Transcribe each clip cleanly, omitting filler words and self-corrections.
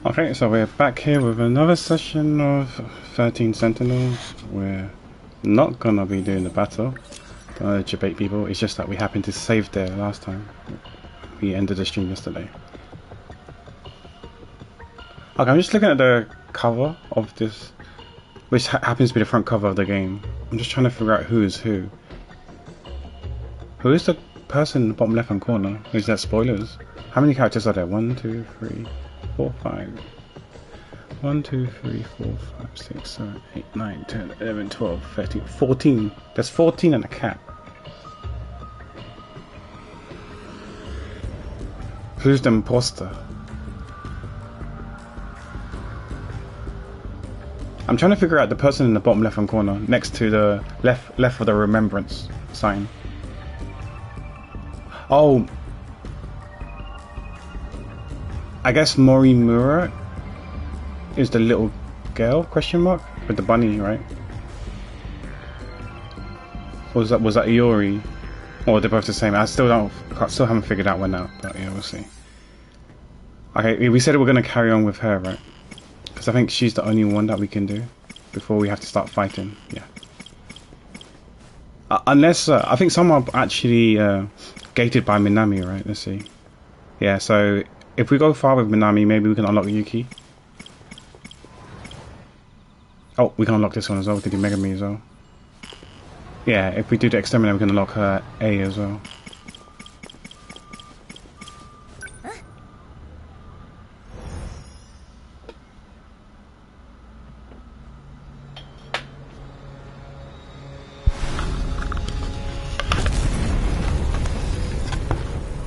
Okay, so we're back here with another session of 13 Sentinels. We're not gonna be doing the battle. Debate people, it's just that we happened to save there last time. We ended the stream yesterday. Okay, I'm just looking at the cover of this, which happens to be the front cover of the game. I'm just trying to figure out who is who. Who is the person in the bottom left hand corner? Is that spoilers? How many characters are there? 1, 2, 3, 4, 5. 1, 2, 3, 4, 5, 6, 7, 8, 9, 10, 11, 12, 13, 14. There's 14 and a cat. Who's the imposter? I'm trying to figure out the person in the bottom left hand corner, next to the left of the remembrance sign. Oh, I guess Morimura is the little girl, question mark, with the bunny, right? Or was that Iori? Or they're both the same? I still haven't figured that one out, but yeah, we'll see. Okay, we said we're gonna carry on with her, right? Because I think she's the only one that we can do before we have to start fighting. Yeah. Unless I think some are actually gated by Minami, right? Let's see. Yeah, so if we go far with Minami, maybe we can unlock Yuki. Oh, we can unlock this one as well. We can do Megami as well. Yeah, if we do the Exterminator, we can unlock her A as well.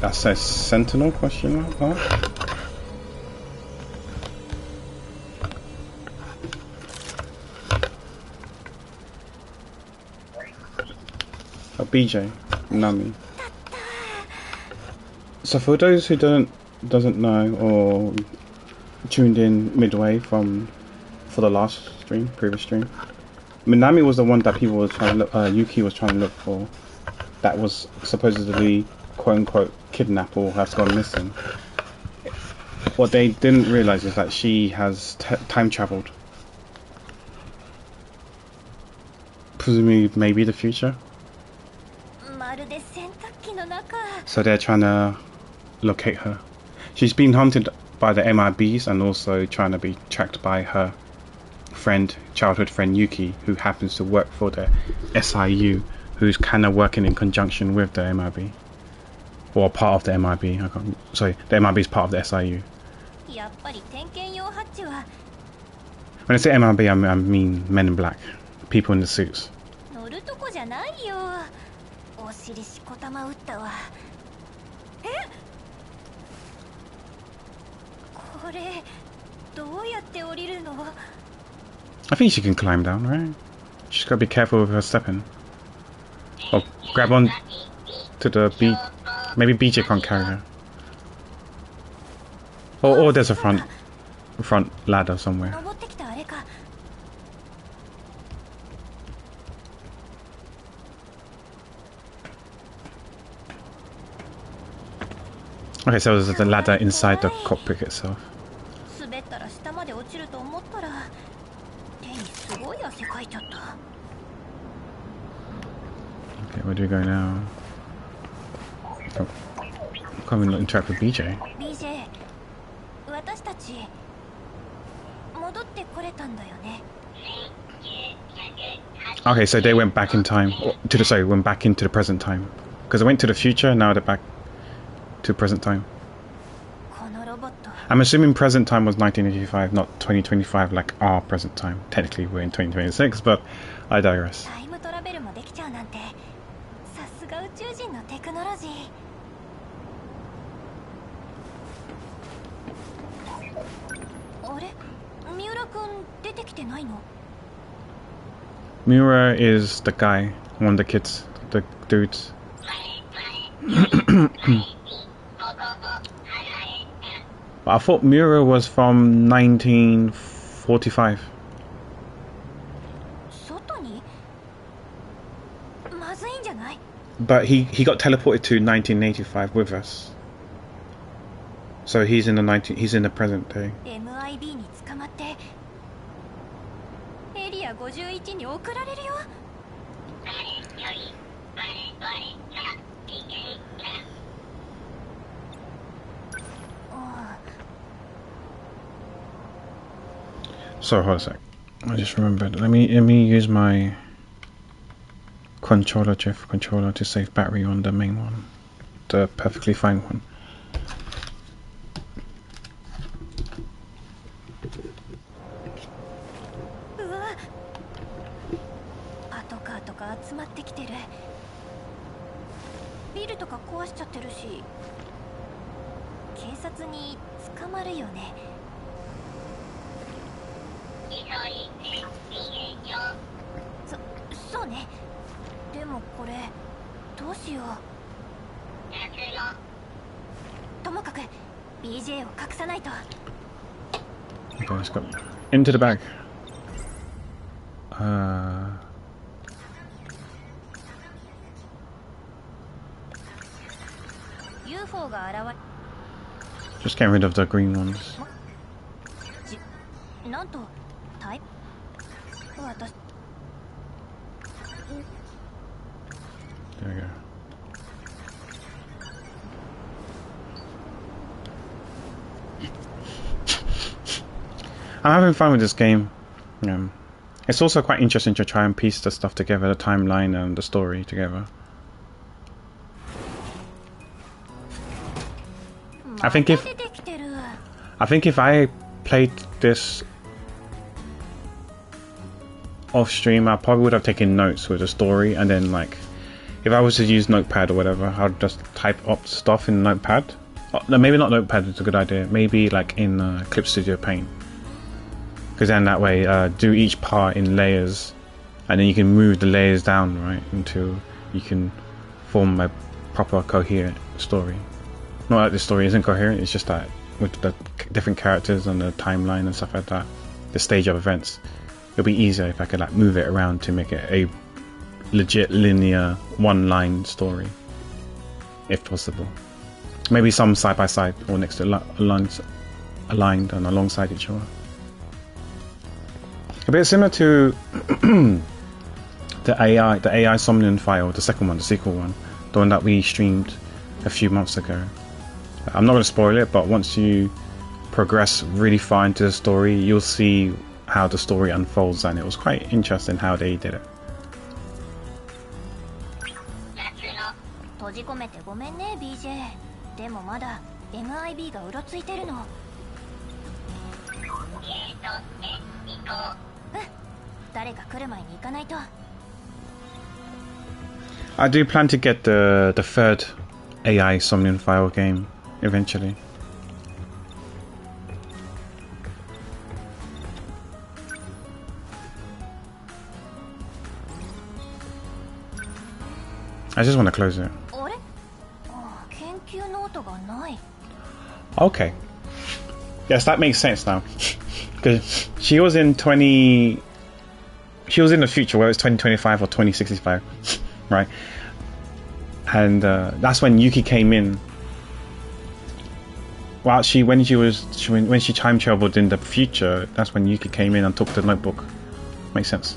That says Sentinel question mark, huh? Oh, BJ, Nami. So for those who doesn't know or tuned in midway for the last stream, previous stream, Minami was the one that people were trying to look, Yuki was trying to look for. That was supposedly quote unquote kidnapped or has gone missing. What they didn't realize is that she has time traveled. Presumably, maybe the future. So they're trying to locate her. She's been hunted by the MIBs and also trying to be tracked by her childhood friend Yuki, who happens to work for the SIU, who's kind of working in conjunction with the MIB. Or part of the MIB. The MIB is part of the SIU. When I say MIB, I mean Men in Black. People in the suits. I think she can climb down, right? She's gotta be careful with her stepping. Or grab on to the B. Maybe BJ can't carry her. Or there's a front ladder somewhere. Okay, so there's a ladder inside the cockpit itself. Okay, where do we go now? Oh, can't we not interact with BJ? Okay, so they went back in time went back into the present time because they went to the future. Now they're back to present time. I'm assuming present time was 1985, not 2025 like our present time. Technically we're in 2026, but I digress. Miura is the guy, one of the kids, the dudes. I thought Miura was from 1945. But he got teleported to 1985 with us. So he's in the present day. まってエリア51に送られるよ。Sorry, hold a sec. I just remembered. Let me use my controller, Jeff controller, to save battery on the main one, the perfectly fine one. Okay, let's go into the bag. Just getting rid of the green ones. There we go. I'm having fun with this game. It's also quite interesting to try and piece the stuff together, the timeline and the story together. I think if I played this off stream, I probably would have taken notes with the story, and then like if I was to use Notepad or whatever, I'd just type up stuff in Notepad. No, maybe not Notepad, it's a good idea. Maybe like in Clip Studio Paint. Because then that way, do each part in layers, and then you can move the layers down, right, until you can form a proper coherent story. Not that the story isn't coherent, it's just that with the different characters and the timeline and stuff like that, the stage of events, it'll be easier if I could like move it around to make it a legit linear one-line story, if possible. Maybe some side by side or next to lines aligned and alongside each other. A bit similar to the AI Somnium file, the second one, the sequel one, the one that we streamed a few months ago. I'm not going to spoil it, but once you progress really far into the story, you'll see how the story unfolds, and it was quite interesting how they did it. I do plan to get the third AI Somnium file game eventually. I just want to close it. Okay. Yes, that makes sense now. Because she was in the future, whether it's 2025 or 2065, right? And that's when Yuki came in. Well, when she time traveled in the future, that's when Yuki came in and took the notebook. Makes sense.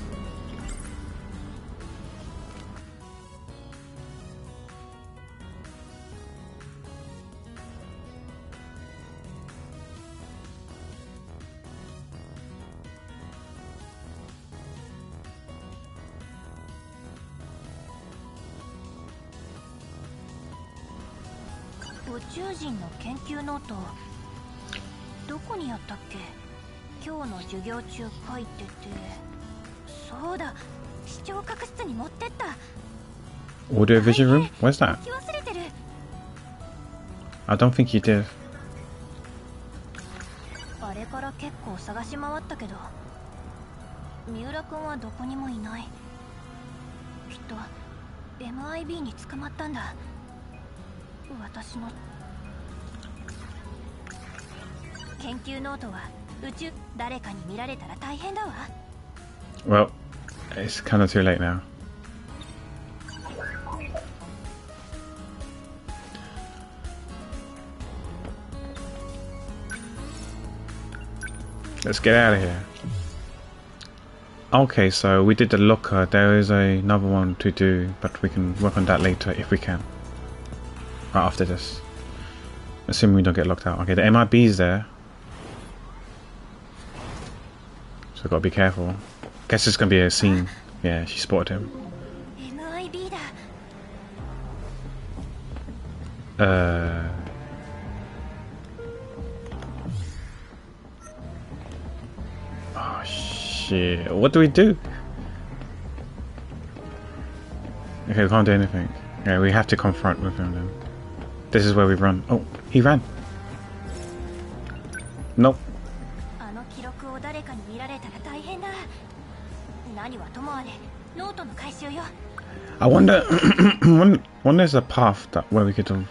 Audio vision room? Where's that? I don't think you did. Well, it's kind of too late now. Let's get out of here. Okay, so we did the locker. There is another one to do, but we can work on that later if we can. Right after this. Assuming we don't get locked out. Okay, the MIB's there. So we've got to be careful. Guess it's going to be a scene. Yeah, she spotted him. Oh shit, what do we do? Okay, we can't do anything. Yeah, we have to confront with him then. This is where we run. Oh, he ran. Nope. I wonder wonder there's a path that where we could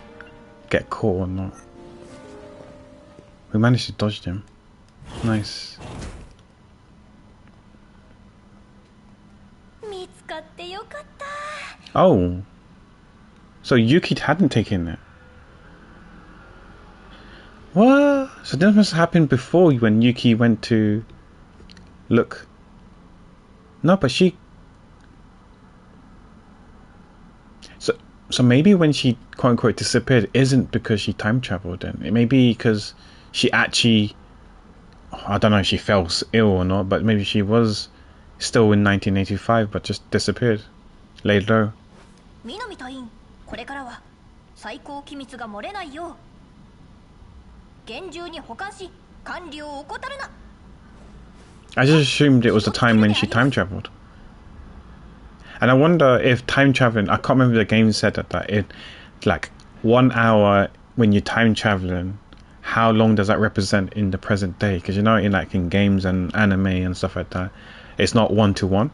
get caught or not. We managed to dodge him. Nice. Oh. So Yuki hadn't taken it. What? So this must have happened before when Yuki went to look. No, but she. So maybe when she quote unquote disappeared isn't because she time traveled then. It may be because she actually. I don't know if she fell ill or not, but maybe she was still in 1985 but just disappeared. Laid low. I just assumed it was the time when she time traveled. And I wonder if time traveling, I can't remember the game said that it, like 1 hour when you're time traveling, how long does that represent in the present day? Because you know, in games and anime and stuff like that, it's not 1-to-1.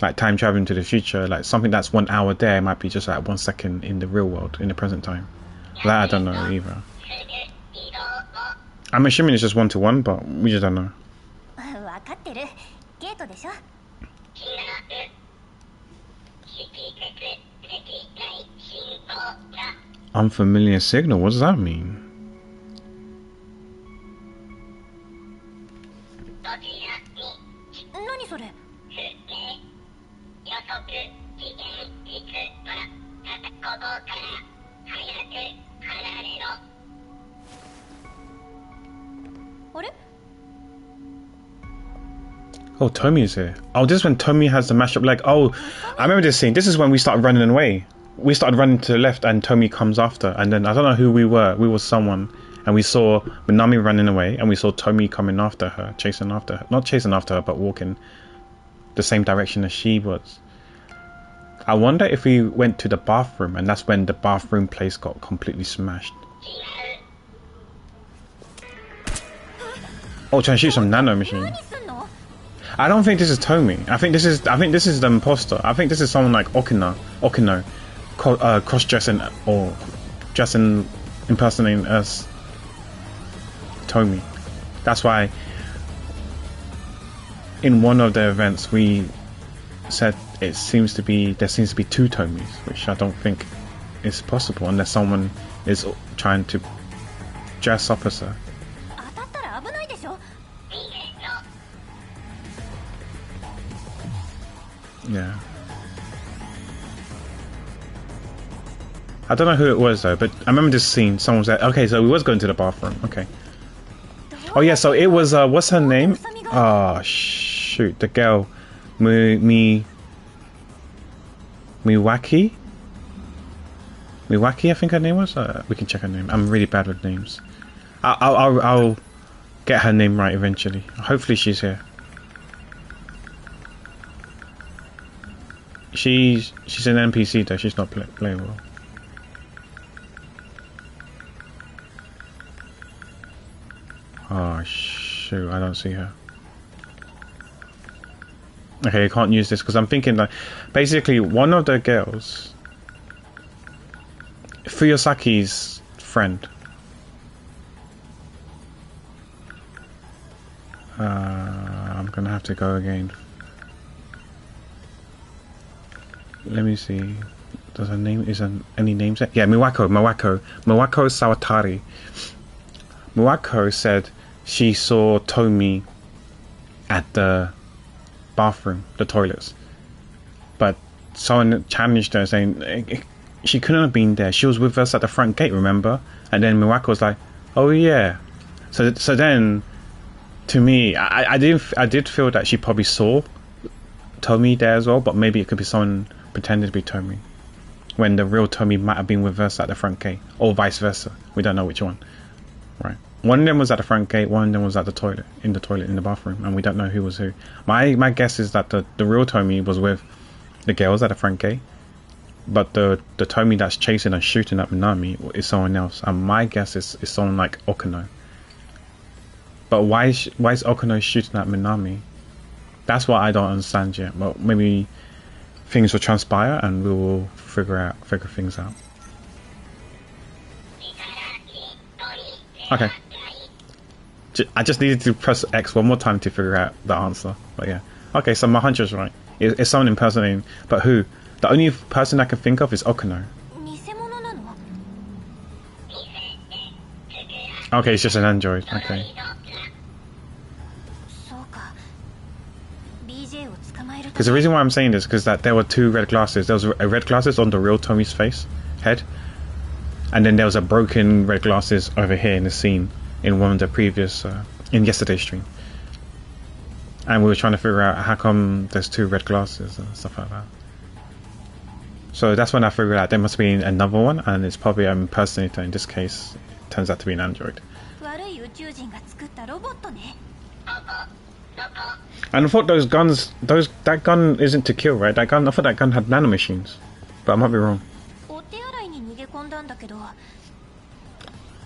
Like time traveling to the future, like something that's 1 hour there might be just like 1 second in the real world, in the present time. That I don't know either. I'm assuming it's just 1-to-1, but we just don't know. Unfamiliar signal, what does that mean? Oh, Tomi is here. Oh, this is when Tomi has the mashed up leg. Oh, I remember this scene. This is when we started running away. We started running to the left and Tomi comes after. And then I don't know who we were. We were someone. And we saw Minami running away. And we saw Tomi coming after her. Chasing after her. Not chasing after her, but walking the same direction as she was. I wonder if we went to the bathroom. And that's when the bathroom place got completely smashed. Oh, trying to shoot some nano machine. I don't think this is Tomi. I think this is the imposter. I think this is someone like Okino, cross-dressing or dressing, impersonating as Tomi. That's why in one of the events we said there seems to be 2 Tomis, which I don't think is possible unless someone is trying to dress up as her. Yeah. I don't know who it was though, but I remember this scene. Someone said, okay, so we was going to the bathroom. Okay. Oh yeah, so it was, what's her name? Oh, shoot. The girl. Miwaki? Miwaki, I think her name was? We can check her name. I'm really bad with names. I'll get her name right eventually. Hopefully she's here. She's an NPC though, she's not playable. Oh shoot, I don't see her. Okay, I can't use this because I'm thinking like, basically one of the girls, Fuyosaki's friend. I'm gonna have to go again. Let me see. Does her name any names? Yeah, Miwako Sawatari. Miwako said she saw Tomi at the bathroom, the toilets. But someone challenged her saying she couldn't have been there. She was with us at the front gate, remember? And then Miwako was like, "Oh yeah." So then, to me, I did feel that she probably saw Tomi there as well, but maybe it could be someone pretending to be Tomi, when the real Tomi might have been with us at the front gate, or vice versa. We don't know which one, right? One of them was at the front gate, one of them was at the toilet, in the bathroom, and we don't know who was who. My guess is that the real Tomi was with the girls at the front gate, but the Tomi that's chasing and shooting at Minami is someone else, and my guess is someone like Okuno. But why is Okuno shooting at Minami? That's what I don't understand yet. But maybe things will transpire and we will figure things out. Okay. I just needed to press X one more time to figure out the answer. But yeah. Okay, so my hunch is right. It's someone impersonating. But who? The only person I can think of is Okuno. Okay, it's just an android. Okay. Because the reason why I'm saying this is because that there were two red glasses. There was a red glasses on the real Tomi's head, and then there was a broken red glasses over here in the scene in one of the previous in yesterday's stream. And we were trying to figure out how come there's two red glasses and stuff like that. So that's when I figured out there must be another one, and it's probably an impersonator. In this case, it turns out to be an android. And I thought those guns, that gun isn't to kill, right? I thought that gun had nanomachines, but I might be wrong.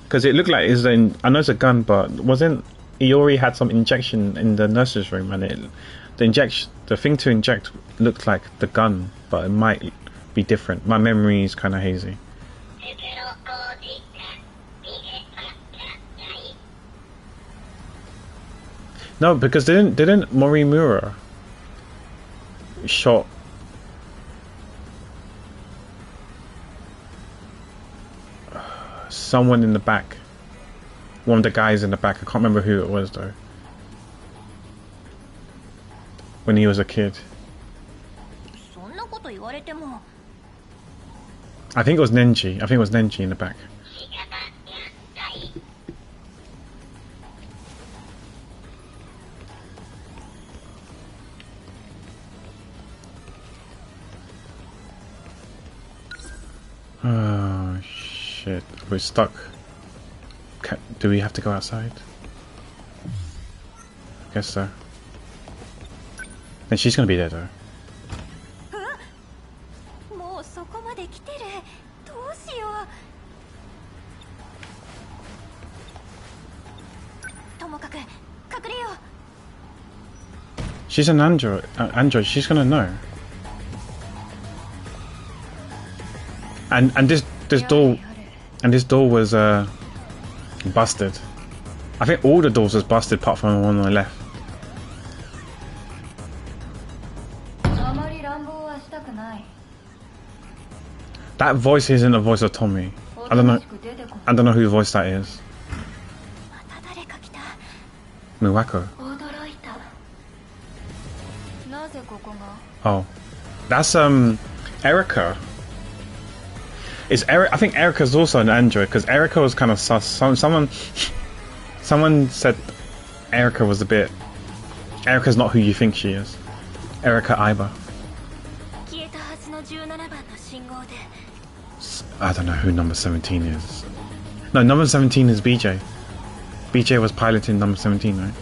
Because it looked like I know it's a gun, but wasn't Iori had some injection in the nurse's room, and the thing to inject looked like the gun, but it might be different. My memory is kind of hazy. No, because didn't Morimura shot someone in the back? One of the guys in the back. I can't remember who it was though. When he was a kid. I think it was Nenji. I think it was Nenji in the back. Oh shit, we're stuck. Do we have to go outside? I guess so. And she's gonna be there though. She's an android. She's gonna know. And this door was busted. I think all the doors was busted apart from the one on the left. That voice isn't the voice of Tommy. I don't know whose voice that is. Miwako. Oh, that's Erica. I think Erica's also an android because Erica was kind of sus. Someone said Erica was a bit. Erica's not who you think she is. Erica Iba. I don't know who number 17 is. No, number 17 is BJ. BJ was piloting number 17, right?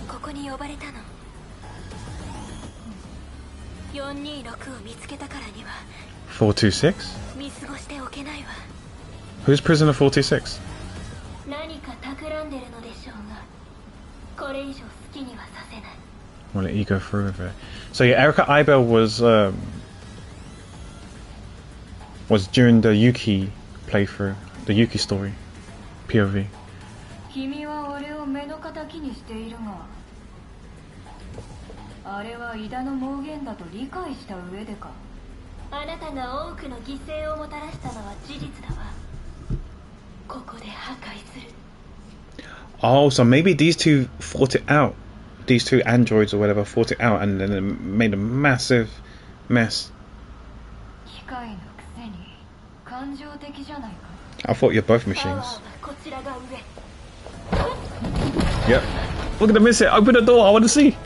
426? Who's prisoner 426? We'll let you go through with it. So yeah, Erica Ibel was during the Yuki playthrough, the Yuki story, POV. Oh, so maybe these two fought it out. these two androids or whatever fought it out, and then it made a massive mess. I thought you're both machines. Yep. Look at the miss it. Open the door. I want to see.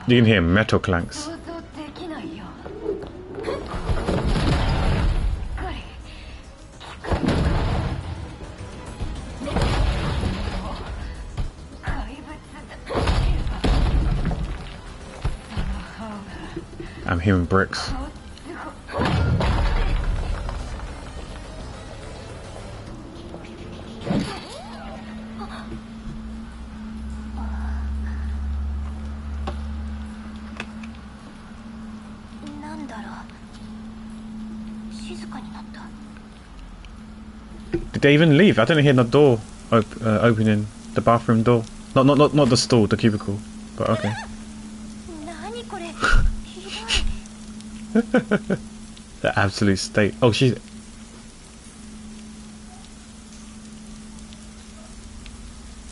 You can hear metal clanks. I'm hearing bricks. Did they even leave? I didn't hear the door opening, the bathroom door. Not the stall, the cubicle. But okay. The absolute state. Oh, she's.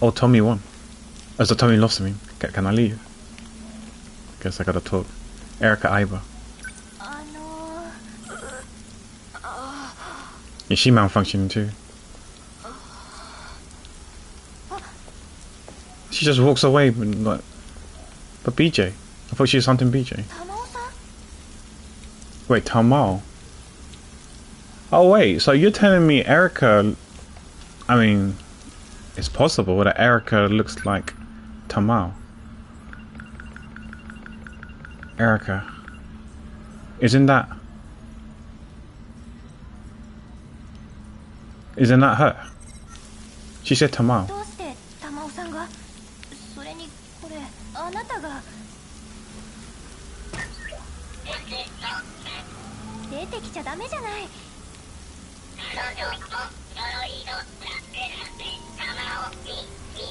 Oh, Tommy won. Oh, so Tommy lost. I mean, can I leave? Guess I gotta talk. Erica Iber. Is she malfunctioning too? She just walks away, but BJ. I thought she was hunting BJ. Wait, Tamao. Oh wait, so you're telling me Erica? I mean, it's possible that Erica looks like Tamao. Erica, isn't that her? She said Tamao.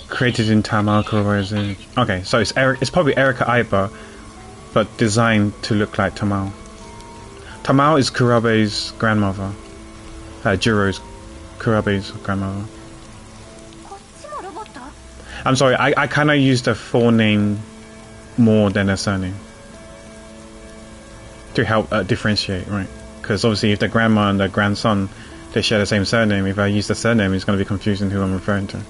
Created in Tamao Kurobe's. Okay, so it's probably Erica Iber, but designed to look like Tamao. Tamao is Kurobe's grandmother. Jiro's Kurobe's grandmother. I'm sorry, I kind of used a forename more than a surname to help differentiate, right? Because obviously if the grandma and the grandson, they share the same surname, if I use the surname, it's going to be confusing who I'm referring to.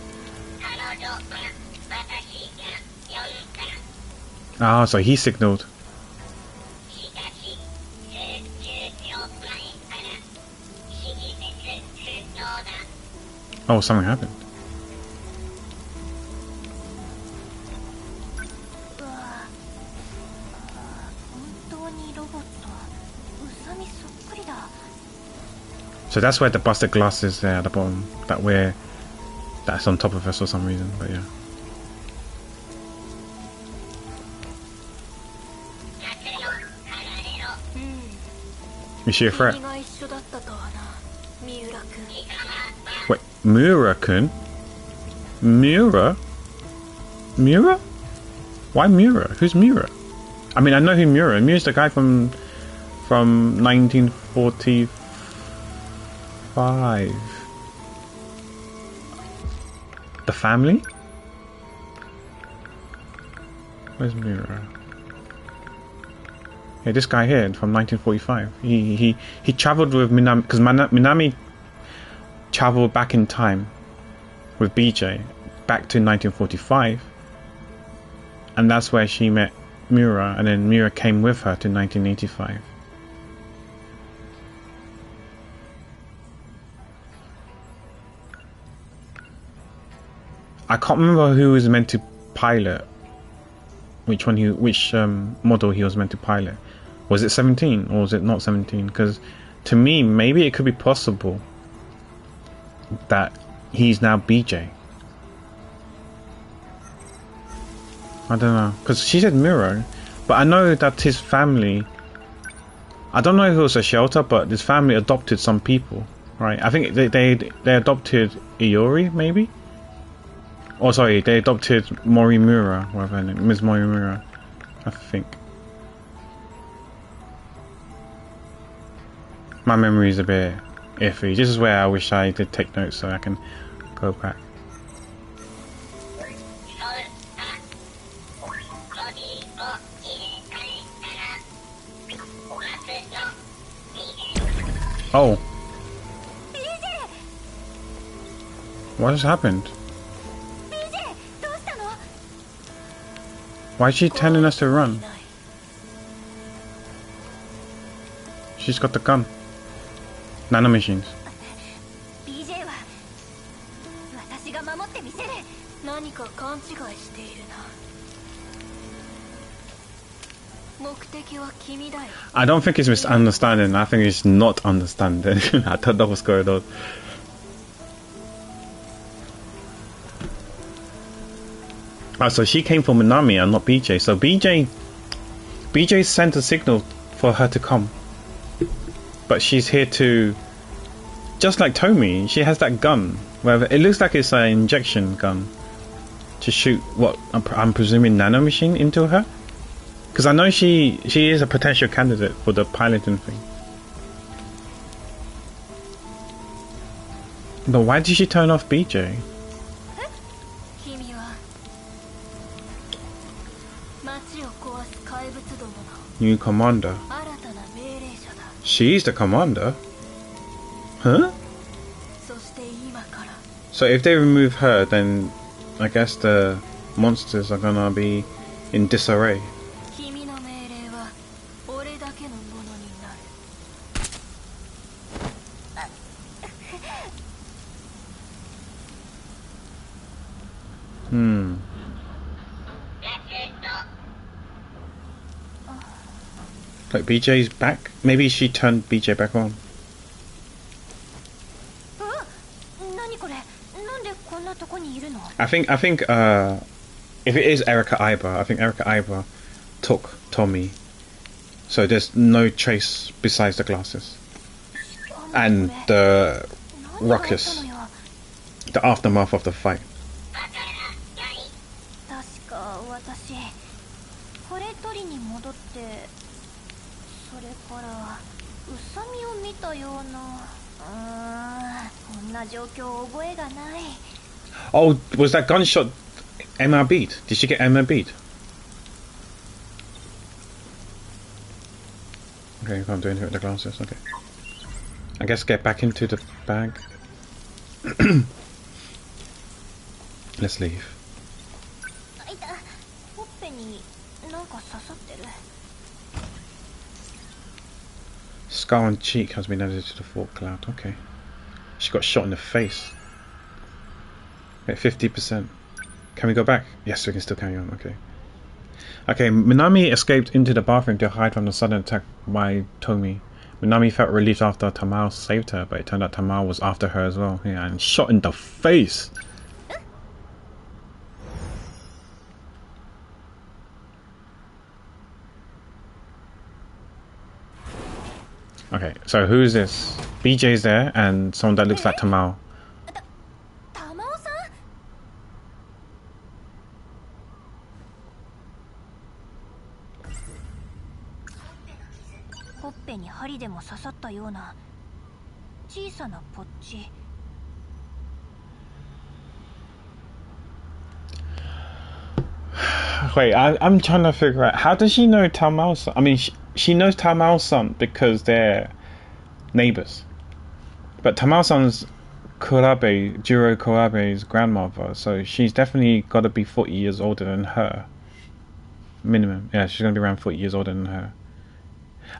Ah, so he signaled. Oh, something happened. So that's where the busted glass is there at the bottom. That's on top of us for some reason, but yeah. Is she a threat? Wait, Miura-kun? Miura? Miura? Why Miura? Who's Miura? I mean, I know who Miura is. Miura's the guy from 1945. The Family? Where's Miura? Yeah, this guy here from 1945. He traveled with Minami, because Minami traveled back in time with BJ back to 1945, and that's where she met Miura, and then Miura came with her to 1985. I can't remember who was meant to pilot, which model he was meant to pilot. Was it 17 or was it not 17? Because to me, maybe it could be possible that he's now BJ. I don't know, because she said Miro, but I know that his family, I don't know if it was a shelter, but his family adopted some people, right? I think they adopted Iori, maybe, Oh, sorry, they adopted Morimura, whatever her name, Ms. Morimura, I think. My memory is a bit iffy. This is where I wish I did take notes so I can go back. Oh. What has happened? Why is she telling us to run? She's got the gun. Nanomachines. BJ は私が守ってみせる。何か勘違いしているな。目的は君だよ。I don't think it's misunderstanding. I think it's not understanding. I don't know what's going on. Oh, so she came for Minami and not BJ. So BJ sent a signal for her to come. But she's here to, just like Tomi, she has that gun. Wherever it looks like it's an injection gun to shoot what I'm presuming nanomachine into her. Because I know she is a potential candidate for the piloting thing. But why did she turn off BJ? New commander. She's the commander? Huh? So if they remove her, then I guess the monsters are gonna be in disarray. Like BJ's back? Maybe she turned BJ back on. I think if it is Erika Iba, I think Erika Iba took Tommy. So there's no trace besides the glasses. And the ruckus. The aftermath of the fight. Oh, was that gunshot Emma beat? Did she get Emma beat? Okay, I can't do anything with the glasses, okay. I guess get back into the bag. Let's leave. Scar on cheek has been added to the fork cloud, okay. She got shot in the face. Okay, 50%. Can we go back? Yes, we can still carry on, okay. Okay, Minami escaped into the bathroom to hide from the sudden attack by Tomi. Minami felt relieved after Tamao saved her, but it turned out Tamao was after her as well. Yeah, and shot in the face! Okay, so who's this? BJ's there, and someone that looks like Tamao. Wait, I'm trying to figure out, how does she know Tamao's son? I mean, she knows Tamao's son because they're neighbors. But Tamao's son's Juro Kurabe's grandmother, so she's definitely got to be 40 years older than her. Minimum. Yeah, she's going to be around 40 years older than her.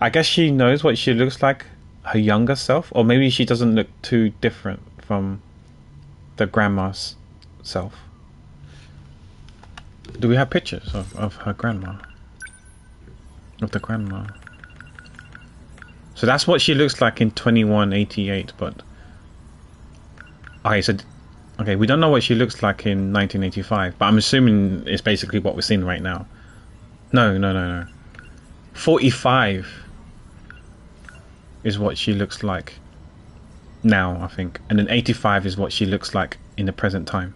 I guess she knows what she looks like, her younger self, or maybe she doesn't look too different from the grandma's self. Do we have pictures of her grandma? Of the grandma? So that's what she looks like in 2188, but... Okay, so... Okay, we don't know what she looks like in 1985, but I'm assuming it's basically what we're seeing right now. No. 45 is what she looks like now, I think. And then 85 is what she looks like in the present time.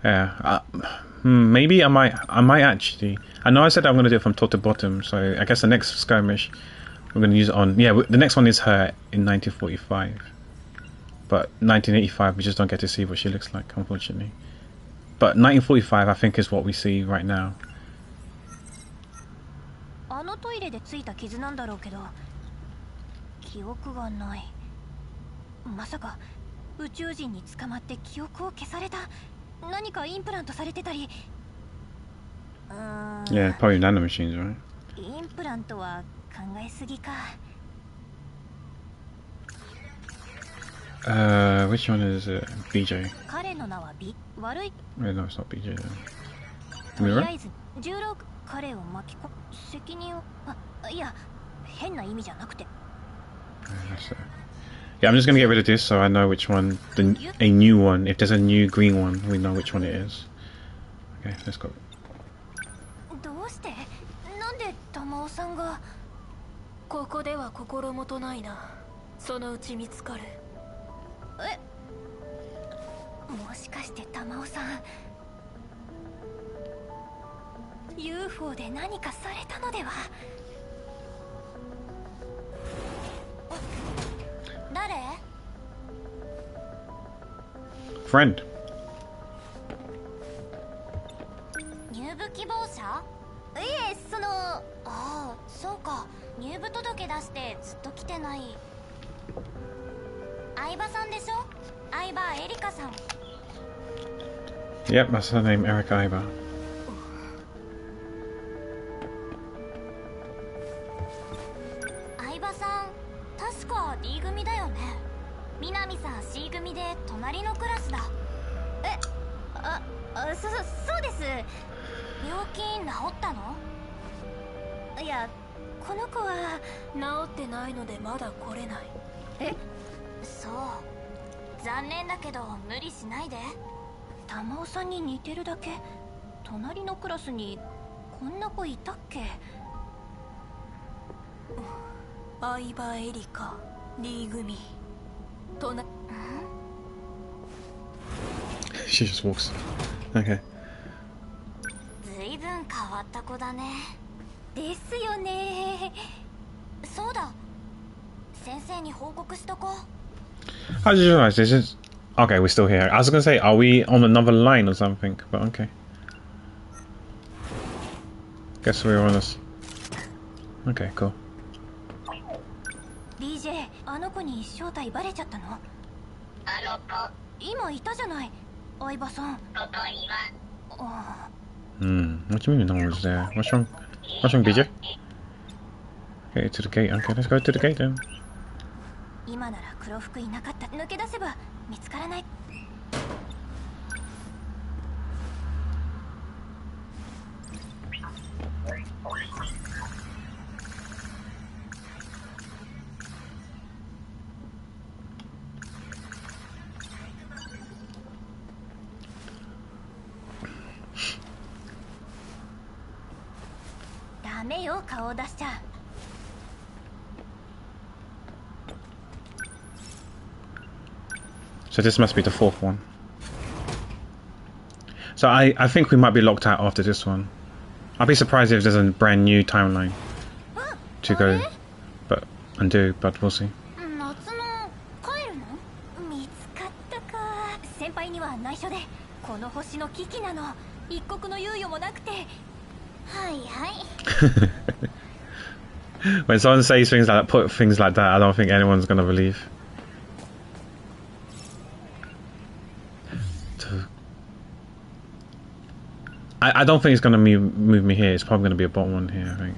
Yeah. Maybe I might actually. I know I said I'm going to do it from top to bottom, so I guess the next skirmish we're going to use it on. Yeah, the next one is her in 1945, but 1985 we just don't get to see what she looks like, unfortunately. But 1945 I think is what we see right now. あのトイレでついた傷なんだろうけど、記憶がない。まさか宇宙人に捕まって記憶を消された。何かインプラントされてたり。Yeah, probably nanomachines, right? インプラントは考えすぎか。Which one is it? BJ. 彼の名は悪い。No, it's not BJ then. とりあえず16彼を巻き込む責任を。いや、変な意味じゃなくて。Yeah, I'm just gonna get rid of this so I know which one, a new one. If there's a new green one, we know which one it is. Okay, let's go. どうして？なんで玉尾さんが？ここでは心もとないな。そのうち見つかる。もしかして玉尾さん UFO で何かされたのでは？誰？ Friend. 入部希望者？そうか、入部届出してずっと来てない。相葉さんでしょ？相葉エリカさん。Yep, that's her name, Erica Iba. 相葉さん、確か D 組だよね。南さん C 組で隣のクラスだ。そうです。病気治ったの？いや、この子は治ってないのでまだ来れない。そう。残念だけど無理しないで。玉尾さんに似てるだけ。隣のクラスにこんな子いたっけ？相葉エリカ D 組。She just walks. Okay. ずいぶん変わった子だね。ですよね。そうだ。先生に報告しとこう。 How did you realize this is... Okay, we're still here. I was gonna say, are we on another line or something? But okay. Guess we're on this. Okay, cool. DJ、あの子に正体バレちゃったの？今いたじゃない、相葉さん。What do you mean no one was there? What's wrong? What's wrong, BJ? Okay, to the gate. Okay, let's go to the gate then. 今なら黒服いなかった。抜け出せば見つからない。ダメよ、顔出しちゃ。So this must be the fourth one. So I think we might be locked out after this one. I'll be surprised if there's a brand new timeline to go undo, but we'll see. 夏の帰るの？見つかったか。先輩には内緒で、この星の危機なの。一刻の猶予もなくて。はいはい。When someone says things like that, put things like that, I don't think anyone's gonna believe. I don't think it's gonna move me here. It's probably gonna be a bottom one here, I think.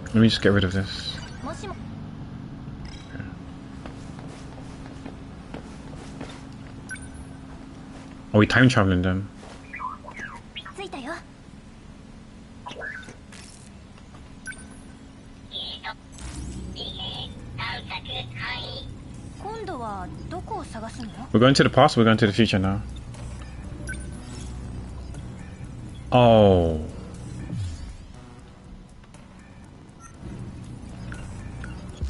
Let me just get rid of this. Are we time traveling then? We're going to the past, we're going to the future now. Oh.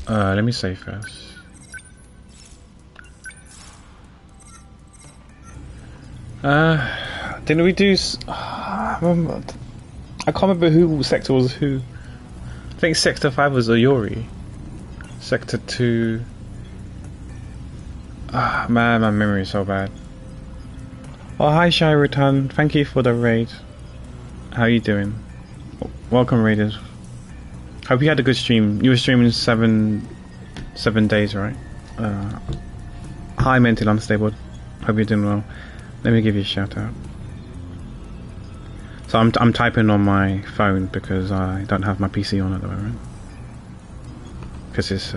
Let me save first. Didn't we do? I can't remember who sector was who. I think Sector 5 was Ayori. Sector 2. Man, my memory is so bad. Oh, hi Shairutan. Thank you for the raid. How you doing? Welcome, raiders. Hope you had a good stream. You were streaming seven days, right? Hi, mentally unstable. Hope you're doing well. Let me give you a shout out. So I'm typing on my phone because I don't have my PC on at the moment. Because it's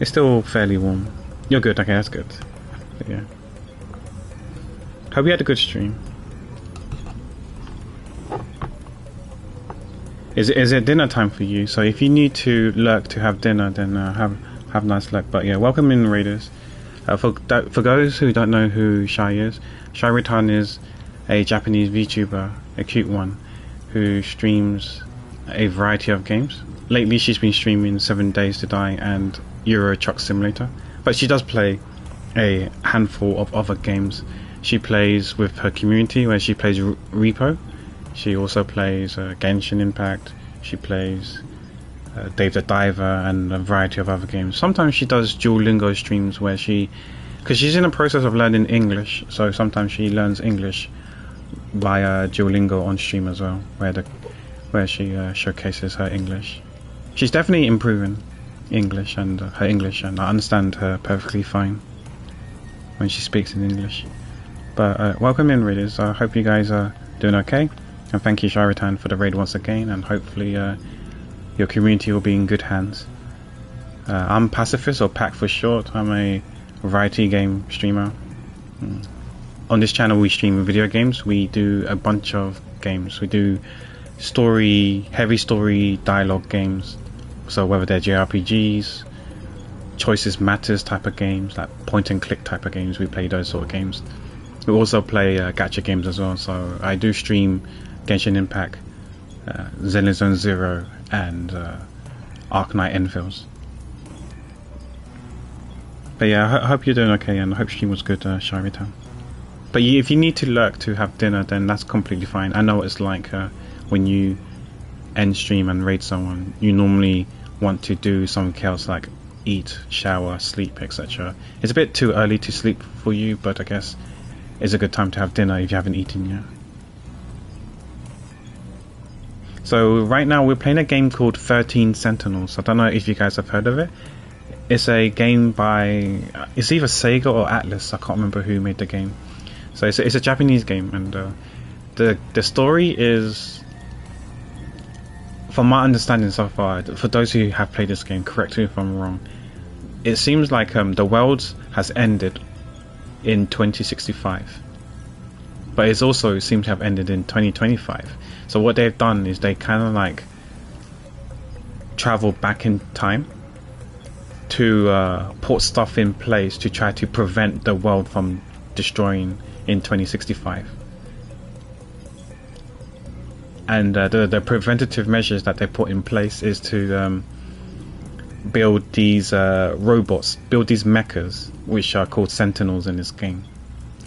still fairly warm. You're good. Okay, that's good. But yeah. Hope you had a good stream. Is it dinner time for you? So if you need to lurk to have dinner, then have nice luck. But yeah, welcome in, raiders. For those who don't know who Shai is, Shai Ritan is a Japanese VTuber, a cute one, who streams a variety of games. Lately, she's been streaming 7 Days to Die and Euro Truck Simulator, but she does play a handful of other games. She plays with her community, where she plays Repo. She also plays Genshin Impact. She plays Dave the Diver and a variety of other games. Sometimes she does Duolingo streams where because she's in the process of learning English, so sometimes she learns English via Duolingo on stream as well, where she showcases her English. She's definitely improving English and her English, and I understand her perfectly fine when she speaks in English. But welcome in, readers. I hope you guys are doing okay. And thank you, Sharitan, for the raid once again, and hopefully your community will be in good hands. I'm Pacifist, or Pac for short. I'm a variety game streamer. On this channel we stream video games. We do a bunch of games. We do heavy story dialogue games. So whether they're JRPGs, choices matters type of games, like point and click type of games, we play those sort of games. We also play gacha games as well. So I do stream Genshin Impact, Zenless Zone Zero, and Arknight Enfields. But yeah, I hope you're doing okay, and I hope stream was good, Sharitan. But if you need to lurk to have dinner, then that's completely fine. I know what it's like when you end stream and raid someone. You normally want to do something else, like eat, shower, sleep, etc. It's a bit too early to sleep for you, but I guess it's a good time to have dinner if you haven't eaten yet. So right now we're playing a game called 13 Sentinels. I don't know if you guys have heard of it. It's a game by, it's either Sega or Atlas. I can't remember who made the game. So it's a Japanese game, and the story is, from my understanding so far, for those who have played this game, correct me if I'm wrong, it seems like the world has ended in 2065, but it also seems to have ended in 2025. So what they've done is they kind of like travel back in time to put stuff in place to try to prevent the world from destroying in 2065. And the preventative measures that they put in place is to build these robots, build these mechas, which are called Sentinels in this game.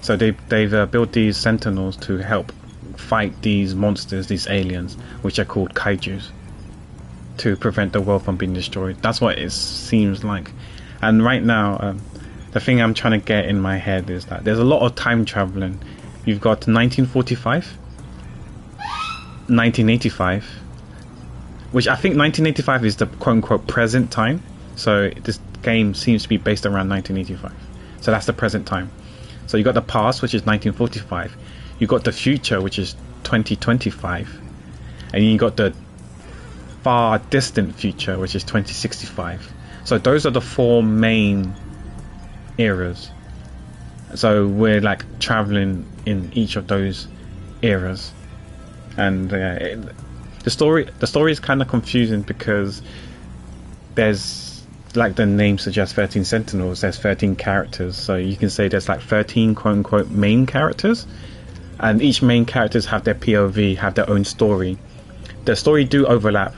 So they've built these Sentinels to help fight these monsters, these aliens, which are called kaijus, to prevent the world from being destroyed. That's what it seems like. And right now, the thing I'm trying to get in my head is that there's a lot of time traveling. You've got 1945, 1985, which I think 1985 is the quote-unquote present time. So this game seems to be based around 1985. So that's the present time. So you got the past, which is 1945. You got the future, which is 2025, and you got the far distant future, which is 2065. So those are the four main eras. So we're like traveling in each of those eras, and the story is kind of confusing because there's, like the name suggests, 13 Sentinels. There's 13 characters, so you can say there's like 13 quote-unquote main characters, and each main characters have their POV, have their own story. The story do overlap,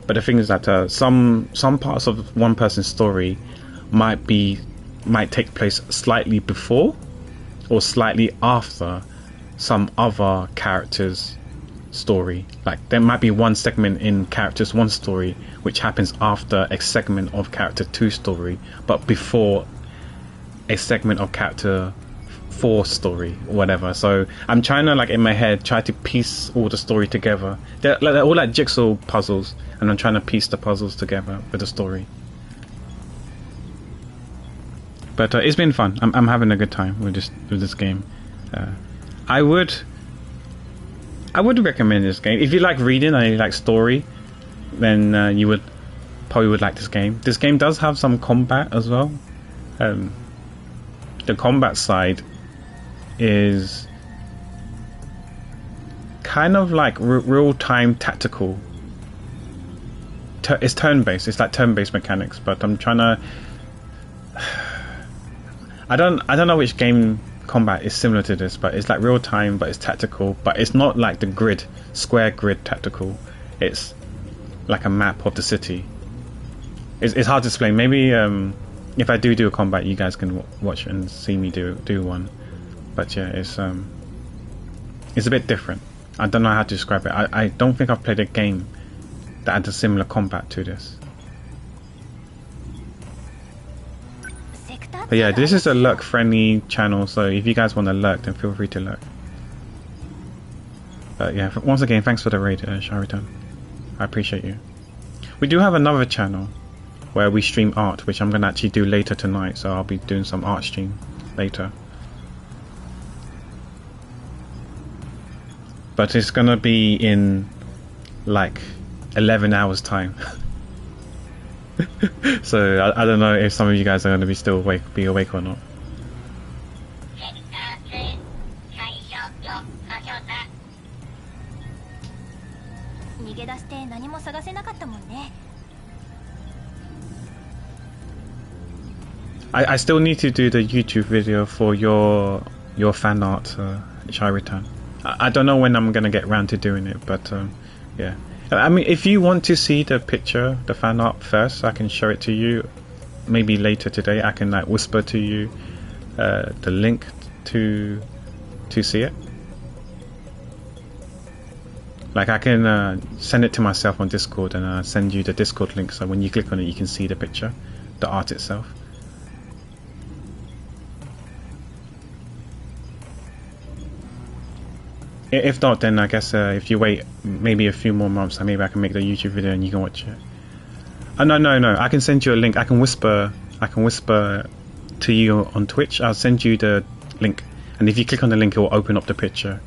But the thing is that some parts of one person's story might take place slightly before or slightly after some other character's story. Like there might be one segment in character's one story which happens after a segment of character 2 story, but before a segment of character 4 story or whatever. So I'm trying to, like, in my head, try to piece all the story together. They're all like jigsaw puzzles, and I'm trying to piece the puzzles together with the story. But it's been fun. I'm having a good time with this game. I would recommend this game if you like reading and you like story. Then you would probably like this game. This game does have some combat as well. The combat side is kind of like real-time tactical. It's turn-based. It's like turn-based mechanics. But I'm trying to. I don't know which game combat is similar to this, but it's like real-time, but it's tactical. But it's not like the square grid tactical. It's like a map of the city. It's hard to explain. Maybe if I do a combat, you guys can watch and see me do one. But yeah, it's a bit different. I don't know how to describe it. I don't think I've played a game that had a similar combat to this. But yeah, this is a lurk-friendly channel, so if you guys want to lurk, then feel free to lurk. But yeah, once again, thanks for the raid, Sharitan. I appreciate you. We do have another channel where we stream art, which I'm going to actually do later tonight, so I'll be doing some art stream later. But it's going to be in like 11 hours time. So I don't know if some of you guys are going to be still awake or not. I still need to do the YouTube video for your fan art, Sharitan. I don't know when I'm going to get around to doing it, but yeah. I mean, if you want to see the picture, the fan art first, I can show it to you. Maybe later today, I can like whisper to you the link to see it. Like I can send it to myself on Discord and send you the Discord link, so when you click on it, you can see the picture, the art itself. If not, then I guess if you wait maybe a few more months, maybe I can make the YouTube video and you can watch it. Oh, no, I can send you a link. I can whisper to you on Twitch. I'll send you the link, and if you click on the link, it will open up the picture.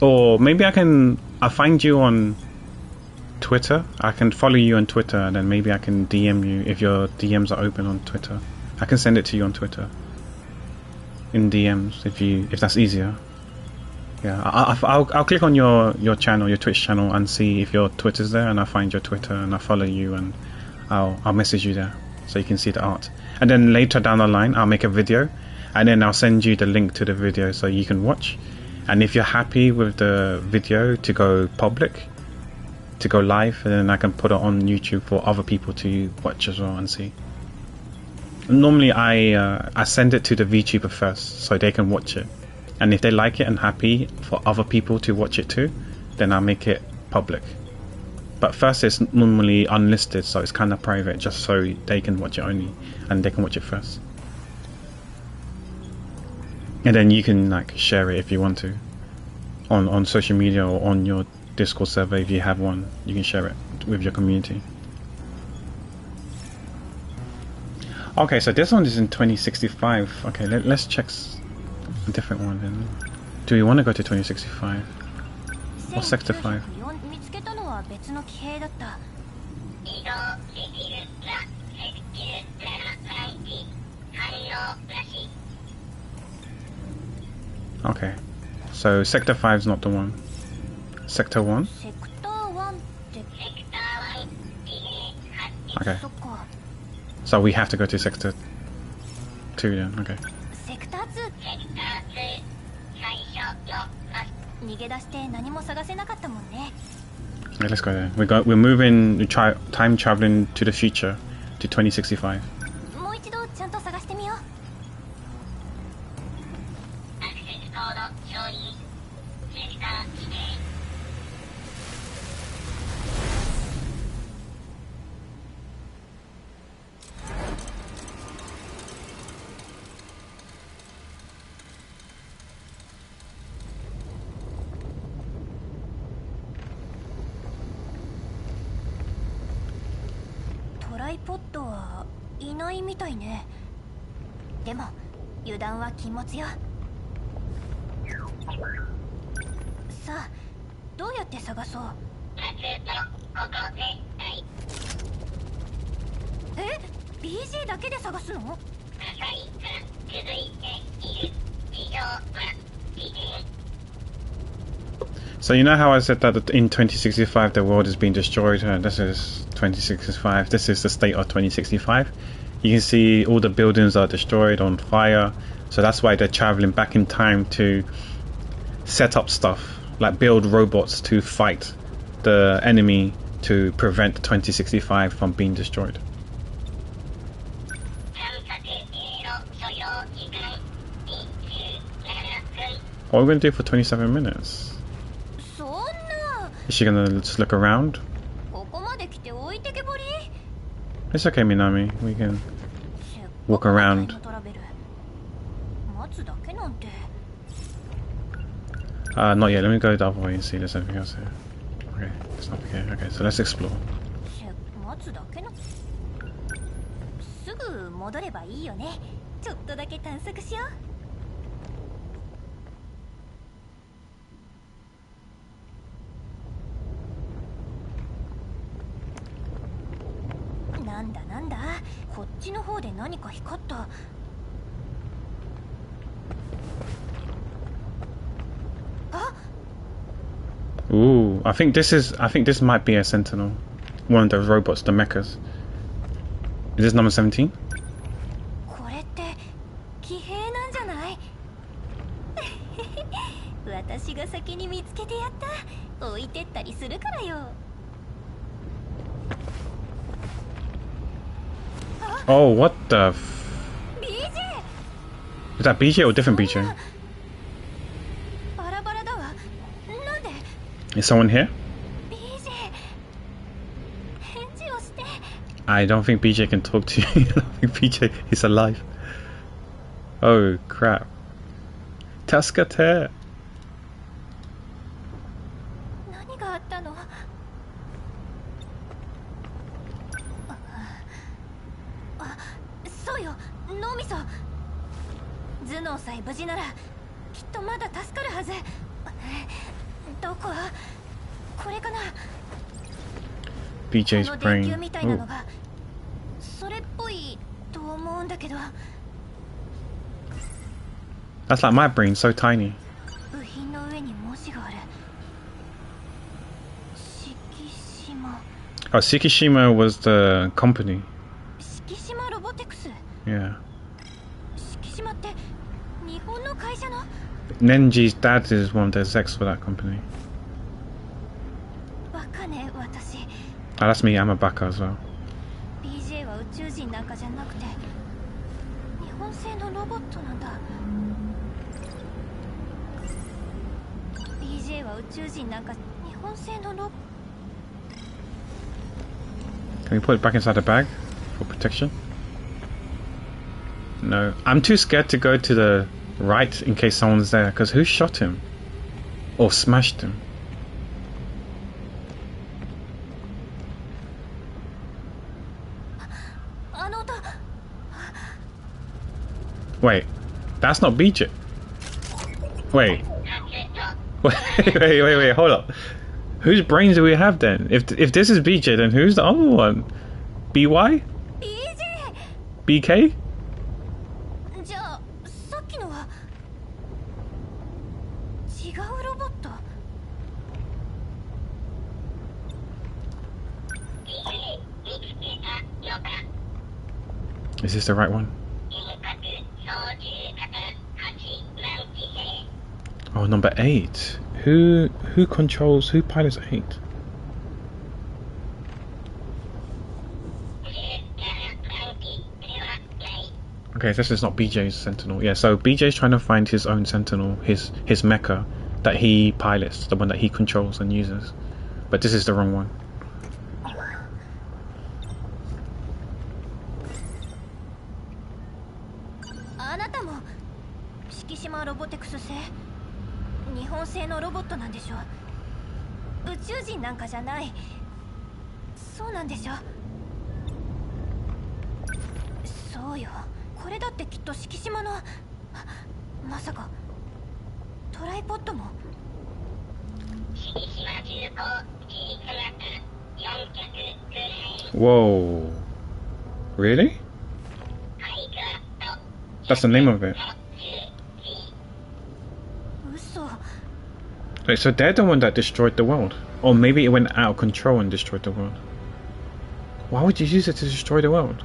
Or maybe I'll find you on Twitter. I can follow you on Twitter, and then maybe I can DM you if your DMs are open on Twitter. I can send it to you on Twitter in DMs if that's easier. Yeah, I'll click on your channel, your Twitch channel, and see if your Twitter's there, and I'll find your Twitter and I'll follow you, and I'll message you there so you can see the art. And then later down the line, I'll make a video, and then I'll send you the link to the video so you can watch. And if you're happy with the video to go public, to go live, then I can put it on YouTube for other people to watch as well and see. Normally, I send it to the VTuber first so they can watch it. And if they like it and happy for other people to watch it too, then I'll make it public. But first it's normally unlisted, so it's kind of private, just so they can watch it only, and they can watch it first. And then you can like share it if you want to, on social media or on your Discord server if you have one. You can share it with your community. Okay, so this one is in 2065. Okay, let's check a different one then. Do you want to go to 2065 or Sector 5? Okay, so Sector 5 is not the one. Sector 1? Okay, so we have to go to Sector 2 then. Okay. Yeah, let's go there. We're moving. Time traveling to the future, to 2065. もう一度ちゃんと探してみよう。アクセスコード承認。セクター指定。トライポッドはいないみたいね。でも油断は禁物よ。さあ、どうやって探そう。え、 BJ だけで探すの？ So you know how I said that in 2065 the world is being destroyed? This is 2065. This is the state of 2065. You can see all the buildings are destroyed, on fire. So that's why they're traveling back in time to set up stuff, like build robots to fight the enemy to prevent 2065 from being destroyed. What are we going to do for 27 minutes? Is she going to just look around? It's okay, Minami. We can walk around. Not yet. Let me go the other way and see if there's anything else here. Okay, there's nothing here. Okay, so let's explore. Ooh, I think this might be a Sentinel. One of those robots, the mechas. Is this number 17? Oh, what the Is that BJ or different BJ? Is someone here? I don't think BJ can talk to you. I don't think BJ is alive. Oh crap. Tascate. BJ's brain. Ooh. That's like my brain, so tiny. Oh, Shikishima was the company. Yeah. Nenji's dad is one of the execs for that company. Oh, that's me, I'm a baka as well. Can we put it back inside the bag for protection? No. I'm too scared to go to the right in case someone's there, because who shot him? Or smashed him? Wait, that's not BJ. Wait, wait, hold up. Whose brains do we have then? If this is BJ, then who's the other one? BY? BK? Is this the right one? Oh, number 8. Who pilots 8? Okay, this is not BJ's Sentinel. Yeah, so BJ's trying to find his own Sentinel, his mecha that he pilots, the one that he controls and uses. But this is the wrong one. あなたも敷島ロボテクス製日本製のロボットなんでしょ。宇宙人なんかじゃない。そうなんでしょ。そうよ、これだってきっと敷島の。まさかトライポッドも。Whoa. Really? That's the name of it. 嘘。 Wait, so they're the one that destroyed the world. Or maybe it went out of control and destroyed the world. Why would you use it to destroy the world?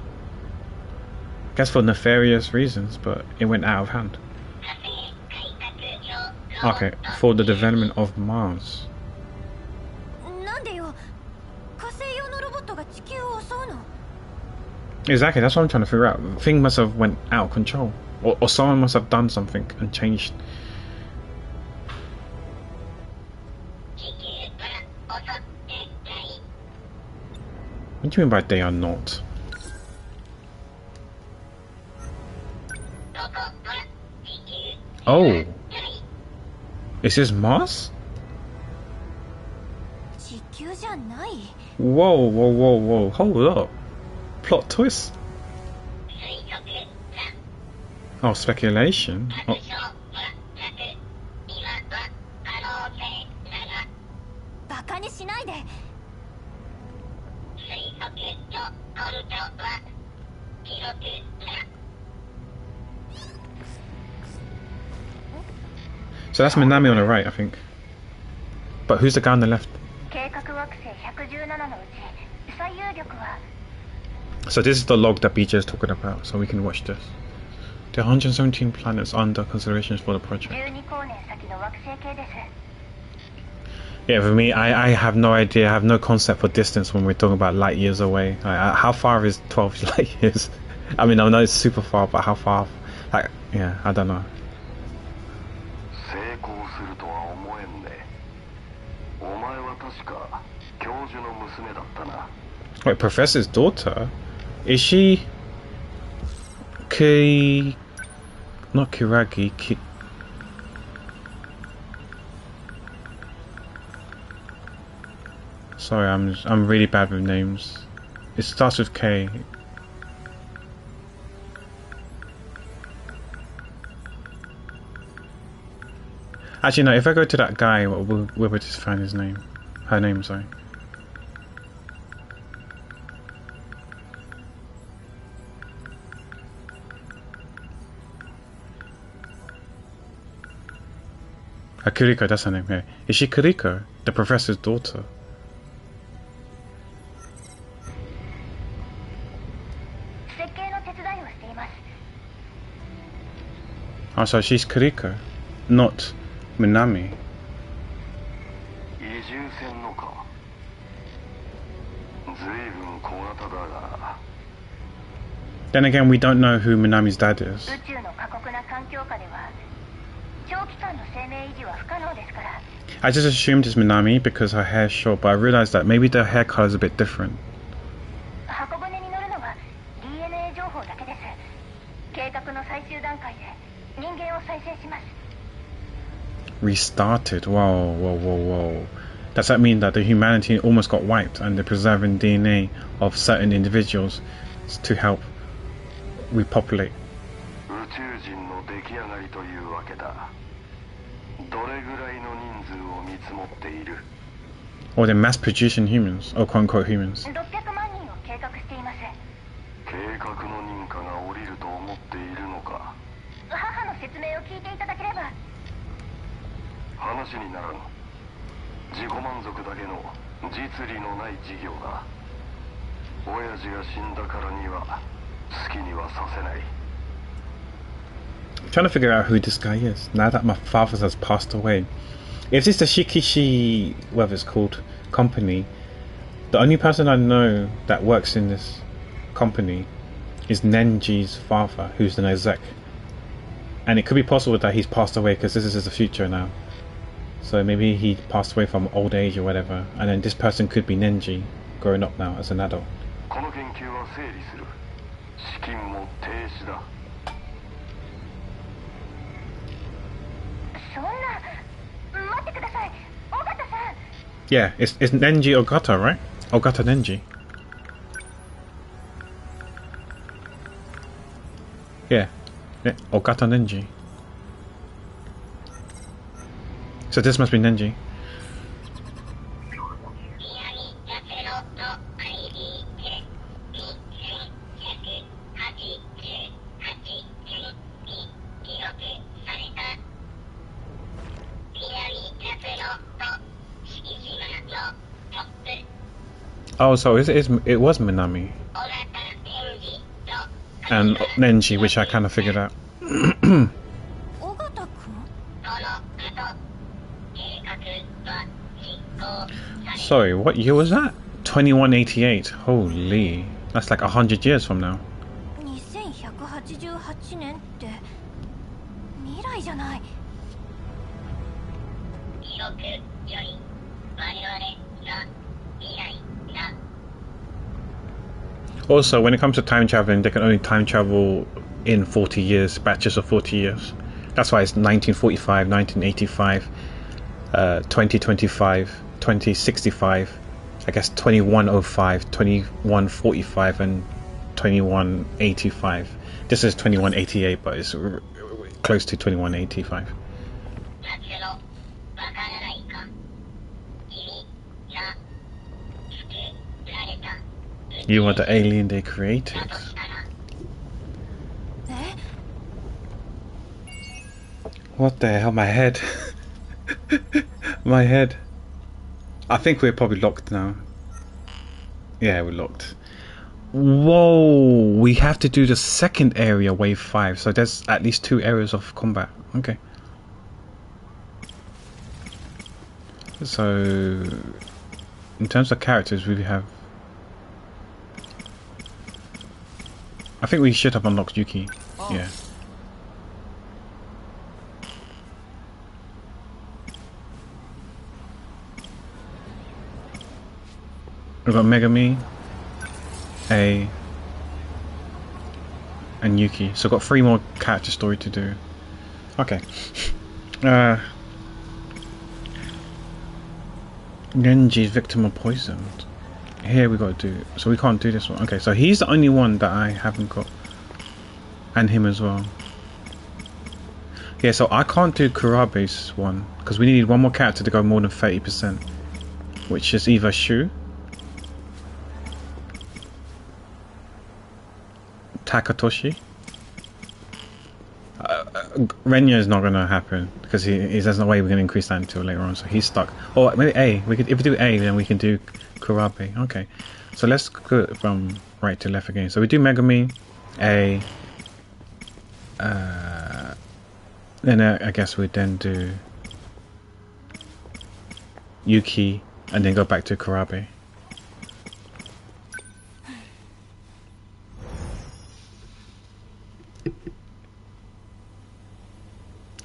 I guess for nefarious reasons, but it went out of hand. Okay, for the development of Mars. なんでよ。火星用のロボットが地球を襲うの。 Exactly, that's what I'm trying to figure out. The thing must have went out of control. Or someone must have done something and changed. What do you mean by they are not? Oh. Is this Mars? 地球じゃない。 Whoa, whoa, whoa, whoa. Hold up. Plot twist. Oh, speculation. Oh. バカにしないで。 So that's Minami on the right, I think. But who's the guy on the left? 計画惑星117のうち最有力は。 So this is the log that BJ is talking about, so we can watch this. There are 117 planets under consideration for the project. 12光年先の惑星系です。 Yeah, for me, I have no idea, I have no concept for distance when we're talking about light years away. How far is 12 light years? I mean, I know it's super far, but how far? Like, yeah, I don't know. Wait, Professor's daughter? Is she... Not Kiragi, Sorry, I'm really bad with names. It starts with K. Actually, no. If I go to that guy, we'll just find his name. Her name, sorry. Kuriko, that's her name. Yeah. Is she Kuriko, the professor's daughter? Oh, so she's Kuriko, not Minami. Then again, we don't know who Minami's dad is. I just assumed it's Minami because her hair's short, but I realized that maybe the hair color is a bit different. Restarted. Whoa, whoa, whoa, whoa. Does that mean that the humanity almost got wiped and they're preserving DNA of certain individuals to help repopulate? Or they're mass producing humans, or quote unquote humans. I'm trying to figure out who this guy is now that my father has passed away. If it's the Shikishi, whatever it's called, company, the only person I know that works in this company is Nenji's father, who's an exec. And it could be possible that he's passed away because this is the future now. So maybe he passed away from old age or whatever. And then this person could be Nenji, growing up now as an adult. Yeah, it's Nenji Ogata, right? Ogata Nenji. Yeah, Ogata Nenji. So this must be Nenji. Oh, so it was Minami and Nenji, which I kind of figured out. Sorry, what year was that? 2188. Holy, that's like 100 years from now. Also, when it comes to time traveling, they can only time travel in 40 years, batches of 40 years. That's why it's 1945, 1985, 2025, 2065, I guess 2105, 2145, and 2185. This is 2188, but it's close to 2185. You are the alien they created. What the hell? My head. My head. I think we're probably locked now. Yeah, we're locked. Whoa! We have to do the second area, wave 5. So there's at least 2 areas of combat. Okay. So, in terms of characters, we have... I think we should have unlocked Yuki. Yeah. We've got Megami, A, and Yuki. So I've got 3 more character story to do. Okay. Nenji's victim of poison. Here we got to do. So we can't do this one. Okay, so he's the only one that I haven't got. And him as well. Yeah, so I can't do Kurabe's one. Because we need 1 more character to go more than 30%. Which is either Shu, Takatoshi. Renya is not going to happen because there's no way we're going to increase that until later on, so he's stuck. Or maybe A. If we do A, then we can do Kurabe. Okay, so let's go from right to left again. So we do Megami, A. Then I guess we then do Yuki, and then go back to Kurabe.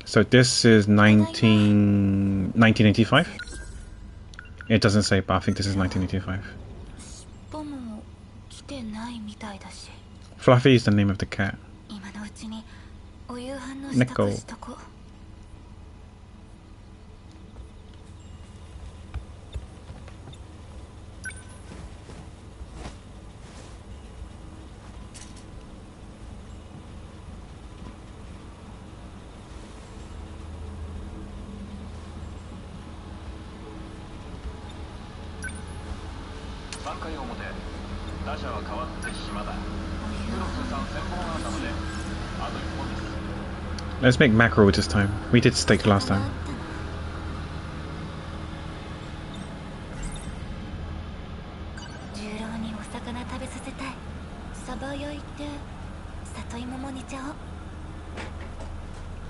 So this is 1985? It doesn't say, but I think this is 1985. Fluffy is the name of the cat. Neko. Let's make mackerel this time. We did steak last time.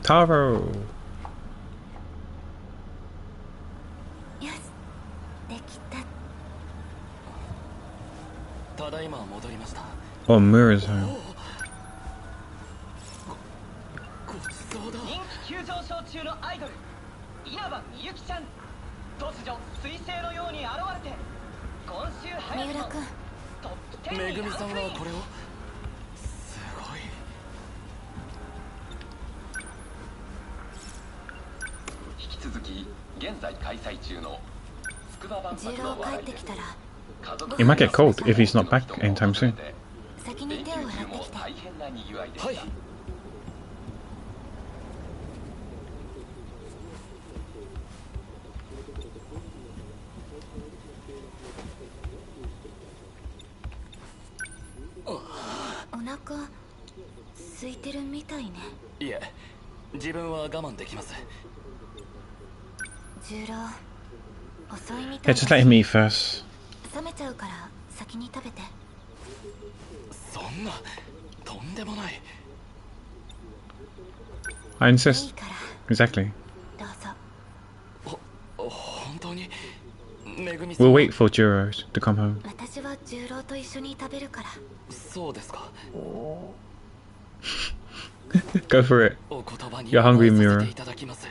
Taro! Oh, Mura's home. のアイドル稲葉みゆきちゃん、突如彗星のように現れて今週三早くも浦君、トップ10めにぐみさんはランクイン。これをすごい。引き続き現在開催中の筑波万重博の郎帰って話題です。きたら It might get cold if he's not back anytime soon. 先に手を洗ってきて。大変な賑わいでした。はい。お腹空いてるみたいね。いえ、自分は我慢できます。重郎遅いみ Yeah, たい just だ let し him eat first. 冷めちゃうから先に食べて。そんな、とんでもない。I いい insist. から Exactly. どうぞ。本当にめぐみさん We'll は wait for Juro to come home. 私は重郎と一緒に食べるから。そうですか。 Go for it. お言葉に You're hungry, 甘えさ Mira. せていただきます。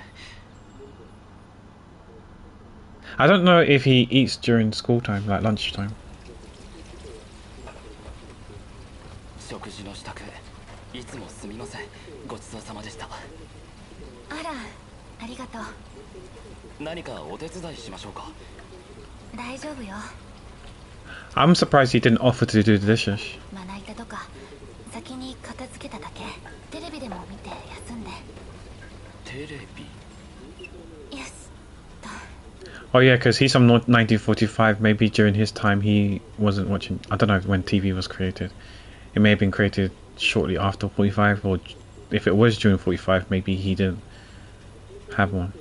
I don't know if he eats during school time, like lunchtime. 食事の支度、いつもすみません。ごちそうさまでした。あら、ありがとう。何かお手伝いしましょうか。大丈夫よ。 I'm surprised he didn't offer to do the dishes. まな板とか先に片付けただけ。テレビでも見て休んで。テレビ。よしと。 Oh yeah, because he's from 1945. Maybe during his time he wasn't watching. I don't know when TV was created. It may have been created shortly after 45, or if it was during 45, maybe he didn't have one.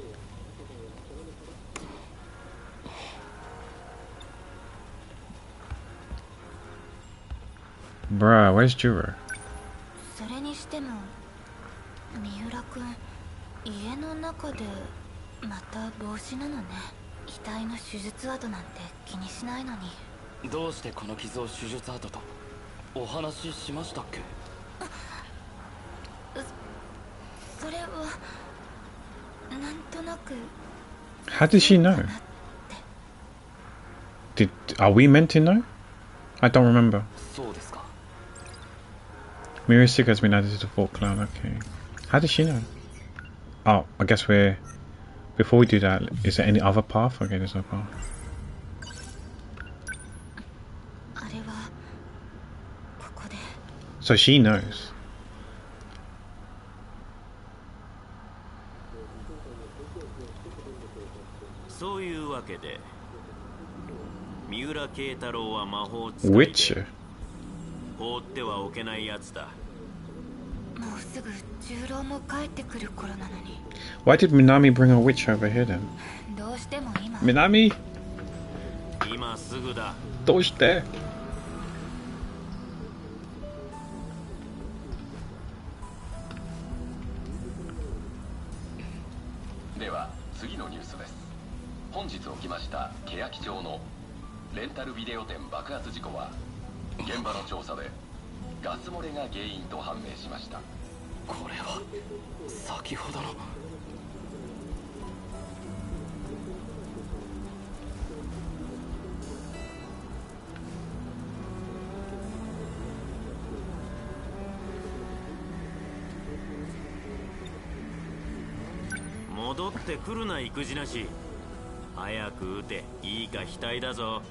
Bruh, where's Juro? それにしても三浦君、家の中でまた帽子なのね。額の手術跡なんて気にしないのに。どうしてこの傷を手術跡とお話ししましたっけ。それはなんとなく。 How did she know? Are we meant to know? I don't remember. そうですか。 Mira Sig has been added to the Fort Clan. Okay. How does she know? Oh, I guess we're. Before we do that, is there any other path? Okay, there's no path. あれはここで。 So she knows. そういうわけで三浦慶太郎は魔法使いで Witcher. 放ってはおけないやつだ。もうすぐ重郎も帰ってくる頃なのに。 Why did Minami bring a witch over here then? どうしても今。 Minami? 今すぐだ。 Doshite. では次のニュースです。本日起きました欅町のレンタルビデオ店爆発事故は現場の調査でガス漏れが原因と判明しました。これは先ほどの。戻ってくるな育児なし。早く撃て。いいか額だぞ。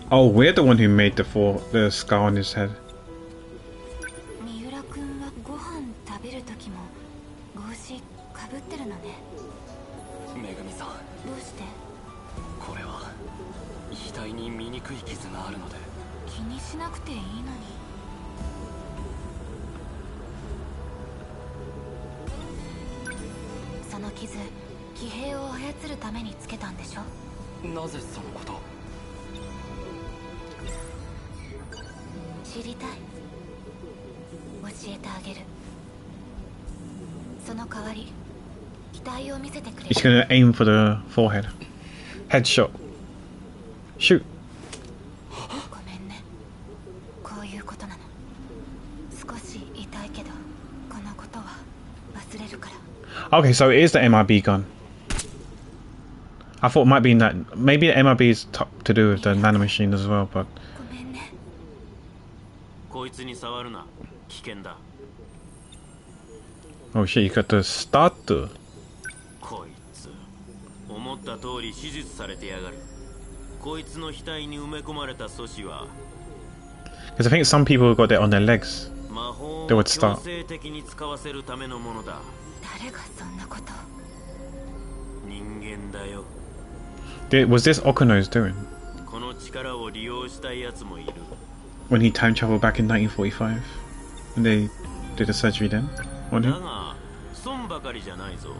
Oh, we're the one who made the scar on his head. 三浦君はご飯食べる時も帽子かぶってるのね。めぐみさん、どうして？これは額に醜い傷があるので。気にしなくていいのに。その傷、騎兵を操るためにつけたんでしょ。なぜそのこと。知りたい。教えてあげる。その代わり額を見せてくれ。 He's gonna aim for the forehead. Headshot. Shoot. ごめんね。こういうことなの。少し痛いけどこのことは。忘れるから Okay, so it is the MRB gun. I thought it might be in that. Maybe the MRB is to do with the nanomachine as well, but. ごめんねこいつに触るな。危険だ。 Oh shit, you got the starter. こいつ思った通り手術されてやがる。こいつの額に埋め込まれた素子は Because I think some people got it on their legs. 魔法を They would 強 start. 制的に使わせるためのものだ。誰がそんなこと人間だよ。 Was this Okuno's doing? この力を利用したいやつもいる。 When he time traveled back in 1945? And they did the surgery then? On だ him? が損ばかりじゃないぞ。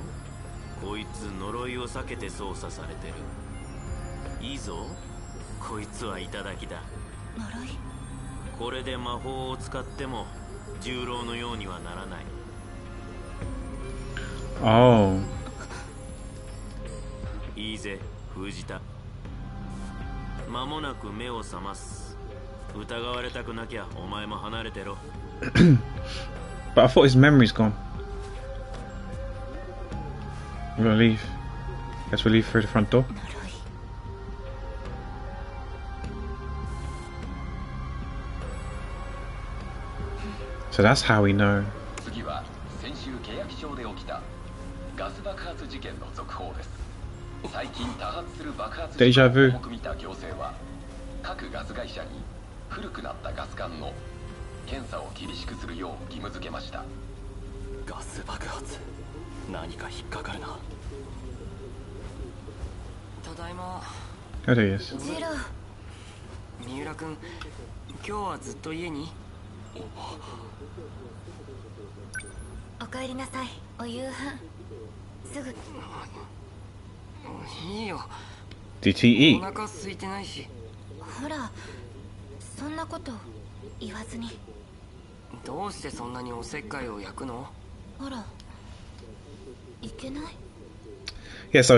こいつ呪いを避けて操作されてる。いいぞ。こいつはいただきだ。呪いこれで魔法を使っても重郎のようにはならない。 Oh. いいぜ、封じた。間もなく目を覚ます。疑われたくなきゃお前も離れてろ。 But I thought his memory's gone. We're gonna leave. Guess we'll leave through the front door. 呪い So that's how we know. 次は先週欅町で起きたガス爆発事件の続報です。最近多発する爆発事故を重く見た行政は各ガス会社に古くなったガス管の検査を厳しくするよう義務付けました。ガス爆発、何か引っかかるな。ただいま。 Oh, there he is. ジロー三浦君、今日はずっと家に？おかえりなさいお夕飯すぐいいよ。 Did he お eat? 腹空いてないし。ほらそんなこと言わずにどうしてそんなにおせっかいを焼くの？ほらいけない Yeah, so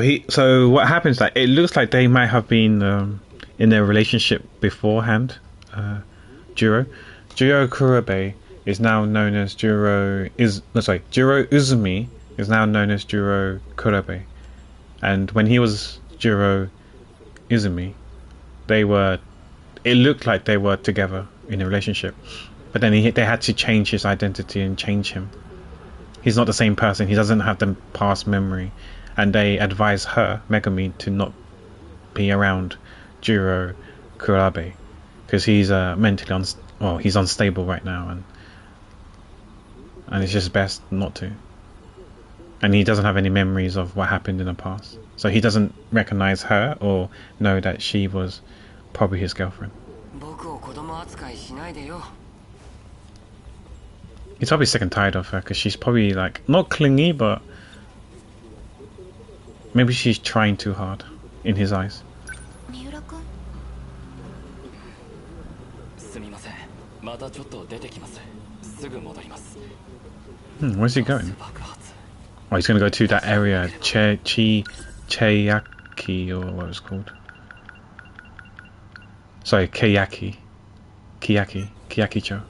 what happens, like, it looks like they might have been in their relationship beforehand. Juro Kurobe is now known as Juro Uzumi is now known as Juro Kurobe. And when he was Juro Izumi, it looked like they were together in a relationship. But then they had to change his identity and change him. He's not the same person. He doesn't have the past memory. And they advise her, Megami, to not be around Juro Kurabe because he's mentally he's unstable right now, and it's just best not to. And he doesn't have any memories of what happened in the past, so he doesn't recognize her or know that she was probably his girlfriend. 僕を子供扱いしないでよ。 He's probably sick and tired of her because she's probably like not clingy, but maybe she's trying too hard in his eyes. 三浦君すみません。またちょっと出てきます。すぐ戻ります。 Where's he going? 爆発。 Oh, he's gonna go to that area, Cheyaki or what it's called. Sorry, Kiyaki-cho.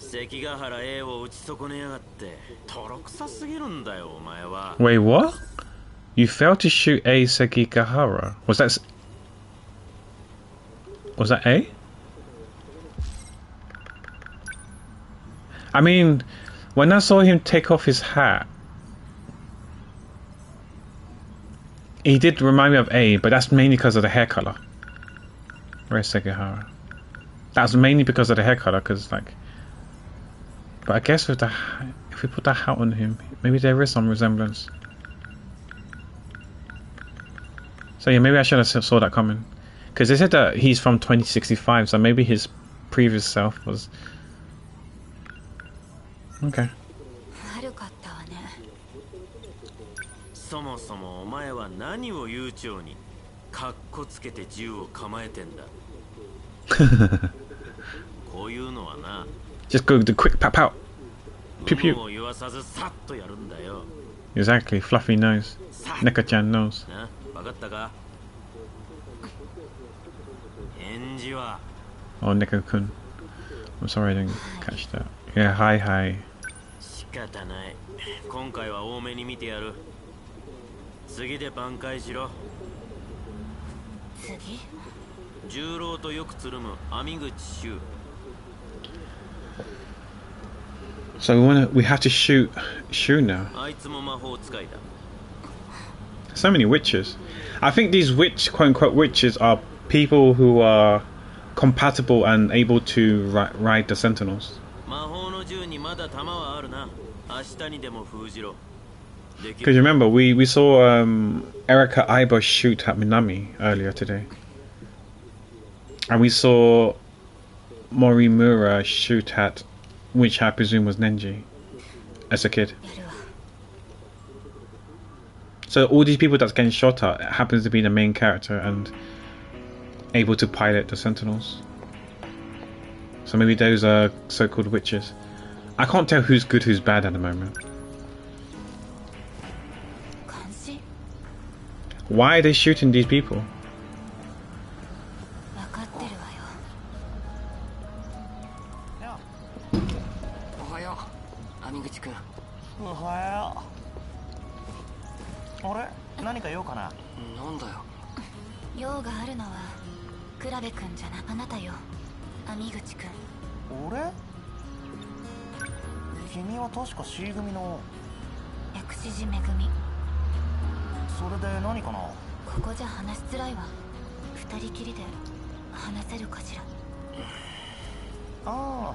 関ヶ原 A を打ち損ねやがってとろくさすぎるんだよお前は。 Wait, what? You failed to shoot A Sekigahara. Was that A? I mean, when I saw him take off his hat, he did remind me of A, but that's mainly because of the hair color. Where's Sekigahara? That's mainly because of the hair color, because like. But I guess if we put that hat on him, maybe there is some resemblance. So yeah, maybe I should have saw that coming. Because they said that he's from 2065, so maybe his previous self was... Okay. 悪かったわねそもそもお前は何を悠長にカッコつけて銃を構えてんだ。こういうのはな。 Just go the quick pop out. Pew pew. もう言わさずさっとやるんだよ。 Exactly, Fluffy knows. Neko-chan knows. な、わかったか？返事は。 Oh, Neko-kun. I'm sorry I didn't catch that. Yeah, hi. 仕方ない。今回は多めに見てやる。次で挽回しろ。次？重郎とよくつるむ網口修。So we have to shoot Shu now. あいつも魔法使いだ。So many witches. I think these quote unquote witches are people who are compatible and able to ride the Sentinels. 魔法の銃にまだ弾はあるな。明日にでも封じろ。 Because remember, we saw Erika Ibo shoot at Minami earlier today. And we saw Morimura shoot at, which I presume was Nenji, as a kid. So all these people that's getting shot at happens to be the main character and able to pilot the Sentinels. So maybe those are so-called witches. I can't tell who's good, who's bad at the moment. Why are they shooting these people? おはよう、網口くん。おはよう。あれ、何か用かな。なんだよ。用があるのはクラベくんじゃな、あなたよ、網口くん。俺？君は確か C 組の薬師寺めぐみ。それで何かな。ここじゃ話しづらいわ。二人きりで話せるかしら。ああ、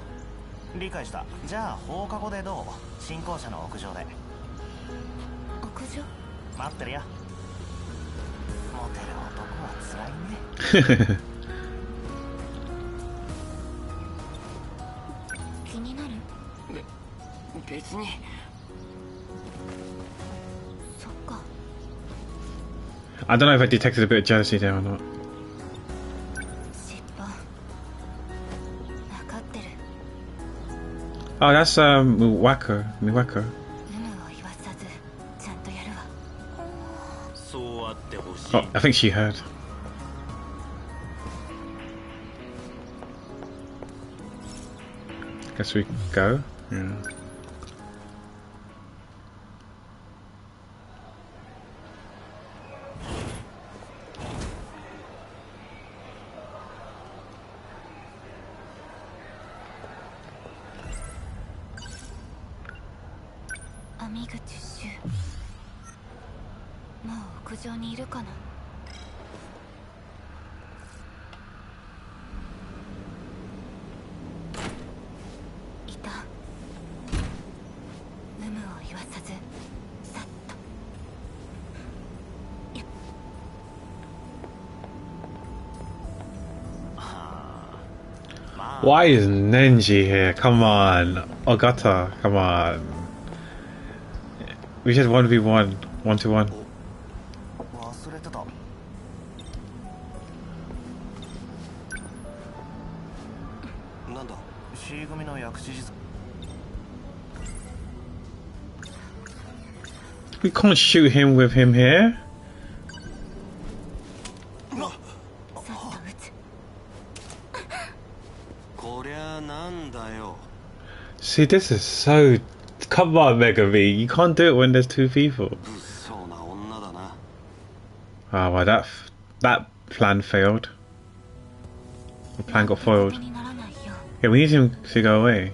理解した。じゃあ放課後でどう？新校舎の屋上で。屋上？待ってるよ。モテる男は辛いね。気になる？別に。そっか。I don't know if I detected a bit of jealousy there or not. 尻尾。わかってる。Oh, that's Miwako. 有無を言わさずちゃんとやるわ。そうあってほしい。 Oh, I think she heard. Guess we go. Yeah. Why is Nenji here? Come on. Ogata, come on. We just 1v1, 1-1. 忘れてた。なんだ C 組の薬師寺。 We can't shoot him with him here. See, this is so... Come on, Megami. You can't do it when there's two people. Oh, well, that plan failed. The plan got foiled. Yeah, we need him to go away.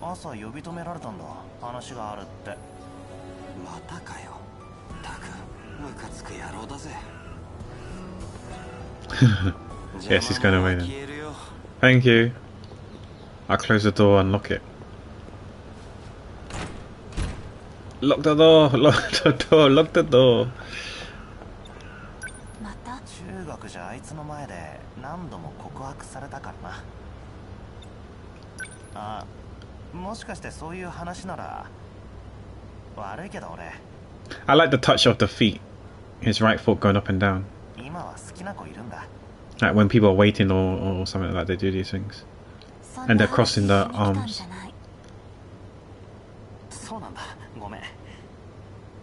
朝呼び止められたんだ。話があるって。またかよ。たく、ムカつく野郎だぜ。Yes, he's going away then. Thank you. I'll close the door and lock it. Lock the door! Lock the door! Lock the door! 中学じゃあいつの前で何度も告白されたからな。あ、もしかしてそういう話なら悪いけど俺。I like the touch of the feet. His right foot going up and down. 今は好きな子いるんだ。 Like when people are waiting or something like that, they do these things. And they're crossing their arms. そうなんだ。ごめん。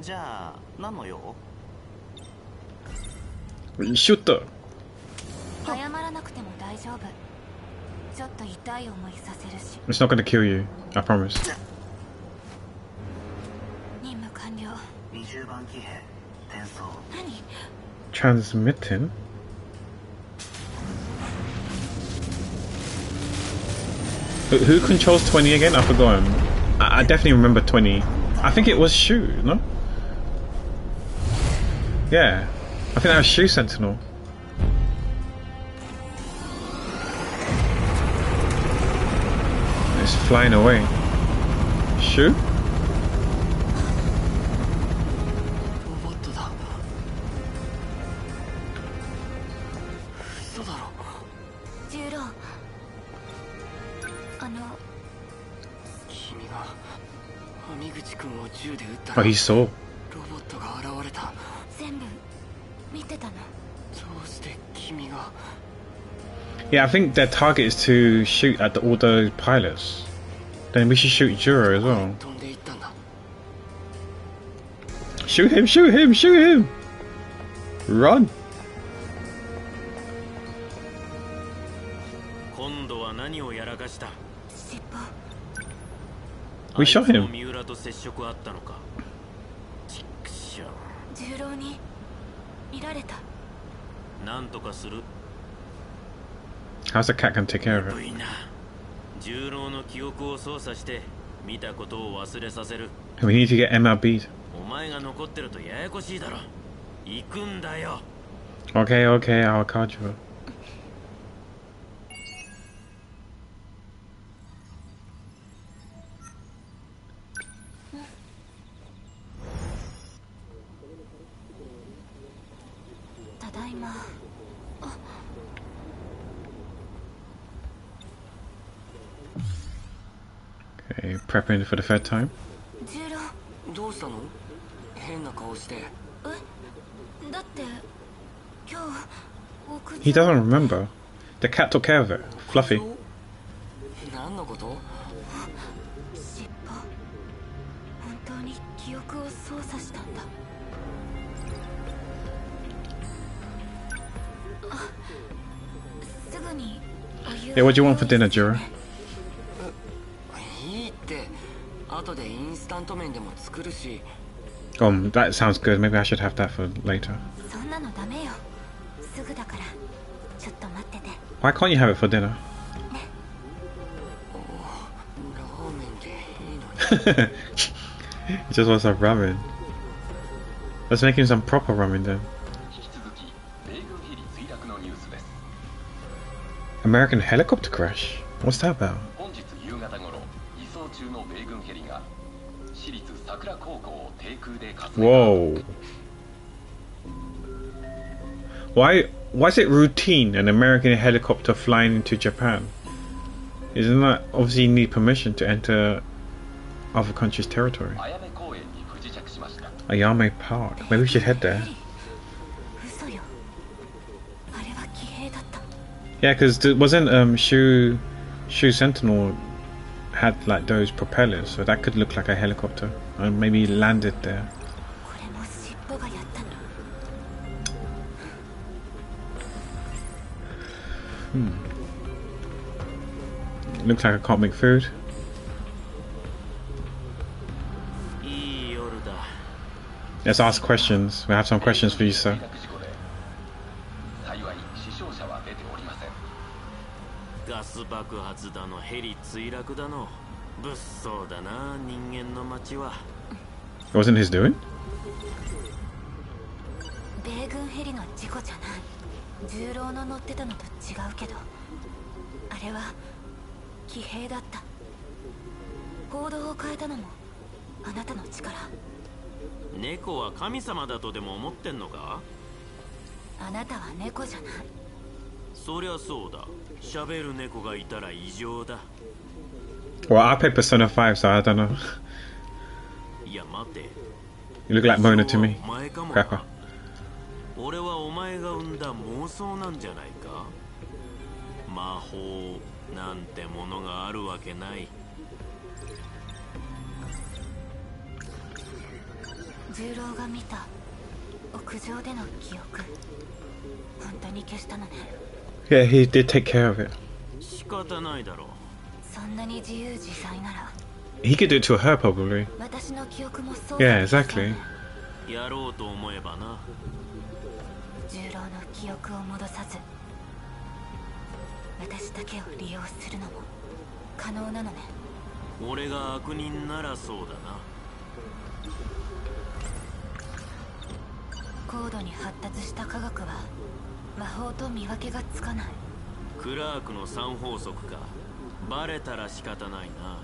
じゃあ何の用？ Shoot the. 謝らなくても大丈夫。ちょっと痛い思いさせるし。 It's not gonna kill you. I promise. 任務完了。20番機兵転送。何？ Transmitting. Who controls 20 again? I forgot him. I definitely remember 20. I think it was Shu, no? Yeah. I think that was Shu Sentinel. It's flying away. Shu? ロボットだ。嘘だろ。重郎。君が網口君を銃で撃った Oh, ら he saw. ロボットが現れた。全部見てたの。どうして君が。 Yeah, I think their target is to shoot at all those pilots. Then we should shoot Juro as well. 飛んでいったんだ。 Shoot him, shoot him, shoot him! Run! 今度は何をやらかした？尻尾。 We shot あいつも him. 三浦と接触あったのか。ちくしょう。重郎に見られた。なんとかする。 How's the cat gonna take care of ぶ it? いな。重郎の記憶を操作して見たことを忘れさせる。 We need to get MLB'd. お前が残ってるとややこしいだろ。行くんだよ。 Okay, okay, I'll card you. ただいま。Okay, prepping for the third time. 重郎。どうしたの？変な顔して。だって今日屋上。 He doesn't remember. The cat took care of it. Fluffy. 何のこと？尻尾。本当に記憶を操作したんだ。すぐにお湯。 Yeah, what do you want for dinner, Juro? いいって。後でインスタント麺でも作るし。That sounds good. Maybe I should have that for later. そんなのダメよ。すぐだから。ちょっと待ってて。 Why can't you have it for dinner? ラーメンでいいのに。 He just wants some ramen. Let's make him some proper ramen then. 引き続き米軍ヘリ墜落のニュースです。 American helicopter crash? What's that about? 本日夕方頃移送中の米軍ヘリが私立桜高校を低空で滑落。 Whoa. Why is it routine an American helicopter flying into Japan? Isn't that obviously you need permission to enter other countries' territory? あやめ公園に不時着しました。 Ayame Park. Maybe we should head there. 嘘よ。あれは騎兵だった。 Yeah, because wasn't Shu Sentinel had like those propellers, so that could look like a helicopter, and maybe landed there. これも尻尾がやったの。 Looks like I can't make food. いい夜だ。 Let's ask questions. We have some questions for you, sir. 墜落事故で幸い死傷者は出ておりません。ガス爆発だのヘリ墜落だの。物騒だな人間の街は。 It wasn't his doing? 米軍ヘリの事故じゃない。重郎の乗ってたのと違うけど、あれは騎兵だった。行動を変えたのもあなたの力。猫は神様だとでも思ってんのか？あなたは猫じゃない。そりゃそうだ。喋る猫がいたら異常だ。 Well, I played Persona 5, so I don't know. いや待て。 You look like Mona to me. お前かも Cracker. 俺はお前が生んだ妄想なんじゃないか？魔法なんてものがあるわけない。重郎が見た屋上での記憶。本当に消したのね。 Yeah, he did take care of it. 仕方ないだろう。そんなに自由自在なら He could do it to her, probably. 私の記憶も操作 Yeah, できそうね。 exactly. やろうと思えばな。重郎の記憶を戻さず私だけを利用するのも可能なのね。俺が悪人ならそうだな。高度に発達した科学は魔法と見分けがつかない。クラークの三法則か。バレたら仕方ないな。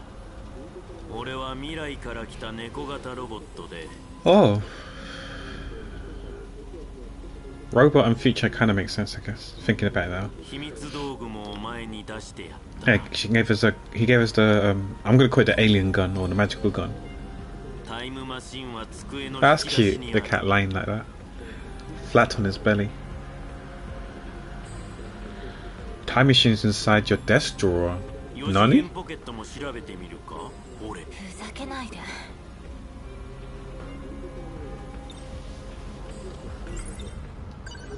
俺は未来から来た猫型ロボットで。 Oh. Robot and future kind of makes sense, I guess. Thinking about it now. 秘密道具もお前に出してやった。 Yeah, he gave us the, I'm gonna call it the alien gun or the magical gun. タイムマシンは机の That's 引き出し cute, に the ある。 cat lying like that. Flat on his belly. Time machine's inside your desk drawer. 4次 Nani? 元ポケットも調べてみるか。俺。ふざけないで。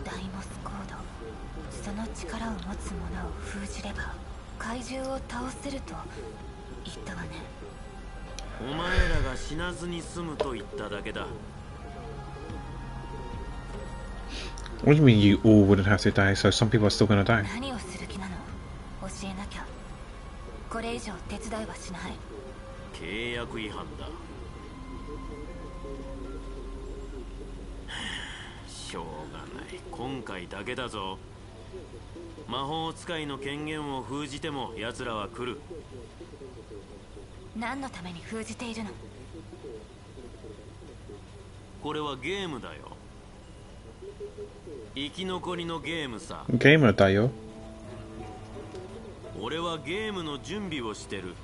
ダイモスコード、その力を持つ者を封じれば怪獣を倒せると言ったわね。お前らが死なずに済むと言っただけだ。 What do you mean you all wouldn't have to die, so some people are still gonna die? 何をする気なの？教えなきゃ。これ以上手伝いはしない。契約違反だ。しょうがない。今回だけだぞ。魔法使いの権限を封じても奴らは来る。何のために封じているの？これはゲームだよ。生き残りのゲームさ。 Gamer die, yo. 俺はゲームの準備をしてる。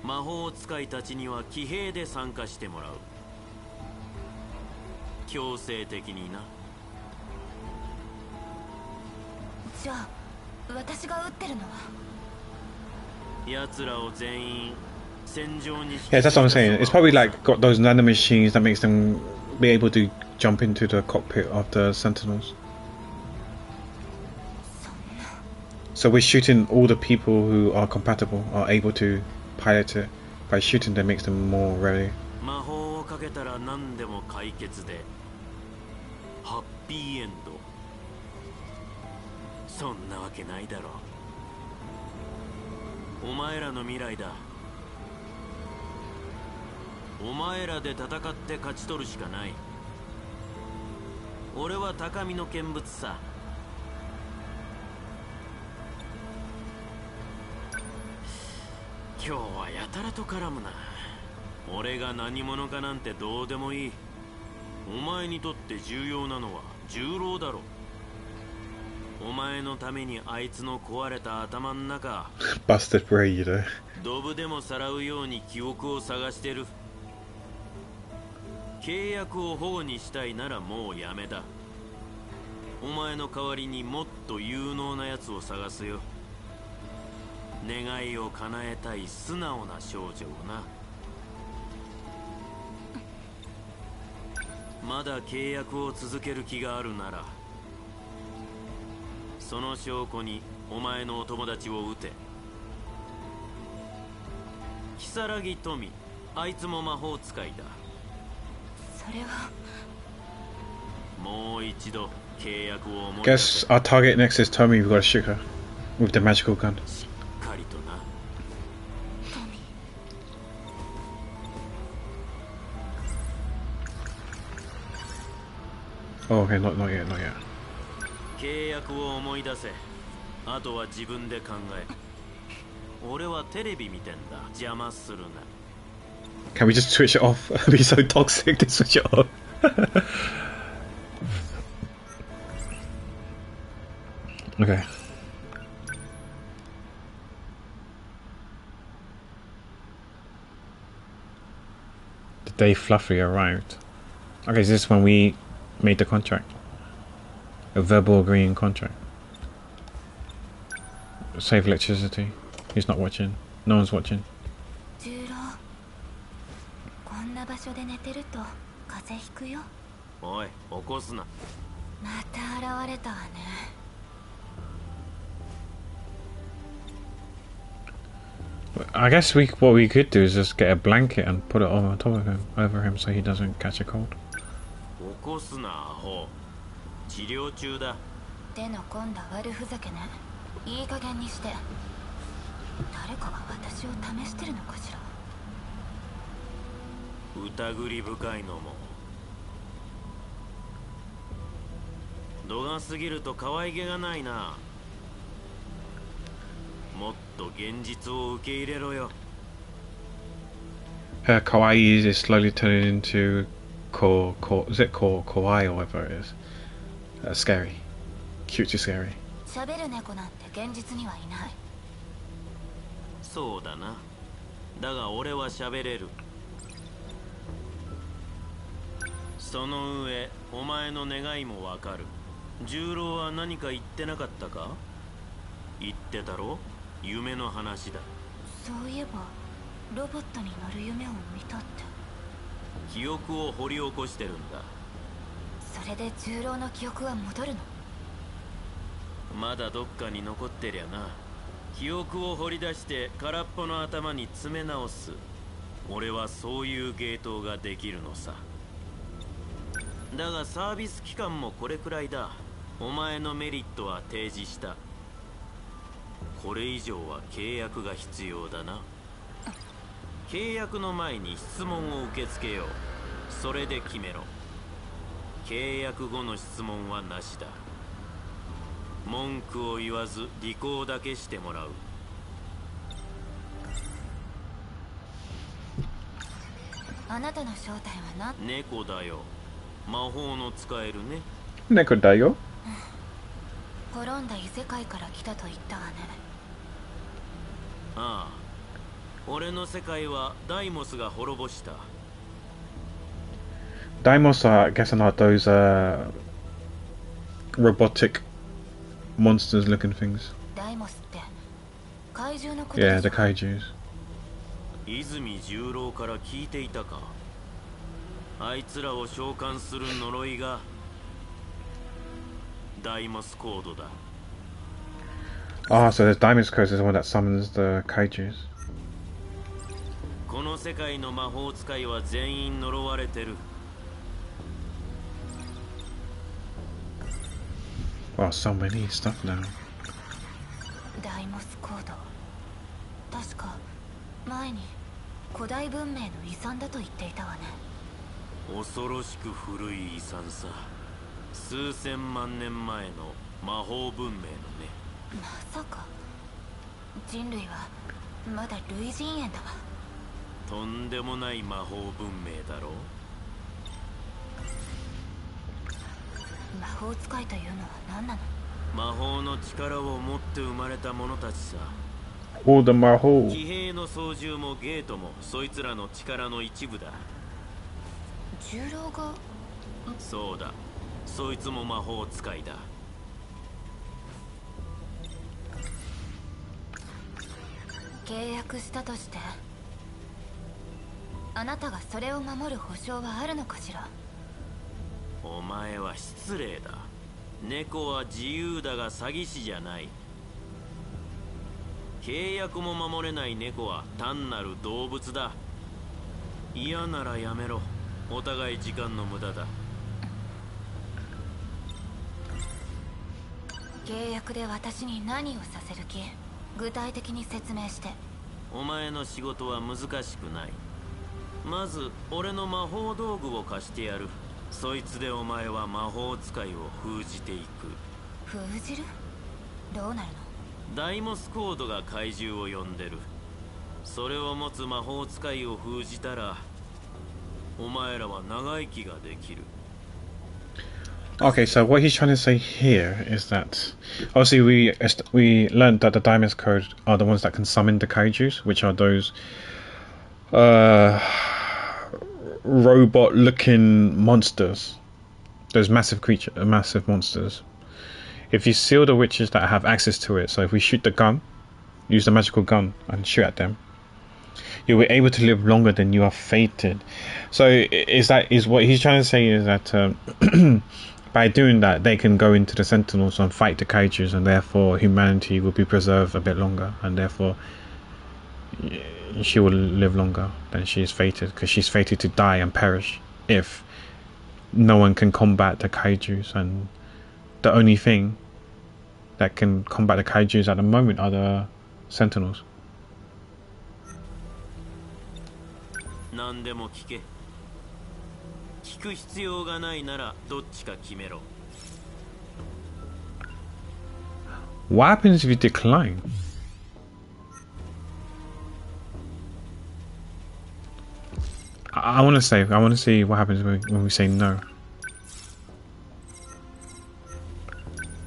魔法使いたちには騎兵で参加してもらう。強制的にな。じゃあ私が撃ってるのは？奴らを全員戦場に引き Yeah, that's what I'm saying. It's probably like got those nano machines that makes them be able to jump into the cockpit of the Sentinels. So we're shooting all the people who are compatible, are able to pilot it. By shooting them makes them more ready. 魔法をかけたら何でも解決でハッピーエンド。そんなわけないだろう。お前らの未来だ。お前らで戦って勝ち取るしかない。俺は高みの見物さ。今日はやたらと絡むな。俺が何者かなんてどうでもいい。お前にとって重要なのは重郎だろ。お前のためにあいつの壊れた頭ん中 Busted brain, you know. ドブでもさらうように記憶を探してる。契約を保護にしたいならもうやめだ。お前の代わりにもっと有能なやつを探すよ。願いを叶えたい素直な少女をな。まだ契約を続ける気があるなら、その証拠にお前のお友達を撃て。如月富、あいつも魔法使いだ。それはもう一度契約を思い出 Guess せ。 our target next is Tommy. We've got to shoot her with the magical gun. しっかりとな。トミー。 Oh, okay, not yet, not yet. 契約を思い出せ。あとは自分で考え。俺はテレビ見てんだ。邪魔するな。 Can we just switch it off? It'd be so toxic to switch it off. Okay. The day Fluffy arrived. Okay, is this when we made the contract? A verbal agreeing contract. Save electricity. He's not watching. No one's watching. 重郎、こんな場所で寝てると風邪ひくよ。おい、起こすな。また現れたわね。I guess what we could do is just get a blanket and put it on top of him, over him, so he doesn't catch a cold. 起こすな、アホ。治療中だ。手の込んだ悪ふざけね。いい加減にして。誰かが私を試してるのかしら。疑り深いのも。度が過ぎると可愛げがないな。もっと現実を受け入れろよ。Her kawaii is slowly turning into is it kawaii or whatever it is. Scary. Cute to scary. 喋る猫なんて現実にはいない。そうだな。だが俺は喋れる。その上、お前の願いもわかる。重郎は何か言ってなかったか？言ってたろ？夢の話だ。そういえばロボットに乗る夢を見たって。記憶を掘り起こしてるんだ。それで重郎の記憶は戻るの？まだどっかに残ってりゃな。記憶を掘り出して空っぽの頭に詰め直す。俺はそういう芸当ができるのさ。だがサービス期間もこれくらいだ。お前のメリットは提示した。これ以上は契約が必要だな。契約の前に質問を受け付けよう。それで決めろ。契約後の質問はなしだ。文句を言わず履行だけしてもらう。あなたの正体は何？猫だよ。魔法の使えるね。Neko da yo. 滅んだ異世界から来たと言ったわね。ああ。俺の世界はダイモスが滅ぼした。Daimos are, I guess, are those robotic monsters looking things. ダイモスって怪獣のことでしょ？ Yeah, the kaijus. 泉十郎から聞いていたか。あいつらを召喚する呪いがダイモスコードだ。Ah, so there's Daimos Code is the one that summons the kaijus. この世界の魔法使いは全員呪われてる。Wow, so many stuff now. ダイモスコード。確か前に古代文明の遺産だと言っていたわね。恐ろしく古い遺産さ。数千万年前の魔法文明のね。まさか人類はまだ類人猿だわ。とんでもない魔法文明だろ。魔法使いというのは何なの？魔法の力を持って生まれた者たちさ。 All the Maho. 騎兵の操縦もゲートもそいつらの力の一部だ。重郎が？そうだ。そいつも魔法使いだ。契約したとしてあなたがそれを守る保証はあるのかしら？お前は失礼だ。猫は自由だが詐欺師じゃない。契約も守れない猫は単なる動物だ。嫌ならやめろ。お互い時間の無駄だ。契約で私に何をさせる気？具体的に説明して。お前の仕事は難しくない。まず俺の魔法道具を貸してやる。そいつでお前は魔法使いを封じていく。封じる？どうなるの？ダイモスコードが怪獣を呼んでる。それを持つ魔法使いを封じたらお前らは長生きができる。 Okay, so what he's trying to say here is that obviously we learned that the Daimos Code are the ones that can summon the kaijus, which are those robot-looking monsters, those massive monsters. If you seal the witches that have access to it, so if we shoot the gun, use the magical gun and shoot at them, You were able to live longer than you are fated. So is what he's trying to say is that by doing that they can go into the Sentinels and fight the kaijus, and therefore humanity will be preserved a bit longer, and therefore she will live longer than she is fated, because she's fated to die and perish if no one can combat the kaijus, and the only thing that can combat the kaijus at the moment are the Sentinels. 何でも聞け。聞く必要がないならどっちか決めろ。What happens if you decline? I want to see what happens when we say no.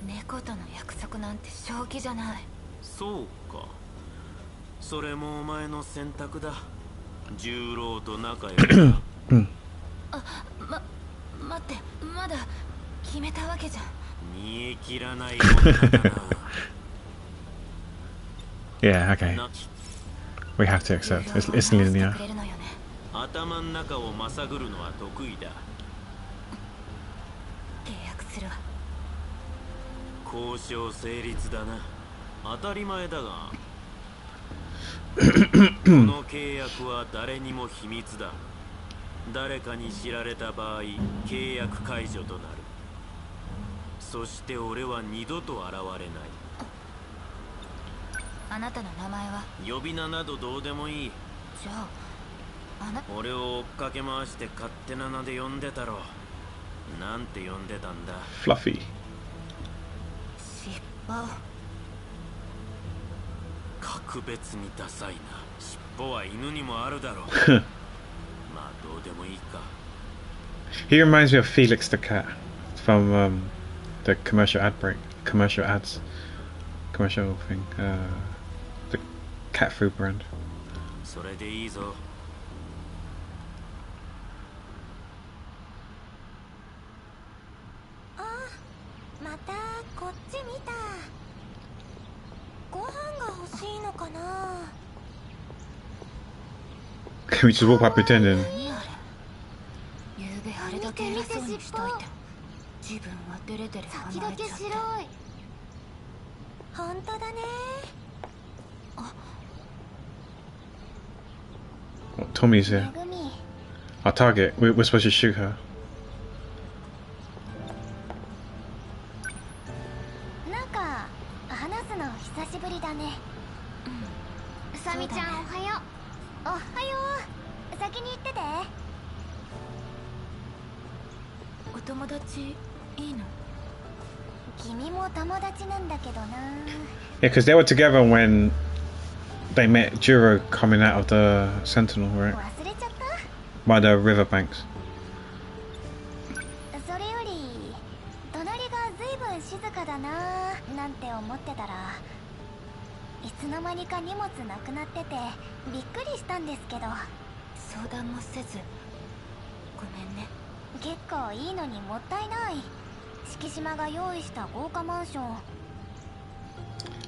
猫との約束なんて正気じゃない。そうか。それもお前の選択だ。重郎と仲良く。あ、待って、まだ決めたわけじゃん。煮え切らない女だな。Yeah, okay. We have to accept. It's linear. 頭の中をまさぐるのは得意だ。契約するわ。交渉成立だな。当たり前だが。この契約は誰にも秘密だ。誰かに知られた場合、契約解除となる。そして俺は二度と現れない。あなたの名前は？呼び名などどうでもいい。じゃあ、俺を追っかけ回して勝手な名で呼んでたろ。なんて呼んでたんだ？ Fluffy. 尻尾。格別にダサいな。尻尾は犬にもあるだろう。まあどうでもいいか。He reminds me of Felix the cat from the commercial thing, the cat food brand. それでいいぞ。あ、またこっち見た。ご飯が欲しいのかな。Can we just walk by pretending? ゆうべあれだけ偉そうにしといて自分はデレデレ離れちゃって。先だけ白い。本当だね。Oh, Tommy's here. Our target. We're supposed to shoot her. なんか話すの久しぶりだね。うさみちゃん、おはよう。おはよう。先に行ってて。お友達いいの？君も友達なんだけどな。Yeah, because they were together when they met Juro coming out of the Sentinel, right? 忘れちゃった？ By the riverbanks. それより隣がずいぶん静かだななんて思ってたら、いつの間にか荷物なくなっててびっくりしたんですけど。相談もせずごめんね。結構いいのにもったいない。敷島が用意した豪華マンション。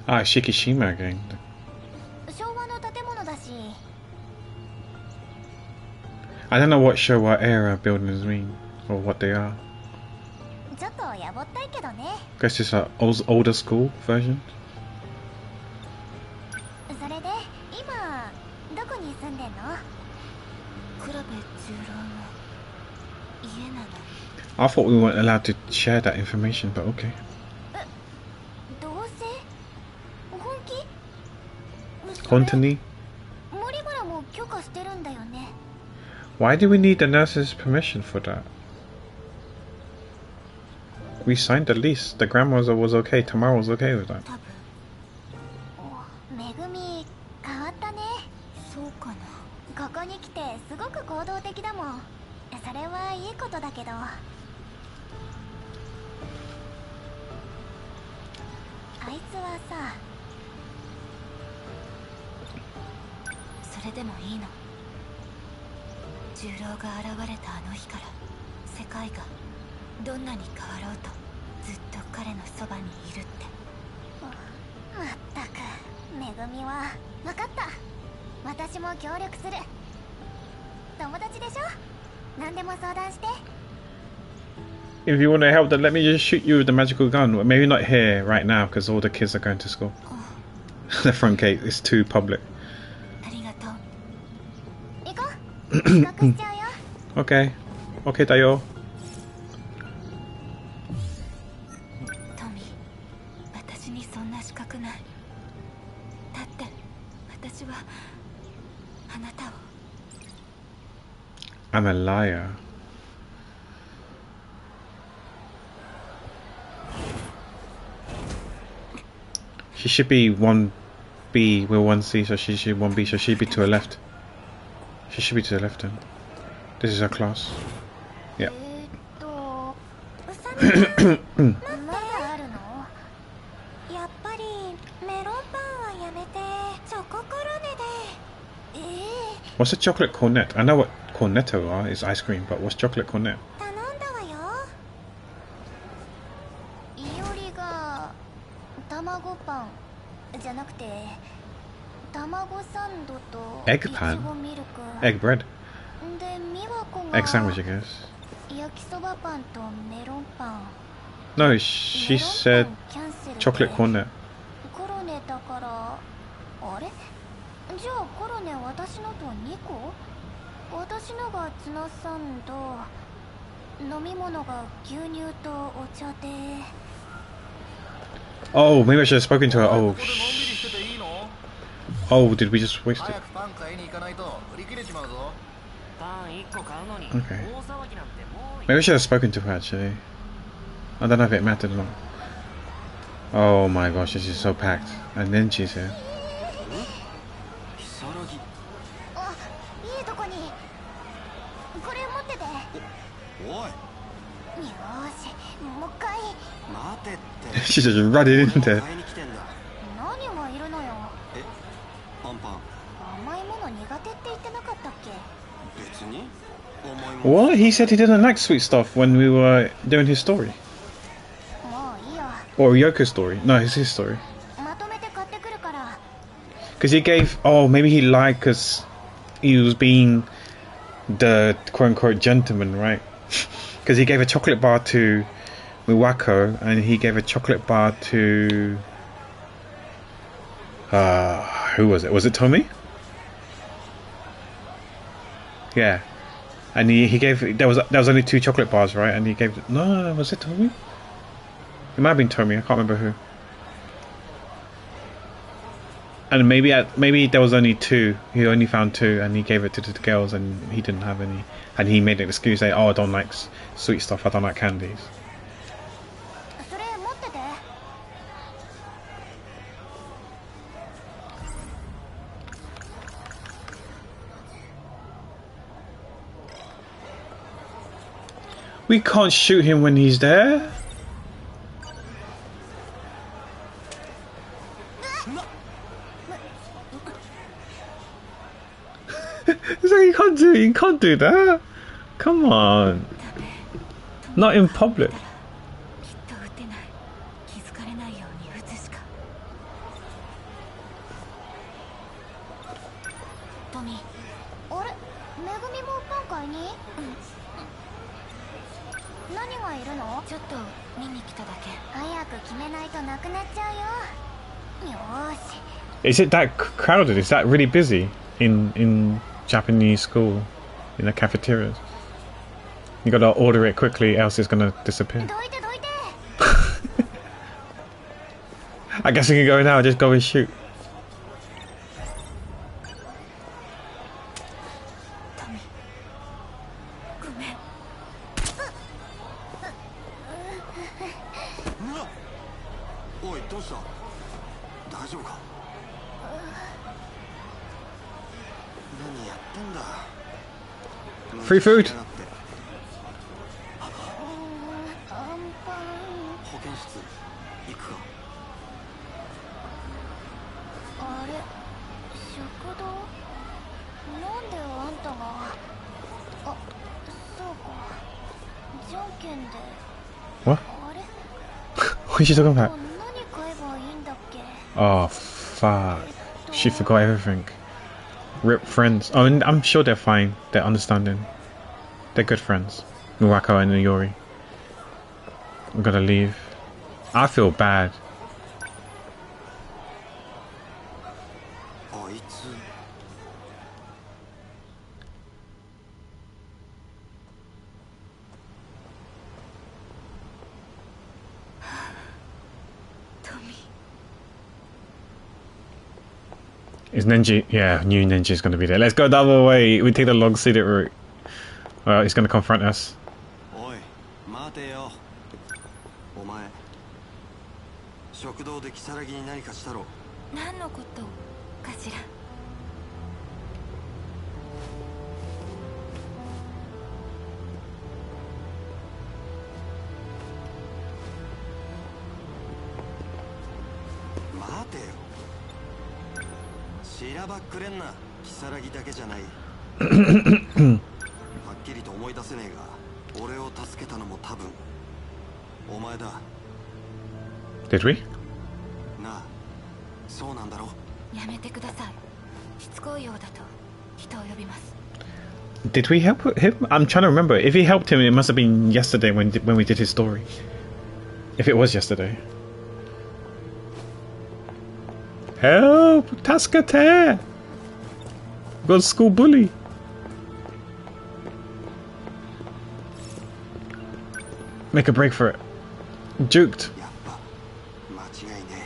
Ah, Shikishima again. 昭和の建物だし。I don't know what Showa era buildings mean or what they are. ちょっとやぼったいけどね。I guess it's an older school version. それで今どこに住んでんの？倉部十郎の家なの。I thought we weren't allowed to share that information, but okay. どうせ本気？本当に？森村も許可してるんだよね。Why do we need the nurse's permission for that? We signed the lease. The grandmother was okay. Tamara was okay with that. 多分。めぐみ変わったね。そうかな。ここに来てすごく行動的だもん。それはいいことだけど。あいつはさ。それでもいいの？十郎が現れたあの日から世界がどんなに変わろうとずっと彼のそばにいるって。まったくめぐみは分かった。私も協力する。友達でしょ。何でも相談して。 If you want to help, then let me just shoot you with the magical gun. Well, maybe not here right now, because all the kids are going to school. The front gate is too public. ありがとう。行こう。遅刻しちゃうよ。Okay. Okay, だよ。トミー、私にそんな資格ない。だって私はあなたを。 I'm a liar. She should be 1B, we're 1C, so she should 1B, so she'd be to her left. She should be to the left then. This is her class. Yeah. まだあるの？やっぱりメロンパンはやめてチョココロネで。What's a chocolate cornet? I know what cornetto are, is ice cream, but what's chocolate cornet? 頼んだわよ。いおりが卵パンじゃなくて卵サンドと Egg pan? いちごミルク Egg bread? で美和子が Egg sandwich, I guess. 焼きそばパンとメロンパン。 No, she said chocolate cornet. コロネだからあれ？じゃあコロネ私のと2個？私のがツナサンド、飲み物が牛乳とお茶で。 Oh, maybe I should have spoken to her. Oh, oh, did we just waste it? Okay. Maybe I should have spoken to her actually. I don't know if it mattered or not. Oh my gosh, this is so packed. And then she's here. あ、いいとこに。これ持ってて。おい。よーし、もう一回。待てって。 She just running in there. 買いに来てんだ。何がいるのよ。え、パンパン。甘いもの苦手って言ってなかったっけ？別に。重いもん。 What? He said he didn't like sweet stuff when we were doing his story. もういいよ。 Or Yoko's story. No, it's his story. まとめて買ってくるから。 Because he gave... Oh, maybe he lied because he was being the quote-unquote gentleman, right? Because he gave a chocolate bar to Miwako and he gave a chocolate bar to... who was it? Was it Tommy? Yeah. And he gave... There was only 2 chocolate bars, right? And he gave... No, was it Tommy? It might have been Tommy, I can't remember who. And maybe there was only 2. He only found 2, and he gave it to the girls, and he didn't have any. And he made an excuse, say, "Oh, I don't like sweet stuff. I don't like candies." それ持ってて。 We can't shoot him when he's there. It's like you can't do that. Come on. Not in public. きっと撃てない。気づかれないように撃つしか。トミー。あれ？めぐみもパン買いに？何がいるの？ちょっと見に来ただけ。早く決めないとなくなっちゃうよ。よーし。 Is it that crowded? Is that really busy in Japanese school, in the cafeterias? You gotta order it quickly, else it's gonna disappear. どいてどいて。 I guess we can go now. Just go and shoot. トミー。ごめん。うわ。おい、どうした。大丈夫か。何やってんだ。 Free food. 保健室行くか。あれ、食堂？なんであんたが？あ、そうか。じゃんけんで。 What? あれ？ What is she talking 何 about? 買えばいいんだっけ？ Oh, fuck. She forgot everything. Rip friends. Oh, and I'm sure they're fine. They're understanding. They're good friends. Miwako and Yori. I'm gonna leave. I feel bad. あいつ Is Nenji? Yeah, new Nenji's gonna be there. Let's go the other way. We take the long seated route. Well, he's gonna confront us. おい待てよお前食堂で如月に何かしたろ何のことかしら。待てよしらばっくれんな如月だけじゃないはっきりと思い出せねえが俺を助けたのも多分お前だ Did we? なあそうなんだろやめてください。しつこいようだと人を呼びます。 Did we help him? I'm trying to remember. If he helped him, it must have been yesterday when we did his story. If it was yesterday. Help! Tascate! Got a school bully. Make a break for it. Juked. やっぱ間違いねえ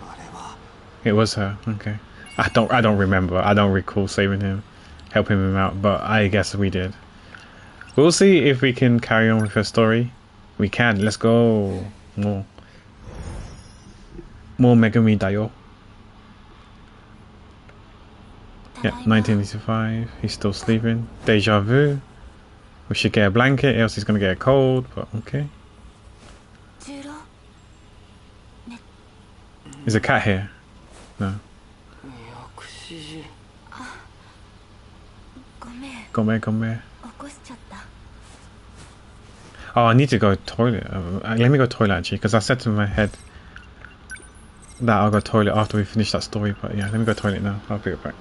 あれは It was her. Okay. I don't remember. I don't recall saving him, helping him out, but I guess we did. We'll see if we can carry on with her story. We can. Let's go. More Megami Dayo. Yeah, 1985. He's still sleeping. Deja vu. We should get a blanket, else he's gonna get a cold, but okay. 十郎 Is a cat here? No. 薬師ごめん Come here. 起こしちゃった。 Oh, I need to go toilet. Let me go toilet actually, because I said to my head that I'll go toilet after we finish that story, but yeah, let me go toilet now. I'll be right back.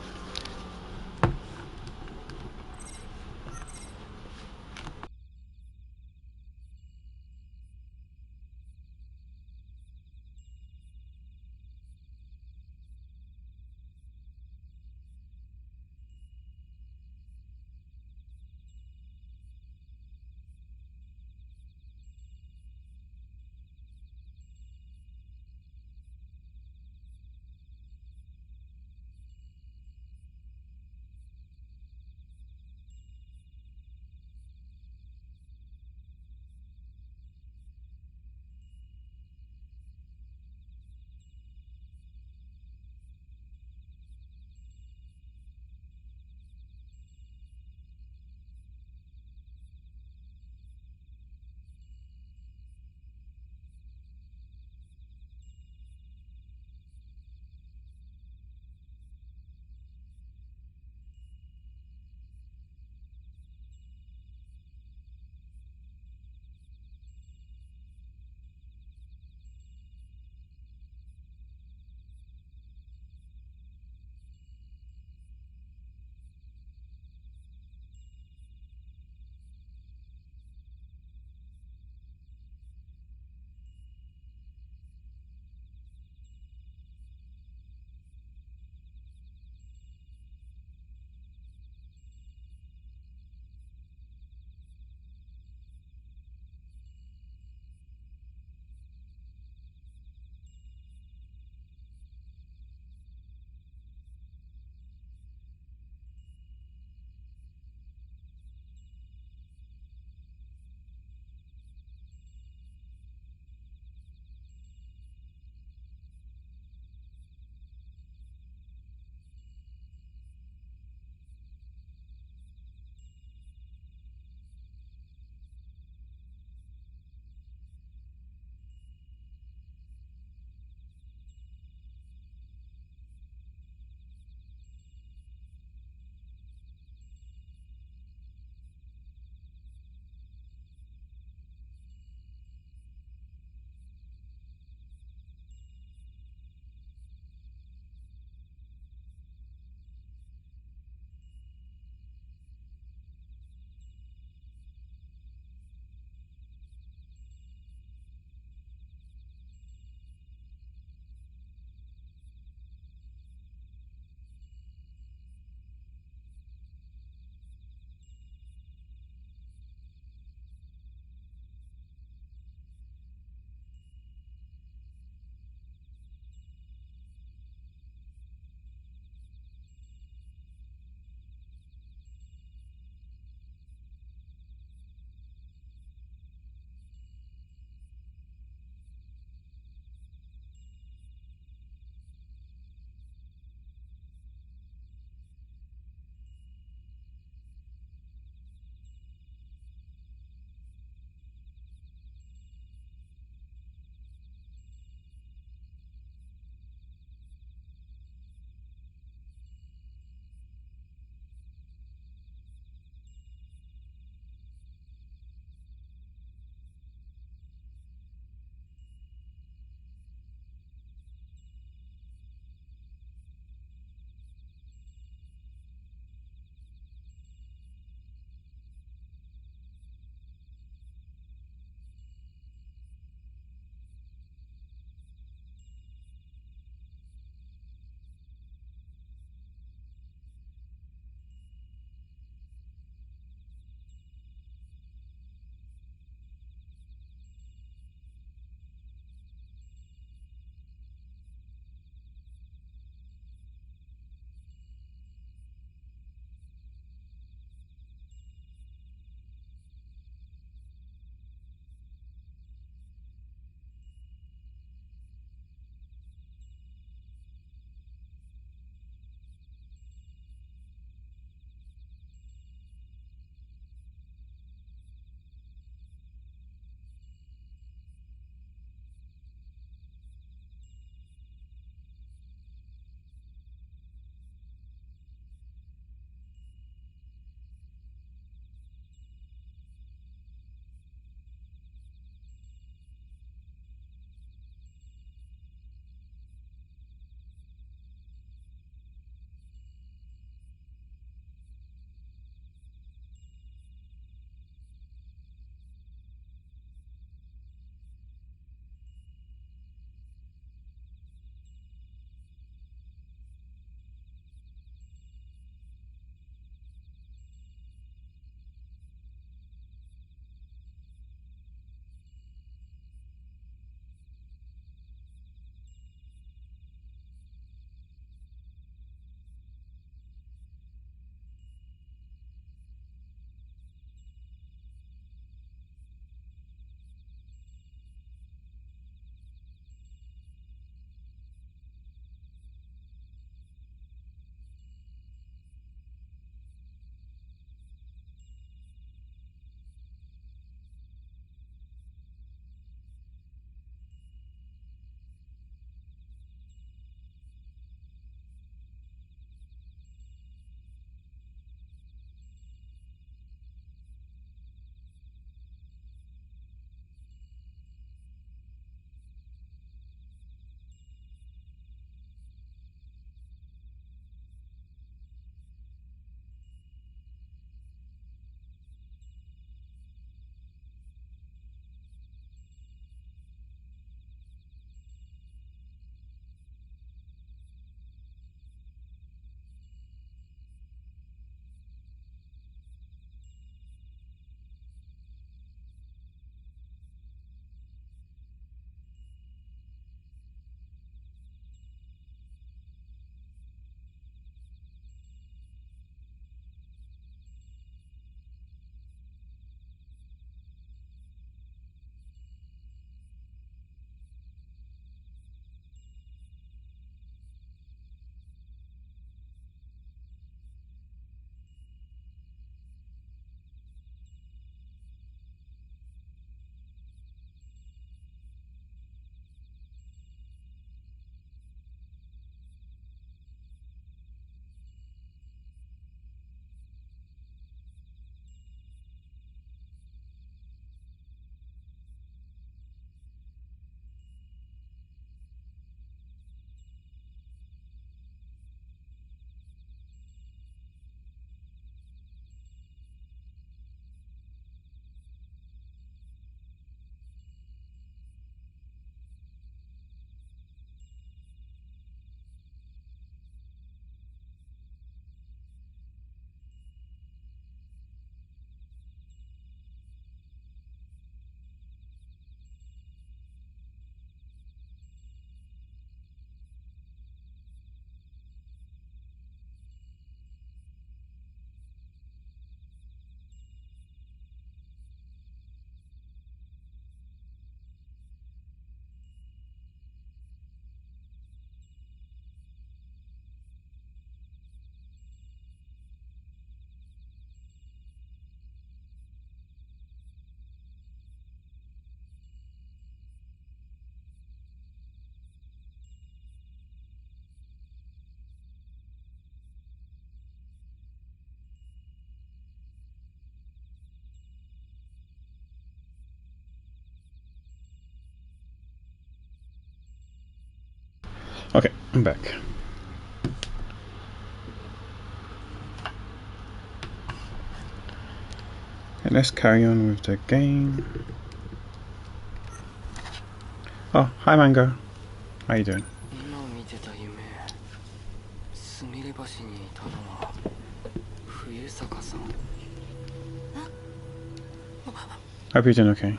Okay, I'm back. And let's carry on with the game. Oh, hi Mango. How you doing? Hope you're doing okay.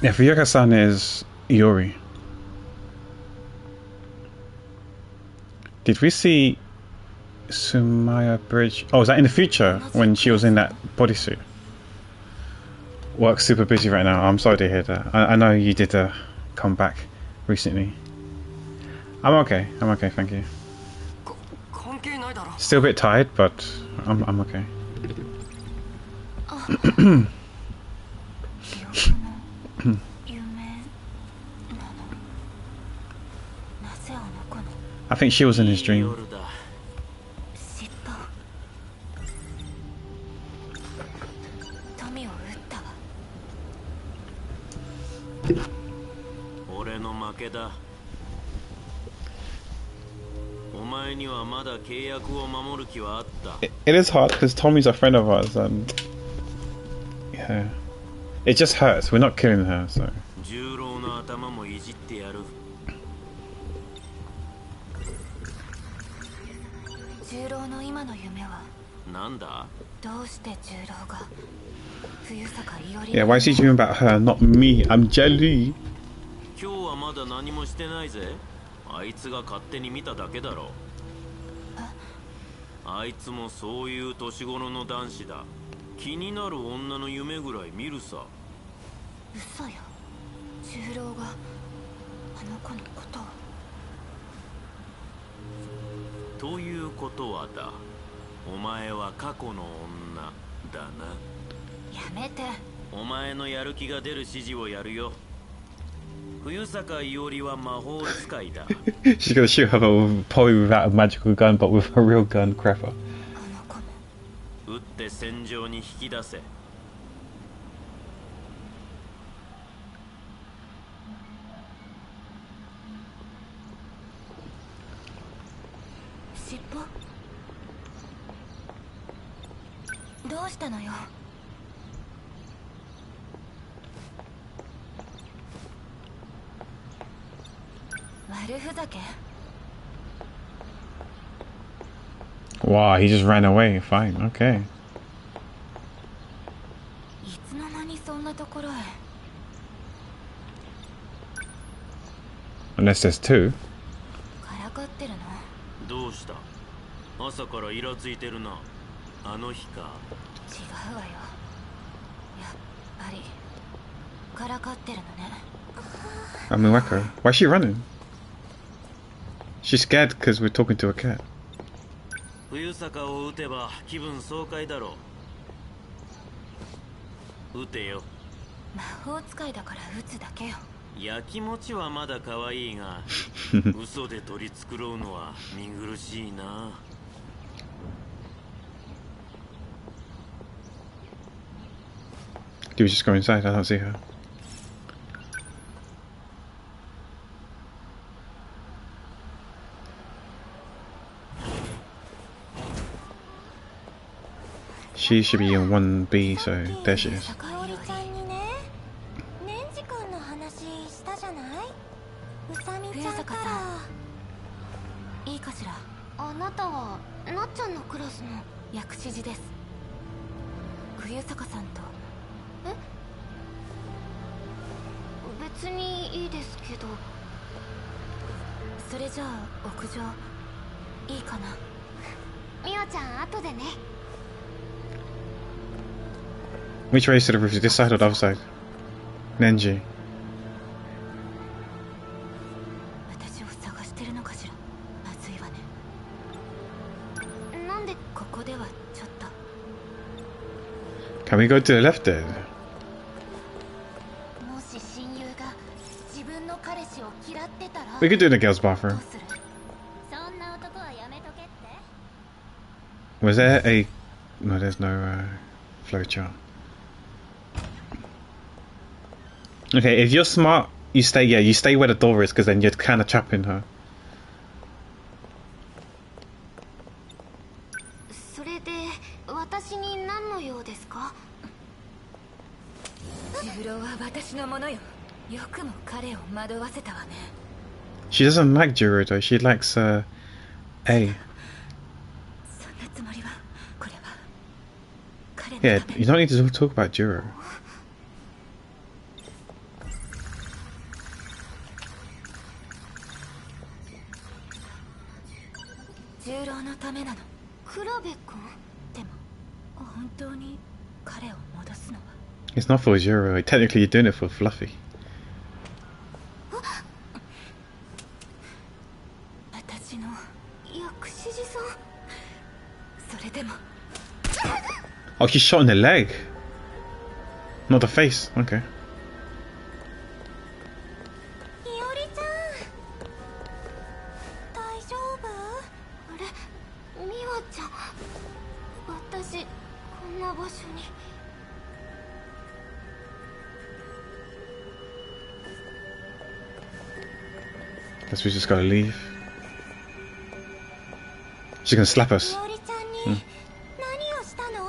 Yeah, Fuyuka-san is Iori. Did we see Sumaya Bridge? Oh, was that in the future when she was in that bodysuit? Work's super busy right now. I'm sorry to hear that. I know you did come back recently. I'm okay. I'm okay, thank you. Still a bit tired, but I'm okay. I think she was in his dream. It is hard because Tommy's a friend of ours, and yeah, it just hurts. We're not killing her, so. Yeah, why is he dreaming about her, not me? I'm jelly. She's gonna shoot her probably without a magical gun, but with a real gun, crapper. Wow, he just ran away. Fine, okay. Unless there's two. I mean, Wacko. Why is she running? She's scared because we're talking to a cat. Do we just go inside? I don't see her. She should be in 1B, so there she is. Which way is to the roof? This side or the other side? Nenji. Can we go to the left then? We could do the girls' bathroom. Was there a... No, there's no flowchart. Okay, if you're smart, you stay. Yeah, you stay where the door is, because then you're kind of trapping her. それで私に何の用ですか？重郎は私のものよ。よくも彼を惑わせたわね。 She doesn't like Juro though. She likes A. そんなつもりは、これは彼の Yeah, ため。 you don't need to talk about Juro. 重郎のためなの。黒部君。でも本当に彼を戻すのは。 It's not for Juro. Technically, you're doing it for Fluffy. 私の薬師寺さん。それでも。 Oh, she's shot in the leg, not the face. Okay. いおりちゃん。大丈夫？あれ、美和ちゃん。私こんな場所に。 Guess we just gotta leave. She's gonna slap us. いおりちゃんに何をしたの？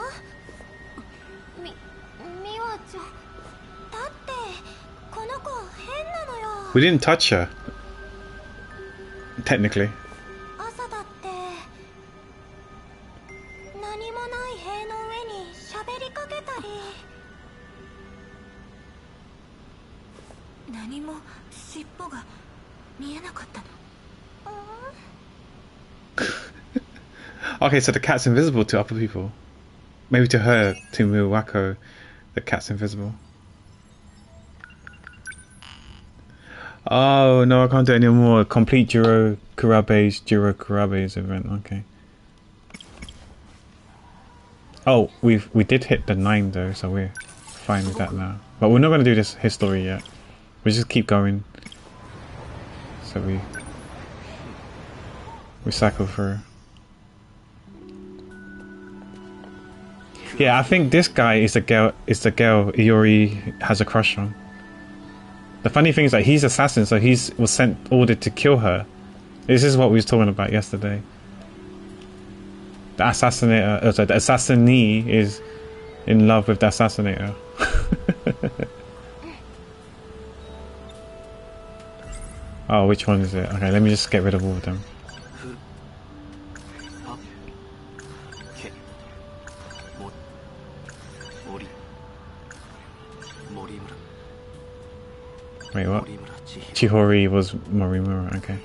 美和ちゃん。だってこの子変なのよ。 We didn't touch her. Technically. 朝だって何もない塀の上に喋りかけたり。何も尻尾が見えなかったの。 Okay, so the cat's invisible to other people. Maybe to her, to Miwako, the cat's invisible. Oh no, I can't do it anymore. Complete Juro Kurabe's event. Okay. Oh, we did hit the 9 though, so we're fine with that now. But we're not going to do this history yet. We just keep going. So we cycle through. Yeah, I think this guy is the girl Iori has a crush on. The funny thing is that he's assassin, so he was ordered to kill her. This is what we was talking about yesterday. The assassinator, sorry, the assassinee is in love with the assassinator. Oh, which one is it? Okay, let me just get rid of all of them. Wait, what? Chihori was Morimura, okay.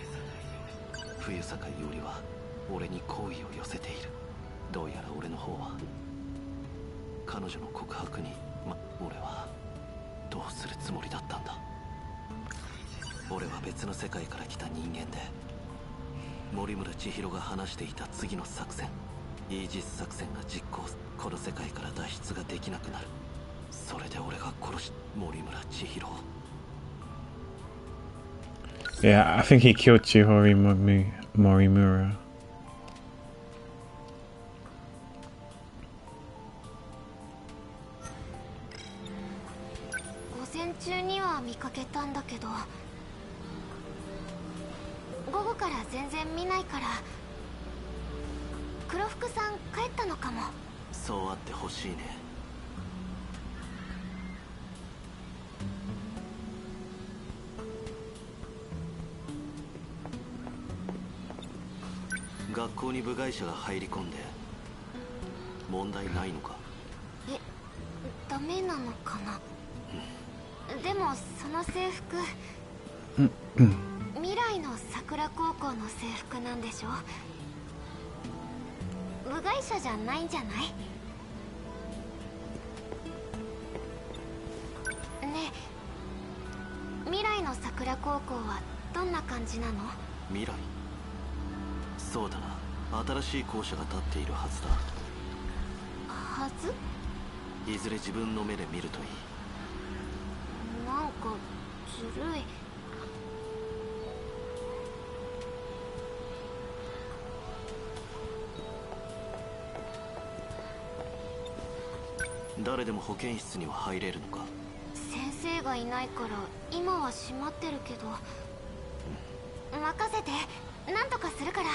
冬坂伊織は俺に好意を寄せている。どうやら俺の方は彼女の告白に、俺はどうするつもりだったんだ。俺は別の世界から来た人間で、森村千尋が話していた次の作戦、イージス作戦が実行、この世界から脱出ができなくなる。それで俺が殺し森村千尋を。 Yeah, I think he killed Chihori Morimura. 午前中には見かけたんだけど、午後から全然見ないから、黒服さん帰ったのかも。そうあってほしいね。学校に部外者が入り込んで問題ないのか。ダメなのかな。でもその制服未来の桜高校の制服なんでしょ。部外者じゃないんじゃない？ねえ、未来の桜高校はどんな感じなの？未来、そうだな。新しい校舎が建っているはずだ。はず？いずれ自分の目で見るといい。なんかずるい。誰でも保健室には入れるのか。先生がいないから今は閉まってるけど、任せて、なんとかするから。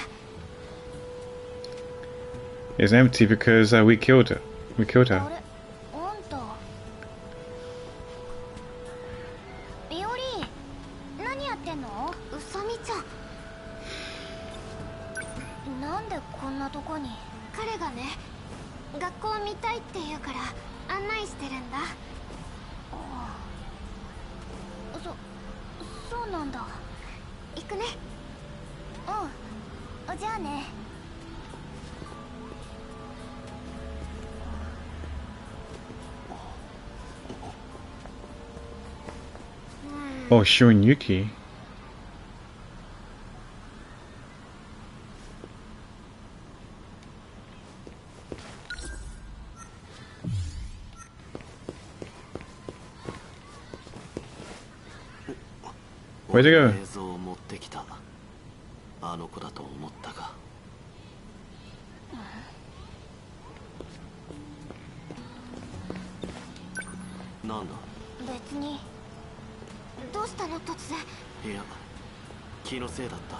It's empty because we killed her. We killed her. あれ、あんたいおり、何やってんの？うさみちゃん、なんでこんなとこに？彼がね、学校見たいって言うから案内してるんだ。そうなんだ。行くね。うん、じゃあね。Oh, Shun Yuki. Where'd it go? 映像を持ってきた。あの子だと思ったが。なんだ？別に。どうしたの突然？いや、気のせいだった。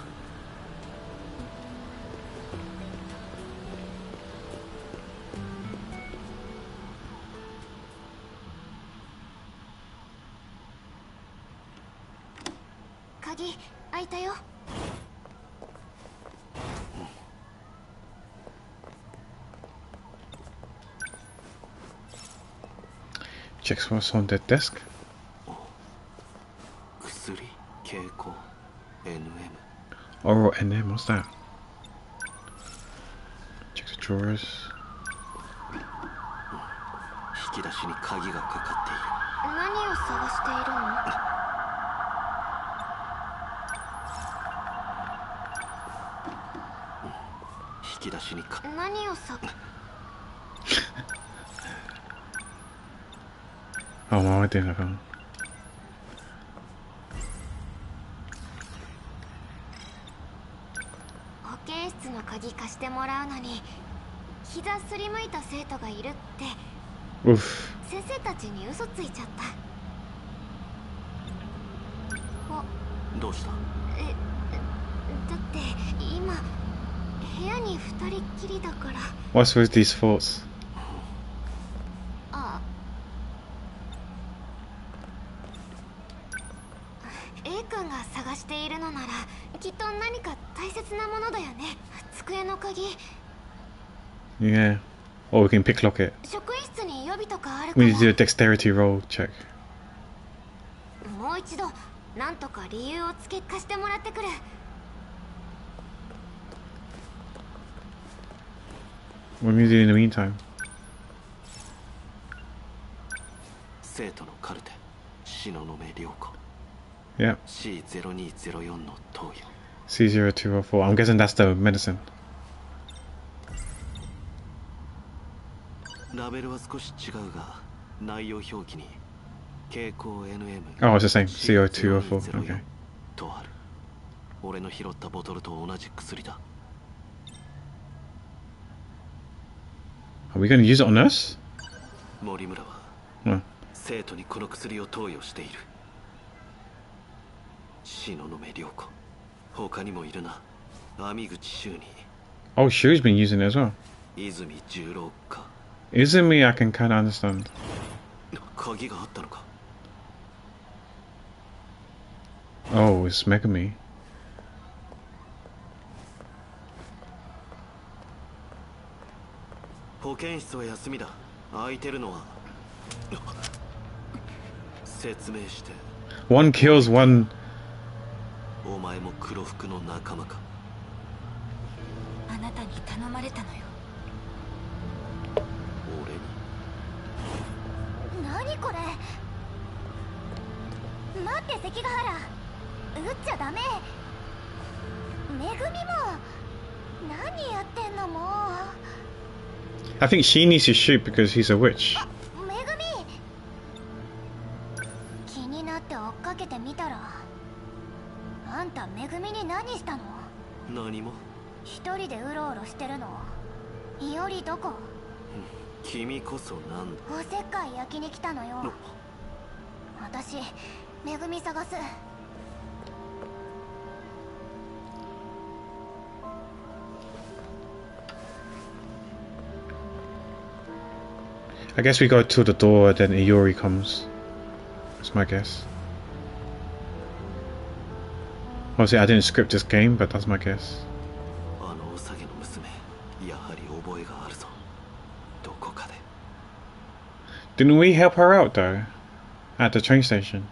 鍵開いたよ。Checks what's on the desk. 薬、蛍光、NM。 Oral NM, what's that? Checks the drawers. 引き出しに鍵がかかっている。何を探しているの？引き出しにか。何をさ。Oh, well, I didn't have one. 保健室の鍵貸してもらうのに膝すりむいた生徒がいるって Oof. 先生たちに嘘ついちゃった。どうした？だって今部屋に二人っきりだから。 What's with these thoughts? ああ、A 君が探しているのならきっと何か大切なものだよね。机の鍵。 Yeah. Or we can picklock it. 職員室に予備とかあるか We ら。 need to do a dexterity roll check. もう一度なんとか理由を付け貸してもらってくる。 What do we do in the meantime? 生徒のカルテ、東雲涼子。 Yeah. C0204 の投与。 C0204. I'm guessing that's the medicine. ラベルは少し違うが、内容表記に蛍光 NM。 Oh, it's the same. CO204. Okay. とある。俺の拾ったボトルと同じ薬だ。 Are we going to use it on us? 森村は No. 生徒にこの薬を投与している。東雲涼子、他にもいるな。網口修二、 Oh, Shu's been using it as well. 泉十郎か。 Isn't me? I can kind of understand. 鍵があったのか。 Oh, it's Megami. 保健室は休みだ。空いてるのは。説明して。 One kills one. お前も黒服の仲間か。あなたに頼まれたのよ。俺に。何これ。待って関ヶ原、撃っちゃダメ。めぐみも何やってんのもう。 I think she needs to shoot because he's a witch. めぐみ、気になって追っかけてみたら、あんためぐみに何したの？何も。一人でうろうろしてるの？いおりどこ？君こそなんだ。おせっかい焼きに来たのよ。私めぐみ探す。 I guess we go to the door, then Iori comes. That's my guess. Obviously, I didn't script this game, but that's my guess. Didn't we help her out though? At the train station?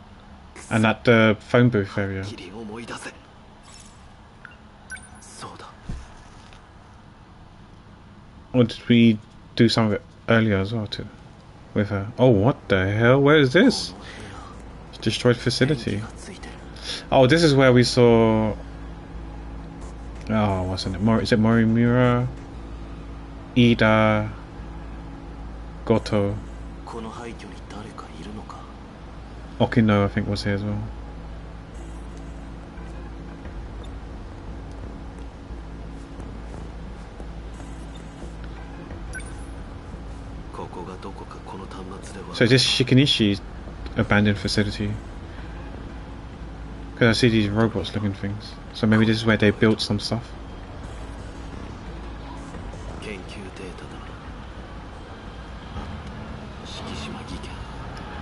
And at the phone booth area? Or did we do some of it earlier as well too? With her? Oh, what the hell? Where is this? Destroyed facility. Oh, this is where we saw... Oh, what's in it? Is it Morimura? Ida... Goto... Okino, I think, was here as well. So this Shikinishi's abandoned facility. Because I see these robots looking things. So maybe this is where they built some stuff.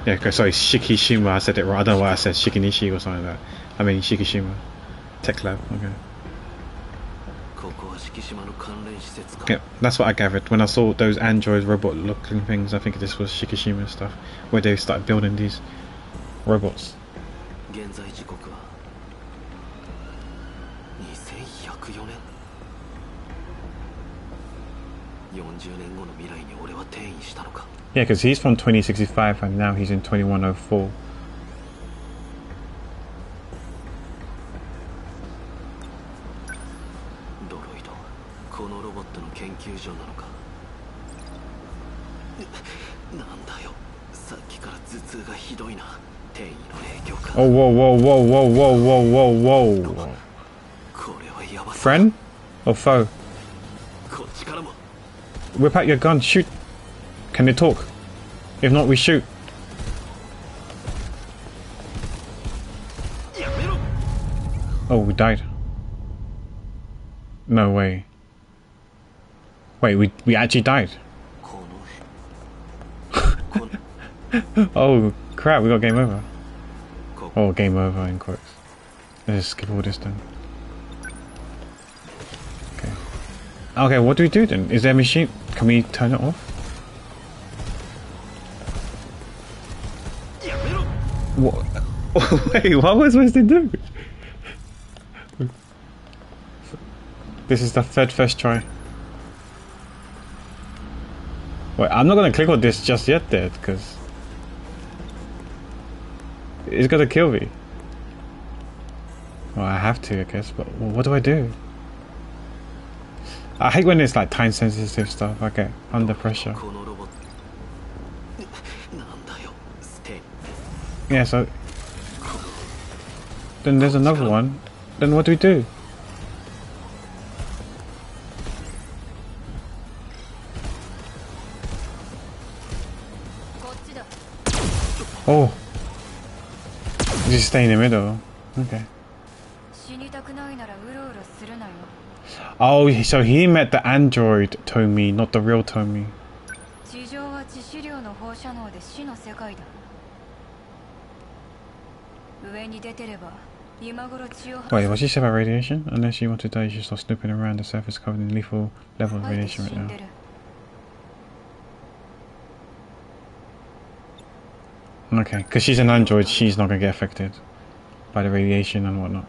Yeah, okay, sorry, Shikishima, I said it wrong. I don't know why I said Shikinishi or something like that. I mean Shikishima. Tech Lab, okay. Yeah, that's what I gathered. When I saw those android robot looking things, I think this was Shikishima stuff. Where they started building these robots. Yeah, because he's from 2065 and now he's in 2104. Oh, whoa, whoa, whoa, whoa, whoa, whoa, whoa, whoa. Friend or foe? Whip out your gun, shoot. Can they talk? If not, we shoot. Oh, we died. No way. Wait, we actually died. Oh crap, we got game over. Oh, game over in quotes. Let's just skip all this then. Okay. Okay, what do we do then? Is there a machine? Can we turn it off? What? Wait, what was I supposed to do? This is the third first try. Wait, I'm not gonna click on this just yet there, because it's gonna kill me. Well, I have to, I guess, but what do I do? I hate when it's like time sensitive stuff. I get under pressure. Yeah, so then there's another one. Then what do we do? Oh, just stay in the middle. Okay. Oh, so he met the android Tomi, not the real Tomi. Wait, what she said about radiation? Unless you want to die, you should stop snooping around. The surface covered in lethal level of radiation right now. Okay, because she's an android, she's not going to get affected by the radiation and whatnot.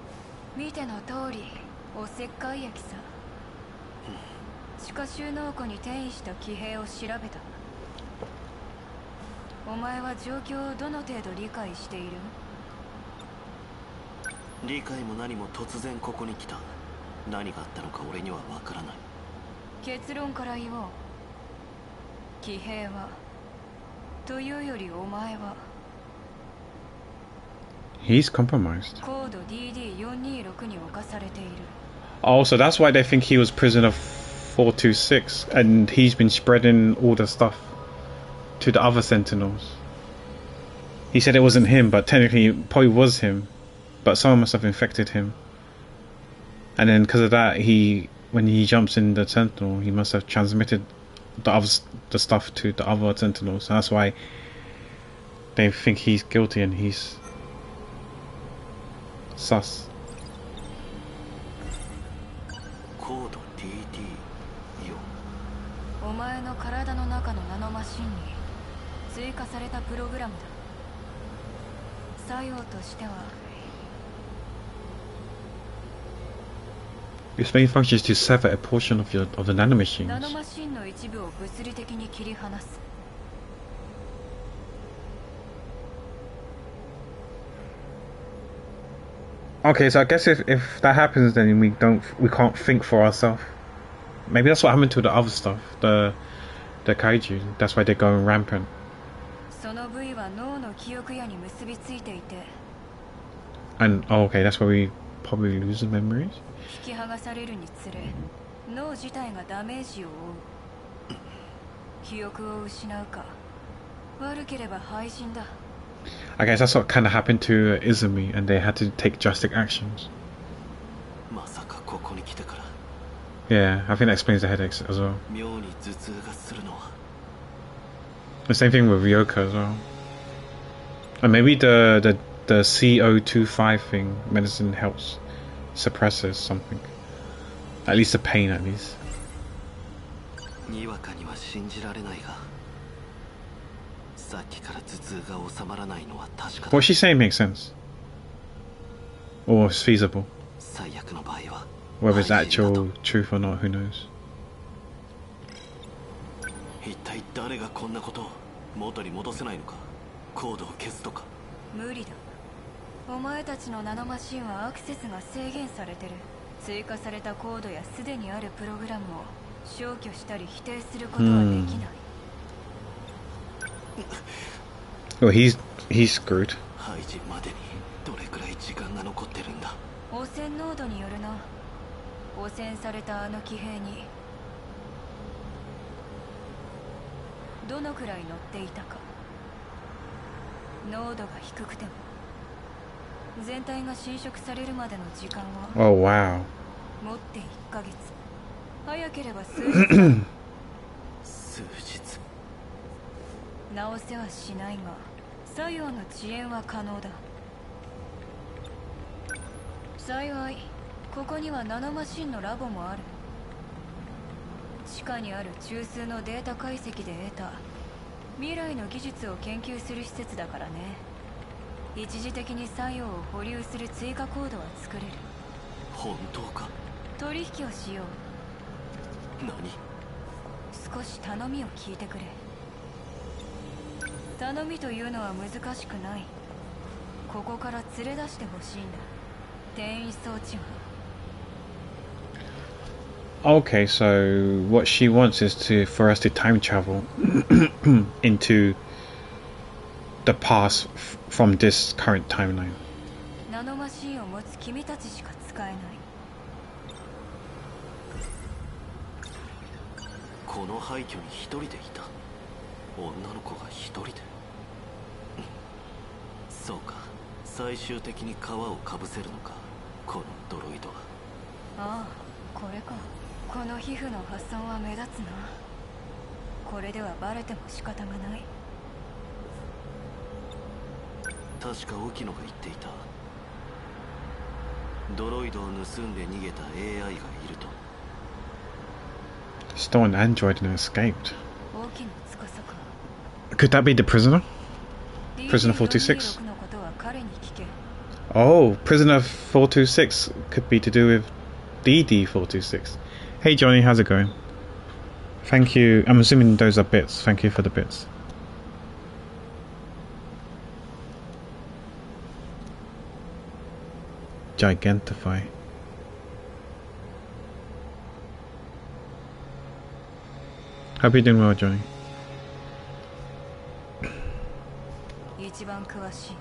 He's compromised. Oh, so that's why they think he was prisoner 426 and he's been spreading all the stuff to the other Sentinels. He said it wasn't him, but technically it probably was him. But someone must have infected him. And then because of that, when he jumps in the Sentinel, he must have transmitted the stuff to the other Sentinels. So that's why they think he's guilty and he's sus. コード DD よ。お前の体の中のナノマシンに追加されたプログラムだ。作用としては Its main function is to sever a portion of the nanomachines. ナノマシンの一部を物理的に切り離す。 Okay, so I guess if that happens, then we can't think for ourselves. Maybe that's what happened to the other stuff, the kaiju. That's why they're going rampant. その部位は脳の記憶野に結びついていて、 And okay, that's why we probably lose the memories. 引き剥がされるにつれ、脳自体がダメージを負う。記憶を失うか、悪ければ廃人だ。 I guess that's what kind of happened to Izumi, and they had to take drastic actions. まさかここに来てから Yeah, I think that explains the headaches as well. 妙に頭痛がするのは The same thing with Ryoka as well. And maybe the CO25 thing medicine helps suppresses something. At least the pain, at least. にわかには信じられないがさっきから頭痛が収まらないのは確かだ What she's saying makes sense. Or it's feasible. 最悪の場合は Whether it's 廃人だと actual truth or not, who knows. 一体誰がこんなことを元に戻せないのかコードを消すとか無理だ。お前たちのナノマシンはアクセスが制限されてる。追加されたコードやすでにあるプログラムを消去したり否定することはできない。 Well, he's screwed. 廃人までにどれくらい時間が残ってるんだ汚染濃度によるな。汚染されたあの騎兵にどのくらい乗っていたか。濃度が低くても全体が侵食されるまでの時間は Oh, wow. 持って1ヶ月、早ければ数日数日直せはしないが作用の遅延は可能だ。幸いここにはナノマシンのラボもある。地下にある中枢のデータ解析で得た未来の技術を研究する施設だからね。一時的に作用を保留する追加コードは作れる。本当か取引をしよう。何少し頼みを聞いてくれ。頼みというのは難しくない。ここから連れ出してほしいんだ。転移装置を。 Okay, so what she wants is for us to time travel into the past from this current timeline. ナノマシンを持つ君たちしか使えない。この廃墟に一人でいた女の子が一人でそうか最終的に皮をかぶせるのかこのドロイドは。ああ、これか。この皮膚の発散は目立つな。これではバレても仕方がない。確か沖野が言っていたドロイドを盗んで逃げた AI がいると。 Stole an android and escaped. 大きな司か。 Could that be the prisoner? Prisoner 426? DD426 のことは彼に聞け。 Oh, prisoner 426 could be to do with DD426. Hey Johnny, how's it going? Thank you. I'm assuming those are bits. Thank you for the bits. Gigantify. Hope you're doing well, Johnny. 一番詳しい。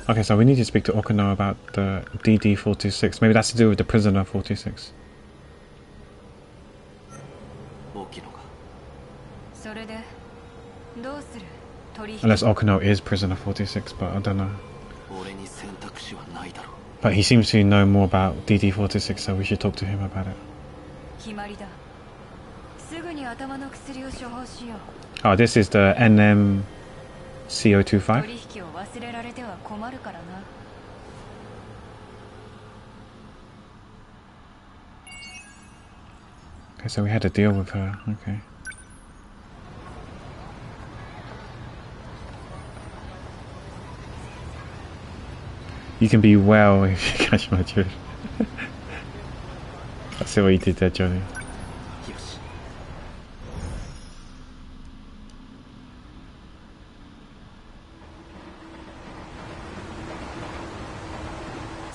Okay, so we need to speak to Okino about the DD426. Maybe that's to do with the prisoner 426. 沖野がそれでどうする？取引。 Unless Okuno is Prisoner 46, but I don't know. 俺に選択肢はないだろう。 But he seems to know more about DD46, so we should talk to him about it. 決まりだ。すぐに頭の薬を処方しよう。 Oh, this is the NMCO25? 取引を忘れられては困るからな。 Okay, so we had to deal with her. Okay. You can be well if you catch my drift. I see what you did there, Johnny. よし。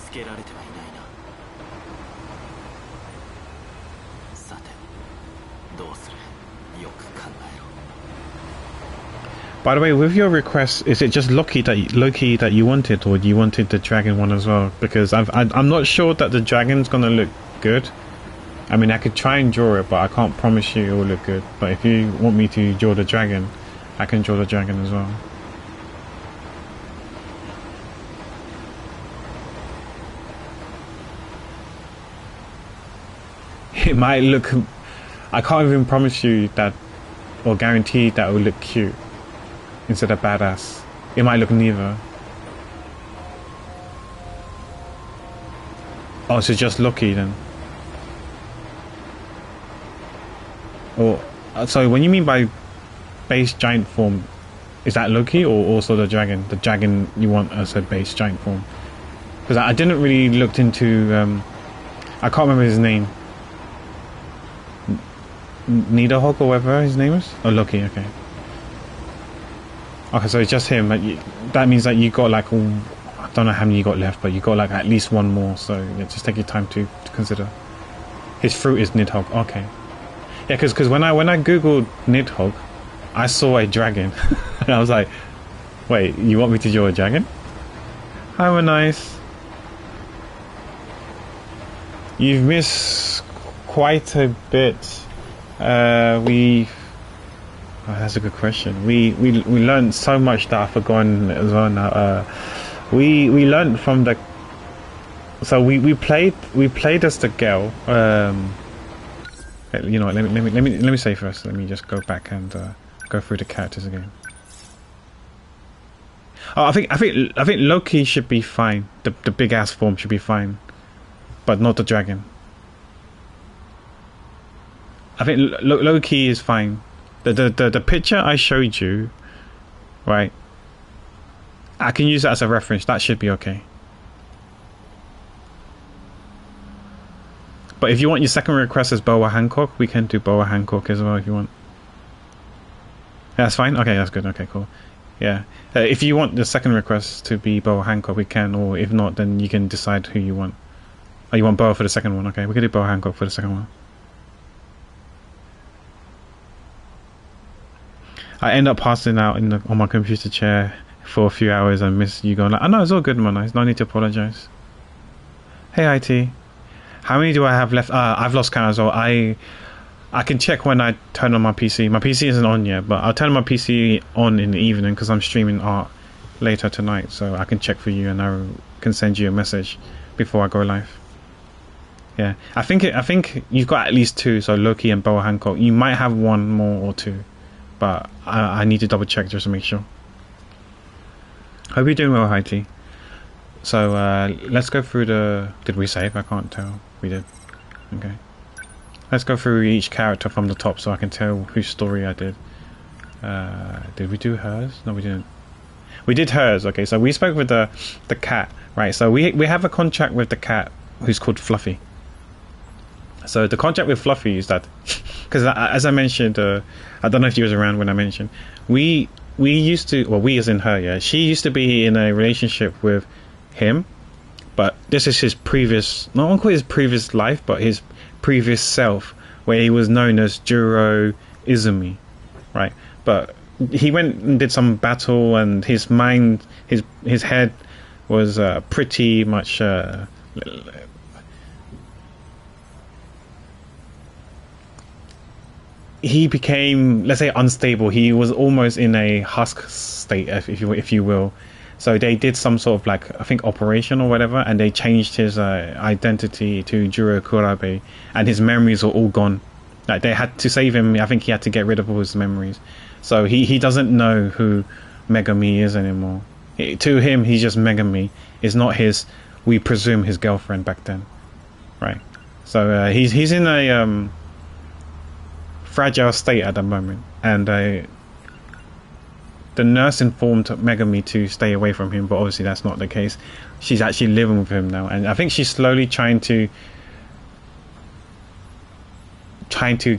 つけられてはいないな。さて、どうする？よく考えろ。 By the way, with your request, is it just Loki that you wanted, or you wanted the dragon one as well? Because I'm not sure that the dragon's gonna look good. I mean, I could try and draw it, but I can't promise you it will look good. But if you want me to draw the dragon, I can draw the dragon as well. It might look... I can't even promise you that, or guarantee that it will look cute instead of badass. It might look neither. Oh, so just Loki then. Or so when you mean by base giant form, is that Loki or also the dragon? The dragon you want as a base giant form? Because I didn't really looked into. I can't remember his name. Nidohawk or whatever his name is. Oh, Loki. Okay. Okay, so it's just him. That means that you got like all. I don't know how many you got left, but you got like at least one more. So yeah, just take your time to consider. His fruit is Nidhogg. Okay. Yeah, because when I googled Nidhogg, I saw a dragon, and I was like, "Wait, you want me to draw a dragon?" Hi, nice. You've missed quite a bit. Oh, that's a good question. We learned so much that I've forgotten as well now. We learned from the. So we played as the girl. You know what, let me say first. Let me just go back and go through the characters again. Oh, I think Loki should be fine. The big ass form should be fine, but not the dragon. I think Loki is fine. The picture I showed you, right? I can use that as a reference. That should be okay. But if you want your second request as Boa Hancock, we can do Boa Hancock as well if you want. That's fine? Okay, that's good. Okay, cool. Yeah. If you want the second request to be Boa Hancock, we can. Or if not, then you can decide who you want. Oh, you want Boa for the second one? Okay, we can do Boa Hancock for the second one. I end up passing out on my computer chair for a few hours and miss you going like, oh no, it's all good, man. There's no need to apologize. Hey, IT. How many do I have left? I've lost count as well. I can check when I turn on my PC. My PC isn't on yet, but I'll turn my PC on in the evening because I'm streaming art later tonight. So I can check for you and I can send you a message before I go live. Yeah, I think you've got at least two. So Loki and Boa Hancock. You might have one more or two, but I need to double check just to make sure. Hope you're doing well, Heidi. So let's go through the. Did we save? I can't tell. We did. Okay. Let's go through each character from the top so I can tell whose story I did. Did we do hers? No, we didn't. We did hers. Okay, so we spoke with the cat, right? So we have a contract with the cat who's called Fluffy. So the contract with Fluffy is that, because as I mentioned, I don't know if you was around when I mentioned, we used to, well, we as in her, yeah. She used to be in a relationship with him, but this is his previous, not only his previous life, but his previous self, where he was known as Juro Izumi, right? But he went and did some battle, and his mind, his head was pretty much he became, let's say, unstable. He was almost in a husk state, if you will. So they did some sort of like, I think, operation or whatever, and they changed his identity to Juro Kurabe, and his memories were all gone. Like, they had to save him. I think he had to get rid of all his memories. So he doesn't know who Megami is anymore. To him, he's just Megami. It's not his, we presume, his girlfriend back then, right? So he's in a fragile state at the moment, and the nurse informed Megami to stay away from him, but obviously that's not the case. She's actually living with him now, and I think she's slowly trying to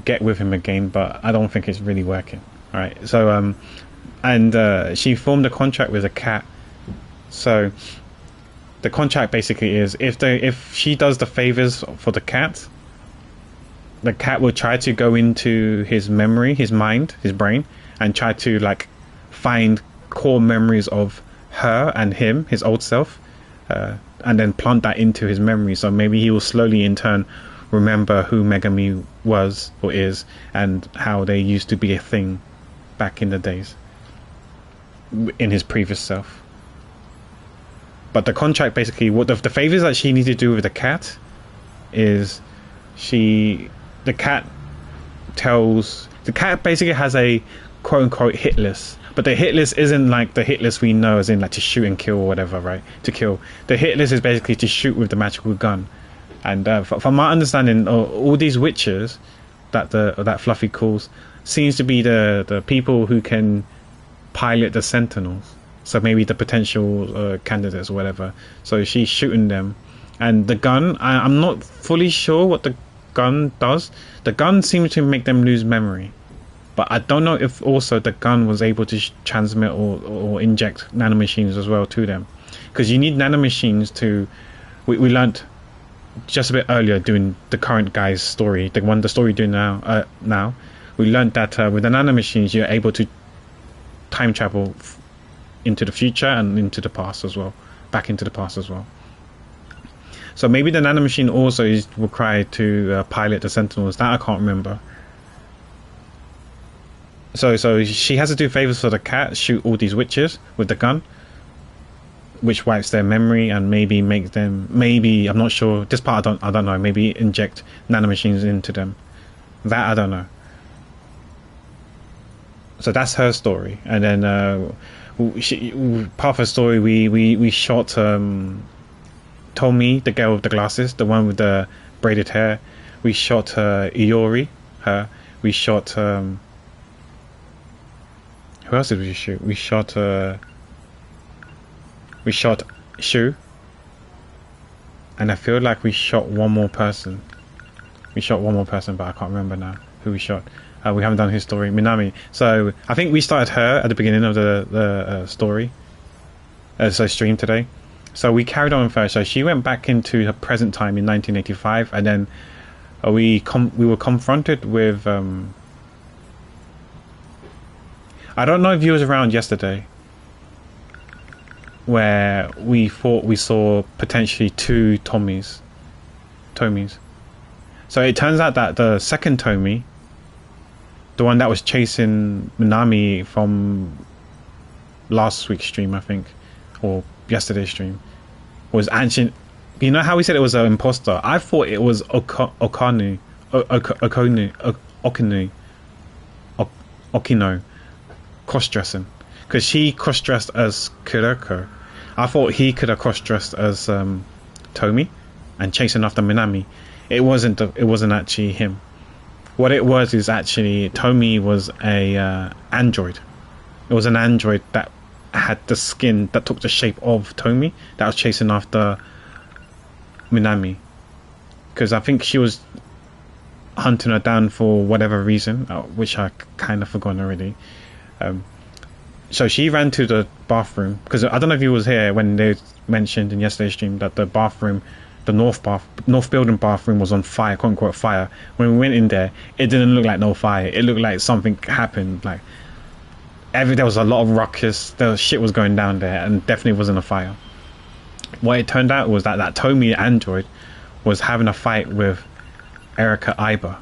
get with him again, but I don't think it's really working. All right, so she formed a contract with a cat. So the contract basically is, if she does the favors for the cat will try to go into his memory, his mind, his brain, and try to like find core memories of her and him, his old self, and then plant that into his memory. So maybe he will slowly in turn remember who Megami was or is, and how they used to be a thing back in the days in his previous self. But the contract basically, what the favors that she needs to do with the cat is, the cat basically has a quote unquote hit list, but the hit list isn't like the hit list we know, as in like to shoot and kill or whatever, right? To kill. The hit list is basically to shoot with the magical gun. And from my understanding, all these witches that Fluffy calls seems to be the people who can pilot the Sentinels. So maybe the potential candidates or whatever. So she's shooting them, and the gun, I'm not fully sure what the gun does. The gun seems to make them lose memory, but I don't know if also the gun was able to transmit or inject nanomachines as well to them, because you need nanomachines to. We learned just a bit earlier doing the current guy's story, the story doing now. We learned that with the nanomachines you're able to time travel into the future and into the past as well, back into the past as well. So maybe the nanomachine also is required to pilot the Sentinels. That I can't remember. So she has to do favors for the cat, shoot all these witches with the gun, which wipes their memory and maybe makes them, maybe, I'm not sure, this part I don't know, maybe inject nanomachines into them. That I don't know. So that's her story. And then part of her story, we shot Tomi, the girl with the glasses, the one with the braided hair. We shot Iori, her. We shot who else did we shoot? We shot Shu, and I feel like we shot one more person. But I can't remember now who we shot. We haven't done his story, Minami. So I think we started her at the beginning of the story, stream today. So we carried on with her. So she went back into her present time in 1985, and then we were confronted with. I don't know if you was around yesterday, where we thought we saw potentially two Tomis. So it turns out that the second Tomi, the one that was chasing Minami from last week's stream, I think, or yesterday's stream, was actually, you know how we said it was an imposter? I thought it was Okino, cross-dressing, because she cross-dressed as Kuroko. I thought he could have cross-dressed as Tomi and chasing after Minami. It wasn't actually him. What it was is actually Tomi was a android. It was an android that had the skin that took the shape of Tomi, that was chasing after Minami, because I think she was hunting her down for whatever reason, which I kind of forgotten already. So she ran to the bathroom, because I don't know if you was here when they mentioned in yesterday's stream that the bathroom, the north building bathroom, was on fire, quote unquote fire. When we went in there, it didn't look like no fire. It looked like something happened. Like there was a lot of ruckus. Shit was going down there, and definitely wasn't a fire. What it turned out was that Tomi android was having a fight with Erika Iba,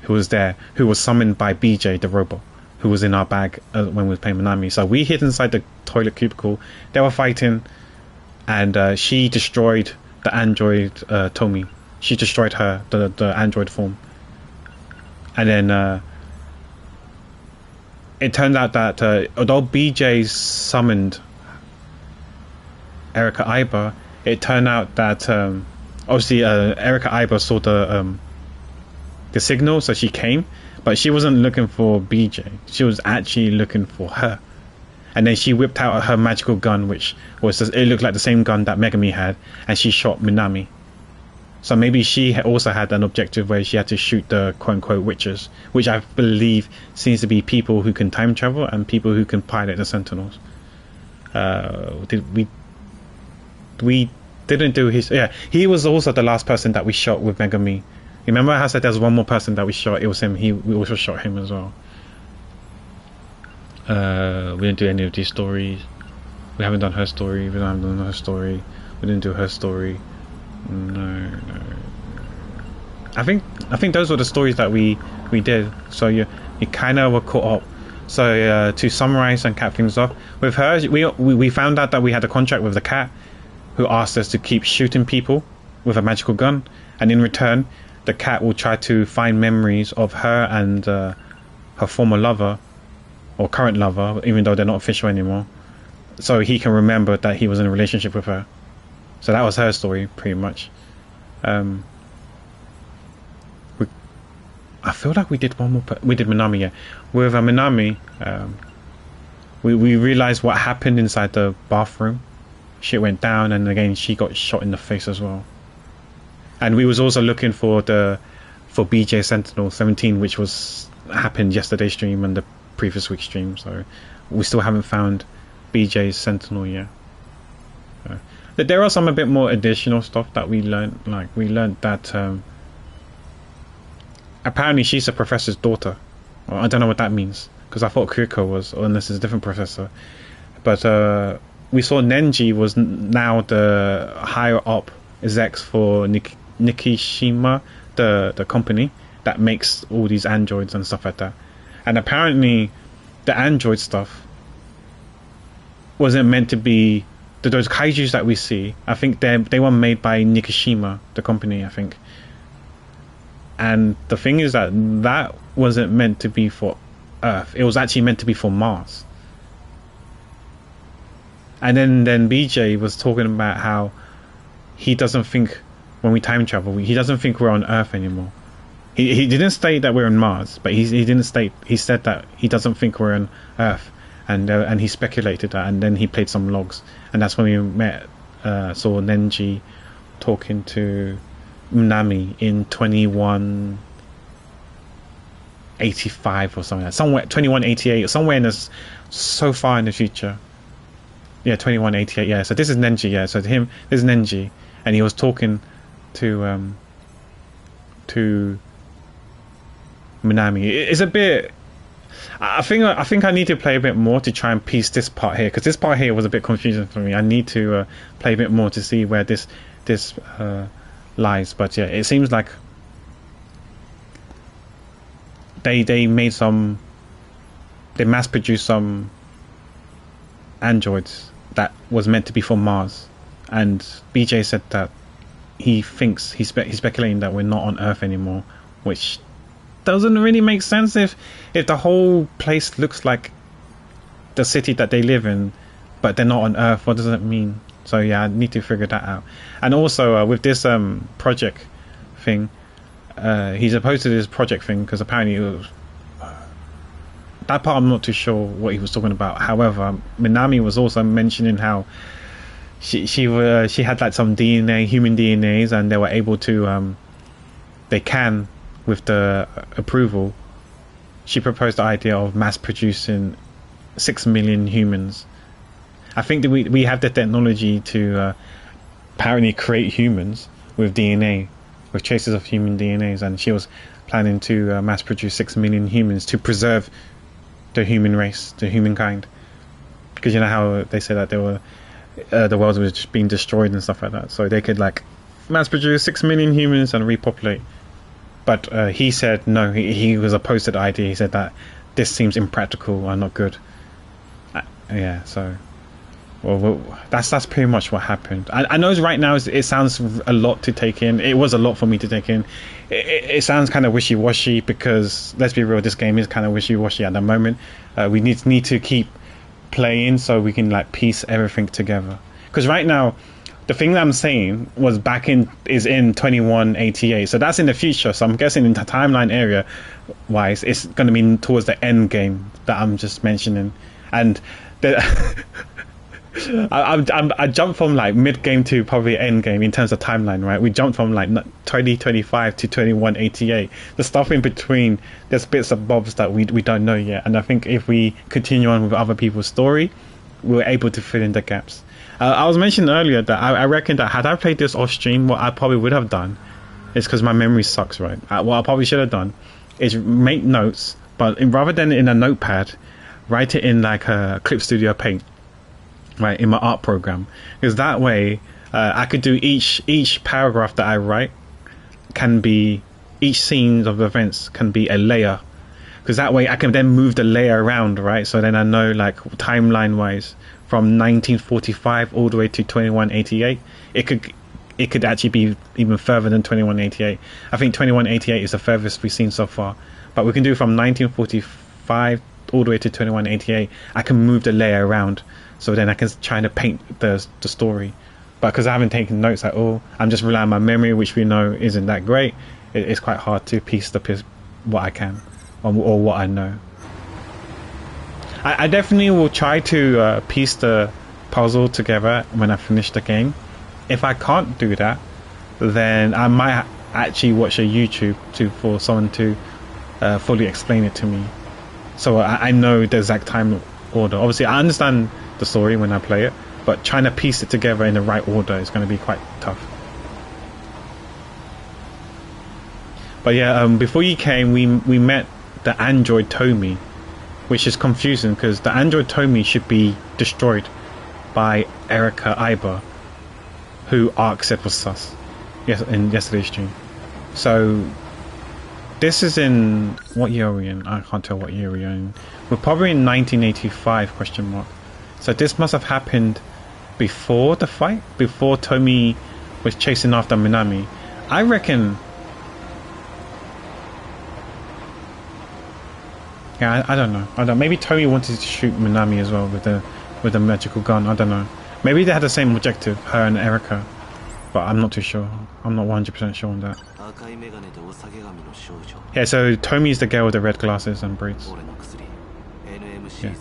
who was there, who was summoned by BJ, the robot, who was in our bag when we were playing Minami. So we hid inside the toilet cubicle. They were fighting, and she destroyed the android Tomi. She destroyed her, the android form. And then it turned out that although BJ summoned Erica Iber, it turned out that obviously Erica Iber saw the signal, so she came, but she wasn't looking for BJ. She was actually looking for her. And then she whipped out her magical gun, which was it looked like the same gun that Megami had, and she shot Minami. So maybe she also had an objective where she had to shoot the quote-unquote witches, which I believe seems to be people who can time travel and people who can pilot the Sentinels. We didn't do his... Yeah, he was also the last person that we shot with Megami. Remember I said there was one more person that we shot? It was him. We also shot him as well. We didn't do any of these stories. We haven't done her story. We haven't done her story. We didn't do her story. No. I think those were the stories that we did. So you kind of were caught up. So to summarize and cap things off with her, we found out that we had a contract with the cat, who asked us to keep shooting people with a magical gun, and in return, the cat will try to find memories of her and her former lover or current lover, even though they're not official anymore, so he can remember that he was in a relationship with her. So that was her story, pretty much. I feel like we did one more. We did Minami, yeah. With Minami, we realized what happened inside the bathroom. Shit went down, and again she got shot in the face as well. And we was also looking for BJ Sentinel 17, which happened yesterday's stream and the previous week's stream. So we still haven't found BJ's Sentinel yet. There are some a bit more additional stuff that we learned. Like we learned that apparently she's a professor's daughter. Well, I don't know what that means, because I thought Kiriko was, unless it's a different professor. But we saw Nenji was now the higher up execs for Nikishima, the company that makes all these androids and stuff like that. And apparently the android stuff wasn't meant to be those kaijus that we see. I think they were made by Nikishima, the company, I think. And the thing is that wasn't meant to be for Earth. It was actually meant to be for Mars. And then BJ was talking about how he doesn't think, when we time travel, he doesn't think we're on Earth anymore. He didn't state that we're on Mars, but he said that he doesn't think we're on Earth. And he speculated that, and then he played some logs, and that's when we saw Nenji talking to Minami in 2185 or something, somewhere 2188, somewhere in this, so far in the future. Yeah, 2188. Yeah, so this is Nenji. Yeah, so this is Nenji, and he was talking to Minami. It's a bit. I think I need to play a bit more to try and piece this part here, because this part here was a bit confusing for me. I need to play a bit more to see where this lies. But yeah, it seems like they mass produced some androids that was meant to be for Mars, and BJ said that he thinks he's speculating that we're not on Earth anymore, which doesn't really make sense if the whole place looks like the city that they live in, but they're not on Earth. What does that mean? So yeah, I need to figure that out. And also with this project thing, he's opposed to this project thing because apparently it was, that part I'm not too sure what he was talking about. However, Minami was also mentioning how she had like some DNA, human DNAs, and they were able to with the approval, she proposed the idea of mass producing 6 million humans. I think that we have the technology to apparently create humans with DNA, with traces of human DNAs, and she was planning to mass produce 6 million humans to preserve the human race, the humankind. Because you know how they say that they were the world was just being destroyed and stuff like that, so they could like mass produce 6 million humans and repopulate but he said no. He was opposed to the idea. He said that this seems impractical and not good. Yeah, so that's pretty much what happened. I know right now it sounds a lot to take in. It was a lot for me to take in. It sounds kind of wishy-washy because let's be real, this game is kind of wishy-washy at the moment. We need to keep playing so we can like piece everything together. Because right now, the thing that I'm saying was is in 2188, so that's in the future. So I'm guessing in the timeline area wise, it's going to be towards the end game that I'm just mentioning, and I jumped from like mid game to probably end game in terms of timeline, right? We jumped from like 2025 to 2188. The stuff in between, there's bits and bobs that we don't know yet, and I think if we continue on with other people's story, we're able to fill in the gaps. I was mentioning earlier that I reckon that had I played this off stream, what I probably would have done is because my memory sucks, right? What I probably should have done is make notes, but rather than in a notepad, write it in like a Clip Studio Paint, right, in my art program, because that way I could do each paragraph that I write can be, each scene of events can be a layer, because that way I can then move the layer around, right? So then I know like timeline wise from 1945 all the way to 2188, it could actually be even further than 2188. I think 2188 is the furthest we've seen so far, but we can do from 1945 all the way to 2188. I can move the layer around, so then I can try to paint the story. But because I haven't taken notes at all, I'm just relying on my memory, which we know isn't that great. It's quite hard to piece what I can or what I know. I definitely will try to piece the puzzle together when I finish the game. If I can't do that, then I might actually watch a YouTube for someone to fully explain it to me, so I know the exact time order. Obviously I understand the story when I play it, but trying to piece it together in the right order is going to be quite tough. But yeah, before you came, we met the android Tomi, which is confusing because the android Tomi should be destroyed by Erica Iber, who Ark said was sus in yesterday's stream. So this is in, what year are we in? I can't tell what year we're in. We're probably in 1985 ? So this must have happened before the fight, before Tomi was chasing after Minami. I reckon. Yeah, I don't know. Maybe Tomi wanted to shoot Minami as well with the magical gun. I don't know. Maybe they had the same objective, her and Erica, but I'm not too sure. I'm not 100% sure on that. Yeah, so Tomi is the girl with the red glasses and braids. Yeah.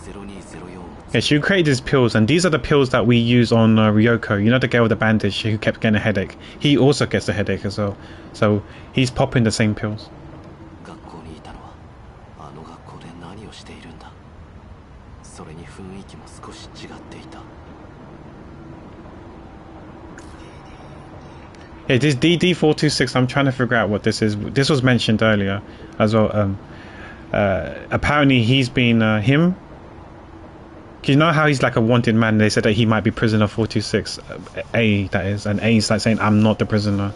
Yeah, she created these pills, and these are the pills that we use on Ryoko. You know, the girl with the bandage who kept getting a headache. He also gets a headache as well. So he's popping the same pills. Yeah, this DD426, I'm trying to figure out what this is. This was mentioned earlier as well. Apparently he's been him. You know how he's like a wanted man? They said that he might be prisoner 426, A, that is, and A is like saying I'm not the prisoner.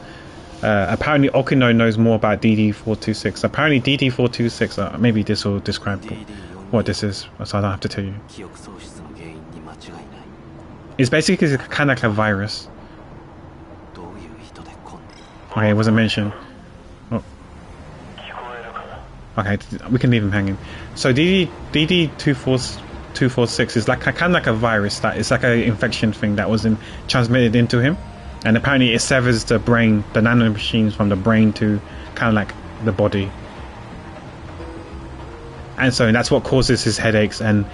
Apparently Okino knows more about DD426. Apparently DD426, maybe this will describe what this is, so I don't have to tell you. It's basically kind of like a virus. Okay, it wasn't mentioned. Oh. Okay, we can leave him hanging. So DD246 is like kind of like a virus, that it's like an infection thing that was transmitted into him, and apparently it severs the brain, the nanomachines from the brain to kind of like the body, and so that's what causes his headaches, and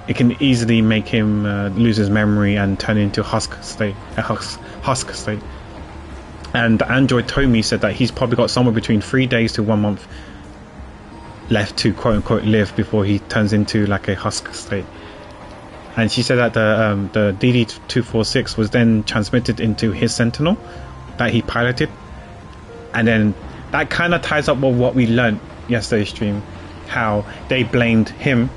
it can easily make him lose his memory and turn into a husk state. And the android Tomi said that he's probably got somewhere between 3 days to 1 month left to quote unquote live before he turns into like a husk state. And she said that the DD246 was then transmitted into his Sentinel that he piloted, and then that kind of ties up with what we learned yesterday's stream, how they blamed him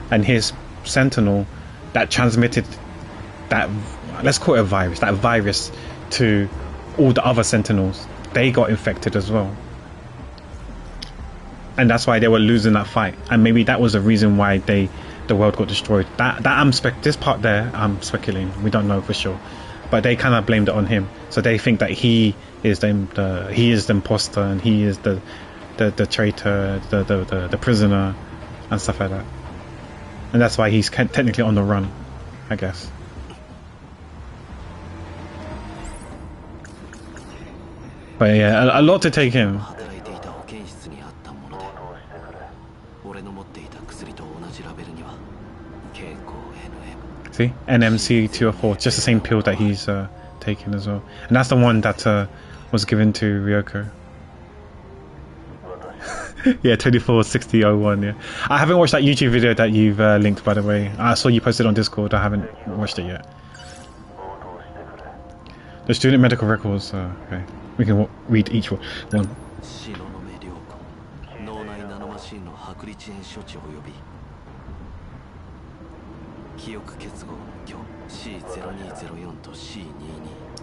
and his Sentinel that transmitted that, let's call it a virus, that virus to all the other Sentinels. They got infected as well. and that's why they were losing that fight, and maybe that was the reason why the world got destroyed. This part there, I'm speculating. We don't know for sure, but they kind of blamed it on him. So they think that he is the imposter, and he is the traitor, the prisoner, and stuff like that. And that's why he's technically on the run, I guess. But yeah, a lot to take in. See, NMC204, just the same pill that he's taking as well, and that's the one that was given to Ryoko. Yeah, 246001. Yeah, I haven't watched that YouTube video that you've linked, by the way. I saw you posted on Discord. I haven't watched it yet. The student medical records. Okay, we can read each one.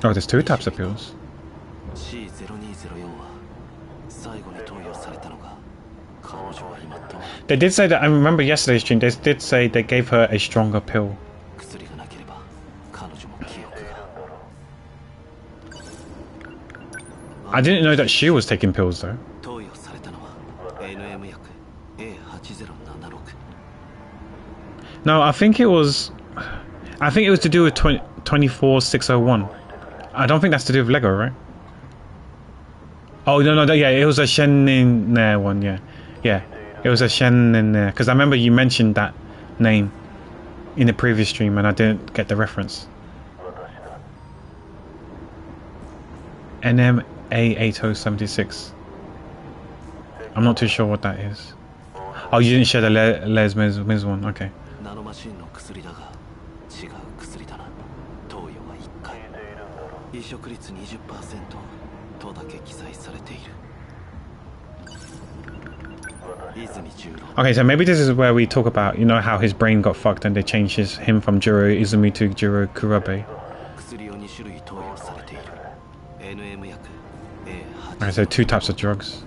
Oh, there's two types of pills. They did say that. I remember yesterday's stream. They did say they gave her a stronger pill. I didn't know that she was taking pills though. No, I think it was to do with 24601. I don't think that's to do with Lego, right? Oh no, yeah, it was a Sentinel one, yeah, it was a Sentinel, because I remember you mentioned that name in the previous stream and I didn't get the reference. NMA8076. I'm not too sure what that is. Oh, you didn't share the Les Mis one, okay. Okay, so maybe this is where we talk about, you know, how his brain got fucked and they changed him from Jiro Izumi to Jiro Kurabe. Okay, so two types of drugs.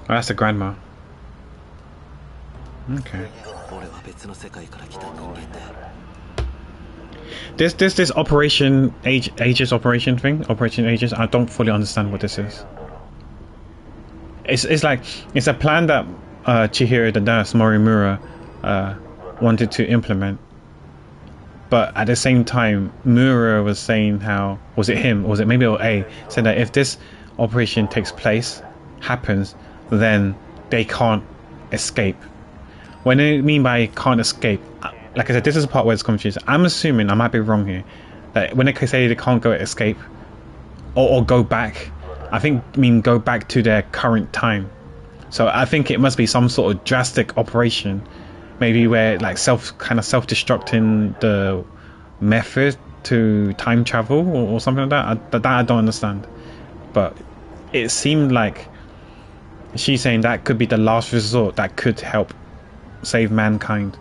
Oh, that's the grandma. Okay. This Operation Aegis operation thing, Operation Aegis, I don't fully understand what this is. It's like it's a plan that Chihiro, the nurse, Morimura, wanted to implement. But at the same time, Mura was saying how, was it him, or was it maybe A, said that if this operation happens, then they can't escape. When they mean by can't escape, like I said, this is the part where it's confused. I'm assuming, I might be wrong here, that when they say they can't go escape or go back, I think mean go back to their current time. So I think it must be some sort of drastic operation, maybe where like self-destructing the method to time travel or something like that. That I don't understand. But it seemed like she's saying that could be the last resort that could help save mankind.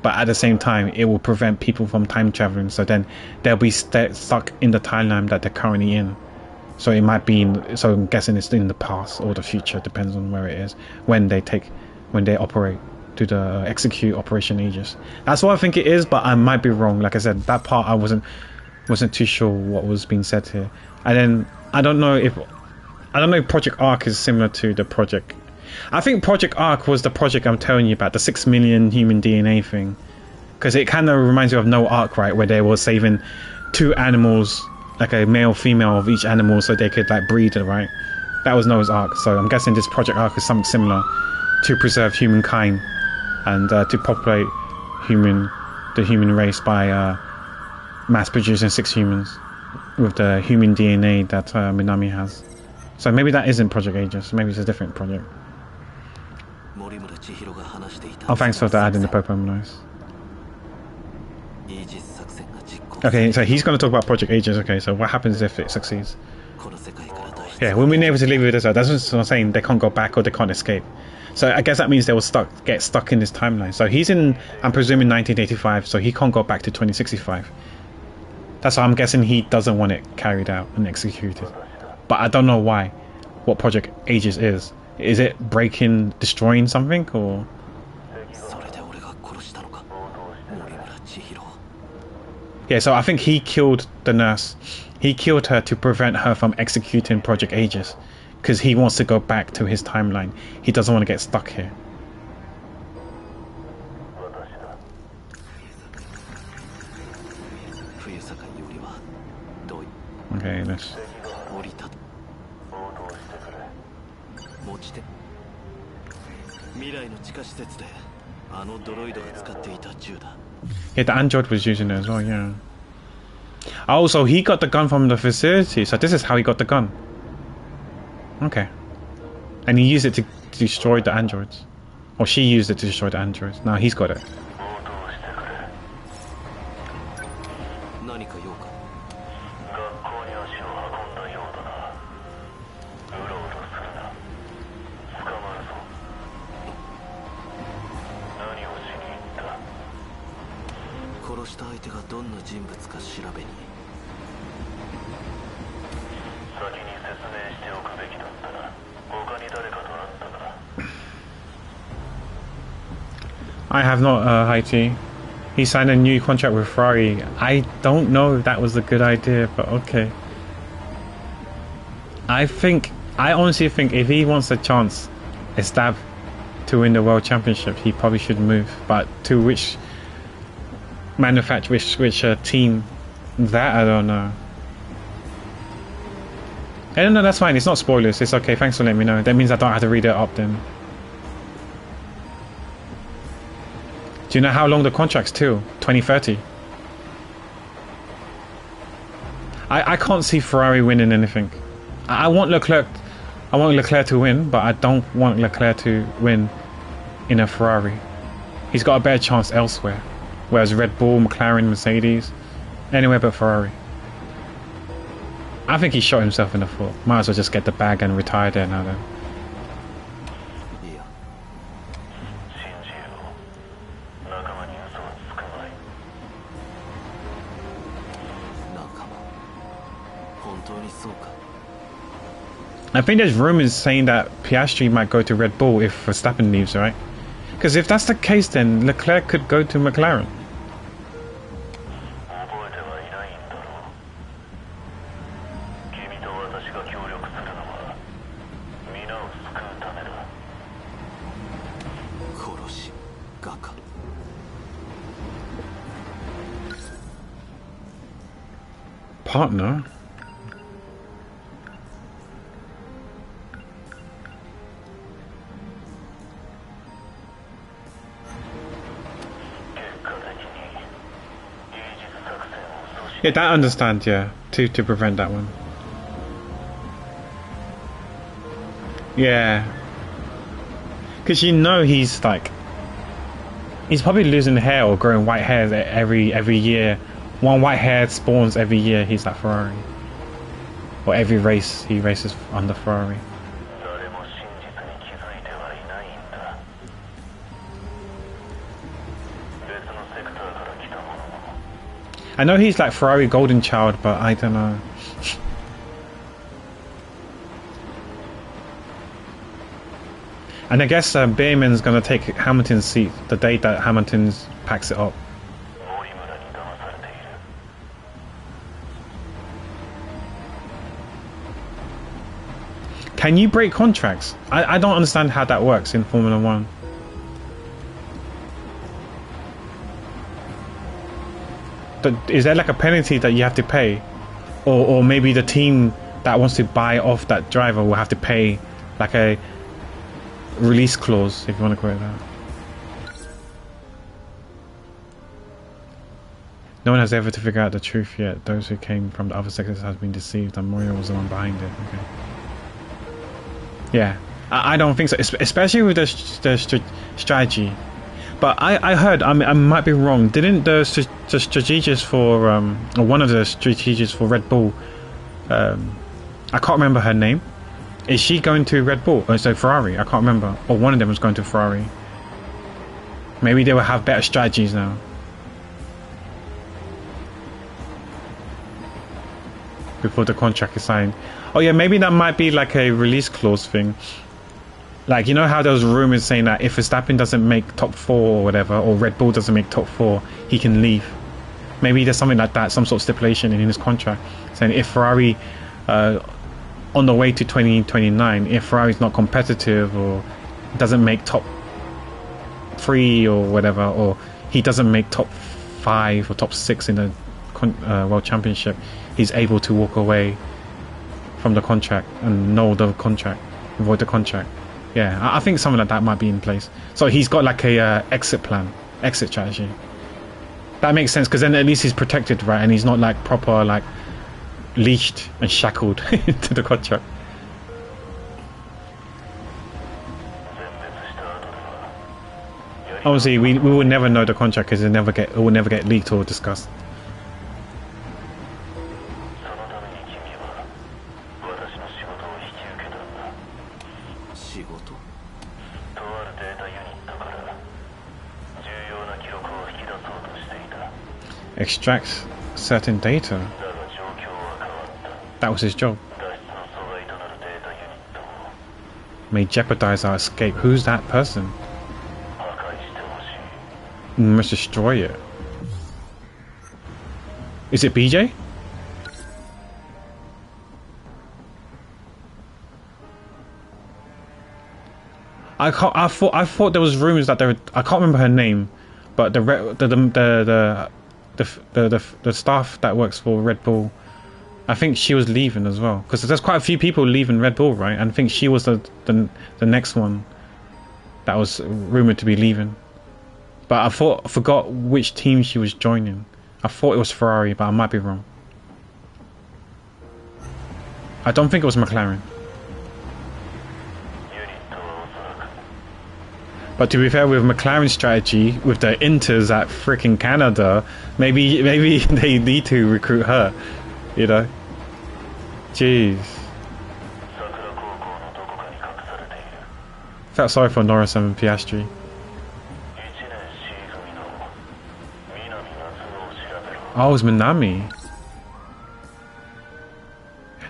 But at the same time, it will prevent people from time traveling. So then they'll be stuck in the timeline that they're currently in. So it might be, so I'm guessing it's in the past or the future, depends on where it is, when they operate to execute Operation Aegis. That's what I think it is, but I might be wrong. Like I said, that part I wasn't too sure what was being said here. And then I don't know if Project Ark is similar to the project. I think Project Ark was the project I'm telling you about, the 6 million human DNA thing, because it kind of reminds you of Noah's Ark, right, where they were saving 2 animals, like a male female of each animal, so they could like breed it, right? That was Noah's Ark. So I'm guessing this Project Ark is something similar, to preserve humankind and to populate the human race by mass producing 6 humans with the human DNA that Minami has. So maybe that isn't Project Aegis, maybe it's a different project. Oh, thanks for adding the Pokemon noise. Okay, so he's going to talk about Project Aegis. Okay, so what happens if it succeeds? Yeah, we'll be able to leave with this. That's what I'm saying. They can't go back or they can't escape. So I guess that means they will get stuck in this timeline. So he's in, I'm presuming 1985, so he can't go back to 2065. That's why I'm guessing he doesn't want it carried out and executed. But I don't know why. What Project Aegis is. Is it breaking, destroying something, or? Yeah, so I think he killed the nurse. He killed her to prevent her from executing Project Aegis. Because he wants to go back to his timeline. He doesn't want to get stuck here. Okay, let's... Yeah, the android was using it as well, yeah. Oh, so he got the gun from the facility. So this is how he got the gun. Okay. And he used it to destroy the androids. Or she used it to destroy the androids. Now he's got it. I have not, Haiti. He signed a new contract with Ferrari. I don't know if that was a good idea, but okay. I honestly think if he wants a chance, a stab to win the World Championship, he probably should move. But to which manufacturer, which team, that I don't know. I don't know, that's fine. It's not spoilers. It's okay. Thanks for letting me know. That means I don't have to read it up then. Do you know how long the contract's till? 2030. I can't see Ferrari winning anything. I want Leclerc to win, but I don't want Leclerc to win in a Ferrari. He's got a better chance elsewhere. Whereas Red Bull, McLaren, Mercedes, anywhere but Ferrari. I think he shot himself in the foot. Might as well just get the bag and retire there now then. I think there's rumors saying that Piastri might go to Red Bull if Verstappen leaves, right? Because if that's the case, then Leclerc could go to McLaren. Partner? Yeah, that I understand, yeah. To prevent that one. Yeah. Because you know he's like... He's probably losing hair or growing white hairs every year. One white hair spawns every year he's at Ferrari. Or every race he races under Ferrari. I know he's like Ferrari golden child, but I don't know. And I guess Beerman's gonna take Hamilton's seat the day that Hamilton packs it up. Can you break contracts? I don't understand how that works in Formula 1. Is there like a penalty that you have to pay? Or maybe the team that wants to buy off that driver will have to pay like a release clause, if you want to call it that. No one has ever to figure out the truth yet. Those who came from the other sectors have been deceived, and Moria was the one behind it. Okay. Yeah, I don't think so, especially with the strategy. But I heard, I might be wrong, didn't the strategists for, or one of the strategists for Red Bull, I can't remember her name, Is she going to Red Bull? Or so Ferrari? I can't remember. Or one of them was going to Ferrari. Maybe they will have better strategies now. Before the contract is signed. Oh yeah, maybe that might be like a release clause thing. Like, you know how there was rumors saying that if Verstappen doesn't make top 4 or whatever, or Red Bull doesn't make top 4, he can leave. Maybe there's something like that, some sort of stipulation in his contract, saying if Ferrari, on the way to 2029, if Ferrari's not competitive or doesn't make top 3 or whatever, or he doesn't make top 5 or top 6 in the World Championship, he's able to walk away from the contract and null the contract, avoid the contract. Yeah, I think something like that might be in place. So he's got like a exit plan, exit strategy. That makes sense, because then at least he's protected, right? And he's not like proper like leashed and shackled into the contract. Obviously, we will never know the contract because it will never get leaked or discussed. Extracts certain data. That was his job. May jeopardize our escape. Who's that person? We must destroy it. Is it BJ? I thought there was rumors that I can't remember her name, but the staff that works for Red Bull, I think she was leaving as well, because there's quite a few people leaving Red Bull, right? And I think she was the next one that was rumored to be leaving. But I forgot which team she was joining. I thought it was Ferrari, but I might be wrong. I don't think it was McLaren. But to be fair, with McLaren's strategy, with the Inters at freaking Canada, maybe they need to recruit her, you know? Jeez. Felt sorry for Norris and Piastri. Oh, it's Minami.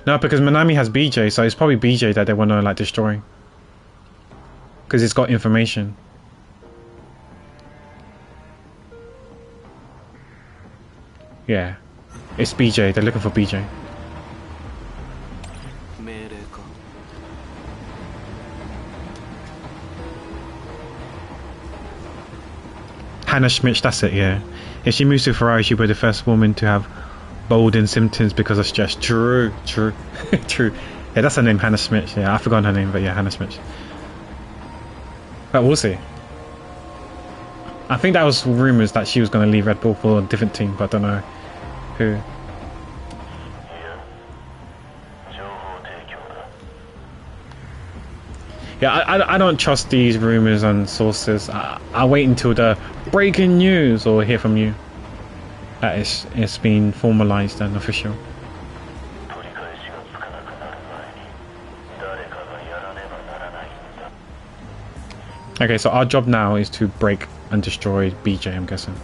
No, because Minami has BJ, so it's probably BJ that they want to like destroy. Because it's got information. Yeah, it's BJ. They're looking for BJ. Hannah Schmitz, that's it, yeah. If she moves to Ferrari, she'll be the first woman to have Bolden symptoms because of stress. True. True. Yeah, that's her name, Hannah Schmitz. Yeah, I forgot her name, but yeah, Hannah Schmitz. But we'll see. I think that was rumours that she was going to leave Red Bull for a different team, but I don't know who. Yeah, I don't trust these rumours and sources. I wait until the breaking news or hear from you that it's been formalised and official. Okay, so our job now is to break and destroy BJ, I'm guessing.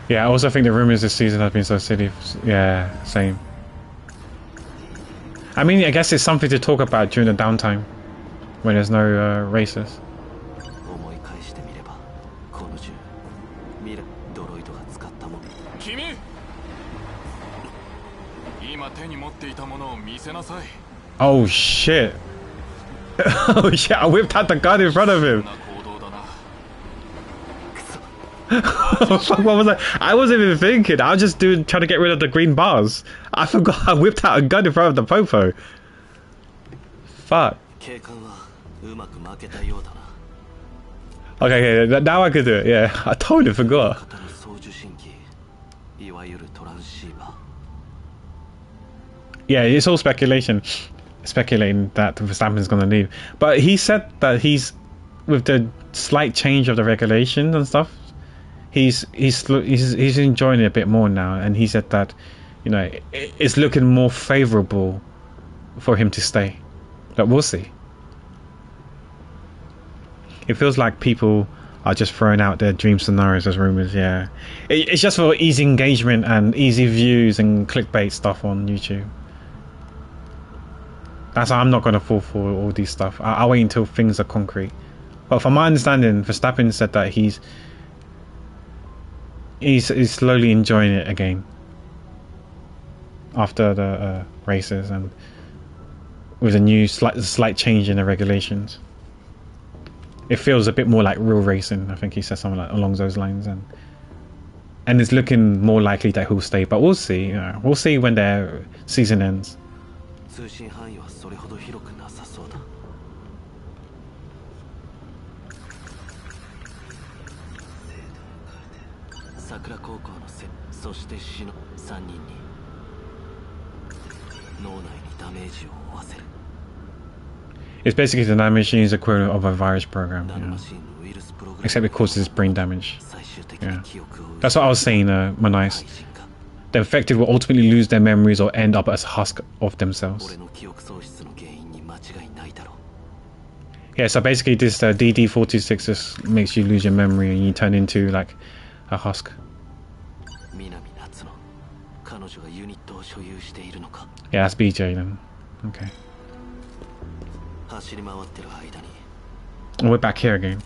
Yeah, I also think the rumors this season have been so silly. Yeah, same. I mean, I guess it's something to talk about during the downtime when there's no races. Oh shit! Oh shit! I whipped out the gun in front of him. Fuck, what was that? I wasn't even thinking. I was just trying to get rid of the green bars. I forgot I whipped out a gun in front of the popo. Fuck. Okay, now I can do it. Yeah, I totally forgot. Yeah, it's all speculation. speculating that Verstappen's going to leave. But he said that he's, with the slight change of the regulations and stuff, he's enjoying it a bit more now, and he said that, you know, it's looking more favourable for him to stay. But we'll see. It feels like people are just throwing out their dream scenarios as rumours, yeah. It's just for easy engagement and easy views and clickbait stuff on YouTube. That's why I'm not going to fall for all these stuff. I'll wait until things are concrete. But from my understanding, Verstappen said that he's slowly enjoying it again after the races, and with a new slight change in the regulations. It feels a bit more like real racing. I think he said something like along those lines, and it's looking more likely that he'll stay. But we'll see. You know, we'll see when their season ends. 通信範囲はそれほど広くなさそうだ。桜高校のそして死の3人に脳内にダメージを負わせる。It's basically the nanomachine's equivalent of a virus program, yeah. Except it causes brain damage. Yeah. That's what I was saying, Manice. The infected will ultimately lose their memories or end up as husk of themselves. Yeah, so basically this DD-46 just makes you lose your memory and you turn into like a husk. Yeah, that's BJ then. Okay. And we're back here again.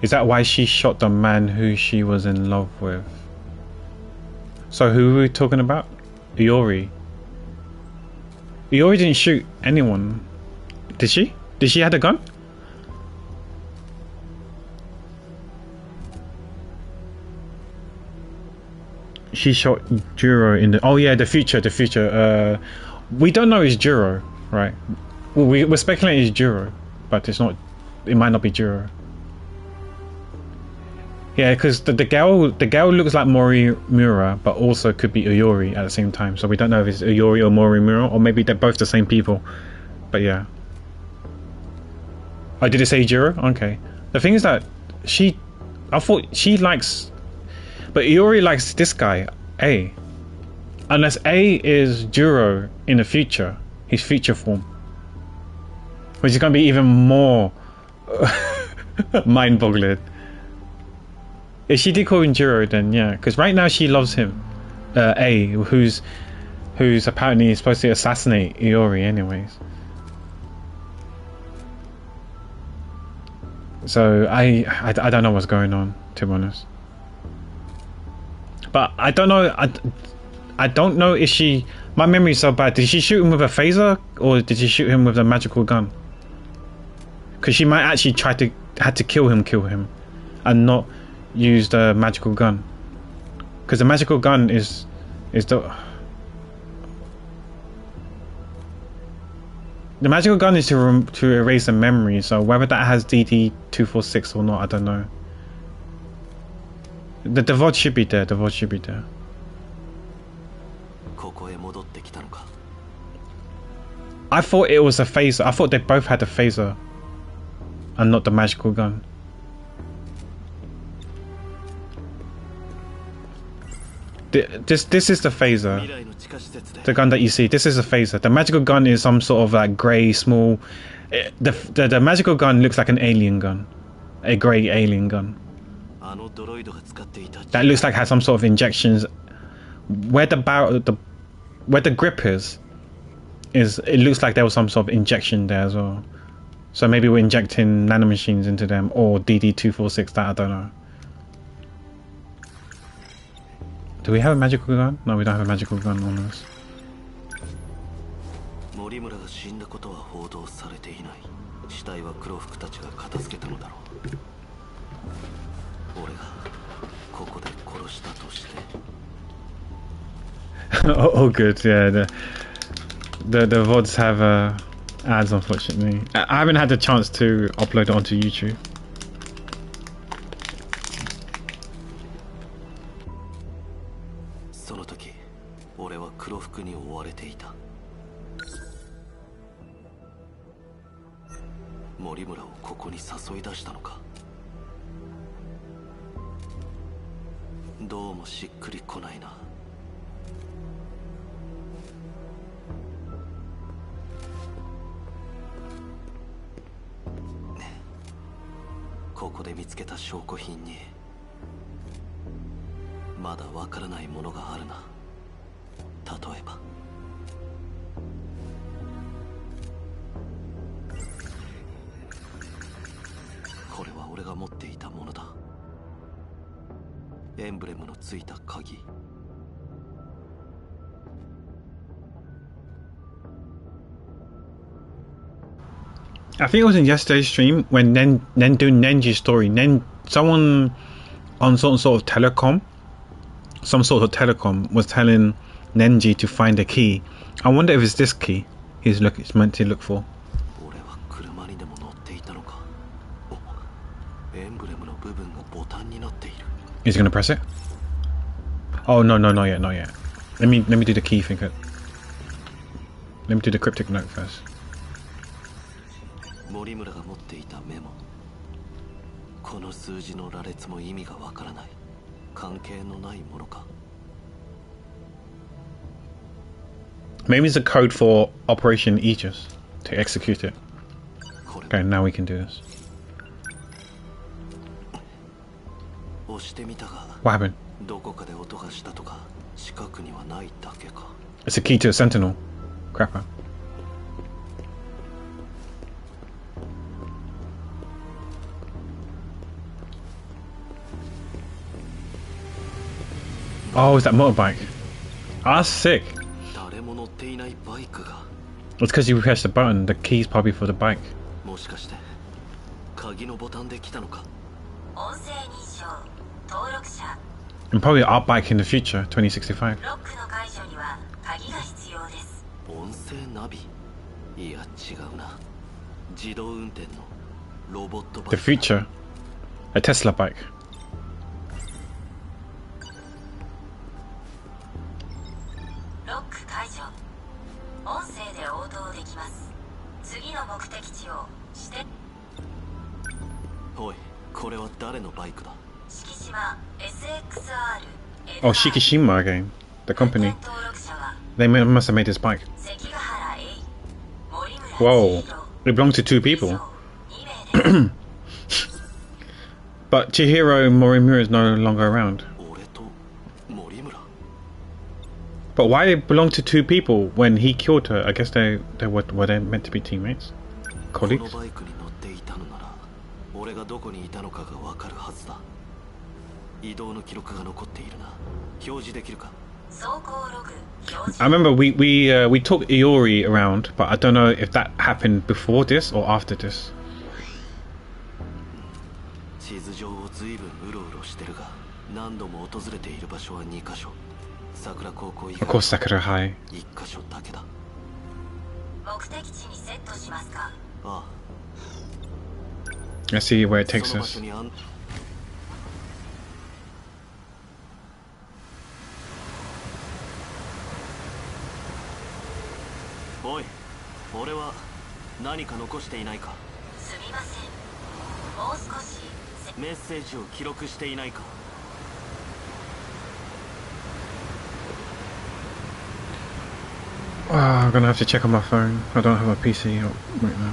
Is that why she shot the man who she was in love with? So who are we talking about? Iori. Iori didn't shoot anyone. Did she? Did she have a gun? She shot Juro in the... Oh yeah, the future. We don't know it's Juro, right? We're speculating it's Juro, but it's not... It might not be Juro. Yeah, because the girl looks like Morimura, but also could be Iori at the same time. So we don't know if it's Iori or Morimura, or maybe they're both the same people. But yeah. Oh, did it say Juro? Okay. The thing is that I thought she likes... But Iori likes this guy, A. Unless A is Juro in the future, his future form. Which is going to be even more mind-boggling. If she did call him Juro, then yeah. Because right now she loves him. A, who's apparently supposed to assassinate Iori anyways. So I don't know what's going on, to be honest. But I don't know. I don't know if she... My memory is so bad. Did she shoot him with a phaser, or did she shoot him with a magical gun? Because she might actually had to kill him, and not use the magical gun. Because the magical gun is the magical gun is to erase the memory. So whether that has DD-246 or not, I don't know. The VOD should be there. I thought it was a phaser. I thought they both had a phaser and not the magical gun. This is the phaser. The gun that you see. This is a phaser. The magical gun is some sort of like grey small... The magical gun looks like an alien gun. A grey alien gun. That looks like it has some sort of injections. Where the barrel, where the grip is it looks like there was some sort of injection there as well. So maybe we're injecting nanomachines into them, or DD-246. That I don't know. Do we have a magical gun? No, we don't have a magical gun on us. Oh, good. Yeah, the VODs have ads, unfortunately. I haven't had the chance to upload it onto YouTube. 森村をここに誘い出したのか。どうもしっくりこないな。ここで見つけた証拠品にまだわからないものがあるな。例えばこれは俺が持っていたものだ。エンブレムのついた鍵。I think it was in yesterday's stream when Nen doing Nenji's story. Someone on some sort of telecom was telling Nenji to find a key. I wonder if it's this key he's meant to look for. 俺は車にでも乗っていたのか。エンブレムの部分がボタンになっている。Is he gonna press it? Oh no, not yet. Let me do the key thing. Let me do the cryptic note first. 森村が持っていたメモ。この数字の羅列も意味がわからない。関係のないものか。Maybe it's a code for Operation Aegis to execute it. Okay, now we can do this. 押してみたが、 What happened? どこかで音がしたとか近くにはないだけか。 It's a key to a Sentinel. Crapper. Oh, it's that motorbike. Ah, sick. 誰も乗っていないバイクが。 It's because you pressed the button. The key's probably for the bike. もしかして鍵のボタンで来たのか。音声認証登録者 And probably our bike in the future, 2065. ロックの解除には鍵が必要です。音声ナビ。いや違うな。自動運転のロボットバイ The ク。 future. A Tesla bike. ロック解除。音声で応答できます。次の目的地を指定。おい、これは誰のバイクだ。敷島 SXR Oh, Shikishima again. The company. 登録者は They must have made this bike. 関ヶ原栄森村 Whoa. 千尋 It belongs to two people. 2名です But Chihiro Morimura is no longer around. 俺と森村。 But why it belong to two people when he killed her? I guess they were they meant to be teammates? こ Colleagues? のバイクに乗っていたのなら俺がどこにいたのかがわかるはずだ。移動の記録が残っているな。表示できるか。走行ログ表示 I remember we took Iori around, but I don't know if that happened before this or after this. 地図上を随分うろうろしてるが、何度も訪れている場所は2カ所。桜高校以 Of 外 course, Sakura High. 1カ所だけだ。目的地にセットしますか。あ Let's see where it あ、 takes その場所 us. におい、俺は何か残していないか。すみません。もう少しメッセージを記録していないか。 I'm gonna have to check on my phone. I don't have a PC up right now.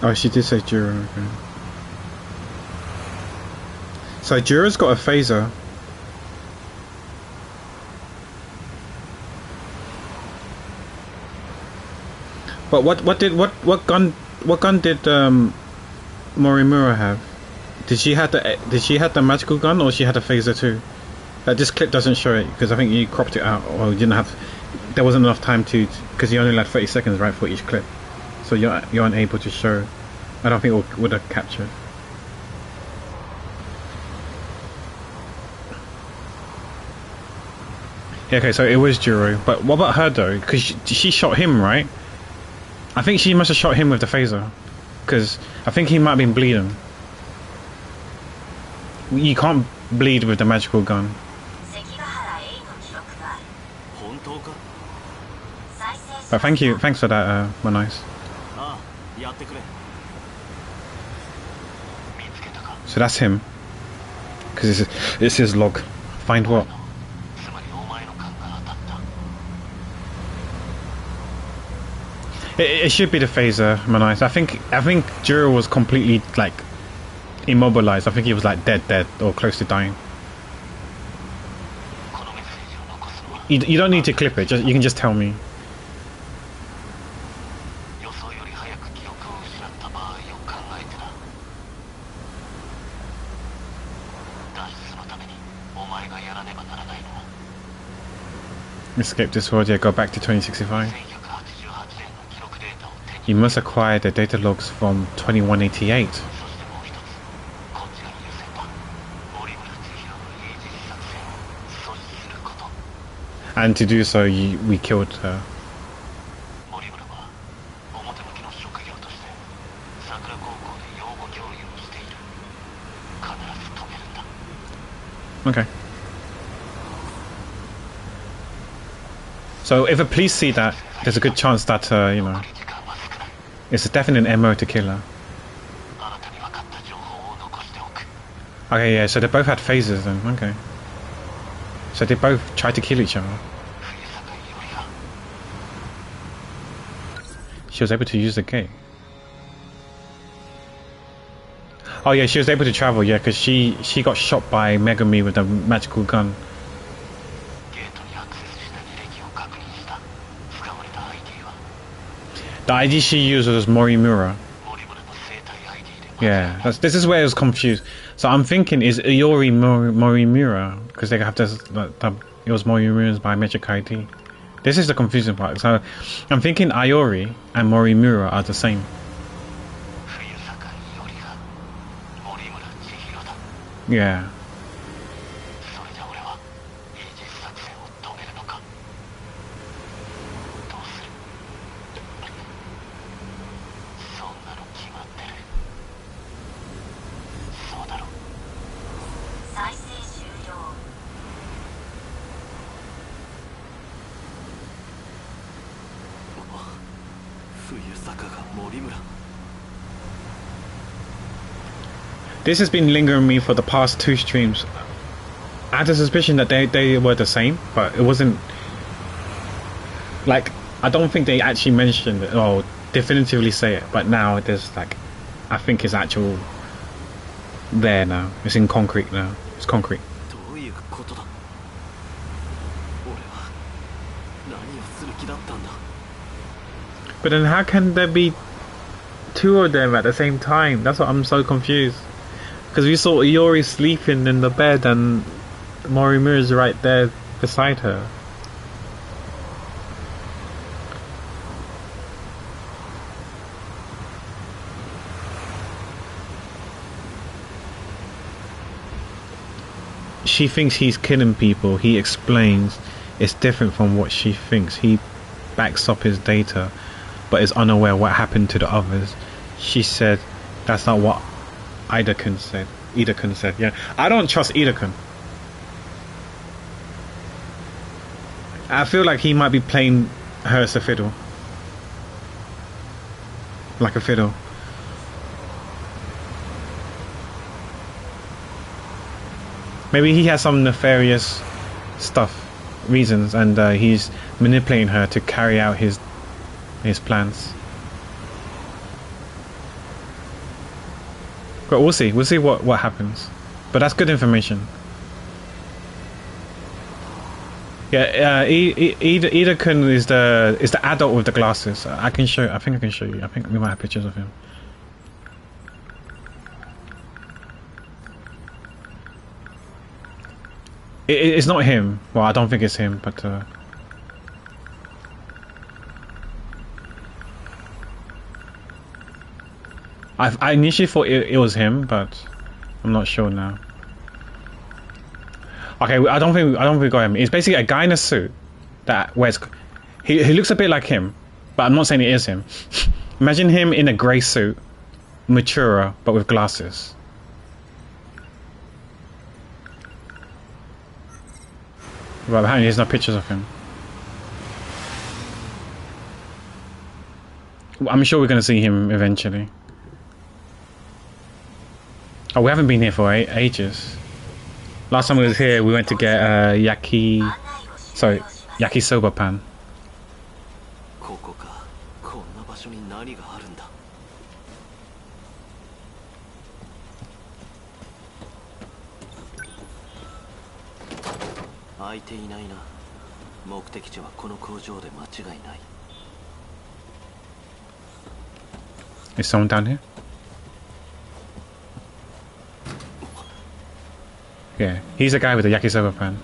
Oh, she did say Jura, okay. So Jura's got a phaser. But what gun did Morimura have? Did she have the magical gun, or she had a phaser too? This clip doesn't show it because I think you cropped it out, or you didn't have. There wasn't enough time to, because you only had 30 seconds right for each clip, so you're unable to show. I don't think it would have captured. Yeah, okay, so it was Juro, but what about her though? Because she shot him, right? I think she must have shot him with the phaser, because I think he might have been bleeding. You can't bleed with the magical gun. But thanks for that, Monice. So that's him. Because it's his log. Find what? It should be the phaser, Monice. I think Juro was completely like immobilized. I think he was like dead or close to dying. You don't need to clip it. You can just tell me. Escape this world, yeah, go back to 2065. You must acquire the data logs from 2188. And to do so, we killed her. Okay. So if the police see that, there's a good chance that, you know, it's a definite MO to kill her. Okay, yeah, so they both had phasers then, okay. So they both tried to kill each other. She was able to use the gate. Oh yeah, she was able to travel, yeah, because she got shot by Megami with a magical gun. The ID she used was Morimura. Yeah, this is where I was confused. So I'm thinking, is Iori Morimura? Because they have this, it was Morimura's biometric ID. This is the confusing part. So I'm thinking Iori and Morimura are the same. Yeah. This has been lingering me for the past 2 streams. I had a suspicion that they were the same, but it wasn't. Like, I don't think they actually mentioned it or definitively say it, but now there's like, I think it's actual there now. It's in concrete now. It's concrete. But then how can there be 2 of them at the same time? That's what I'm so confused. Because we saw Iori sleeping in the bed and Morimura's right there beside her. She thinks he's killing people. He explains it's different from what she thinks. He backs up his data but is unaware what happened to the others. She said that's not what Ida-kun said. Ida-kun said, yeah. I don't trust Ida-kun. I feel like he might be playing her as a fiddle. Like a fiddle. Maybe he has some nefarious reasons, and he's manipulating her to carry out his plans. But we'll see what happens. But that's good information. Yeah, Ida-kun is the adult with the glasses. I think I can show you. I think we might have pictures of him. It's not him. Well, I don't think it's him, but I initially thought it was him, but I'm not sure now. Okay, I don't think we got him. It's basically a guy in a suit that wears. He looks a bit like him, but I'm not saying it is him. Imagine him in a grey suit, maturer, but with glasses. Well, apparently there's no pictures of him. I'm sure we're going to see him eventually. Oh, we haven't been here for ages. Last time we was here, we went to get yakisoba pan. ここか。こんな場所に何があるんだ。開いていないな。目的地はこの工場で間違いない。 Is someone down here? Yeah, he's a guy with a yakisoba pan.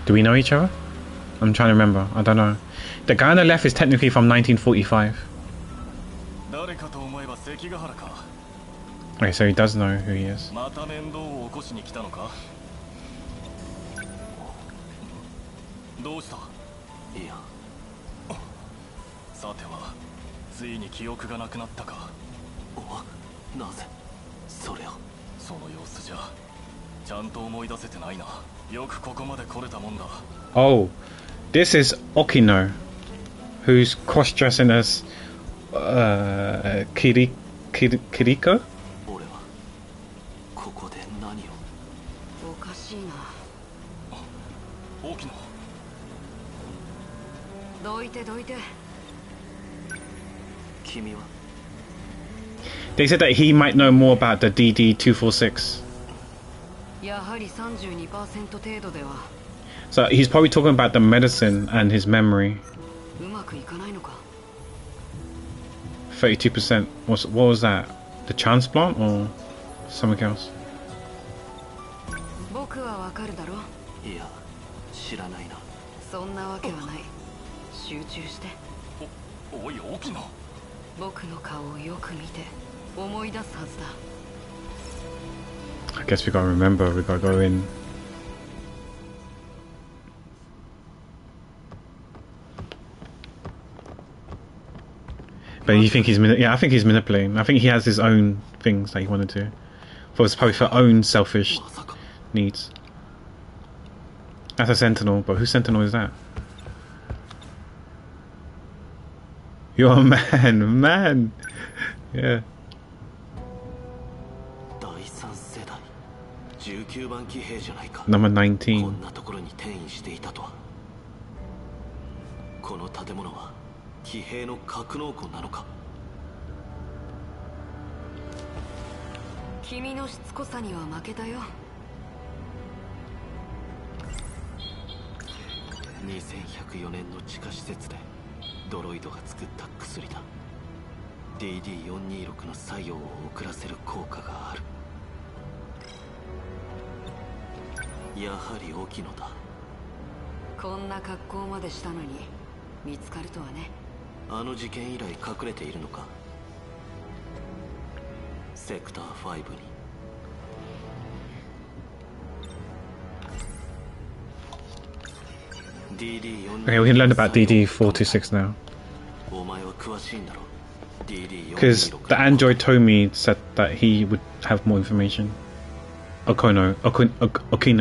Do we know each other? I'm trying to remember. I don't know. The guy on the left is technically from 1945. Okay, so he does know who he is. また面倒を起こしに来たのか。どうした。いや。さては、ついに記憶がなくなったか。なぜそれを。その様子じゃ、ちゃんと思い出せてないな。よくここまで来れたもんだ。Oh, this is Okino, who's cross-dressing as Kiriko? 俺はここで何を。おかしいな。大きな。どいてどいて。君は。 They said that he might know more about the DD-246. やはり 32% 程度では。 So he's probably talking about the medicine and his memory. うまくいかないのか。 32%. What was that? The transplant or something else? 僕はわかるだろ。いや、知らないな。そんなわけはない。集中して。おい、大きな。僕の顔をよく見て思い出すはずだ。 I guess we gotta remember, we gotta go in. But you think he's yeah, I think he's manipulating. I think he has his own things that he wanted to. Probably for own selfish needs. That's a Sentinel, but whose Sentinel is that? You're a man, man! Yeah. 19番騎兵じゃないか。 Number 19. こんなところに転移していたとは。この建物は騎兵の格納庫なのか。君のしつこさには負けたよ。2104年の地下施設でドロイドが作った薬だ。 DD426 の作用を遅らせる効果がある。やはり沖野だ。こんな格好までしたのに見つかるとはね。あの事件以来隠れているのか。セクター5に。Okay, we can learn about DD-426 now. お前は詳しいんだろ。 Because the android told me said that he would have more information. Okino,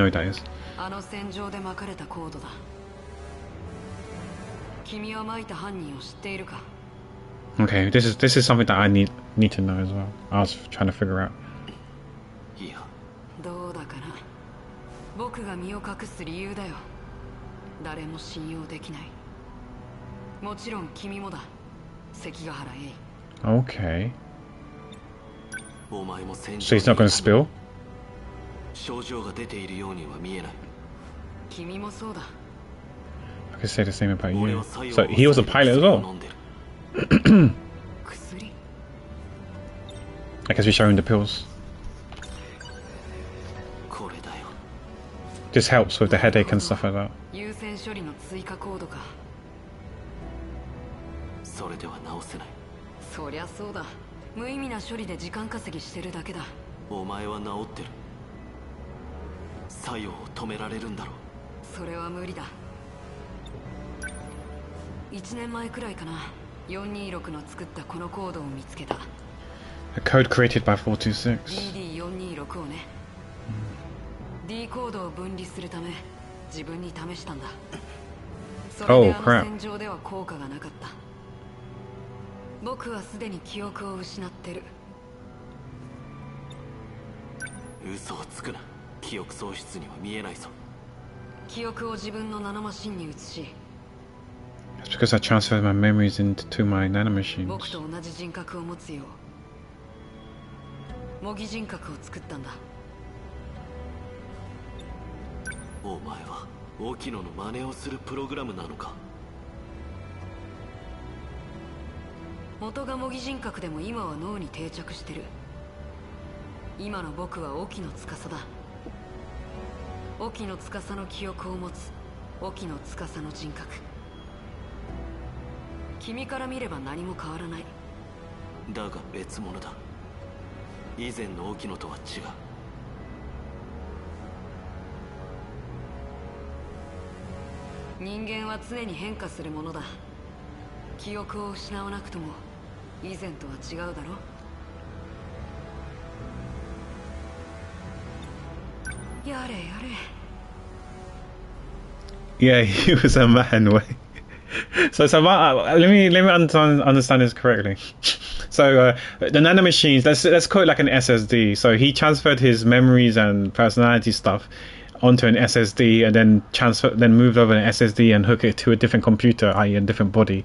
that is. あの戦場で撒かれたコードだ。君は撒いた犯人を知っているか。 Okay, this is something that I need to know as well. I was trying to figure out. いや。どうだかな。僕が身を隠す理由だよ。誰も信用できない。もちろん君もだ。関ヶ原エイ。 Okay. お前も So he's not going to spill? 症状が出ているようには見えない。君もそうだ。 I could say the same about you. So he was a pilot as well. I guess we show him the pills. これ This helps with the headache and stuff like that. 優先処理の追加コードか。それでは直せない。そりゃそうだ。無意味な処理で時間稼ぎしてるだけだ。お前は治ってる。作用を止められるんだろう。それは無理だ。1年前くらいかな。426の作ったこのコードを見つけた。A code created by 426. DD426 をね。D コードを分離するため自分に試したんだ。それであの戦場では効果がなかった。僕はすでに記憶を失ってる。嘘をつくな。記憶喪失には見えないぞ。記憶を自分のナノマシンに移し、 It's because I transferred my memories into my nanomachines. 僕と同じ人格を持つよう模擬人格を作ったんだ。お前は沖野の真似をするプログラムなのか。元が模擬人格でも今は脳に定着してる。今の僕は沖野司だ。沖野司の記憶を持つ沖野司の人格。君から見れば何も変わらない。だが別物だ。以前の沖野とは違う。人間は常に変化するものだ。記憶を失わなくとも以前とは違うだろ。やれやれ。 Yeah, he was a man. Wait. Let me understand this correctly. So the nanomachines, let's call it like an SSD. So he transferred his memories and personality stuff onto an SSD, and then moved over an SSD and hook it to a different computer, i.e. a different body.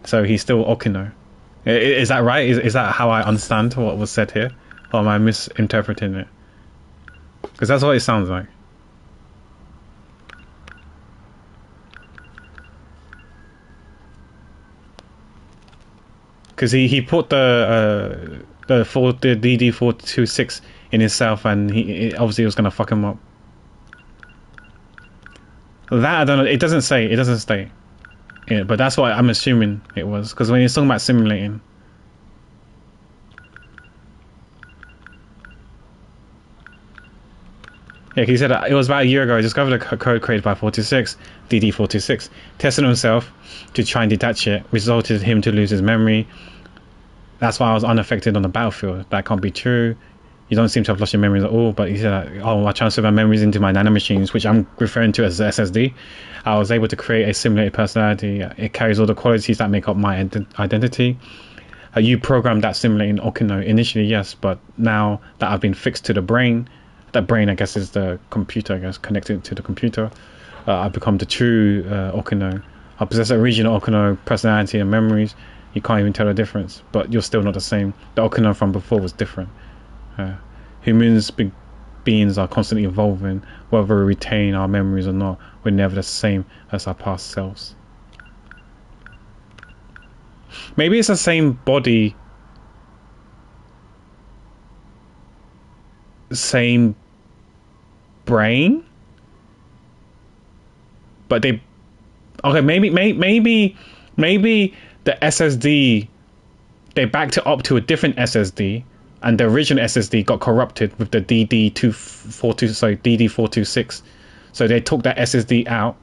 So he's still Okino. Is that right? Is that how I understand what was said here, or am I misinterpreting it? Because that's what it sounds like. Because he put the DD426 in himself, and he obviously was gonna fuck him up. That I don't know. It doesn't say. It doesn't state. Yeah, but that's what I'm assuming it was. Because when he's talking about simulating. Yeah, he said it was about a year ago. I discovered a code created by 426, DD426, tested himself to try and detach it, resulted him to lose his memory. That's why I was unaffected on the battlefield. That can't be true. You don't seem to have lost your memories at all. But he said, oh, I transferred my memories into my nanomachines, which I'm referring to as SSD. I was able to create a simulated personality. It carries all the qualities that make up my identity. You programmed that simulating Okino initially, yes, but now that I've been fixed to the brain, that brain, I guess, is the computer, I guess, connected to the computer. I've become the true Okino. I possess a regional Okino personality and memories. You can't even tell the difference, but you're still not the same. The Okino from before was different. Humans, big beings, are constantly evolving. Whether we retain our memories or not, we're never the same as our past selves. Maybe it's the same body, same brain, but they, okay, maybe the SSD, they backed it up to a different SSD, and the original SSD got corrupted with the DD426. So they took that SSD out,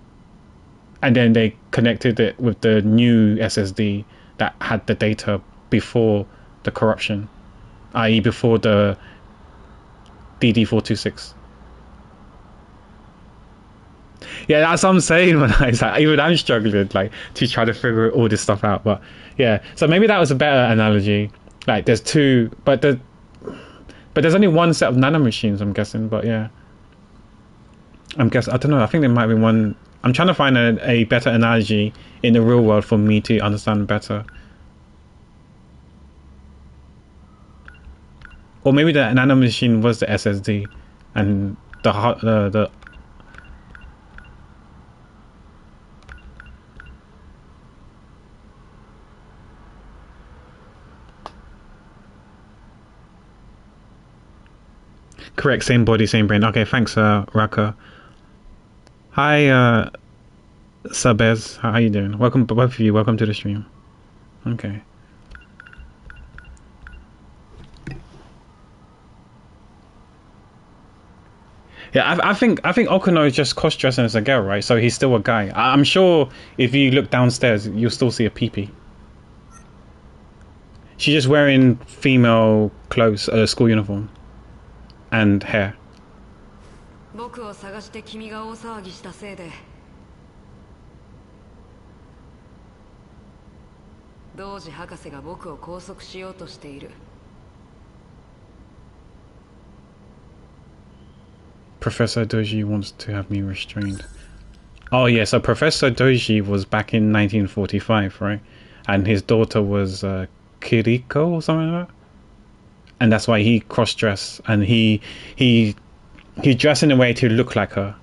and then they connected it with the new SSD that had the data before the corruption, i.e. before the DD426. Yeah, that's what I'm saying, man. It's like, even I'm struggling to try to figure all this stuff out. But yeah, so maybe that was a better analogy. Like there's two, but there's only one set of nanomachines, I'm guessing. But yeah, I don't know. I think there might be one. I'm trying to find a better analogy in the real world for me to understand better. Or maybe the nanomachine was the SSD, and the correct, same body, same brain. Okay, thanks, Raka. Hi, Sabez. How you doing? Welcome, both of you. Welcome to the stream. Okay. Yeah, I think Okuno is just cross-dressing as a girl, right? So he's still a guy. I'm sure if you look downstairs, you'll still see a peepee. She's just wearing female clothes, school uniform, and hair. 僕を探して君が大騒ぎしたせいで同時博士が僕を拘束しようとしている Professor Doji wants to have me restrained. Oh yeah, so Professor Doji was back in 1945, right? And his daughter was Kiriko or something like that. And that's why he cross-dressed and he dressed in a way to look like her,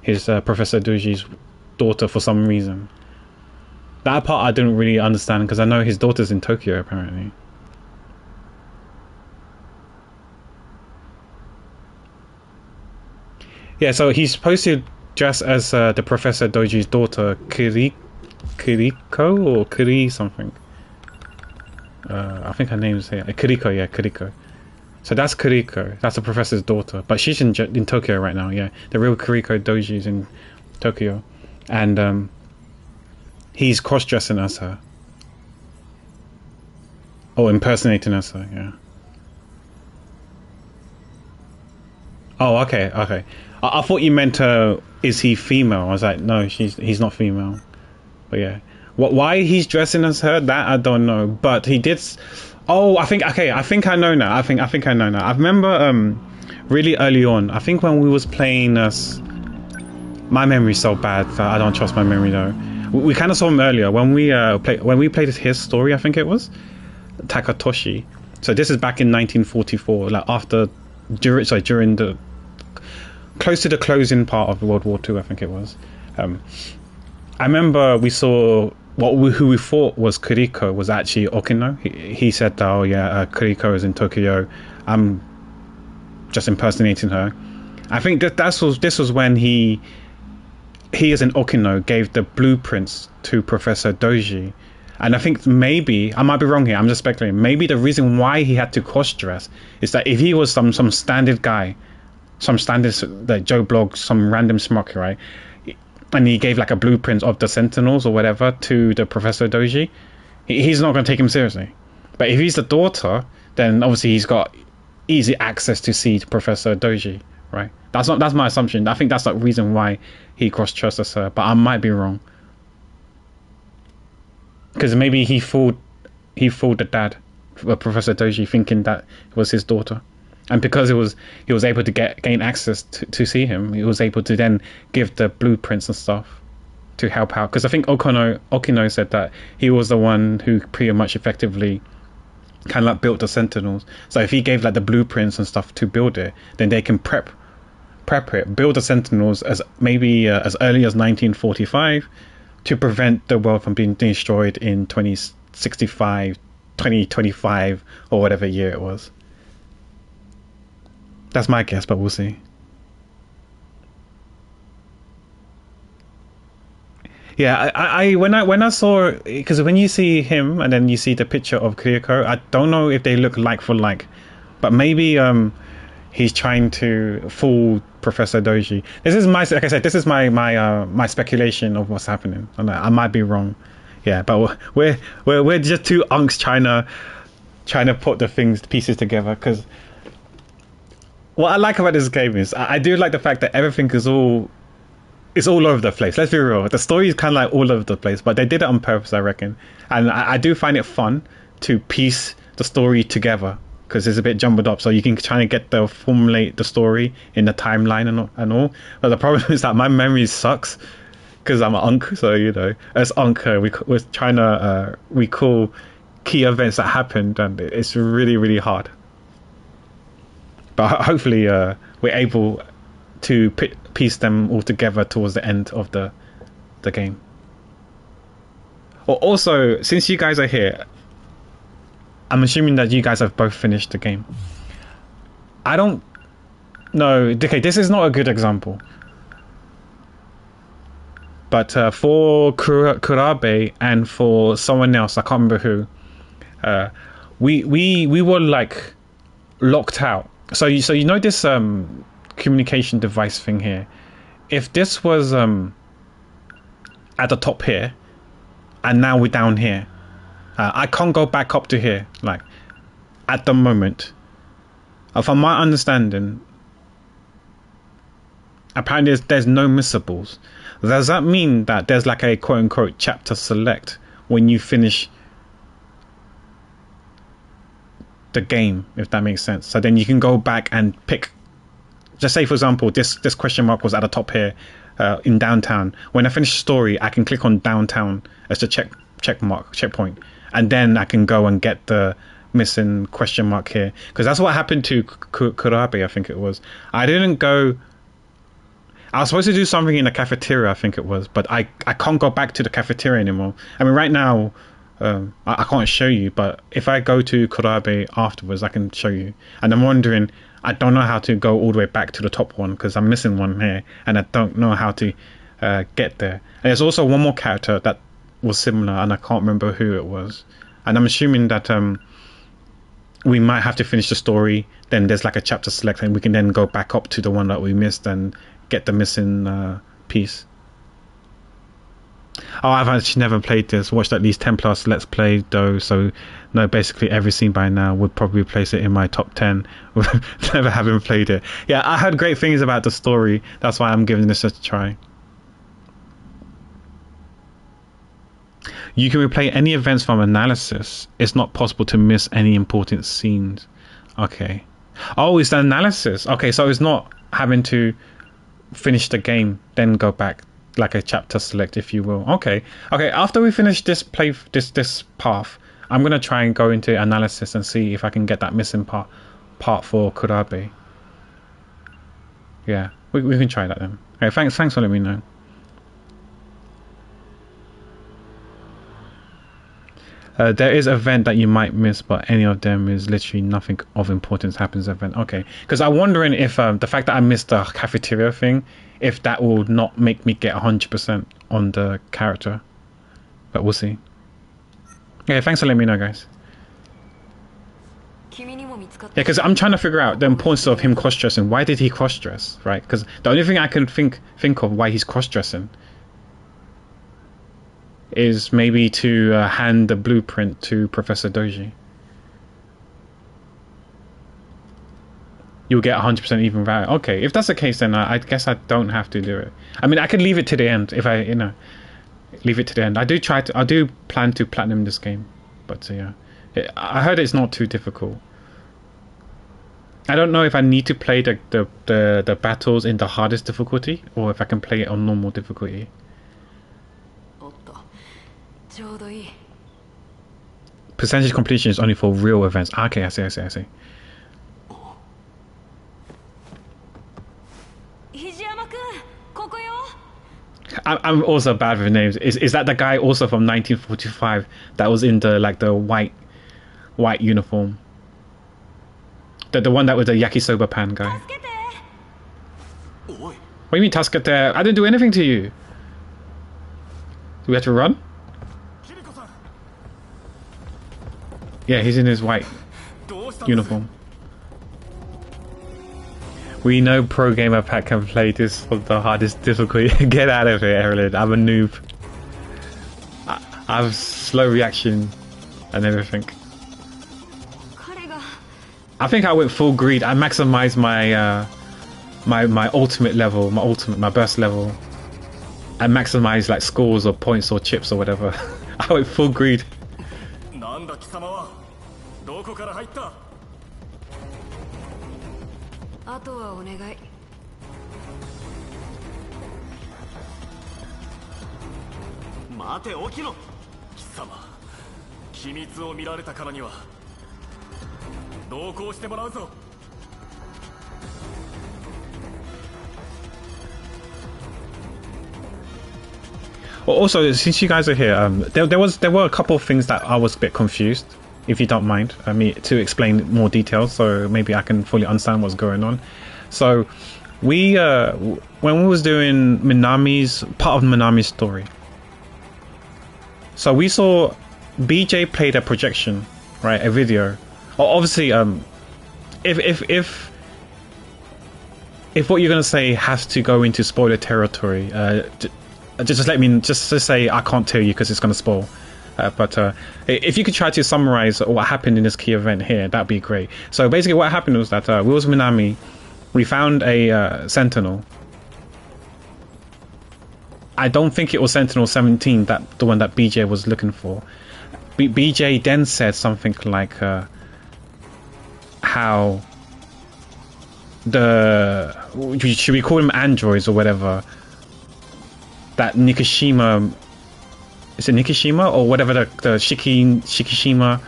his Professor Doji's daughter, for some reason. That part I didn't really understand because I know his daughter's in Tokyo apparently. Yeah, so he's supposed to dress as the Professor Doji's daughter, Kiriko or Kiri something. I think her name is here. Kiriko, yeah, Kiriko. So that's Kiriko. That's the professor's daughter, but she's in Tokyo right now. Yeah, the real Kiriko Doji is in Tokyo, and he's cross-dressing as her, or impersonating as her. Yeah. Oh, okay, okay. I thought you meant is he female? I was like, no, he's not female. But yeah, why he's dressing as her, that I don't know. But he did. Oh, I think I know now. I think I know now. I remember really early on. I think when we was playing my memory's so bad that I don't trust my memory though. We kind of saw him earlier when we played his story. I think it was Takatoshi. So this is back in 1944, like during the close to the closing part of World War II. I think it was. I remember we saw who we thought was Kiriko was actually Okino. He said, "Oh yeah, Kiriko is in Tokyo. I'm just impersonating her." I think this was when he as an Okino gave the blueprints to Professor Doji, and I think maybe I might be wrong here. I'm just speculating. Maybe the reason why he had to cross-dress is that if he was some standard guy, some standard like Joe Blogg, some random schmuck, right? And he gave like a blueprint of the Sentinels or whatever to the Professor Doji, he's not going to take him seriously. But if he's the daughter, then obviously he's got easy access to see Professor Doji, right? That's my assumption. I think that's the reason why he cross-trusts her, but I might be wrong. Because maybe he fooled the dad, Professor Doji, thinking that it was his daughter. And because he was able to gain access to see him, he was able to then give the blueprints and stuff to help out. Because I think Okino said that he was the one who pretty much effectively kind of like built the Sentinels. So if he gave like the blueprints and stuff to build it, then they can prep it, build the Sentinels as maybe as early as 1945 to prevent the world from being destroyed in 2065, 2025 or whatever year it was. That's my guess, but we'll see. Yeah, I when I saw, because when you see him and then you see the picture of Kiriko, I don't know if they look like for like, but maybe he's trying to fool Professor Doji. This is like I said, this is my speculation of what's happening. I might be wrong. Yeah, but we're just two unks trying to put the pieces together. Because what I like about this game is I do like the fact that everything is all over the place. Let's be real. The story is kind of like all over the place, but they did it on purpose, I reckon. And I do find it fun to piece the story together because it's a bit jumbled up. So you can try to formulate the story in the timeline and all. But the problem is that my memory sucks because I'm an unk. So, you know, as unk, we're trying to recall key events that happened, and it's really, really hard. But hopefully we're able to piece them all together towards the end of the game. Also, since you guys are here, I'm assuming that you guys have both finished the game. I don't know. Okay, this is not a good example. But for Kurabe and for someone else, I can't remember who, we were like locked out. So you know this communication device thing here. If this was at the top here, and now we're down here, I can't go back up to here. Like at the moment, from my understanding, apparently there's no missables. Does that mean that there's like a quote unquote chapter select when you finish the game, if that makes sense? So then you can go back and pick, just say for example this question mark was at the top here in downtown. When I finish the story, I can click on downtown as the checkpoint, and then I can go and get the missing question mark here, because that's what happened to Kurabe, I think it was. I was supposed to do something in the cafeteria, I think it was, but I can't go back to the cafeteria anymore. I mean, right now, I can't show you, but if I go to Kurabe afterwards, I can show you. And I'm wondering, I don't know how to go all the way back to the top one, because I'm missing one here, and I don't know how to get there. And there's also one more character that was similar, and I can't remember who it was. And I'm assuming that we might have to finish the story, then there's like a chapter select, and we can then go back up to the one that we missed and get the missing piece. Oh, I've actually never played this. Watched at least 10 plus Let's Play though, so know basically every scene by now. Would probably place it in my top 10. Never having played it. Yeah, I heard great things about the story. That's why I'm giving this a try. You can replay any events from analysis. It's not possible to miss any important scenes. Okay. Oh, it's the analysis. Okay, so it's not having to finish the game, then go back, like a chapter select, if you will. Okay. After we finish this path, I'm gonna try and go into analysis and see if I can get that missing part for Kurabe. Yeah, we can try that then. Okay, thanks for letting me know. There is an event that you might miss, but any of them is literally nothing of importance happens event. Okay, because I'm wondering if the fact that I missed the cafeteria thing, if that will not make me get 100% on the character. But we'll see. Okay, thanks for letting me know, guys. Yeah, because I'm trying to figure out the importance of him cross-dressing. Why did he cross-dress, right? Because the only thing I can think of why he's cross-dressing is maybe to hand the blueprint to Professor Doji. You'll get 100% even value. Okay, if that's the case, then I guess I don't have to do it. I mean, I could leave it to the end if I, leave it to the end. I do plan to platinum this game, but yeah, I heard it's not too difficult. I don't know if I need to play the battles in the hardest difficulty or if I can play it on normal difficulty. Percentage completion is only for real events. Okay, I see. I'm also bad with names. Is that the guy also from 1945 that was in the white uniform? The one that was the yakisoba pan guy. What do you mean Tasukete? I didn't do anything to you. Do we have to run? Yeah, he's in his white uniform. We know Pro Gamer Pack can play this on the hardest difficulty. Get out of here, Erilyn. I'm a noob. I have slow reaction and everything. I think I went full greed. I maximized my my ultimate level, my burst level. I maximized like scores or points or chips or whatever. I went full greed. あとはお願い。待て、沖野。貴様、機密を見られたからには同行してもらうぞ。Well, also, since you guys are here, there were a couple of things that I was a bit confused. If you don't mind me to explain more details, so maybe I can fully understand what's going on. So we when we was doing Minami's part of Minami's story, so we saw BJ played a projection, right, a video. Obviously, if what you're gonna say has to go into spoiler territory, just let me just say I can't tell you because it's gonna spoil. But if you could try to summarize what happened in this key event here, that'd be great. So basically, what happened was that we was Minami. We found a Sentinel. I don't think it was Sentinel 17, that the one that BJ was looking for. BJ then said something like how should we call them androids or whatever, that Nikishima, is it Nikishima or whatever the Shikishima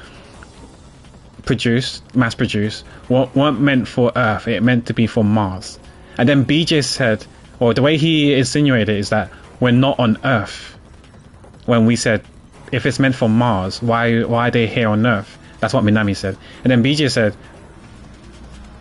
mass produced, weren't meant for Earth, it meant to be for Mars. And then BJ said, or the way he insinuated is that we're not on Earth. When we said, if it's meant for Mars, why are they here on Earth? That's what Minami said. And then BJ said,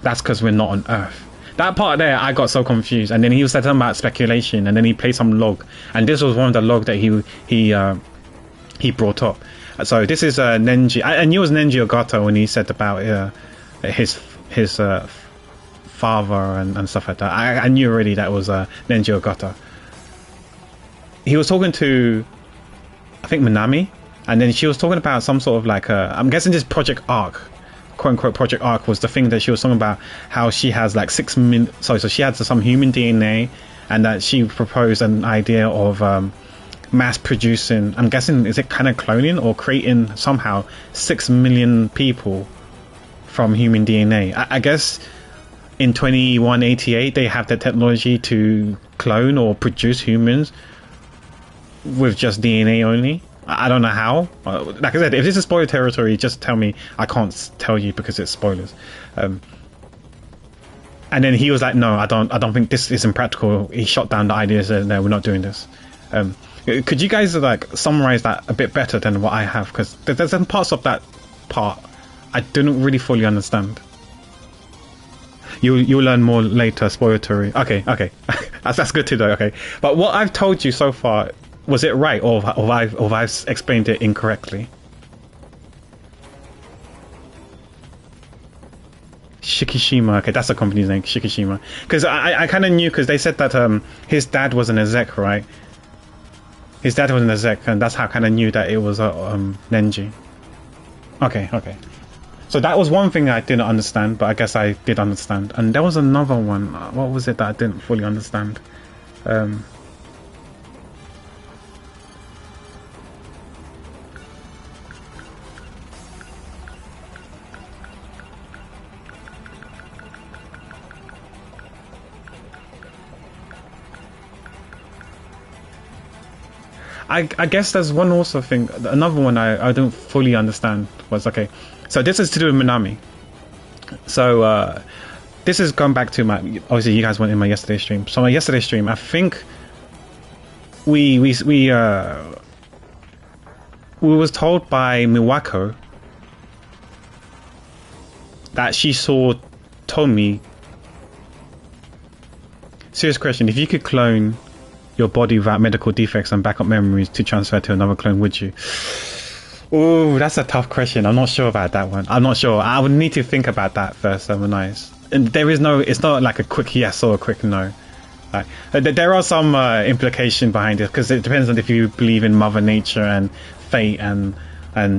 that's because we're not on Earth. That part there, I got so confused. And then he was saying about speculation, and then he played some log, and this was one of the log that he brought up. So this is Nenji. I knew it was Nenji Ogata when he said about his father and stuff like that. I knew already that was Nenji Ogata. He was talking to, I think, Minami, and then she was talking about some sort of like I'm guessing this Project Arc, quote unquote Project Arc, was the thing that she was talking about, how she has like 6 million. So she had some human DNA, and that she proposed an idea of mass producing, I'm guessing, is it kind of cloning or creating somehow 6 million people from human DNA. I guess in 2188 they have the technology to clone or produce humans with just DNA only. I don't know how. Like I said, if this is spoiler territory, just tell me. I can't tell you because it's spoilers. And then he was like, no, I don't think this is impractical. He shot down the idea, said, no, we're not doing this. Could you guys like summarize that a bit better than what I have? Because there's some parts of that part I didn't really fully understand. You'll learn more later. Spoilery. Okay. that's good to know. Okay, but what I've told you so far, was it right, or have I explained it incorrectly? Shikishima. Okay, that's the company's name, Shikishima. Because I kind of knew, because they said that his dad was an exec, right? His dad was an exec, and that's how I kind of knew that it was Nenji. Okay. So that was one thing I didn't understand, but I guess I did understand. And there was another one. What was it that I didn't fully understand? I guess there's one also thing, another one I don't fully understand was, okay, so this is to do with Minami. So this is going back to my, obviously you guys went in my yesterday stream. So my yesterday stream, I think we was told by Miwako that she saw Tomi. Serious question, if you could clone your body without medical defects and backup memories to transfer to another clone, would you? Oh, that's a tough question. I'm not sure about that one. I'm not sure. I would need to think about that first. Nice. And there is no, it's not like a quick yes or a quick no. Like, there are some implication behind it, because it depends on if you believe in Mother Nature and fate and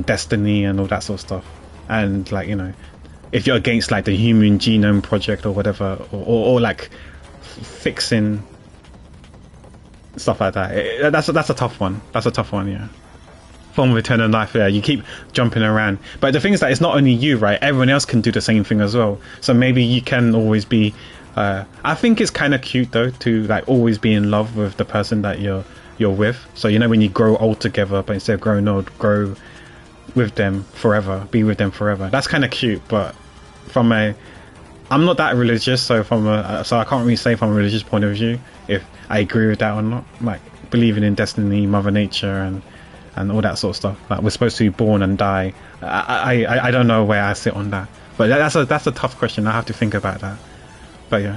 destiny and all that sort of stuff. And like, you know, if you're against like the Human Genome Project or whatever, or like fixing stuff like that. That's a tough one. That's a tough one, yeah. Form of eternal life, yeah. You keep jumping around, but the thing is that it's not only you, right? Everyone else can do the same thing as well. So maybe you can always be. I think it's kind of cute though to like always be in love with the person that you're with. So you know, when you grow old together, but instead of growing old, grow with them forever. Be with them forever. That's kind of cute, but from a, I'm not that religious, so so I can't really say from a religious point of view if I agree with that or not. Like believing in destiny, Mother Nature, and all that sort of stuff. Like we're supposed to be born and die. I don't know where I sit on that, but that's a tough question. I have to think about that. But yeah,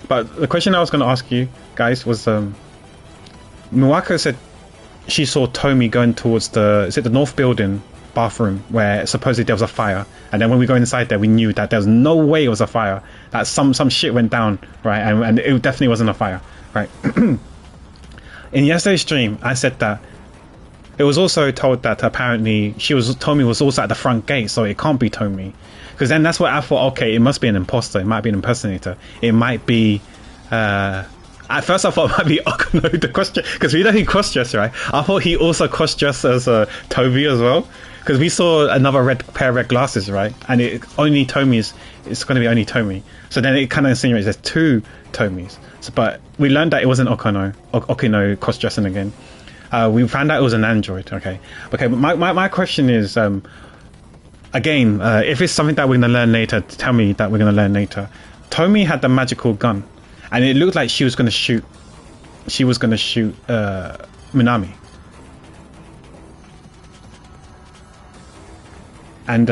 But the question I was going to ask you guys was, Miwako said she saw Tomi going towards the north building bathroom where supposedly there was a fire, and then when we go inside there, we knew that there was no way it was a fire. That some shit went down, right? And it definitely wasn't a fire, right? In yesterday's stream, I said that it was also told that apparently Tomi was also at the front gate, so it can't be Tomi. Because then that's what I thought. Okay, it must be an imposter. It might be an impersonator. It might be. At first, I thought it might be Okuno the cross-dress, because we know he cross-dressed, right? I thought he also cross-dressed as Toby as well, because we saw another pair of red glasses, right? And it's going to be only Tomi. So then it kind of insinuates there's two Tomis. So, but we learned that it wasn't Okuno cross-dressing again. We found out it was an android. Okay. But my question is, again, if it's something that we're going to learn later, tell me that we're going to learn later. Tomi had the magical gun, and it looked like she was going to shoot. She was going to shoot Minami. And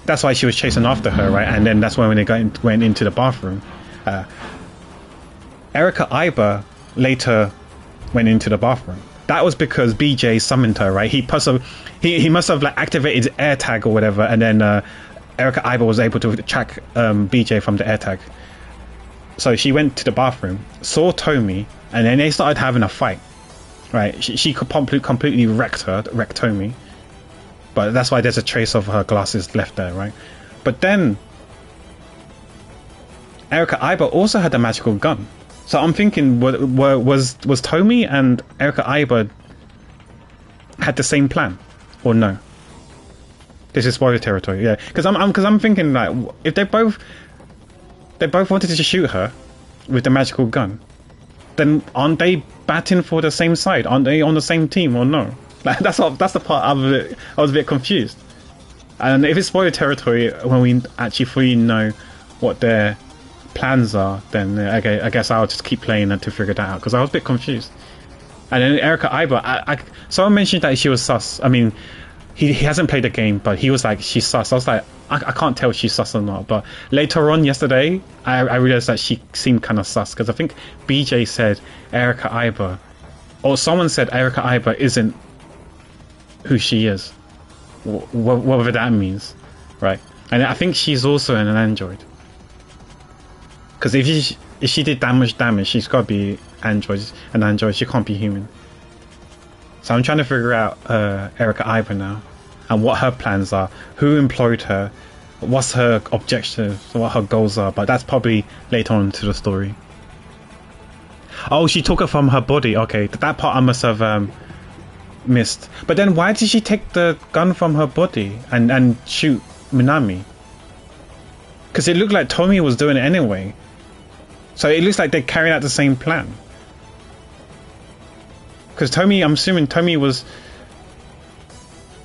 that's why she was chasing after her, right? And then that's when they went into the bathroom. Erika Iba later went into the bathroom. That was because BJ summoned her, right? He must have like activated his air tag or whatever, and then Erika Iba was able to track BJ from the air tag. So she went to the bathroom, saw Tomi, and then they started having a fight, right? She completely wrecked Tomi, but that's why there's a trace of her glasses left there, right? But then Erika Iba also had a magical gun. So I'm thinking, was Tomi and Erika Iba had the same plan, or no? This is spoiler territory, yeah. Because I'm thinking like, if they both wanted to shoot her with the magical gun, then aren't they batting for the same side? Aren't they on the same team, or no? Like that's the part I was a bit confused. And if it's spoiler territory, when we actually fully know what their plans are, then I guess I'll just keep playing it to figure that out, because I was a bit confused. And then Erika Iba, someone mentioned that she was sus. I mean, he hasn't played the game, but he was like, she's sus. I was like, I can't tell if she's sus or not. But later on yesterday, I realized that she seemed kind of sus, because I think BJ said Erika Iba, or someone said Erika Iba isn't who she is, whatever that means, right? And I think she's also an android. Because if she did damage, she's got to be an android. She can't be human. So I'm trying to figure out Erika Iba now, and what her plans are, who employed her, what's her objectives, what her goals are. But that's probably later on into the story. Oh, she took it from her body. Okay, that part I must have missed. But then why did she take the gun from her body and shoot Minami? Because it looked like Tomi was doing it anyway. So it looks like they're carrying out the same plan. Because I'm assuming Tomi was...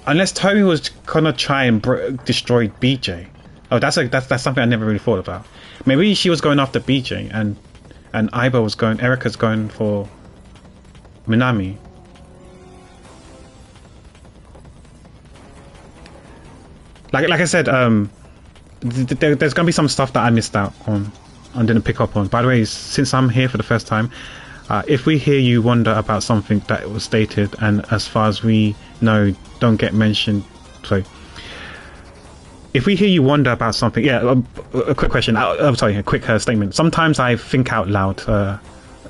Unless Tomi was gonna try and destroy BJ. Oh, that's something I never really thought about. Maybe she was going after BJ, and Erika's going for Minami. Like I said, there's gonna be some stuff that I missed out on and didn't pick up on. By the way, since I'm here for the first time, if we hear you wonder about something that was stated, and as far as we know don't get mentioned, so if we hear you wonder about something, a quick question, a quick statement. Sometimes I think out loud.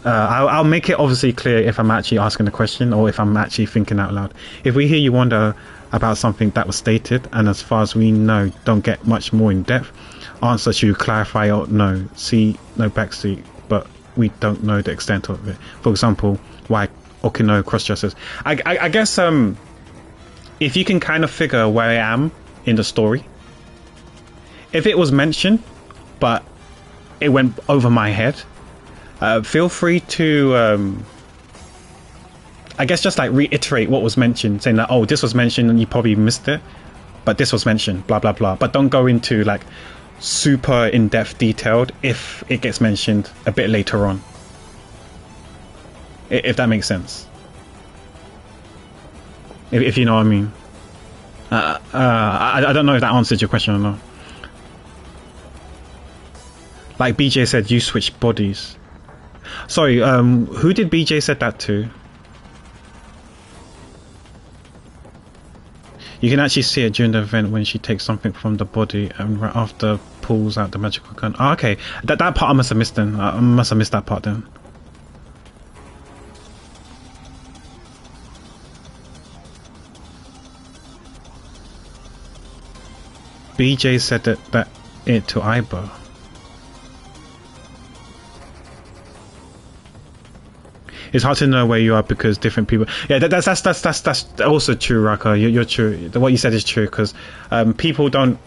I'll make it obviously clear if I'm actually asking a question or if I'm actually thinking out loud. If we hear you wonder about something that was stated, and as far as we know don't get much more in depth, answer to clarify or no, see no backseat, but we don't know the extent of it. For example, why Okino cross-dressers. I guess if you can kind of figure where I am in the story, if it was mentioned but it went over my head, feel free to I guess just like reiterate what was mentioned, saying that, oh, this was mentioned and you probably missed it, but this was mentioned, blah blah blah. But don't go into like super in-depth detailed if it gets mentioned a bit later on, if that makes sense, if you know what I mean. I don't know if that answered your question or not. Like BJ said, you switch bodies. Sorry, who did BJ said that to? You can actually see it during the event when she takes something from the body and right after pulls out the magical gun. Oh, okay, that part I must have missed then. I must have missed that part then. BJ said that it to Iba. It's hard to know where you are because different people. Yeah, that's also true, Raka. You're true. What you said is true because people don't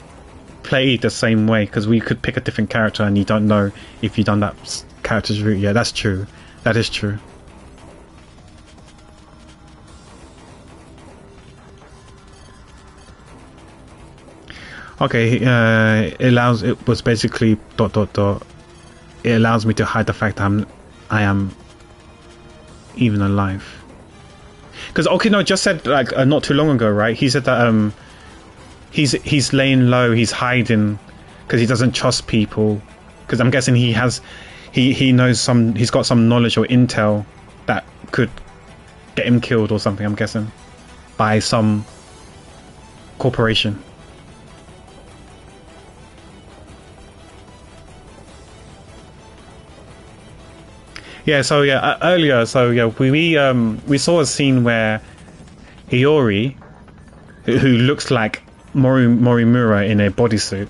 play the same way because we could pick a different character and you don't know if you've done that character's route. Yeah, that's true. That is true. Okay, it was basically ... It allows me to hide the fact that I am even alive. Because Okino just said like not too long ago, right? He said that he's laying low, he's hiding because he doesn't trust people. Because I'm guessing he knows he's got some knowledge or intel that could get him killed or something. I'm guessing by some corporation. Yeah, so yeah, earlier, so yeah, we saw a scene where Iori, who looks like Morimura in a bodysuit,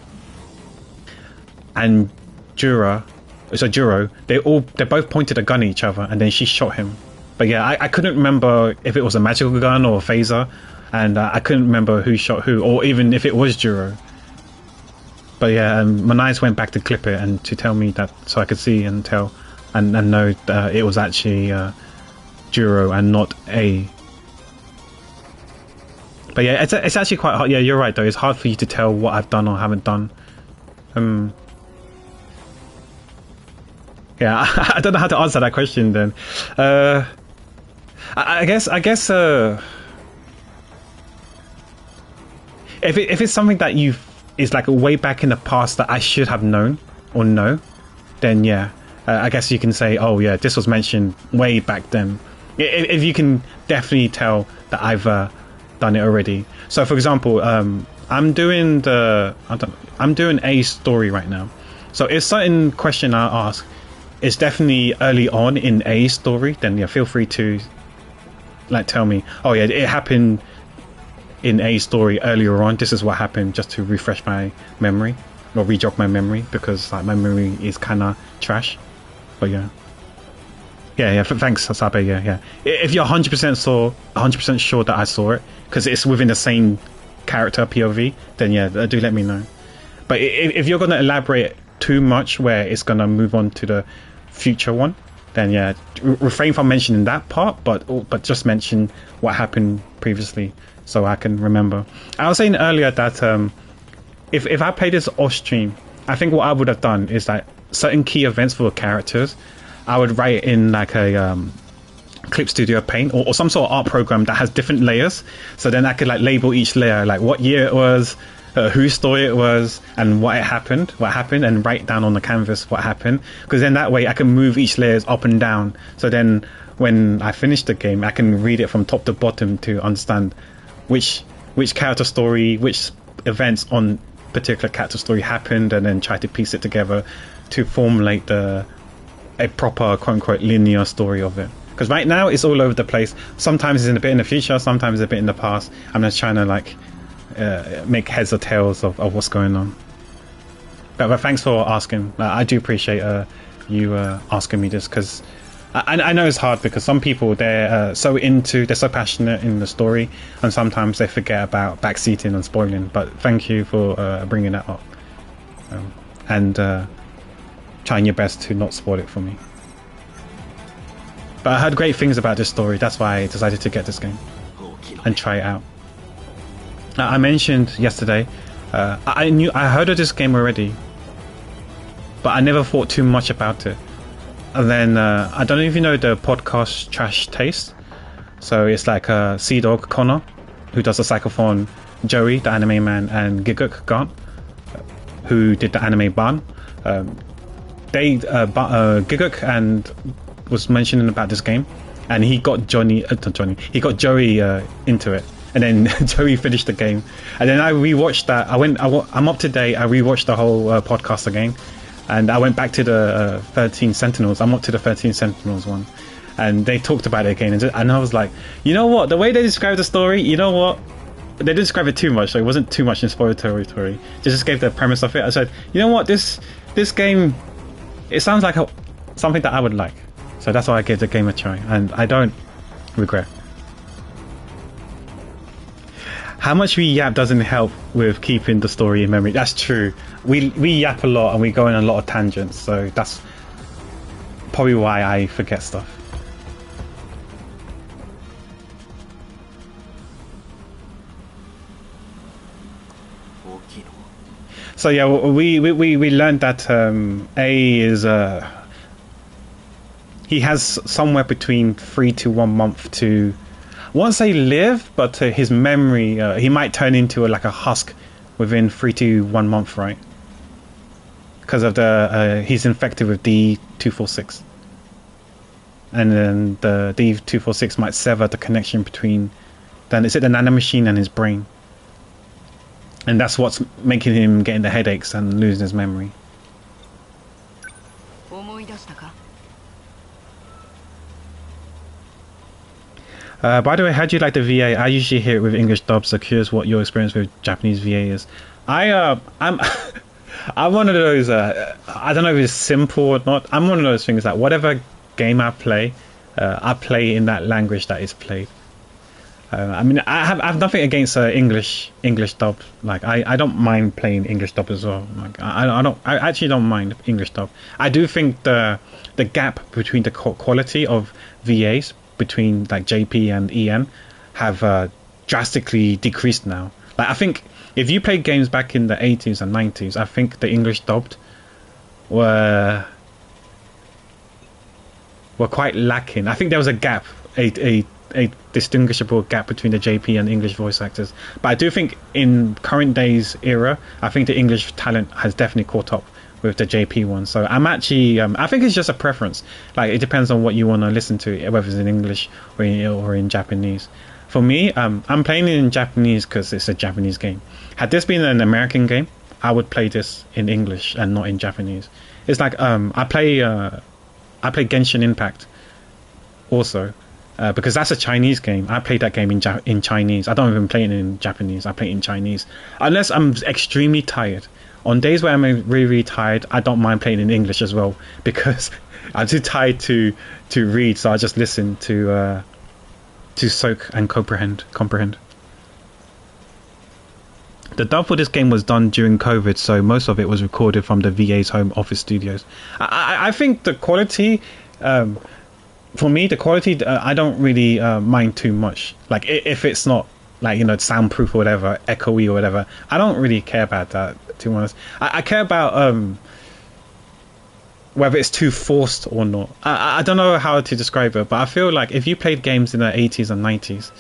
and Juro, they both pointed a gun at each other, and then she shot him. But yeah, I couldn't remember if it was a magical gun or a phaser, and I couldn't remember who shot who, or even if it was Juro. But yeah, my eyes went back to clip it and to tell me that, so I could see and tell. And know that it was actually Juro and not A. But yeah, it's actually quite hard. Yeah, you're right though. It's hard for you to tell what I've done or haven't done. Yeah, I don't know how to answer that question then. I guess if it's something that is like way back in the past that I should have known or know, then yeah. I guess you can say, oh yeah, this was mentioned way back then. If you can definitely tell that I've done it already. So, for example, I'm doing a story right now. So, if certain question I ask is definitely early on in a story, then yeah, feel free to like tell me. Oh yeah, it happened in a story earlier on. This is what happened, just to refresh my memory or re-jog my memory because like my memory is kind of trash. But yeah, thanks Sabe. Yeah, if you're 100% sure that I saw it because it's within the same character POV, then yeah, do let me know. But if you're gonna elaborate too much where it's gonna move on to the future one, then yeah, refrain from mentioning that part, but just mention what happened previously so I can remember. I was saying earlier that if I play this off stream, I think what I would have done is that certain key events for characters, I would write in like a Clip Studio Paint or some sort of art program that has different layers. So then I could like label each layer, like what year it was, whose story it was, and what happened, and write down on the canvas what happened. Because then that way I can move each layers up and down. So then when I finish the game, I can read it from top to bottom to understand which character story, which events on particular character story happened, and then try to piece it together to formulate a proper quote-unquote linear story of it. Because right now it's all over the place. Sometimes it's a bit in the future, sometimes a bit in the past. I'm just trying to like make heads or tails of what's going on. But thanks for asking. I do appreciate you asking me this, because I know it's hard because some people, they're so passionate in the story, and sometimes they forget about backseating and spoiling. But thank you for bringing that up and trying your best to not spoil it for me. But I heard great things about this story. That's why I decided to get this game and try it out. I mentioned yesterday, I heard of this game already, but I never thought too much about it. And then I don't know if you know the podcast Trash Taste. So it's like Sea Dog Connor, who does the Psychophone, Joey, the anime man, and Giguk Gant, who did the anime Ban. Giguk and was mentioning about this game, and he got he got Joey into it, and then Joey finished the game, and then I rewatched that. I'm up to date. I rewatched the whole podcast again, and I went back to the 13 Sentinels. I'm up to the 13 Sentinels one, and they talked about it again, and I was like, you know what? The way they described the story, you know what? They didn't describe it too much, so it wasn't too much in spoiler territory. They just gave the premise of it. I said, you know what? This game, it sounds like something that I would like. So that's why I gave the game a try, and I don't regret. How much we yap doesn't help with keeping the story in memory. That's true. We yap a lot and we go in a lot of tangents, so that's probably why I forget stuff. So yeah, we learned that A is he has somewhere between 3 to 1 month to, I won't say live, but his memory, he might turn into like a husk within 3 to 1 month, right? Because of the he's infected with D246, and then the D246 might sever the connection between the nanomachine and his brain, and that's what's making him getting the headaches and losing his memory. By the way, how do you like the VA? I usually hear it with English dubs, so curious what your experience with Japanese VA is. I'm I'm one of those, I don't know if it's simple or not. I'm one of those things that whatever game I play in that language that is played. I mean, I have nothing against English dub. Like I don't mind playing English dub as well. Like I actually don't mind English dub. I do think the gap between the quality of VAs between like JP and EN have drastically decreased now. Like I think if you played games back in the 80s and 90s, I think the English dubbed were quite lacking. I think there was a gap, a distinguishable gap between the JP and English voice actors. But I do think in current days era, I think the English talent has definitely caught up with the JP one. So I'm actually, I think it's just a preference. Like it depends on what you want to listen to, whether it's in English or in Japanese. For me, I'm playing it in Japanese because it's a Japanese game. Had this been an American game, I would play this in English and not in Japanese. It's like I play Genshin Impact also. Because that's a Chinese game. I played that game in Chinese. I don't even play it in Japanese. I play it in Chinese. Unless I'm extremely tired. On days where I'm really tired, I don't mind playing in English as well. Because I'm too tired to read, so I just listen to soak and comprehend. The dub for this game was done during COVID, so most of it was recorded from the VA's home office studios. I think the quality... for me, the quality, I don't really mind too much. Like, if it's not, like, soundproof or whatever, echoey or whatever, I don't really care about that, to be honest. I care about whether it's too forced or not. I don't know how to describe it, but I feel like if you played games in the 80s and 90s,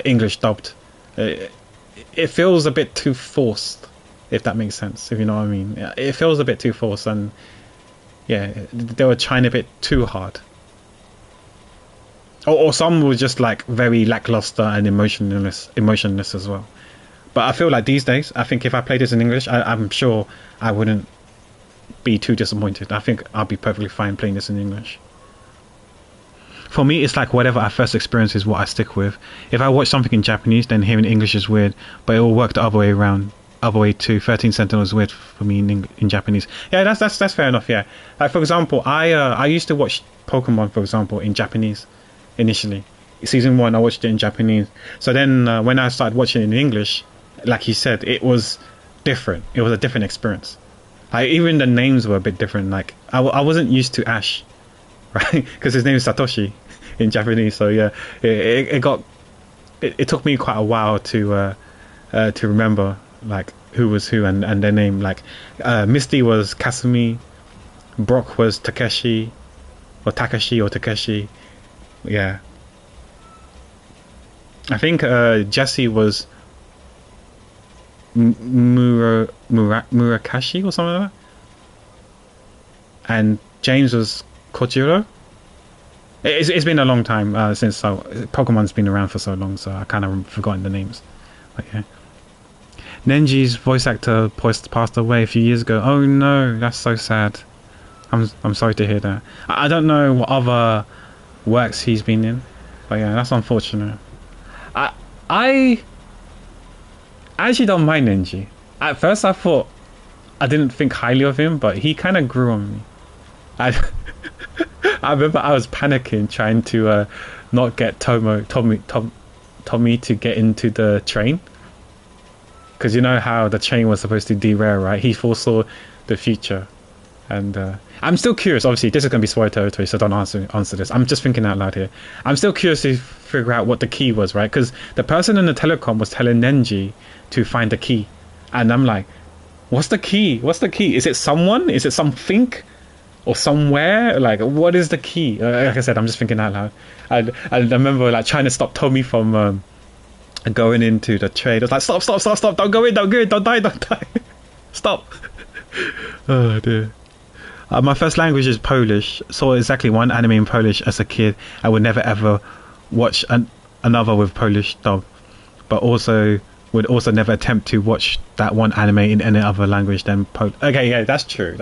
English dubbed, it feels a bit too forced, if that makes sense, if you know what I mean. It feels a bit too forced, and, yeah, they were trying a bit too hard. Or some were just like very lackluster and emotionless as well. But I feel like these days, I think if I play this in English, I'm sure I wouldn't be too disappointed. I think I'll be perfectly fine playing this in English. For me, it's like whatever I first experience is what I stick with. If I watch something in Japanese, then hearing English is weird, but it will work the other way around. Other way too. 13 Sentinels is weird for me in Japanese. Yeah, that's fair enough. Yeah, like for example, I used to watch Pokemon, for example, in Japanese. Initially, season 1 I watched it in Japanese, so then when I started watching it in English, like you said, it was different. It was a different experience. Like even the names were a bit different. Like I wasn't used to Ash, right? Because his name is Satoshi in Japanese. So yeah, it took me quite a while to remember like who was who and their name. Like Misty was Kasumi, Brock was Takeshi or Takeshi. Yeah, I think Jesse was Murakashi or something like that. and James was Kojiro. It's been a long time since Pokemon's been around for so long, so I kind of forgotten the names. But yeah, Nenji's voice actor passed away a few years ago. Oh no, that's so sad. I'm sorry to hear that. I don't know what other works he's been in, but yeah, that's unfortunate. I actually don't mind Nenji. At first, I thought I didn't think highly of him, but he kind of grew on me. I remember I was panicking trying to not get Tommy to get into the train, because you know how the train was supposed to derail, right? He foresaw the future, and I'm still curious. Obviously, this is going to be spoiler territory, so don't answer this. I'm just thinking out loud here. I'm still curious to figure out what the key was, right? Because the person in the telecom was telling Nenji to find the key, and I'm like, what's the key? What's the key? Is it someone? Is it something? Or somewhere? Like, what is the key? Like I said, I'm just thinking out loud. I remember like trying to stop Tommy from going into the train. I was like, stop, don't go in, don't die. Stop. Oh dear. My first language is Polish. Saw exactly one anime in Polish as a kid. I would never ever watch another with Polish dub, but would also never attempt to watch that one anime in any other language than Polish. Okay, yeah, that's true.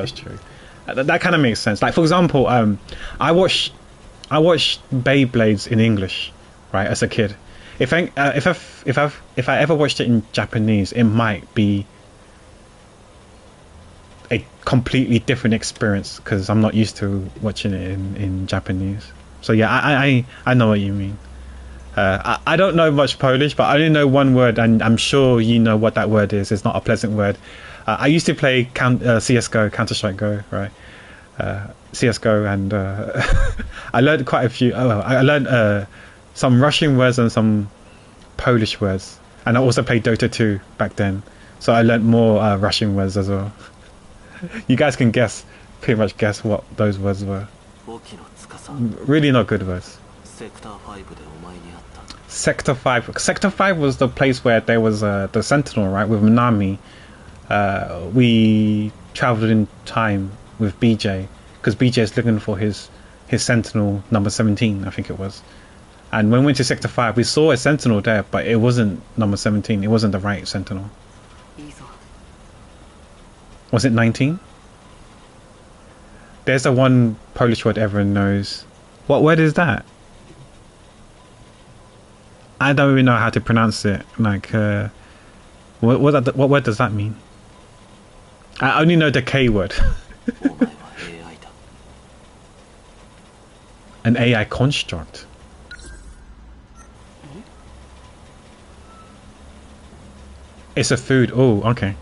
That kind of makes sense. Like, for example, I watched Beyblades in English, right, as a kid. If I ever watched it in Japanese, it might be a completely different experience because I'm not used to watching it in Japanese. So yeah, I know what you mean. I don't know much Polish, but I only know one word, and I'm sure you know what that word is. It's not a pleasant word. I used to play CSGO, Counter-Strike Go, right? CSGO, and I learned quite a few. I learned some Russian words and some Polish words, and I also played Dota 2 back then, so I learned more Russian words as well. You guys can pretty much guess what those words were. Really not good words. Sector 5. Sector 5 was the place where there was the Sentinel, right, with Minami. We travelled in time with BJ, because BJ is looking for his Sentinel number 17, I think it was. And when we went to Sector 5, we saw a Sentinel there, but it wasn't number 17. It wasn't the right Sentinel. Was it 19? There's the one Polish word everyone knows. What word is that? I don't even know how to pronounce it. Like, what word does that mean? I only know the K word. An AI construct. It's a food. Oh, okay.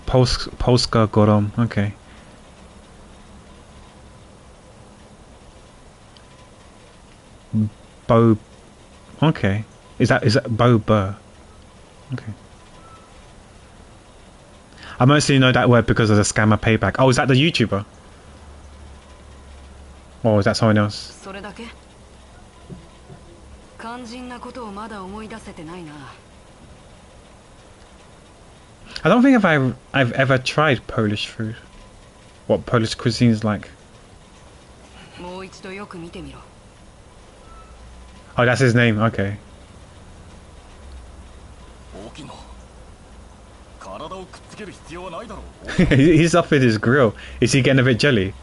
Polska Gorom. Okay. Bo. Okay. Is that Bo Burr? Okay. I mostly know that word because of the scammer payback. Oh, is that the YouTuber? Or is that someone else? I don't think I've ever tried Polish food. What Polish cuisine is like. Oh, that's his name. Okay. He's up with his grill. Is he getting a bit jelly?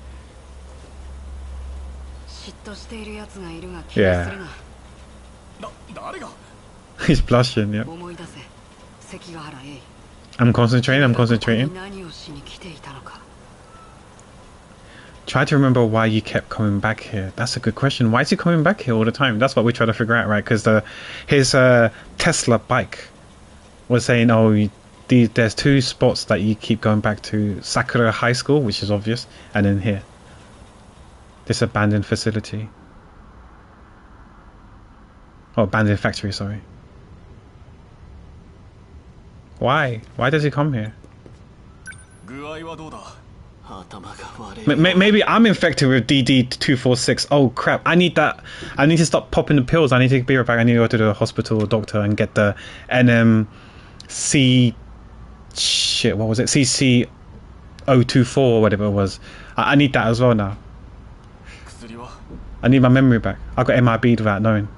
Yeah. He's blushing, yeah. I'm concentrating. Try to remember why you kept coming back here. That's a good question. Why is he coming back here all the time? That's what we try to figure out, right? Because his Tesla bike was saying, oh, there's two spots that you keep going back to. Sakura High School, which is obvious, and then here. This abandoned facility. Oh, abandoned factory, sorry. Why? Why does he come here? Maybe I'm infected with DD246. Oh crap! I need that. I need to stop popping the pills. I need to be right back. I need to go to the hospital or doctor and get the NMC. Shit, what was it? CC024 or whatever it was. I need that as well now. I need my memory back. I got MIB'd without knowing.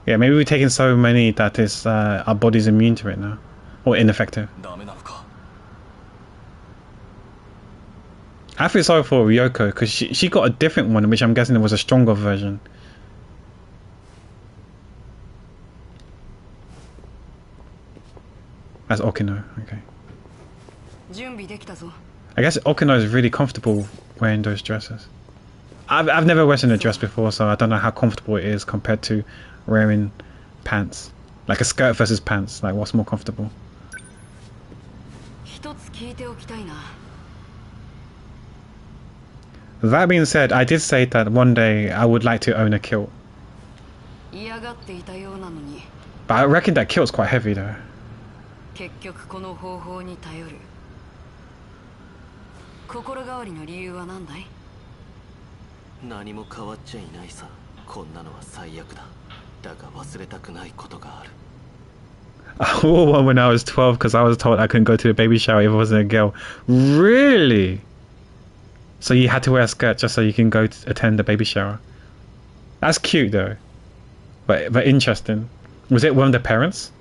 Yeah, maybe we're taking so many that it's our body's immune to it now, or ineffective. I feel sorry for Ryoko because she got a different one, which I'm guessing it was a stronger version. That's Okino, okay. I guess Okino is really comfortable wearing those dresses. I've never worn a dress before, so I don't know how comfortable it is compared to wearing pants. Like a skirt versus pants, like what's more comfortable? That being said, I did say that one day I would like to own a kilt. But I reckon that kilt's quite heavy though. I wore one when I was 12 because I was told I couldn't go to a baby shower if I wasn't a girl. Really? So you had to wear a skirt just so you can go to attend the baby shower? That's cute though. But interesting. Was it one of the parents?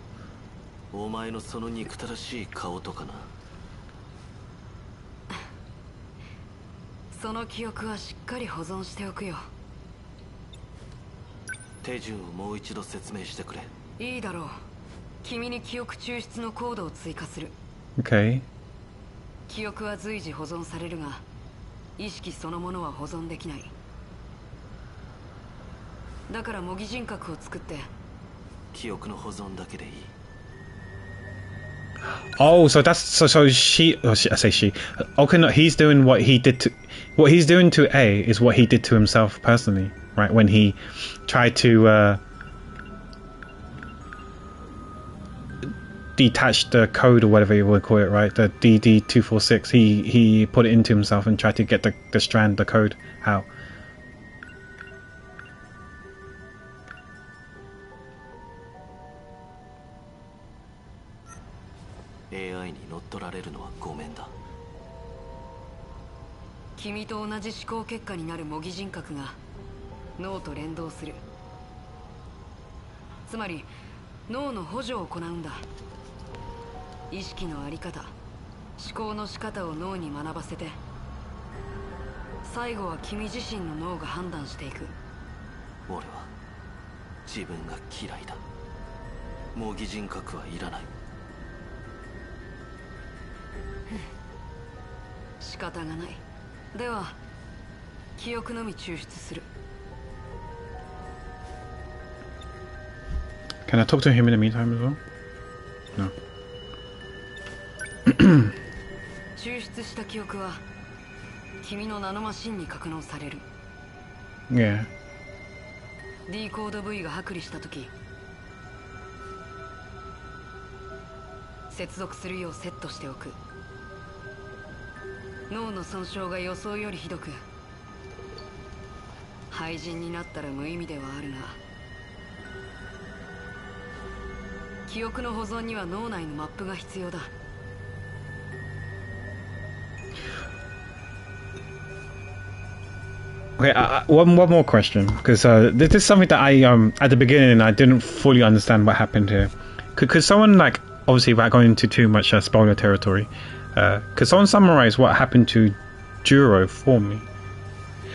Okay. 記憶は随時保存されるが、意識そのものは保存できない。だから模擬人格を作って、記憶の保存だけでいい。Oh, so that's so she. I say she. Okay, no, he's doing what he did to. What he's doing to A is what he did to himself personally, right? When he tried to detach the code or whatever you would call it, right? The DD246. He put it into himself and tried to get the strand, the code out. AI に乗っ取られるのはごめんだ。君と同じ思考結果になる模擬人格が脳と連動する。つまり脳の補助を行うんだ。意識のあり方、思考の仕方を脳に学ばせて、最後は君自身の脳が判断していく。俺は自分が嫌いだ。模擬人格はいらない。仕方がない。では記憶のみ抽出する。Can I talk to him in the meantime as well? No. 抽出した記憶は君のナノマシンに格納される。Yeah. D コード V が剥離したとき、接続するようセットしておく。脳の損傷が予想よりひどく、廃人になったら無意味ではあるが、記憶の保存には脳内のマップが必要だ。Okay, one more question, because this is something that I at the beginning I didn't fully understand what happened here. Could someone, like, obviously without going into too much spoiler territory, could someone summarize what happened to Juro for me?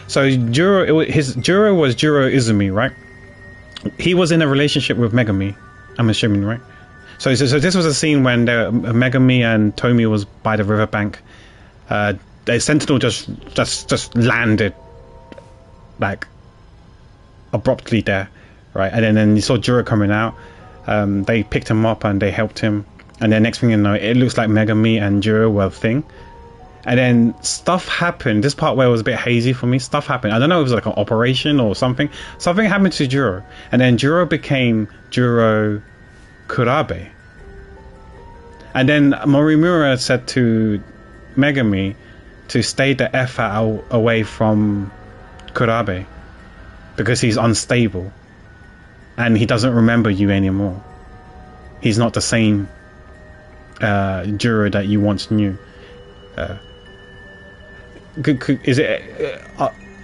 So Juro was Juro Izumi, right? He was in a relationship with Megami, I'm assuming, right? So this was a scene when Megami and Tomi was by the riverbank. The Sentinel just landed, like, abruptly there, right? And then you saw Juro coming out. They picked him up and they helped him. And then next thing you know, it looks like Megami and Juro were a thing. And then stuff happened. This part where it was a bit hazy for me. Stuff happened. I don't know if it was like an operation or something. Something happened to Juro. And then Juro became Juro Kurabe. And then Morimura said to Megami to stay the F out away from Kurabe because he's unstable and he doesn't remember you anymore. He's not the same Juro that you once knew. Is it?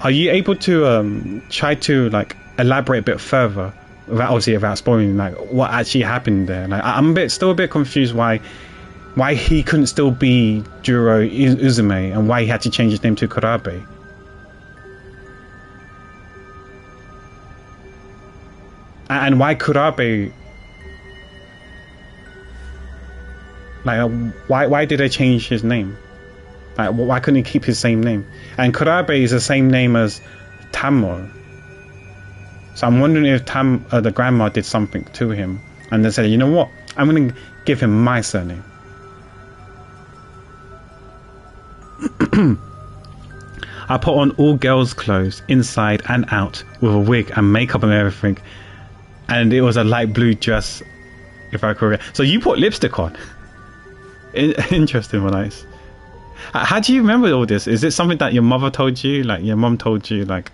Are you able to try to like elaborate a bit further, without spoiling, like what actually happened there? Like I'm still a bit confused why he couldn't still be Juro Uzume and why he had to change his name to Kurabe. And why Kurabe? Like, why did they change his name? Like, why couldn't he keep his same name? And Kurabe is the same name as Tammo. So I'm wondering if the grandma did something to him and they said, you know what? I'm going to give him my surname. I put on all girls' clothes, inside and out, with a wig and makeup and everything. And it was a light blue dress, if I recall. So you put lipstick on. Interesting, nice. How do you remember all this? Is it something that your mother told you, like your mom told you, like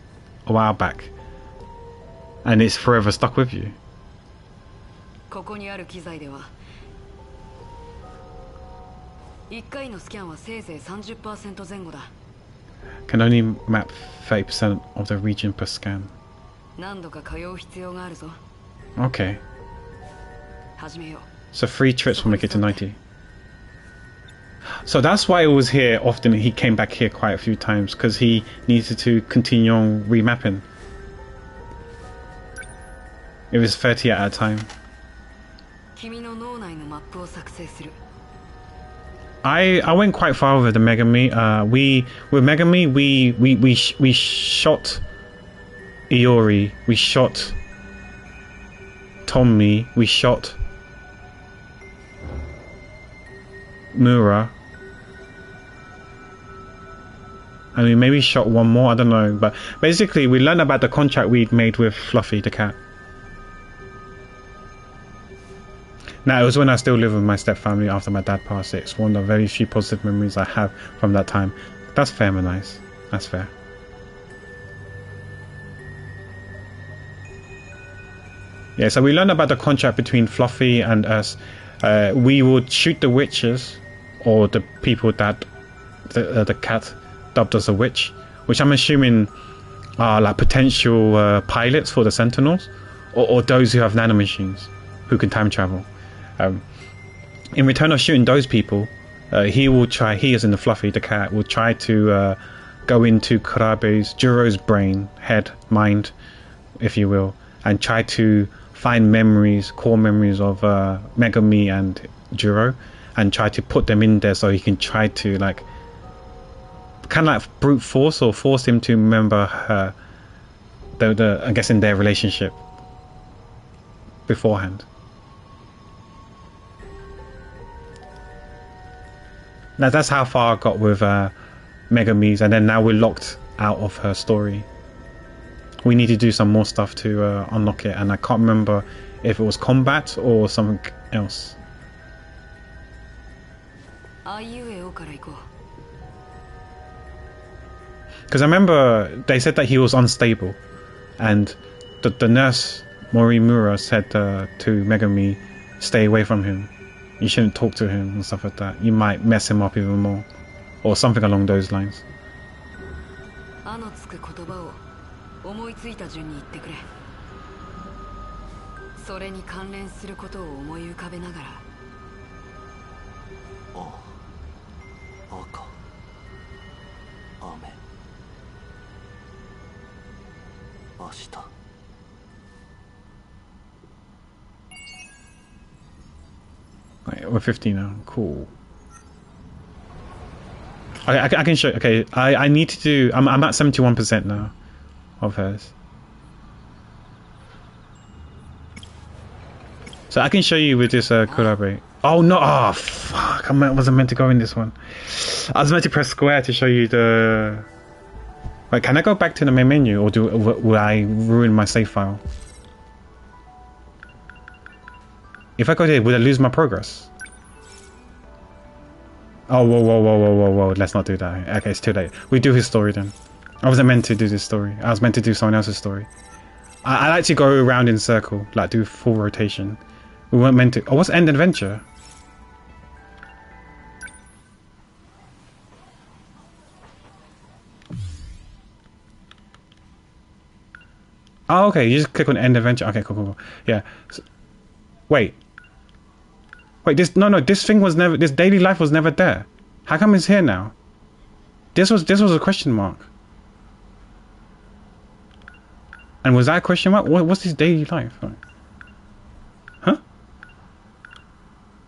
a while back, and it's forever stuck with you? ここにある機材では1回のスキャンはせいぜい 30% 前後だ。 Can only map 30% of the region per scan. 何度か通う必要があるぞ。 Okay. 始めよう。 So 3 trips will make it to 90. So that's why it was here often. He came back here quite a few times because he needed to continue on remapping. It was 30 at a time. 君の脳内のマップを作成する。 I went quite far with the Megami. With Megami we shot Iori, we shot Tommy, we shot Mura, and we maybe shot one more, I don't know, but basically we learned about the contract we'd made with Fluffy the cat. Now, it was when I still lived with my stepfamily after my dad passed. It's one of the very few positive memories I have from that time. That's fair, man, nice. That's fair. Yeah, so we learned about the contract between Fluffy and us. We would shoot the witches, or the people that the cat dubbed as a witch, which I'm assuming are like potential pilots for the Sentinels, or those who have nanomachines who can time travel. In return of shooting those people, he as in the Fluffy, the cat, will try to go into Kurabe's, Juro's brain, head, mind, if you will, and try to find memories, core memories of Megami and Juro, and try to put them in there so he can try to like kind of like brute force or force him to remember her, I guess in their relationship beforehand. Now that's how far I got with Megami's, and then now we're locked out of her story. We need to do some more stuff to unlock it, and I can't remember if it was combat or something else. Because I remember they said that he was unstable, and the nurse Morimura said to Megami, stay away from him. You shouldn't talk to him and stuff like that. You might mess him up even more, or something along those lines. 思いついた順に言ってくれ。それに関連することを思い浮かべながら。青、赤、雨、明日。Right, we're 50 now. Cool. I can show. Okay, I need to do. I'm at 71% now of hers. So I can show you with this Kurabe. Oh no! Oh fuck! I wasn't meant to go in this one. I was meant to press square to show you the. Wait, can I go back to the main menu, or will I ruin my save file? If I go there, will I lose my progress? Oh, whoa, whoa, whoa, whoa, whoa, whoa. Let's not do that. Okay, it's too late. We do his story then. I wasn't meant to do this story. I was meant to do someone else's story. I like to go around in circle, like do full rotation. We weren't meant to. Oh, what's end adventure? Oh, okay. You just click on end adventure. Okay, cool, cool, cool. Yeah. So, wait. Wait. This thing was never. This daily life was never there. How come it's here now? This was a question mark. And was that a question mark? What's his daily life? Huh?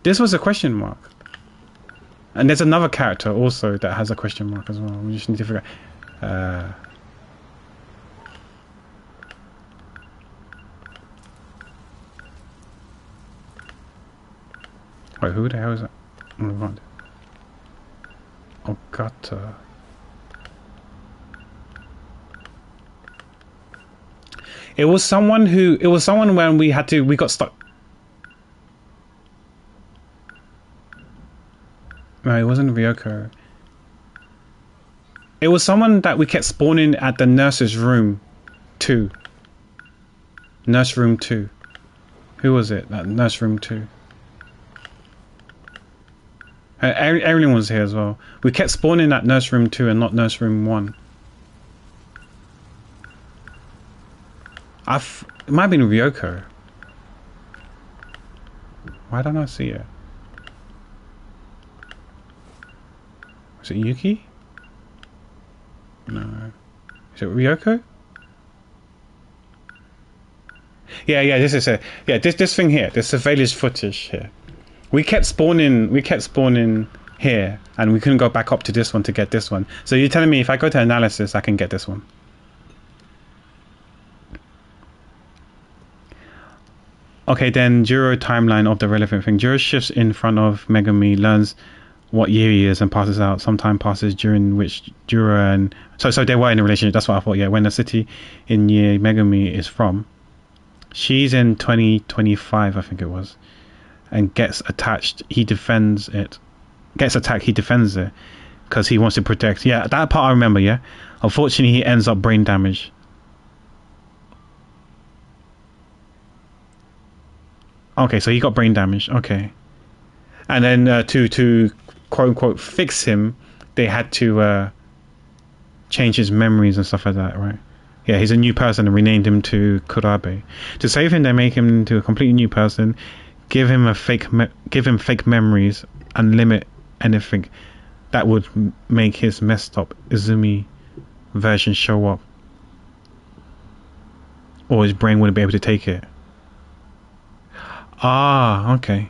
This was a question mark. And there's another character also that has a question mark as well. We just need to figure out. Wait, who the hell is that? Oh, God. It was someone when we got stuck. No, it wasn't Ryoko. It was someone that we kept spawning at the nurse's room 2. Nurse room 2. Who was it? That nurse room 2. Everyone was here as well. We kept spawning at nurse room 2 and not nurse room 1. It might have been Ryoko. Why don't I see it? Is it Yuki? No. Is it Ryoko? Yeah, this is it. Yeah, this thing here, the surveillance footage here. We kept spawning here, and we couldn't go back up to this one to get this one. So you're telling me if I go to analysis, I can get this one? Okay, then Juro timeline of the relevant thing. Juro shifts in front of Megami, learns what year he is, and passes out. Some time passes during which Juro and... So they were in a relationship, that's what I thought, yeah. When the city in year Megami is from, she's in 2025, I think it was, and gets attached, he defends it. Gets attacked, he defends it, because he wants to protect. Yeah, that part I remember, yeah. Unfortunately, he ends up brain damage. Okay, so he got brain damage. Okay, and then to quote unquote fix him, they had to change his memories and stuff like that, right? Yeah, he's a new person and renamed him to Kurabe. To save him, they make him into a completely new person, give him fake memories, and limit anything that would make his messed up Izumi version show up, or his brain wouldn't be able to take it. Ah, okay.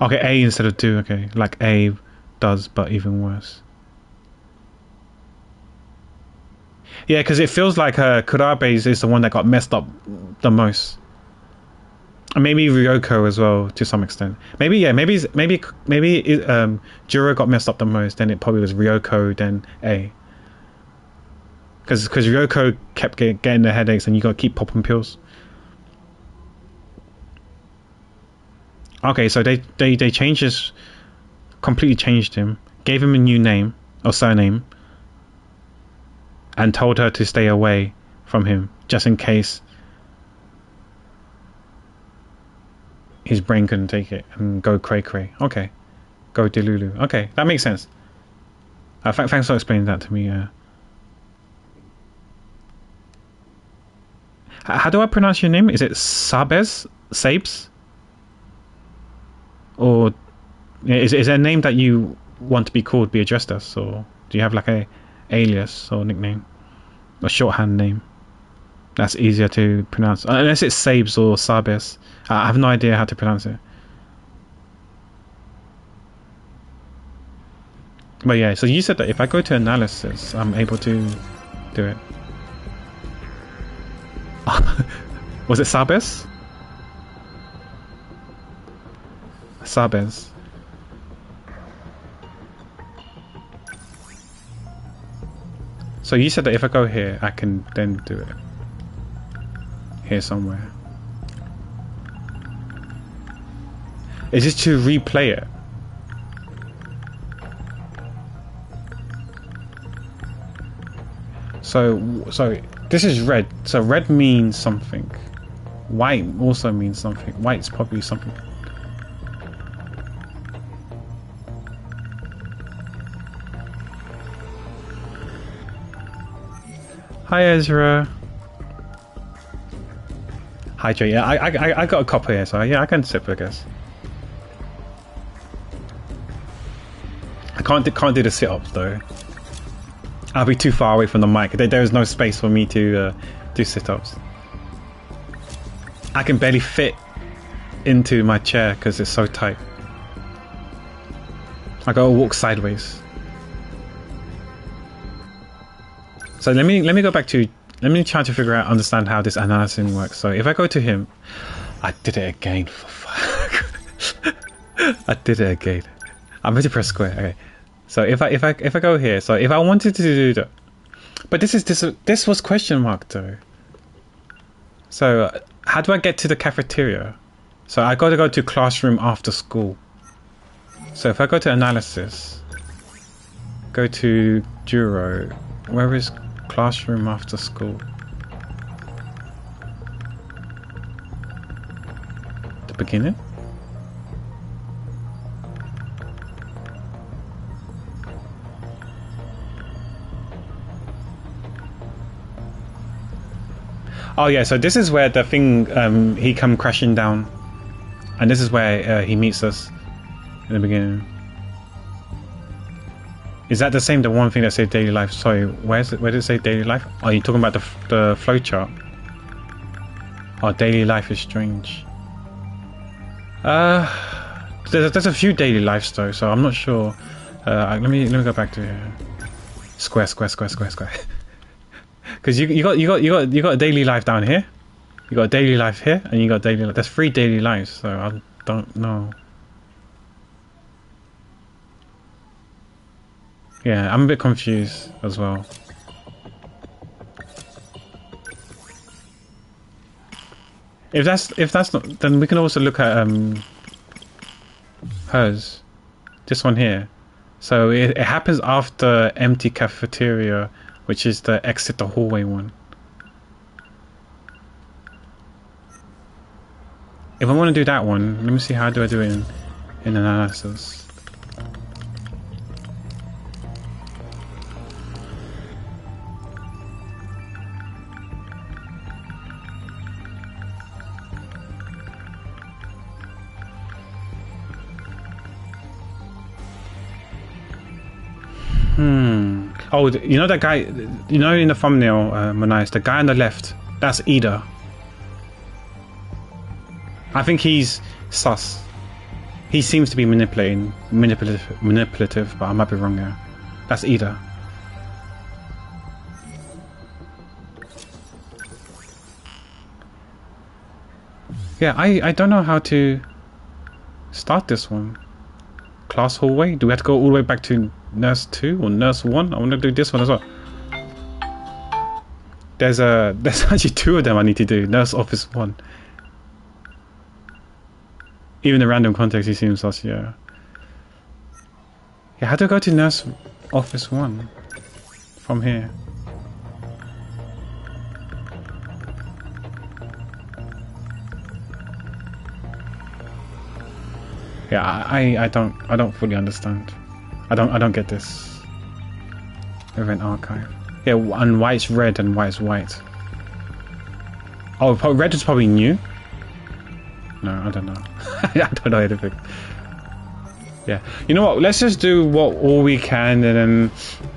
Okay, A instead of 2, okay. Like A does, but even worse. Yeah, because it feels like Kurabe is the one that got messed up the most. Maybe Ryoko as well, to some extent. Maybe Juro got messed up the most, then it probably was Ryoko, then A. Because Ryoko kept getting the headaches and you gotta keep popping pills. Okay, so they completely changed him, gave him a new name, or surname, and told her to stay away from him, just in case his brain couldn't take it and go cray-cray. Okay. Go delulu. Okay, that makes sense. Thanks for explaining that to me. How do I pronounce your name? Is it Sabes? Sabes? Or is there a name that you want to be called, be addressed as? Or do you have like a alias or nickname? A shorthand name that's easier to pronounce? Unless it's Sabes or Sabes. I have no idea how to pronounce it. But yeah, so you said that if I go to analysis, I'm able to do it. Was it Sabes? Sabes. So you said that if I go here, I can then do it here somewhere. Is this to replay it? So this is red. So red means something. White also means something. White's probably something. Hi Ezra. Hi Joe. Yeah, I got a copy here, so yeah, I can sip, I guess. I can't do the sit-ups though. I'll be too far away from the mic. There is no space for me to do sit-ups. I can barely fit into my chair because it's so tight. I gotta walk sideways. So let me go back to, let me try to figure out, understand how this analysis works. So if I go to him, I did it again. For fuck. I did it again. I'm going to press square. Okay. So if I go here, so if I wanted to do that, but this was question mark though. So how do I get to the cafeteria? So I got to go to classroom after school. So if I go to analysis, go to Duro, where is classroom after school? The beginning? Oh yeah, so this is where the thing, he come crashing down. And this is where he meets us in the beginning. Is that the same, the one thing that says daily life? Sorry, where did it say daily life? Oh, you're talking about the flowchart. Oh, daily life is strange. There's a few daily lives though, so I'm not sure. Let me go back to here. Square. Because you got a daily life down here, you got a daily life here, and you got daily life. There's 3 daily lives, so I don't know. Yeah, I'm a bit confused as well. If that's not, then we can also look at hers, this one here. So it happens after empty cafeteria, which is the exit the hallway one. If I want to do that one, let me see, how do I do it in analysis? Oh, you know that guy, you know in the thumbnail, Manias, the guy on the left, that's Ida. I think he's sus. He seems to be manipulative, but I might be wrong here. That's Ida. Yeah, I don't know how to start this one. Class hallway? Do we have to go all the way back to Nurse 2 or Nurse 1? I want to do this one as well. There's actually 2 of them I need to do. Nurse Office 1. Even in random context he seems sus, yeah. Yeah, how do I go to Nurse Office 1? From here. Yeah, I don't fully understand. I don't get this. Event archive. Yeah, and white's red and white's white. Oh, red is probably new. No, I don't know. I don't know anything. Yeah, you know what? Let's just do all we can, and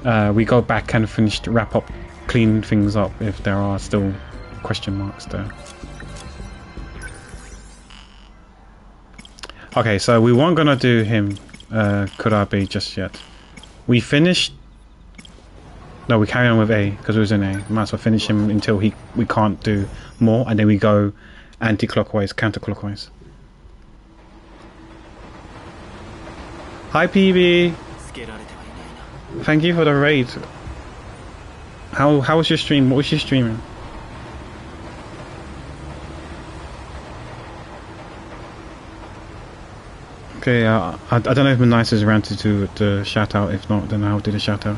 then we go back and wrap up, clean things up if there are still question marks there. Okay, so we weren't gonna do him, Kurabe, just yet. We finished. No, we carry on with A because it was in A. Might as well finish him until we can't do more, and then we go anti-clockwise, counterclockwise. Hi PB. Thank you for the raid. How was your stream? What was you streaming? Okay, I don't know if Manice is around to do the shout out. If not, then I'll do the shout out.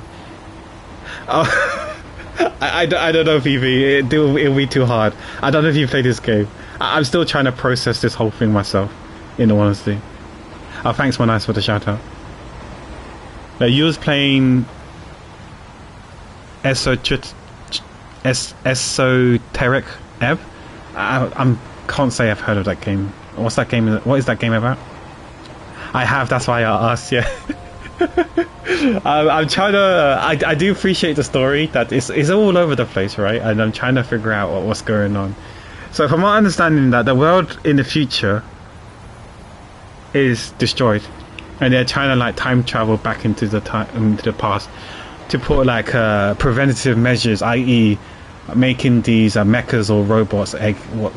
Oh, I don't know, PB. It'll be too hard. I don't know if you played this game. I'm still trying to process this whole thing myself, in all honesty. Oh, thanks, Manice, for the shout out. Now, you was playing Esoteric Ebb. I can't say I've heard of that game. What's that game? What is that game about? I have. That's why I asked. Yeah. I'm trying to. I do appreciate the story that it's all over the place, right? And I'm trying to figure out what's going on. So, from my understanding, that the world in the future is destroyed, and they're trying to like time travel back into the past to put like preventative measures, i.e., making these mechas or robots,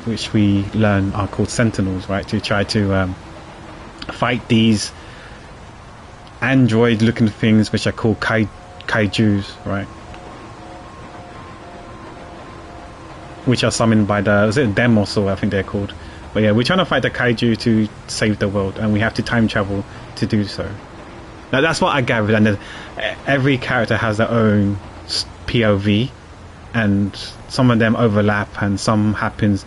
which we learn are called Sentinels, right? To try to fight these android-looking things, which are called kaijus, right? Which are summoned by was it Demos, or I think they're called. But yeah, we're trying to fight the kaiju to save the world, and we have to time travel to do so. Now that's what I gathered, and every character has their own POV, and some of them overlap, and some happens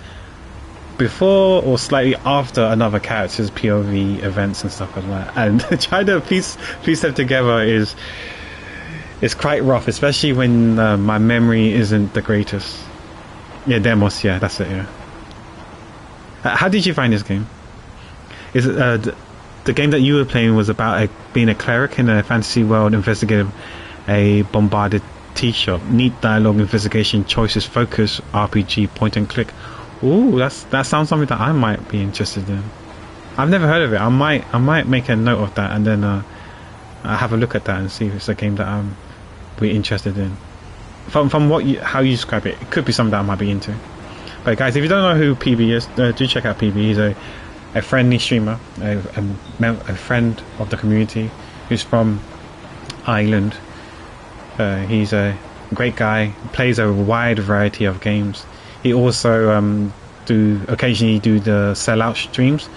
before or slightly after another character's POV events and stuff like that. And trying to piece them together is quite rough, especially when my memory isn't the greatest. Yeah, Demos, yeah, that's it, yeah. How did you find this game? Is it the game that you were playing was about being a cleric in a fantasy world investigating a bombarded tea shop? Neat dialogue, investigation, choices, focus, RPG, point and click. Ooh, that sounds something that I might be interested in. I've never heard of it. I might make a note of that, and then I'll have a look at that and see if it's a game that I'm really interested in. From how you describe it, it could be something that I might be into. But guys, if you don't know who PB is, do check out PB. He's a friendly streamer, a friend of the community who's from Ireland. He's a great guy, plays a wide variety of games. He also occasionally do the sellout streams,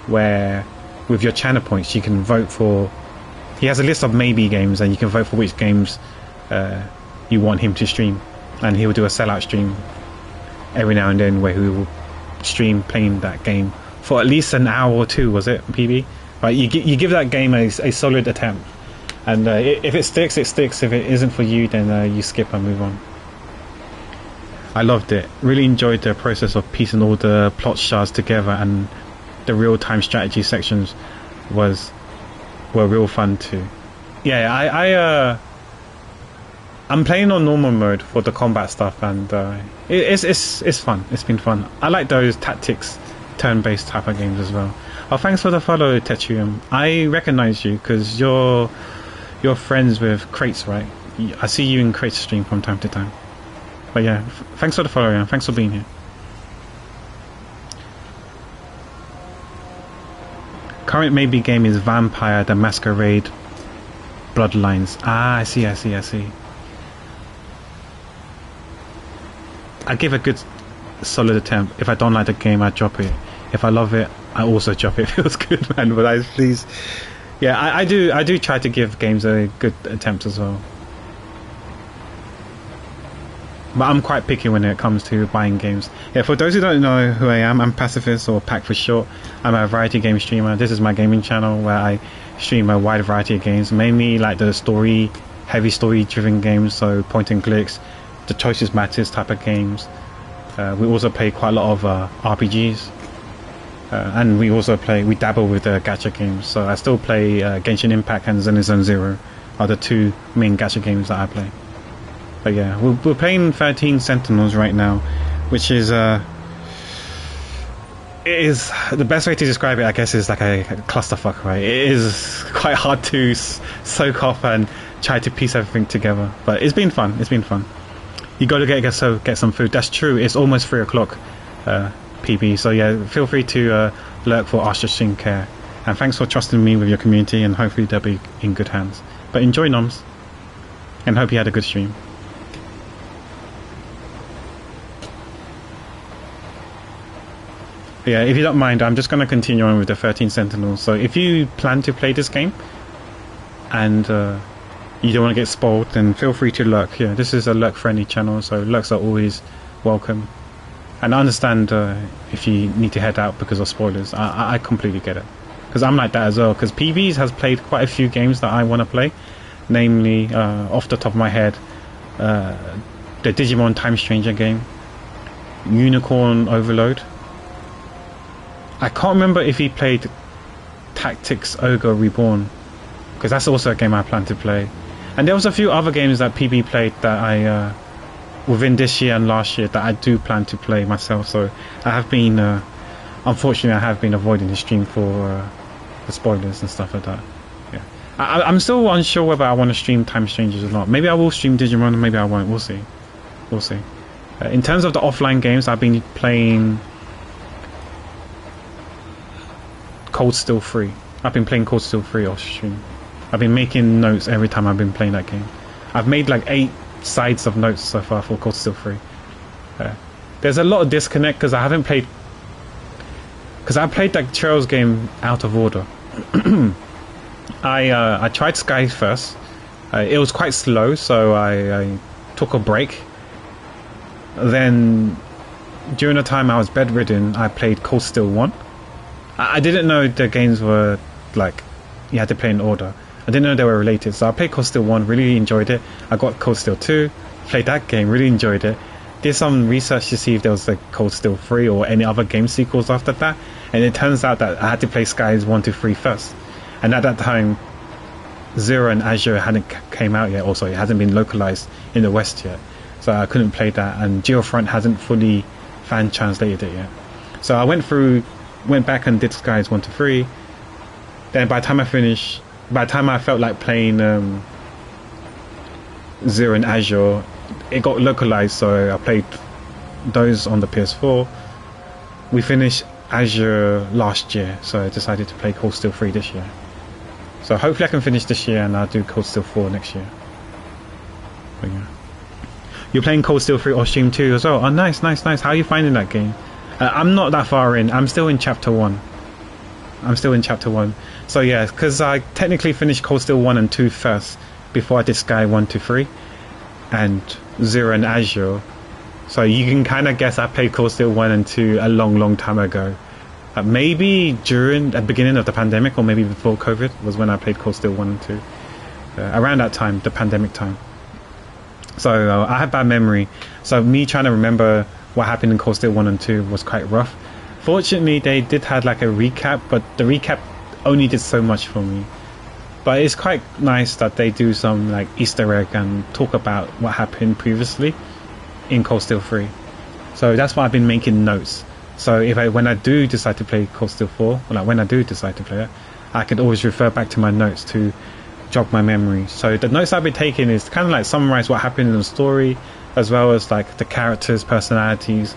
where with your channel points you can vote for. He has a list of maybe games, and you can vote for which games you want him to stream, and he will do a sellout stream every now and then where he will stream playing that game for at least an hour or two. Was it, PB? Right, you give that game a solid attempt, and if it sticks, it sticks. If it isn't for you, then you skip and move on. I loved it. Really enjoyed the process of piecing all the plot shards together, and the real-time strategy sections were real fun too. Yeah, I'm playing on normal mode for the combat stuff, and it's fun. It's been fun. I like those tactics, turn-based type of games as well. Oh, thanks for the follow, Tetrium. I recognize you because you're friends with Crates, right? I see you in Crates stream from time to time. But yeah, thanks for the follow, and thanks for being here. Current maybe game is Vampire the Masquerade Bloodlines. Ah, I see. I give a good solid attempt. If I don't like the game, I drop it. If I love it, I also drop it. It feels good, man. But please, yeah, I do try to give games a good attempt as well. But I'm quite picky when it comes to buying games. Yeah, for those who don't know who I am, I'm Pacifist, or Pac for short. I'm a variety game streamer. This is my gaming channel where I stream a wide variety of games, mainly like the heavy story-driven games, so point and clicks, the choices matters type of games. We also play quite a lot of RPGs, and we dabble with gacha games. So I still play Genshin Impact and Zenizone Zero are the two main gacha games that I play. But yeah, we're playing 13 Sentinels right now, which is the best way to describe it, I guess, is like a clusterfuck, right? It is quite hard to soak off and try to piece everything together, but it's been fun. You got to get some food. That's true. It's almost 3 o'clock, PB. So yeah, feel free to lurk for Astra Stream Care, and thanks for trusting me with your community, and hopefully they'll be in good hands. But enjoy, Noms, and hope you had a good stream. Yeah, if you don't mind, I'm just going to continue on with the 13 Sentinels. So if you plan to play this game and you don't want to get spoiled, then feel free to lurk. Yeah, this is a lurk-friendly channel, so lurks are always welcome. And I understand if you need to head out because of spoilers. I completely get it. Because I'm like that as well. Because PBs has played quite a few games that I want to play. Namely, off the top of my head, the Digimon Time Stranger game, Unicorn Overload. I can't remember if he played Tactics Ogre Reborn, because that's also a game I plan to play. And there was a few other games that PB played that I within this year and last year that I do plan to play myself. So I have been unfortunately I have been avoiding the stream for the spoilers and stuff like that. Yeah, I'm still unsure whether I want to stream Time Strangers or not. Maybe I will stream Digimon and maybe I won't. We'll see. In terms of the offline games, I've been playing Cold Steel 3. I've been playing Cold Steel 3 off stream. I've been making notes every time I've been playing that game. I've made like 8 sides of notes so far for Cold Steel 3. There's a lot of disconnect because I haven't played... Because I played that Trails game out of order. I tried Sky first. It was quite slow, so I took a break. Then, during the time I was bedridden, I played Cold Steel 1. I didn't know the games were like you had to play in order. I didn't know they were related, so I played Cold Steel 1, really enjoyed it. I got Cold Steel 2, played that game, really enjoyed it. Did some research to see if there was a Cold Steel 3 or any other game sequels after that, and it turns out that I had to play Skies 1 to 3 first. And at that time, Zero and Azure hadn't came out yet. Also, it hasn't been localized in the West yet, so I couldn't play that. And Geofront hasn't fully fan translated it yet. So I went back and did Skies 1 to 3. Then by the time I felt like playing Zero and Azure, it got localized, so I played those on the PS4. We finished Azure last year, so I decided to play Cold Steel 3 this year. So hopefully I can finish this year and I'll do Cold Steel 4 next year. But yeah. You're playing Cold Steel 3 off stream too as well? Oh, nice. How are you finding that game? I'm not that far in. I'm still in chapter 1. So yeah, because I technically finished Cold Steel 1 and 2 first before I did Sky 1 to 3 and Zero and Azure. So you can kind of guess I played Cold Steel 1 and 2 a long time ago. Maybe during the beginning of the pandemic, or maybe before COVID was when I played Cold Steel 1 and 2. Around that time, the pandemic time. So I had bad memory. So me trying to remember what happened in Cold Steel 1 and 2 was quite rough. Fortunately, they did have like a recap, but the recap only did so much for me. But it's quite nice that they do some like Easter egg and talk about what happened previously in Cold Steel 3. So that's why I've been making notes. So when I do decide to play Cold Steel 4, or like when I do decide to play it, I could always refer back to my notes to jog my memory. So the notes I've been taking is kind of like summarize what happened in the story, as well as like the characters' personalities,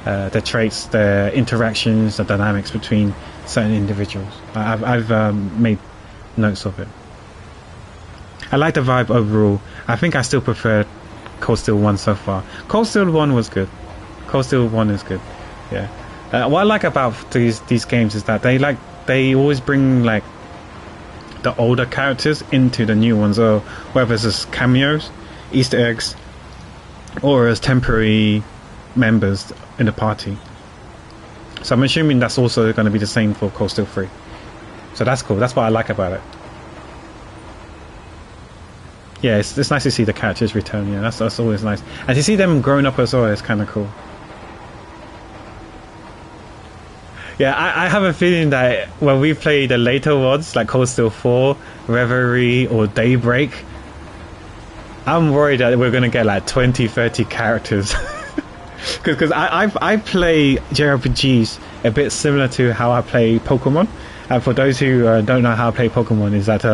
the traits, the interactions, the dynamics between certain individuals. I've made notes of it. I like the vibe overall. I think I still prefer Cold Steel 1 so far. Cold Steel 1 was good. Cold Steel 1 is good. Yeah. What I like about these games is that they always bring like the older characters into the new ones, or whether it's as cameos, Easter eggs, or as temporary members in the party. So I'm assuming that's also going to be the same for Cold Steel 3. So that's cool. That's what I like about it. Yeah, it's nice to see the characters return. Yeah, that's always nice, and to see them growing up as well is kind of cool. Yeah, I have a feeling that when we play the later ones, like Cold Steel 4, Reverie, or Daybreak, I'm worried that we're going to get like 20-30 characters. Because I play JRPGs a bit similar to how I play Pokemon. And for those who don't know how I play Pokemon, is that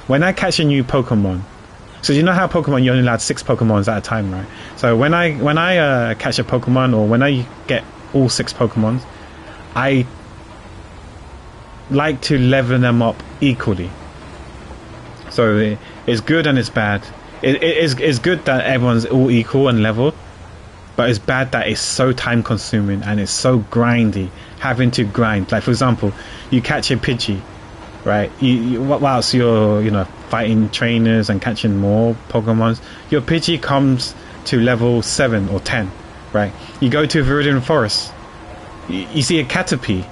when I catch a new Pokemon, so you know how Pokemon, you only allowed 6 Pokemons at a time, right? So when I catch a Pokemon, or when I get all 6 Pokemons, I like to level them up equally. So it's good and it's bad. It's good that everyone's all equal and leveled, but it's bad that it's so time consuming and it's so grindy, having to grind. Like for example, you catch a Pidgey, right? Whilst you're, you know, fighting trainers and catching more Pokemons, your Pidgey comes to level 7 or 10, right? You go to Viridian Forest, you see a Caterpie,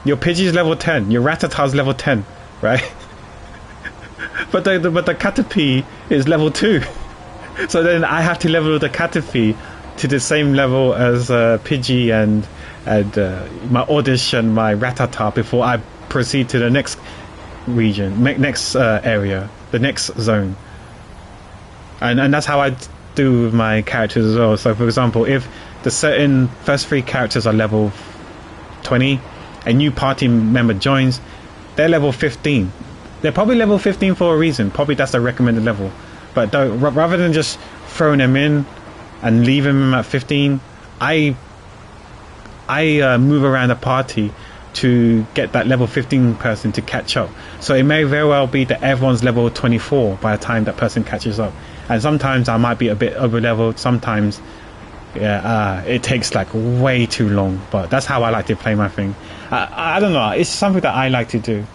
your Pidgey is level 10, your Rattata's level 10, right? but the Caterpie is level 2. So then I have to level the Caterpie to the same level as Pidgey and my Oddish and my Rattata before I proceed to the next region, next area, the next zone. And that's how I do with my characters as well. So for example, if the certain first 3 characters are level 20, a new party member joins, they're level 15. They're probably level 15 for a reason. Probably that's the recommended level. But rather than just throwing them in and leaving them at 15, I move around the party to get that level 15 person to catch up. So it may very well be that everyone's level 24 by the time that person catches up. And sometimes I might be a bit over leveled. Sometimes it takes like way too long. But that's how I like to play my thing. I don't know. It's something that I like to do.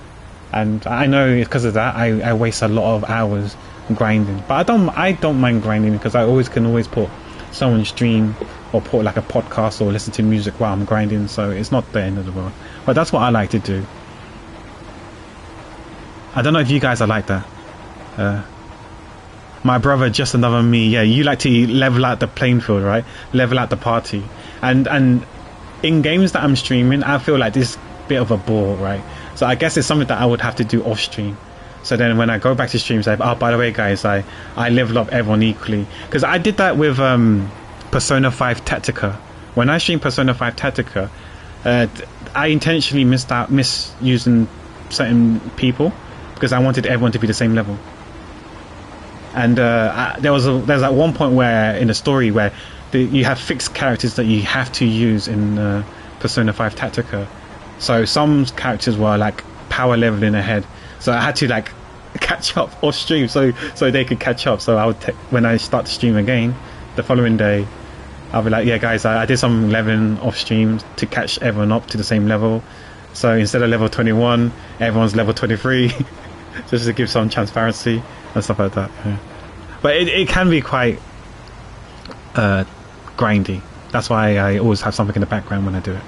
And I know because of that I waste a lot of hours grinding. But I don't mind grinding because I can always put someone's stream or put like a podcast or listen to music while I'm grinding, so it's not the end of the world. But that's what I like to do. I don't know if you guys are like that. My brother, just another me. Yeah, you like to level out the playing field, right? Level out the party. And in games that I'm streaming, I feel like this is a bit of a bore, right? So I guess it's something that I would have to do off stream. So then when I go back to stream, say, oh, by the way, guys, I level up everyone equally. Because I did that with Persona 5 Tactica. When I streamed Persona 5 Tactica, I intentionally misusing certain people because I wanted everyone to be the same level. And there's at one point where in the story where you have fixed characters that you have to use in Persona 5 Tactica. So some characters were like power leveling ahead. So I had to like catch up off stream so they could catch up. So I would when I start to stream again the following day, I'll be like, yeah guys, I did some leveling off stream to catch everyone up to the same level. So instead of level 21, everyone's level 23 just to give some transparency and stuff like that. Yeah. But it can be quite grindy. That's why I always have something in the background when I do it.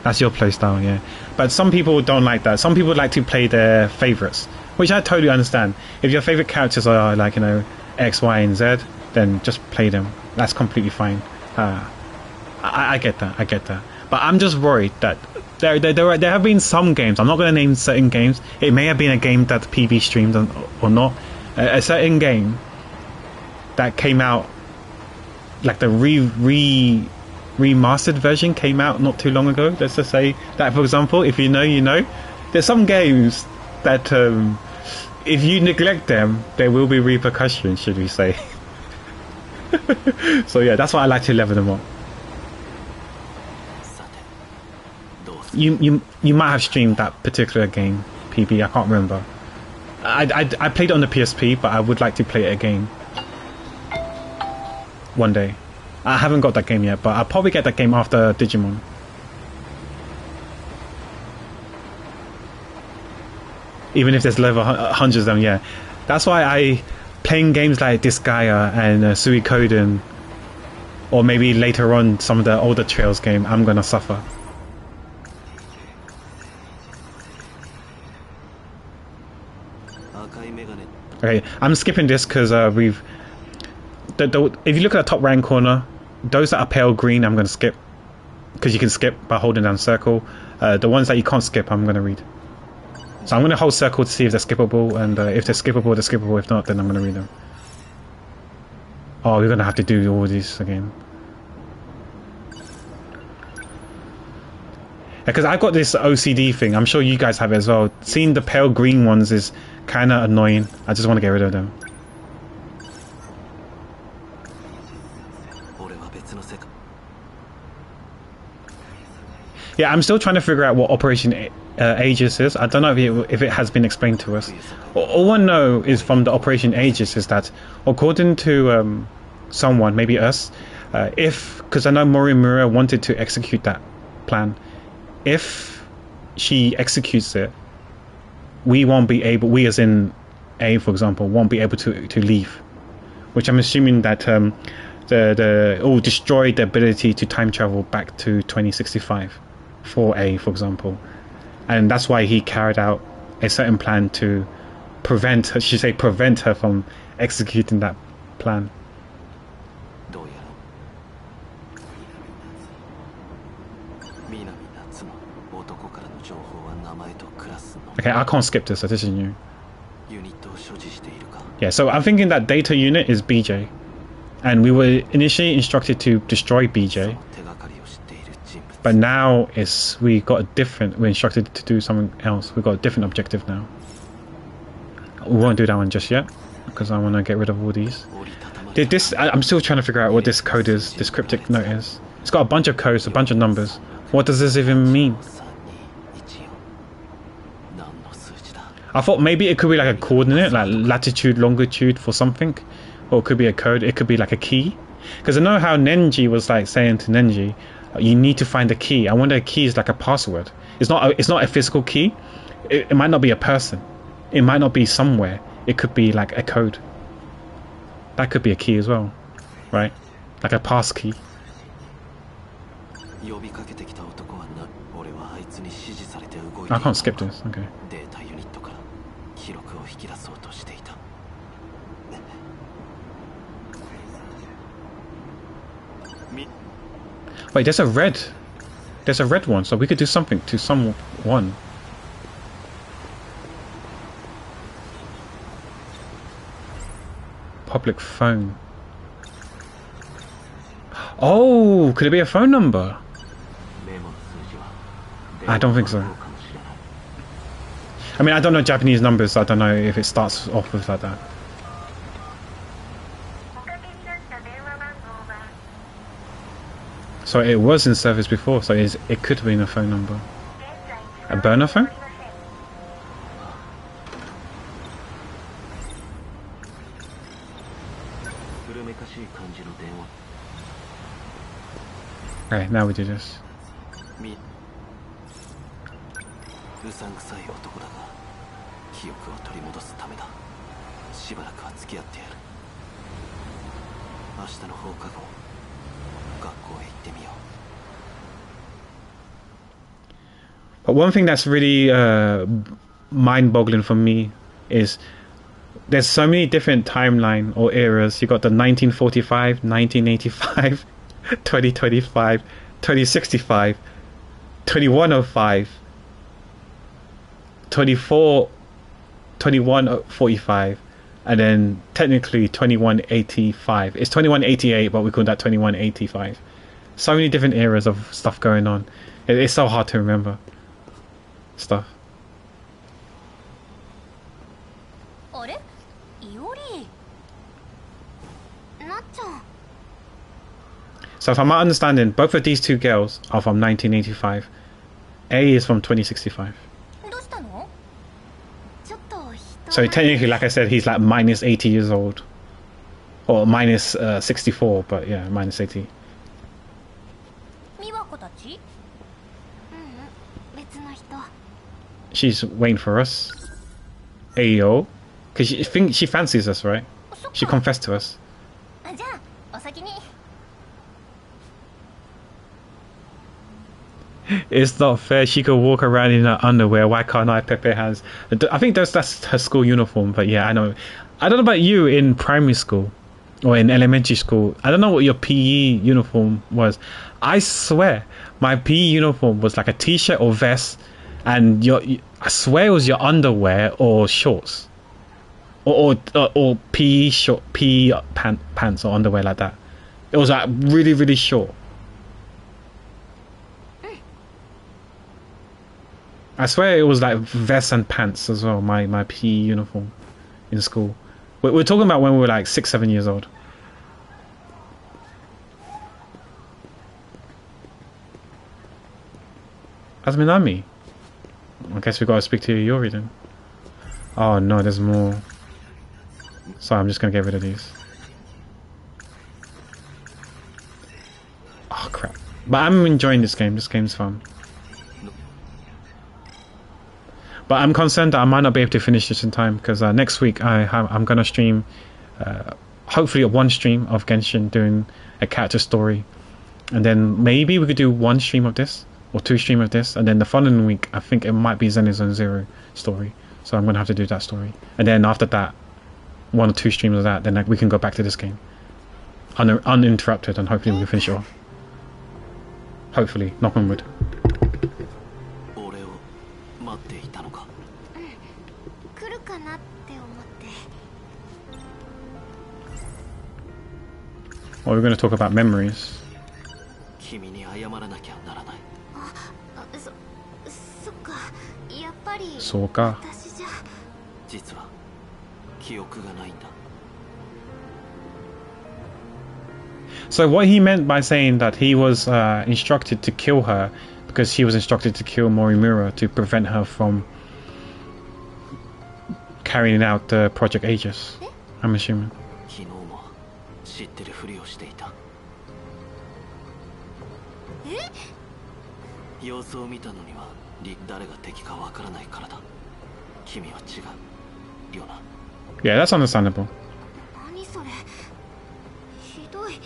That's your playstyle, yeah. But some people don't like that. Some people like to play their favorites, which I totally understand. If your favorite characters are like, you know, X, Y, and Z, then just play them. That's completely fine. I get that. I get that. But I'm just worried that there have been some games. I'm not going to name certain games. It may have been a game that PB streamed or not. A certain game that came out, like the remastered version came out not too long ago. Let's just say that, for example, if you know, you know. There's some games that if you neglect them, there will be repercussions, should we say. So yeah, that's why I like to level them up. You might have streamed that particular game, PB. I can't remember. I played it on the PSP, but I would like to play it again one day. I haven't got that game yet, but I'll probably get that game after Digimon. Even if there's level hundreds of them, yeah. That's why playing games like Disgaea and Suikoden, or maybe later on some of the older Trails game, I'm gonna suffer. Okay, I'm skipping this because if you look at the top right corner, those that are pale green I'm going to skip, because you can skip by holding down circle. The ones that you can't skip I'm going to read. So I'm going to hold circle to see if they're skippable, and if they're skippable, they're skippable. If not, then I'm going to read them. Oh, we're going to have to do all these again. Because I've got this OCD thing, I'm sure you guys have it as well. Seeing the pale green ones is kind of annoying. I just want to get rid of them. Yeah, I'm still trying to figure out what Operation Aegis is. I don't know if it has been explained to us. All I know is from the Operation Aegis is that, according to someone, maybe us, Because I know Morimura wanted to execute that plan. If she executes it, we won't be able, we as in A, for example, won't be able to leave. Which I'm assuming that it will destroy the ability to time travel back to 2065 for A, for example. And that's why he carried out a certain plan to prevent her from executing that plan. Okay, I can't skip this, so this is new. Yeah, so I'm thinking that data unit is BJ. And we were initially instructed to destroy BJ. But now we're instructed to do something else. We've got a different objective now. We won't do that one just yet, because I want to get rid of all these. I'm still trying to figure out what this code is, this cryptic note is. It's got a bunch of codes, a bunch of numbers. What does this even mean? I thought maybe it could be like a coordinate, like latitude, longitude for something. Or it could be a code, it could be like a key. Because I know how Nenji was like saying to Nenji, you need to find a key. I wonder if a key is like a password. It's not a physical key. It might not be a person. It might not be somewhere. It could be like a code. That could be a key as well, right? Like a pass key. I can't skip this, okay. Wait, there's a red one, so we could do something to someone. Public phone. Oh, could it be a phone number? I don't think so. I mean, I don't know Japanese numbers, so I don't know if it starts off with like that. So it was in service before, so it could have been a phone number. A burner phone? Okay, now we do this. But one thing that's really mind-boggling for me is there's so many different timeline or eras. You got the 1945, 1985, 2025, 2065, 2105, 2145, and then technically 2185. It's 2188, but we call that 2185. So many different eras of stuff going on. It's so hard to remember stuff. So from my understanding, both of these two girls are from 1985. A is from 2065. So technically, like I said, he's like minus 80 years old. Or minus 64, but yeah, minus 80. She's waiting for us. Ayo. Because she fancies us, right? She confessed to us. It's not fair. She could walk around in her underwear. Why can't I? Pepe has. I think that's her school uniform. But yeah, I know. I don't know about you in primary school or in elementary school. I don't know what your PE uniform was. I swear my PE uniform was like a t-shirt or vest, and I swear it was your underwear or shorts, or PE short PE pants or underwear like that. It was like really really short. I swear it was like vest and pants as well, my PE uniform in school. We're talking about when we were like 6-7 years old. That's Minami. I guess we gotta speak to Yuri then. Oh no, there's more. Sorry, I'm just gonna get rid of these. But I'm enjoying this game. This game's fun. But I'm concerned that I might not be able to finish this in time because next week I'm gonna stream, hopefully one stream of Genshin doing a character story, and then maybe we could do one stream of this or two stream of this, and then the following week I think it might be Zenizone Zero story. So I'm gonna have to do that story, and then after that, one or two streams of that, then we can go back to this game, uninterrupted, and hopefully we can finish it off. Hopefully, knock on wood. Well, we're going to talk about memories. So ka. So what he meant by saying that he was instructed to kill her because he was instructed to kill Morimura to prevent her from carrying out the Project Aegis, I'm assuming. 知ってるふりをしていた。様子を見たのには誰が敵かわからないからだ。君は違うよな。Yeah, that's understandable. 何それ。ひどい。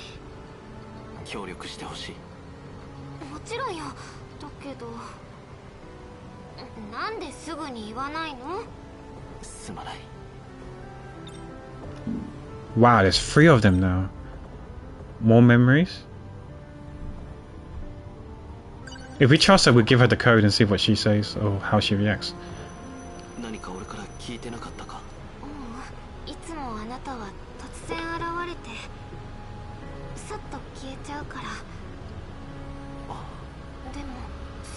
協力してほしい。もちろんよ。だけど、なんですぐに言わないの？すまない。Wow, there's 3 of them now. More memories? If we trust her, we'll give her the code and see what she says or how she reacts. 何か俺から聞いてなかったか？いつもあなたは突然現れてさっと消えちゃうから。でも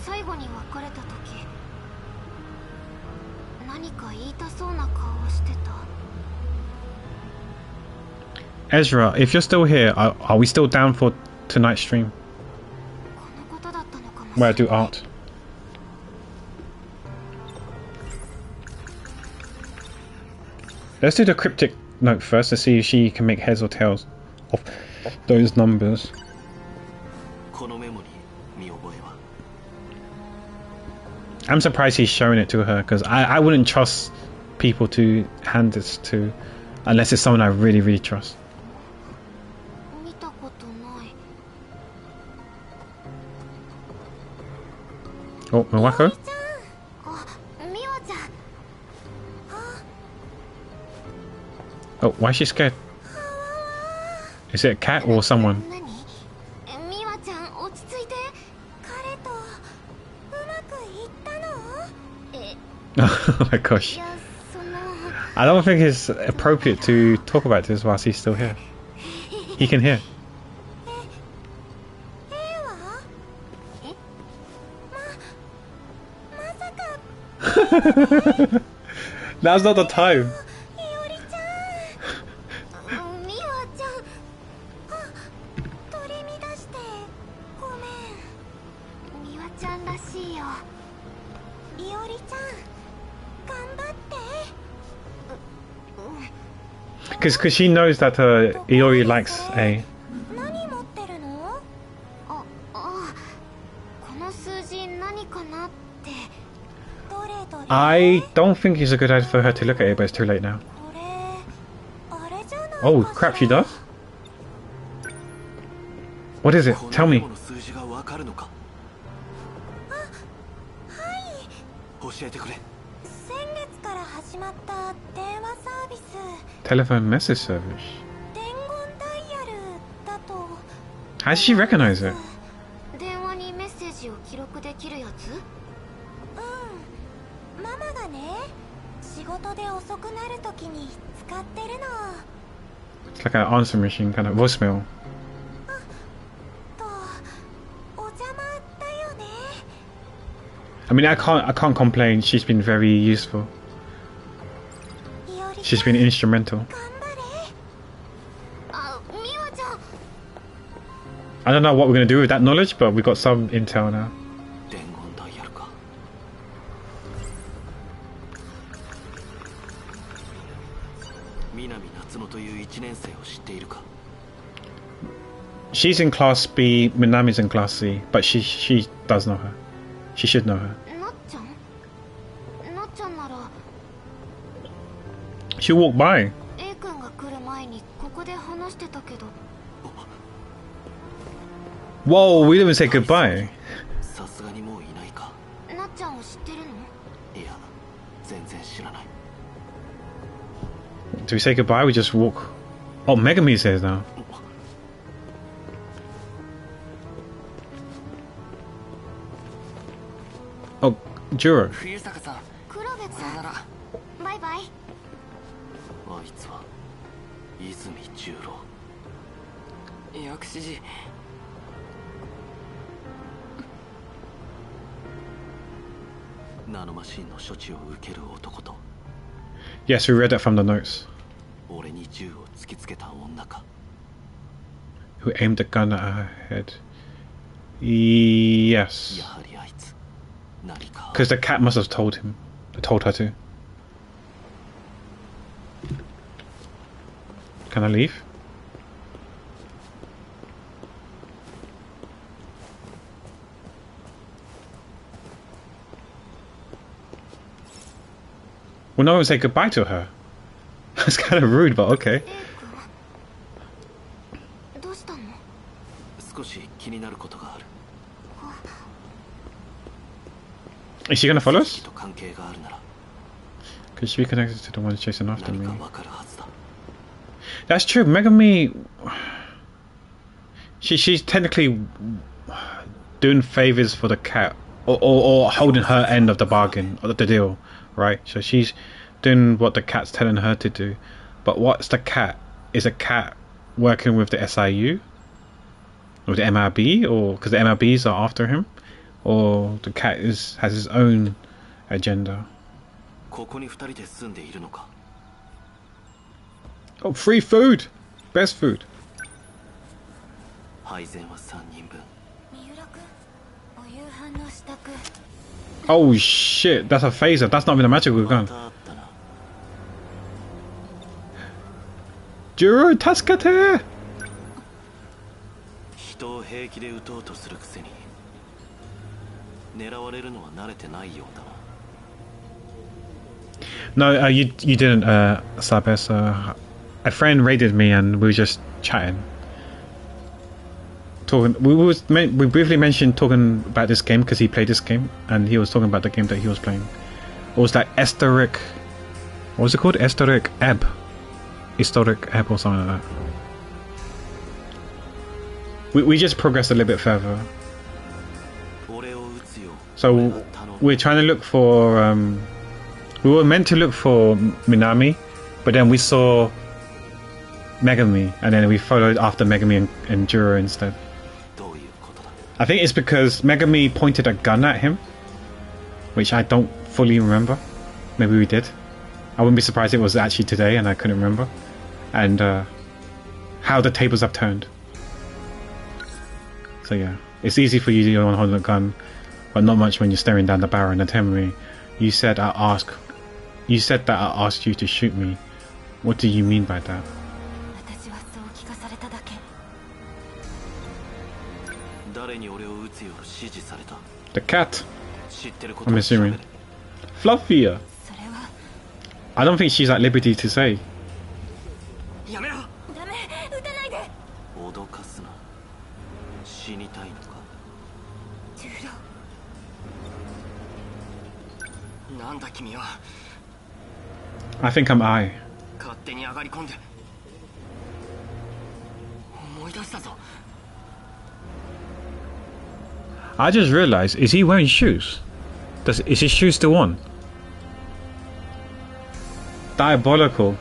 最後に別れた時、何か言いたそうな顔をしてた。Ezra, if you're still here, are we still down for tonight's stream? Where I do art. Let's do the cryptic note first to see if she can make heads or tails of those numbers. I'm surprised he's showing it to her because I wouldn't trust people to hand this to unless it's someone I really, really trust. Oh, Miwako? Oh, why is she scared? Is it a cat or someone? Oh my gosh. I don't think it's appropriate to talk about this whilst he's still here. He can hear. Now's not the time. Because she knows that Iori likes A. I don't think it's a good idea for her to look at it, but it's too late now. Oh crap, she does? What is it? Tell me. Telephone message service. How does she recognize it? It's like an answer machine, kind of voicemail. I mean, I can't complain. She's been very useful. She's been instrumental. I don't know what we're gonna do with that knowledge, but we got some intel now. She's in Class B, Minami's in Class C, but she does know her. She should know her. なっちゃんなっちゃんなら She'll walk by. A 君が来る前にここで話してたけど Whoa, we didn't even say goodbye. さすがにもういないか。なっちゃんを知ってるのいや、全然知らない。 Do we say goodbye? We just walk. Oh, Megumi's here now. Oh, Juro. 冬坂さん、黒部さよさなら。んバイバイあいつは泉十郎。薬師寺。ナノマシンの処置を受ける男と Yes, we read that from the notes. 俺に銃を突きつけた女か。 Who aimed a gun at her head. Yes. やはりあいつ何か Because the cat must have told her to. Can I leave? Well, no one say goodbye to her. That's kind of rude, but okay. A 君どうしたの少し気になることがある。 Is she gonna follow us? と関係があるなら Could she be connected to the one chasing after 何 me? かわかるはずだ。 That's true. Megami, she's technically doing favors for the cat, or holding her end of the bargain or the deal, right? So she's doing what the cat's telling her to do. But what's the cat? Is a cat working with the SIU, with the MRB, or because the MRBs are after him, or the cat has his own agenda? ここに二人で住んでいるのか。 Oh, free food, best food. 配膳は3人分。三浦君お夕飯の支度 Oh shit, that's a phaser. That's not even a magical ま gun. たあったな。 Juro, Tasukate! 人を平気で撃とうとするくせに狙われるのは慣れてないようだな。 No, you didn't, Sabes. A friend raided me and we were just chatting. Talking, we briefly mentioned talking about this game because he played this game and he was talking about the game that he was playing. It was like Historic. What was it called? Historic Ebb. Historic Ebb or something like that. We just progressed a little bit further. 俺を撃つよ。 So we're trying to look for. We were meant to look for Minami, but then we saw Megami, and then we followed after Megami and Juro instead. どういうことだ。 I think it's because Megami pointed a gun at him, which I don't fully remember. Maybe we did. I wouldn't be surprised if it was actually today and I couldn't remember. And how the tables have turned. So yeah, it's easy for you to hold a gun, but not much when you're staring down the barrel. And tell me, you said that I asked you to shoot me. What do you mean by that? 私はそう聞かされただけ誰に俺を撃つよう指示された。 The cat. 知ってること I'm を喋 assuming. れ。 Fluffia. それは I don't think she's at liberty to say. やめろ。ダメ撃たないで脅かすな。死にたいのか。十郎なんだ君は。 I think I'm I. 勝手に上がり込んで。思い出したぞ。 I just realized, is he wearing shoes? Is his shoes still on? Diabolical.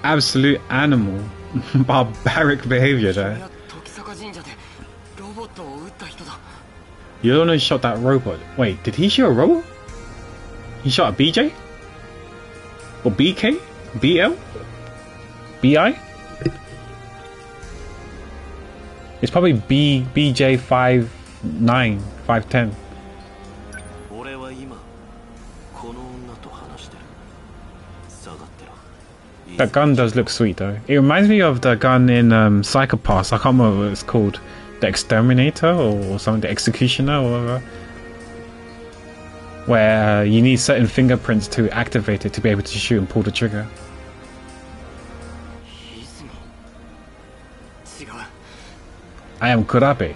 Absolute animal. Barbaric behavior 君 there. は時坂神社でロボットを撃った人だ。 You don't know he shot that robot. Wait, did he shoot a robot? He shot a BJ? Or BK? BL? BI? It's probably BJ 59, 510. 俺は今この女と話してる。下がってろ。That gun does look sweet though. It reminds me of the gun in Psychopaths. I can't remember what it's called. The Exterminator or something, the Executioner or whatever. Where you need certain fingerprints to activate it to be able to shoot and pull the trigger. I am Kurabe.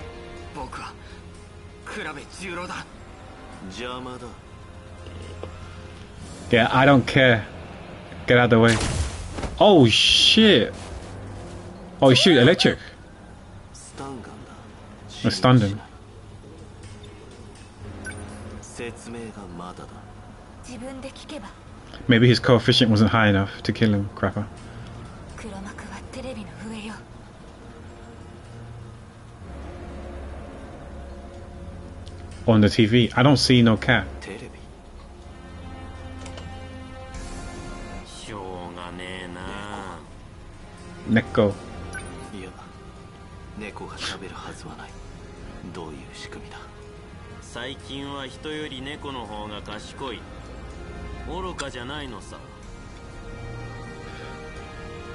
Yeah, I don't care. Get out of the way. Oh shit! Oh shoot, electric. I stunned him. Maybe his coefficient wasn't high enough to kill him, crapper. On the TV, I don't see no cat. Neko. 最近は人より猫の方が賢い。愚かじゃないのさ。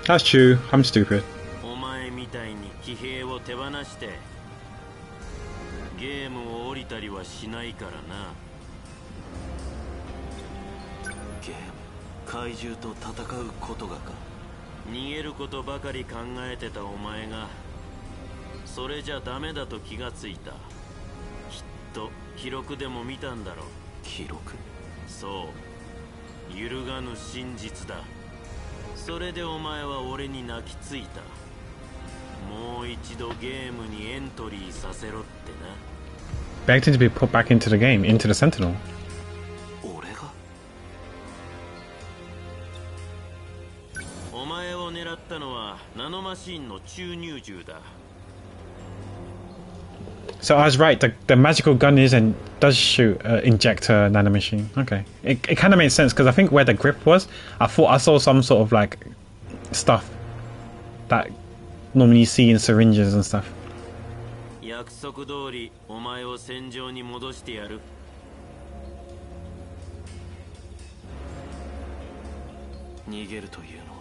That's true. I'm stupid. お前みたいに騎兵を手放してゲームを降りたりはしないからな。ゲーム、怪獣と戦うことがか。逃げることばかり考えてたお前がそれじゃダメだと気がついた。きっと記録でも見たんだろう。記録？そう、揺るがぬ真実だ。それでお前は俺に泣きついた。もう一度ゲームにエントリーさせろってな。 Begged him to be put back into the game, into the Sentinel. 俺が？お前を狙ったのはナノマシンの注入銃だ。 So I was right, the magical gun does shoot injector nanomachine. Okay. It kind of made sense because I think where the grip was, I thought I saw some sort of like stuff that normally you see in syringes and stuff. 約束通りお前を戦場に戻してやる。逃げるというのは。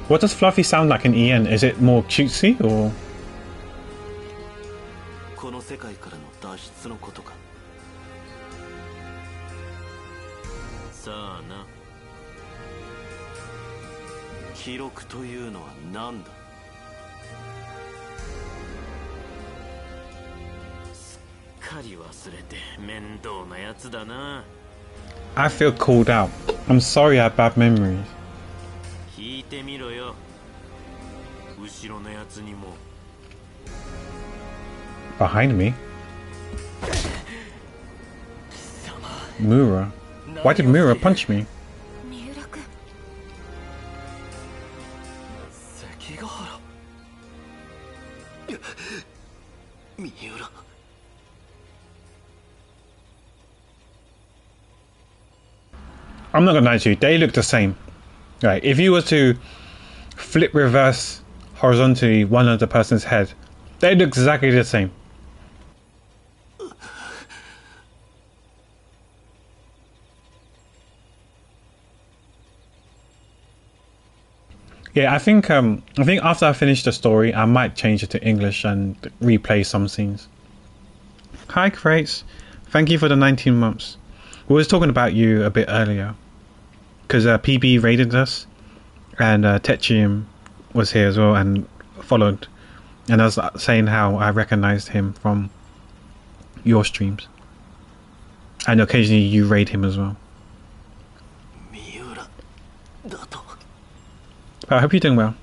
What does Fluffy sound like in EN? Is it more cutesy or? この世界からの脱出のことか。さあな。記録というのは何だ。すっかり忘れて面倒なやつだな。 I feel called out. I'm sorry I have bad memories. 聞いてみろよ。後ろのやつにも。 Behind me? Mura? Why did Mura punch me? 関ヶ原。三浦。 I'm not gonna lie to you, they look the same. Right, if you were to flip reverse horizontally one of the person's head, they look exactly the same. Yeah, I think after I finish the story, I might change it to English and replay some scenes. Hi, Crates. Thank you for the 19 months. We was talking about you a bit earlier. Because PB raided us, and Techium was here as well and followed, and I was saying how I recognized him from your streams, and occasionally you raid him as well. I hope you're doing well.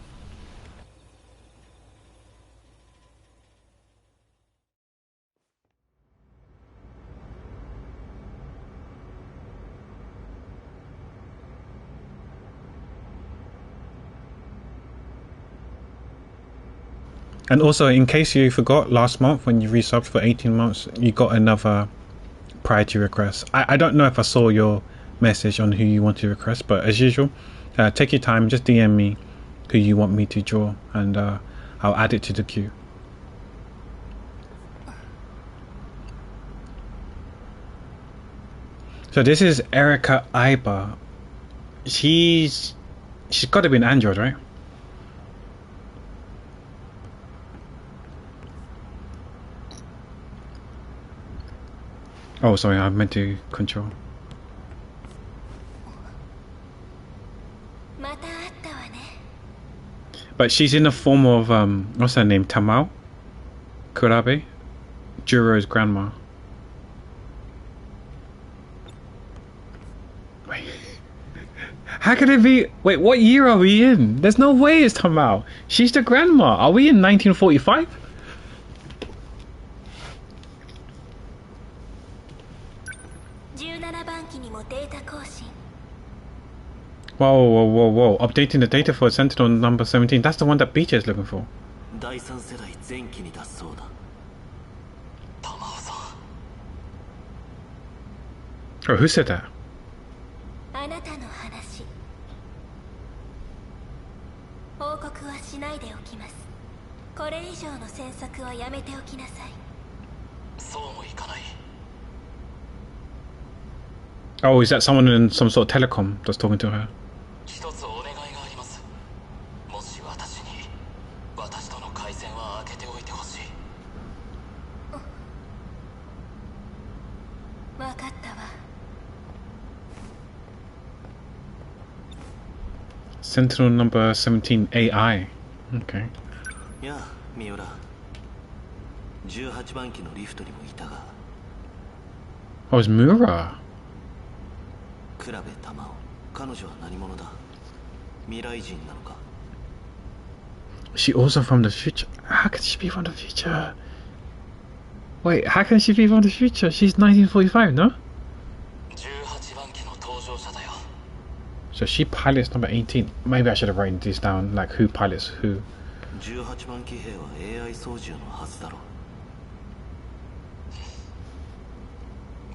And also, in case you forgot, last month when you resubbed for 18 months, you got another priority request. I don't know if I saw your message on who you want to request, but as usual, take your time, just DM me who you want me to draw, and I'll add it to the queue. So this is Erica Iba. She's got to be an android, right? Oh, sorry, I meant to control. But she's in the form of what's her name? Tamao Kurabe, Juro's grandma. Wait, how could it be? Wait, what year are we in? There's no way it's Tamao. She's the grandma. Are we in 1945? Whoa. Updating the data for Sentinel number 17. That's the one that BJ is looking for. Oh, who said that? Oh, is that someone in some sort of telecom that's talking to her? Sentinel number 17 AI. Okay. Yeah, Miura. 18番機のリフトにもいたが。Oh, it's Miura. 比べ玉緒。彼女は何者だ？未来人なのか？ She also from the future. How can she be from the future? Wait, how can she be from the future? She's 1945, no? 18番機の搭乗者だよ。 So she pilots number 18. Maybe I should have written this down, like who pilots who. 18番機兵は AI 操縦のはずだろう。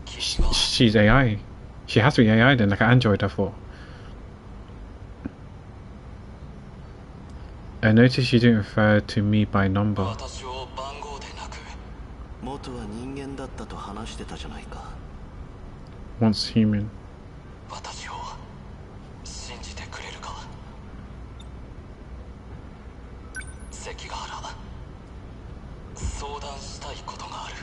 She's AI. She has to be AI then, like an android, I thought. I noticed you didn't refer to me by number. 私を番号でなく。元は人間だったと話してたじゃないか。 Once human. 私を信じてくれるか。関ヶ原。相談したいことがある。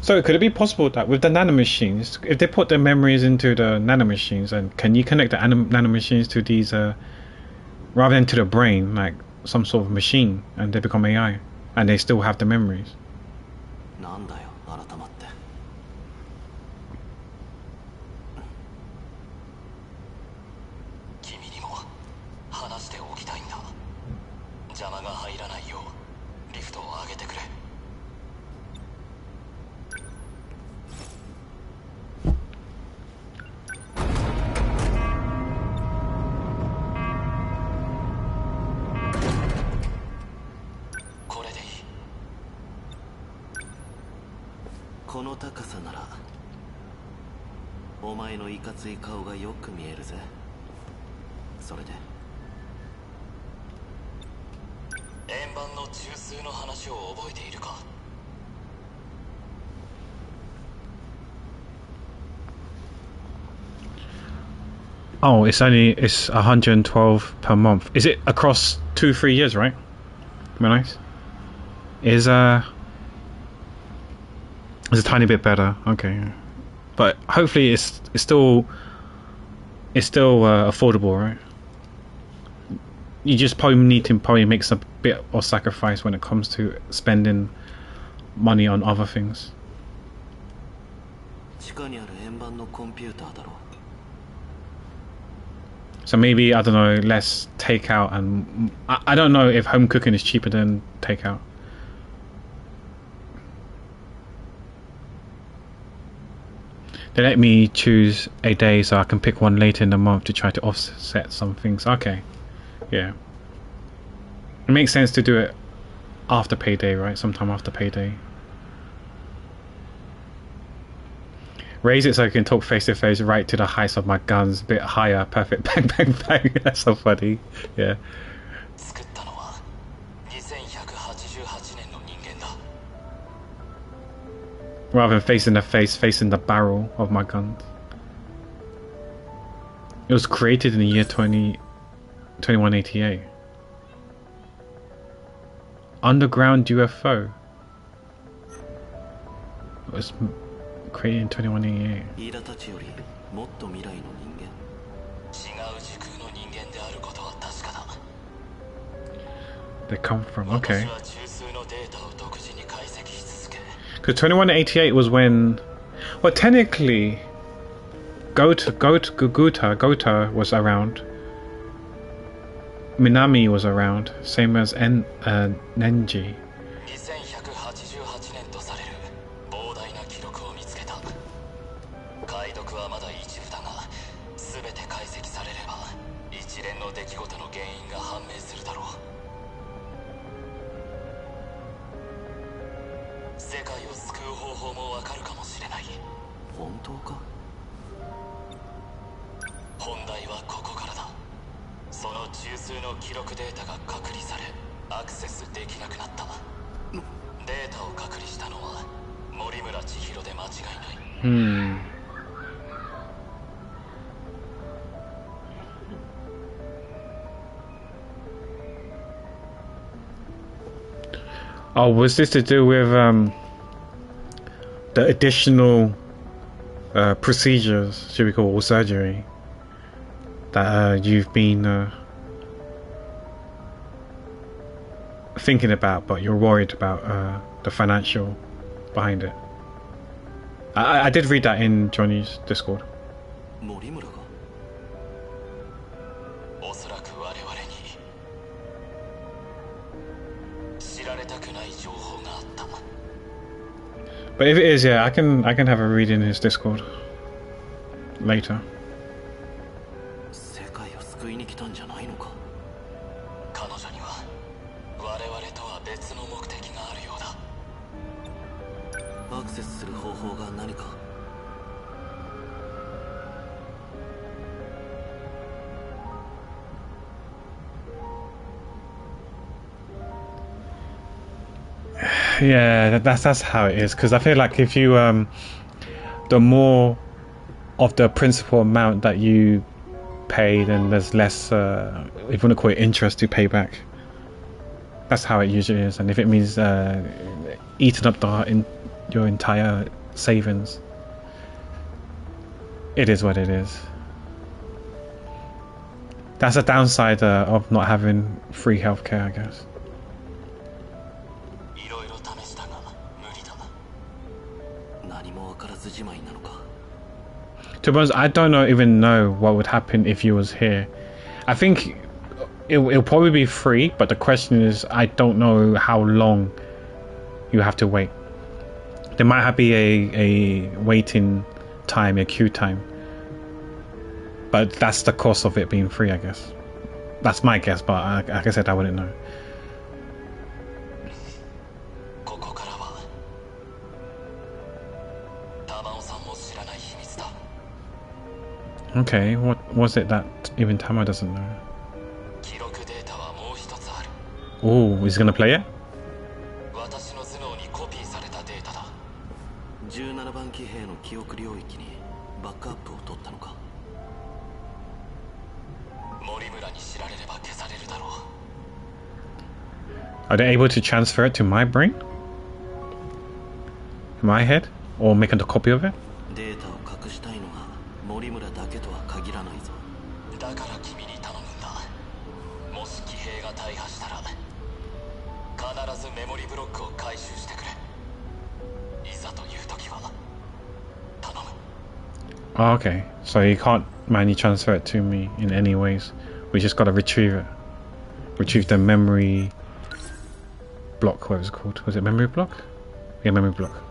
So could it be possible that with the nanomachines, if they put the memories into the nanomachines, and can you connect the nanomachines to these, rather than to the brain, like some sort of machine, and they become AI, and they still have the memories? なんだよ、改まって。君にも話しておきたいんだ。邪魔が入らないようリフトを上げてくれ。 この高さならお前のいかつい顔がよく見えるぜ。それで円盤の中枢の話を覚えているか。 Oh, it's 112 per month. Is it across 2-3 years, right? Nice. Is it's a tiny bit better, okay, but hopefully it's still affordable, right? You just probably need to make some bit of sacrifice when it comes to spending money on other things. 地下にある円盤のコンピューターだろう。 So maybe, I don't know, less takeout, and I don't know if home cooking is cheaper than takeout. They let me choose a day so I can pick one later in the month to try to offset some things. Okay, yeah. It makes sense to do it after payday, right? Sometime after payday. Raise it so I can talk face to face right to the heights of my guns. A bit higher. Perfect. Bang, bang, bang. That's so funny. Yeah. 作ったのは2188年の人間だ。rather than facing the face, facing the barrel of my gun. It was created in the year 2188. Underground UFO. It was created in 2188. They come from, okay. Because 2188 was when, well, technically, Gota was around. Minami was around, same as Nenji. Oh, was this to do with the additional procedures, should we call it, or surgery, that you've been thinking about, but you're worried about the financial behind it? I did read that in Johnny's Discord. But if it is, yeah, I can have a read in his Discord later. Yeah, that's how it is. Because I feel like if you the more of the principal amount that you pay, then there's less, if you want to call it, interest to pay back. That's how it usually is. And if it means eating up your entire savings, it is what it is. That's a downside of not having free healthcare, I guess. To be honest, I don't even know what would happen if you was here. I think it'll probably be free, but the question is, I don't know how long you have to wait. There might be a waiting time, a queue time, but that's the cost of it being free, I guess. That's my guess, but like I said, I wouldn't know. Okay, what was it that even Tama doesn't know? Oh, he's gonna play it? Are they able to transfer it to my brain? My head? Or make a copy of it? Oh, okay, so you can't manually transfer it to me in any ways. We just gotta retrieve it. Retrieve the memory block, what was it called? Was it memory block? Yeah, memory block.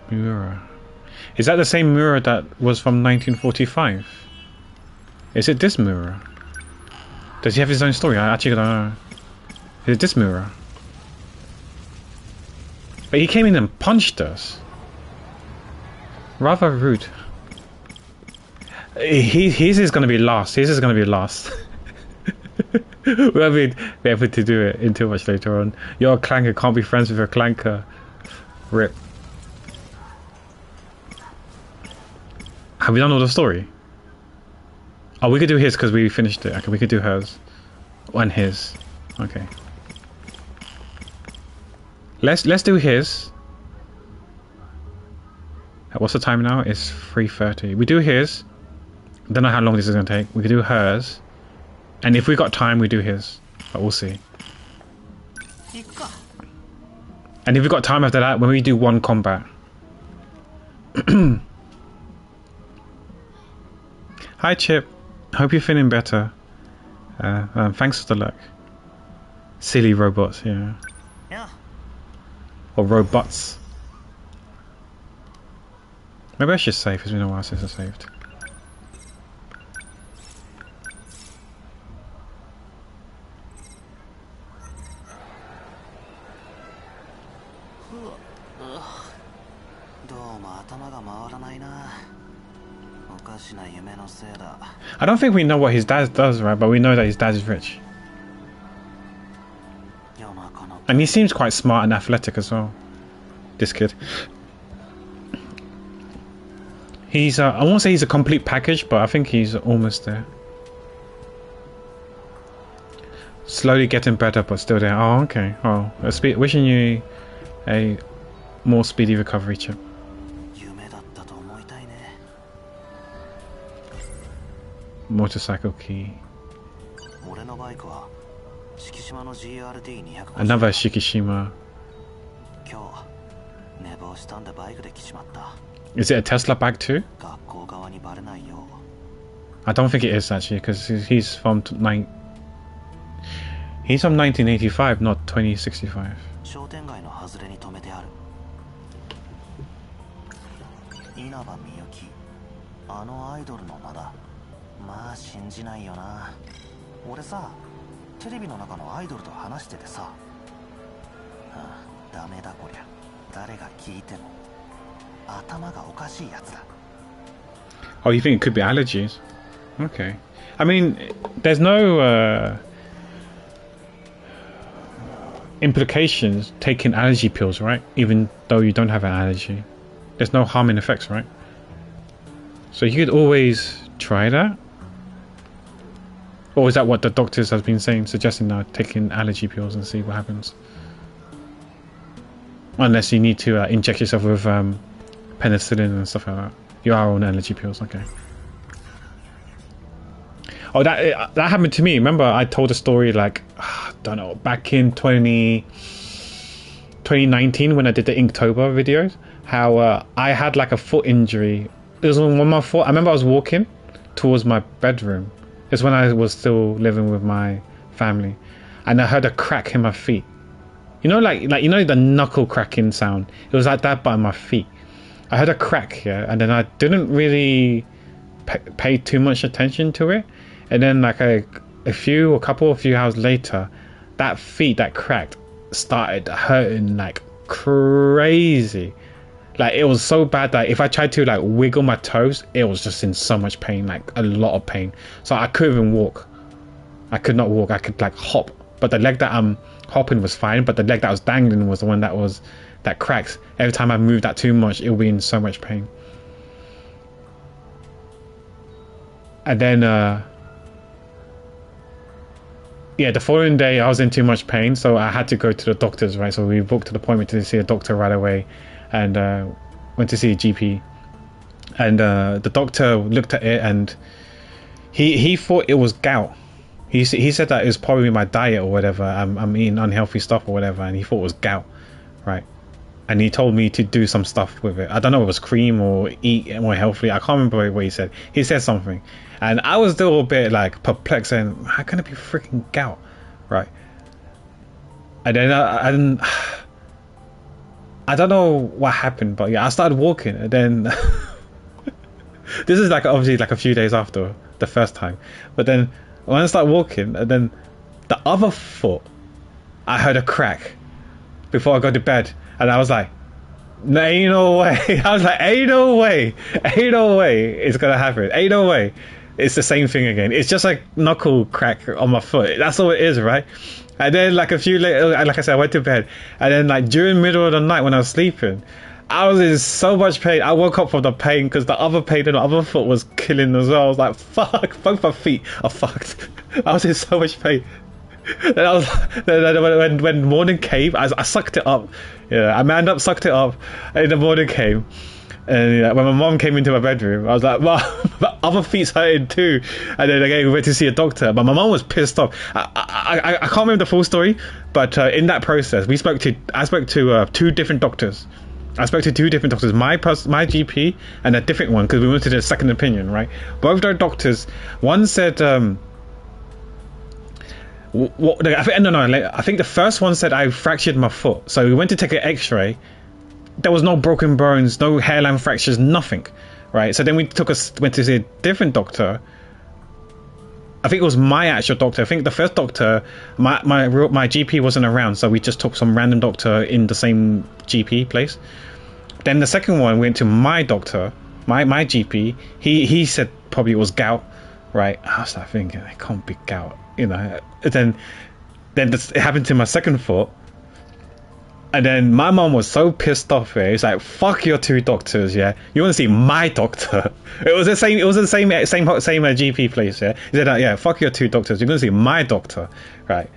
Miura. Is that the same Miura that was from 1945? Is it this mirror? Does he have his own story? I actually don't know. Is it this mirror? But he came in and punched us. Rather rude. His is gonna be last. His is gonna be last. We won't be able to do it in too much later on. You're a clanker, can't be friends with a clanker. Rip. Have we done all the story? Oh, we could do his because we finished it. Okay, we could do hers. And his. Okay. Let's do his. What's the time now? It's 3:30. We do his. Don't know how long this is gonna take. We could do hers. And if we got time, we do his. But we'll see. And if we got time after that, when we do one combat. Hi Chip. Hope you're feeling better. Thanks for the luck. Silly robots, yeah. Or robots. Maybe I should save. It's been a while since I saved. I don't think we know what his dad does, right? But we know that his dad is rich. And he seems quite smart and athletic as well. This kid. He's, I won't say he's a complete package, but I think he's almost there. Slowly getting better, but still there. Oh, okay. Oh, wishing you a more speedy recovery, Chip. Motorcycle key. Another Shikishima. Is it a Tesla bag too? I don't think it is actually, because he's from 1985, not 2065. Oh, you think it could be allergies? Okay. I mean, there's no implications taking allergy pills, right? Even though you don't have an allergy. There's no harming effects, right? So you could always try that. Or is that what the doctors have been saying, suggesting now, taking allergy pills and see what happens? Unless you need to inject yourself with penicillin and stuff like that. You are on allergy pills, okay. Oh, that happened to me. Remember, I told a story like, I don't know, back in 2019 when I did the Inktober videos, how I had like a foot injury. It was on my foot. I remember I was walking towards my bedroom. It's when I was still living with my family, and I heard a crack in my feet. You know, like you know the knuckle cracking sound. It was like that, but on my feet. I heard a crack here, and then I didn't really pay too much attention to it. And then like a few hours later, that feet that cracked started hurting like crazy. Like it was so bad that if I tried to like wiggle my toes, it was just in so much pain, like a lot of pain. So I couldn't even walk. I could not walk. I could like hop, but the leg that I'm hopping was fine. But the leg that was dangling was the one that cracks. Every time I moved that too much, it would be in so much pain. And then yeah, the following day I was in too much pain, so I had to go to the doctors, right? So we booked an appointment to see a doctor right away, and went to see a GP. And the doctor looked at it, and he thought it was gout. He said that it was probably my diet or whatever. I'm eating unhealthy stuff or whatever, and he thought it was gout, right? And he told me to do some stuff with it. I don't know if it was cream or eat more healthily. I can't remember what he said. He said something, and I was still a bit like perplexed, and how can it be freaking gout, right? And then I don't know what happened, but yeah, I started walking, and then this is like obviously like a few days after the first time. But then when I start walking, and then the other foot, I heard a crack before I go to bed, and I was like, no, ain't no way. I was like, ain't no way it's gonna happen. Ain't no way. It's the same thing again. It's just like knuckle crack on my foot. That's all it is, right? And then like a few later, like I said, I went to bed, and then like during the middle of the night when I was sleeping, I was in so much pain. I woke up from the pain because the other pain in the other foot was killing as well. I was like, fuck, both my feet are fucked. I was in so much pain. And I was, when morning came, I sucked it up. Yeah, I manned up, sucked it up, and the morning came. And when my mom came into my bedroom, I was like, "Mom, my other feet's hurting too." And then again, we went to see a doctor. But my mom was pissed off. I can't remember the full story, but in that process, I spoke to two different doctors. I spoke to two different doctors, my GP and a different one, because we went to the second opinion, right? Both those doctors, one said, I think the first one said I fractured my foot. So we went to take an X-ray. There was no broken bones, no hairline fractures, nothing, right? So then we went to see a different doctor. I think it was my actual doctor. I think the first doctor, my GP wasn't around, so we just took some random doctor in the same GP place. Then the second one went to my doctor, my GP. He said probably it was gout, right? I was like thinking it can't be gout, you know. Then it happened to my second foot. And then my mom was so pissed off. It's like, fuck your two doctors, yeah. You want to see my doctor? It was the same GP place, yeah. He said, yeah, fuck your two doctors. You're going to see my doctor, right?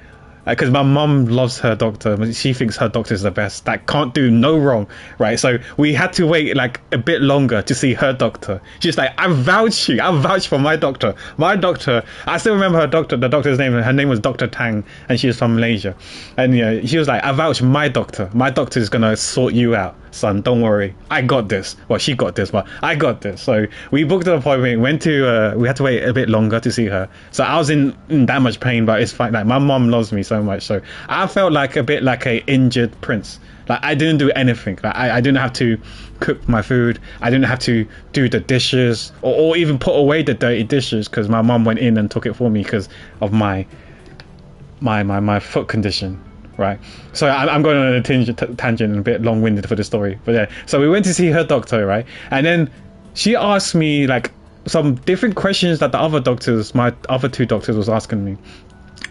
Because my mom loves her doctor. She thinks her doctor is the best. That can't do no wrong, right? So we had to wait like a bit longer to see her doctor. She's like, I vouch for my doctor. My doctor, I still remember her doctor, the doctor's name. Her name was Dr. Tang, and she was from Malaysia. And yeah, she was like, I vouch for my doctor. My doctor is gonna sort you out, son. Don't worry. I got this. Well, she got this, but I got this. So we booked an appointment. We had to wait a bit longer to see her. So I was in that much pain, but it's fine. Like my mom loves me so much, so I felt like a bit like a injured prince. Like I didn't do anything. Like I didn't have to cook my food. I didn't have to do the dishes or even put away the dirty dishes because my mom went in and took it for me because of my foot condition. Right, so I'm going on a tangent and a bit long-winded for the story, but yeah. So we went to see her doctor, right, and then she asked me like some different questions that the other doctors, my other two doctors, was asking me.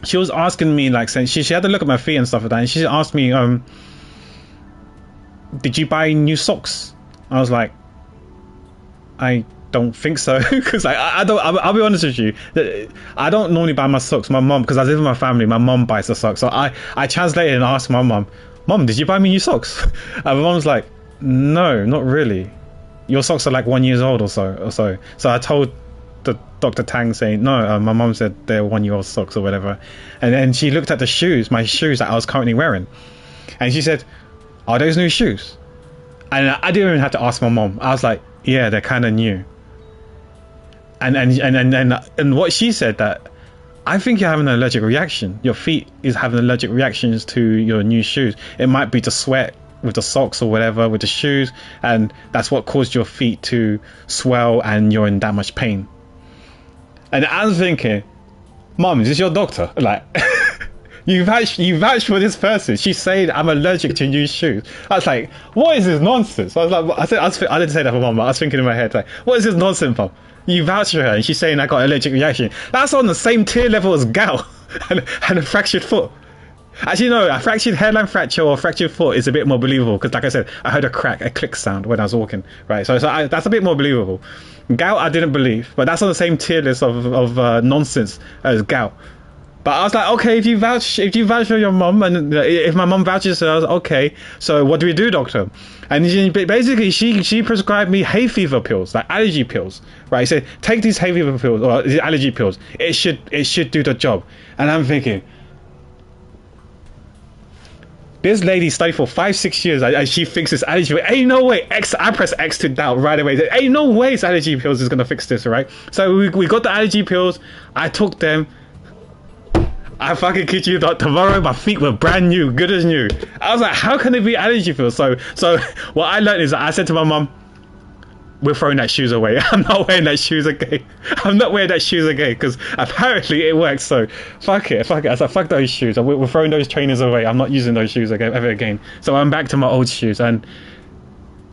She was asking me like, saying she had to look at my feet and stuff like that, and she asked me, did you buy new socks? I was like, I don't think so, because I don't. I'll be honest with you, I don't normally buy my socks. My mom, because I live with my family, my mom buys the socks. So I translated and asked my mom, did you buy me new socks? And my mom's like, no, not really. Your socks are like 1 year old or so. So I told the Dr. Tang saying, no, my mom said they're 1 year old socks or whatever. And then she looked at my shoes that I was currently wearing, and she said, are those new shoes? And I didn't even have to ask my mom. I was like, yeah, they're kind of new. And what she said, that I think you're having an allergic reaction. Your feet is having allergic reactions to your new shoes. It might be the sweat with the socks or whatever with the shoes, and that's what caused your feet to swell and you're in that much pain. And I was thinking, Mom, is this your doctor? Like, you vouch for this person. She's saying I'm allergic to new shoes. I was like, what is this nonsense? I was like, I didn't say that for Mom, but I was thinking in my head, like, what is this nonsense, Mom? You vouch for her and she's saying I got an allergic reaction. That's on the same tier level as gout and a fractured foot. Actually, no, a fractured hairline fracture or a fractured foot is a bit more believable because, like I said, I heard a click sound when I was walking, right? So that's a bit more believable. Gout, I didn't believe, but that's on the same tier list of nonsense as gout. But I was like, okay, if you vouch for your mom, and if my mom vouches, I was okay. So what do we do, doctor? And basically, she prescribed me hay fever pills, like allergy pills, right? She said, take these hay fever pills or allergy pills. It should do the job. And I'm thinking, this lady studied for 5-6 years and she thinks it's allergy. Ain't no way. I press X to doubt right away. Ain't no way it's allergy pills is gonna fix this, right? So we got the allergy pills. I took them. I fucking kid you not, tomorrow my feet were brand new, good as new. I was like, how can it be allergy pills? So what I learned is that I said to my mom, we're throwing that shoes away. I'm not wearing that shoes again. I'm not wearing that shoes again because apparently it works. So fuck it. I was like, fuck those shoes. We're throwing those trainers away. I'm not using those shoes again ever again. So I'm back to my old shoes, and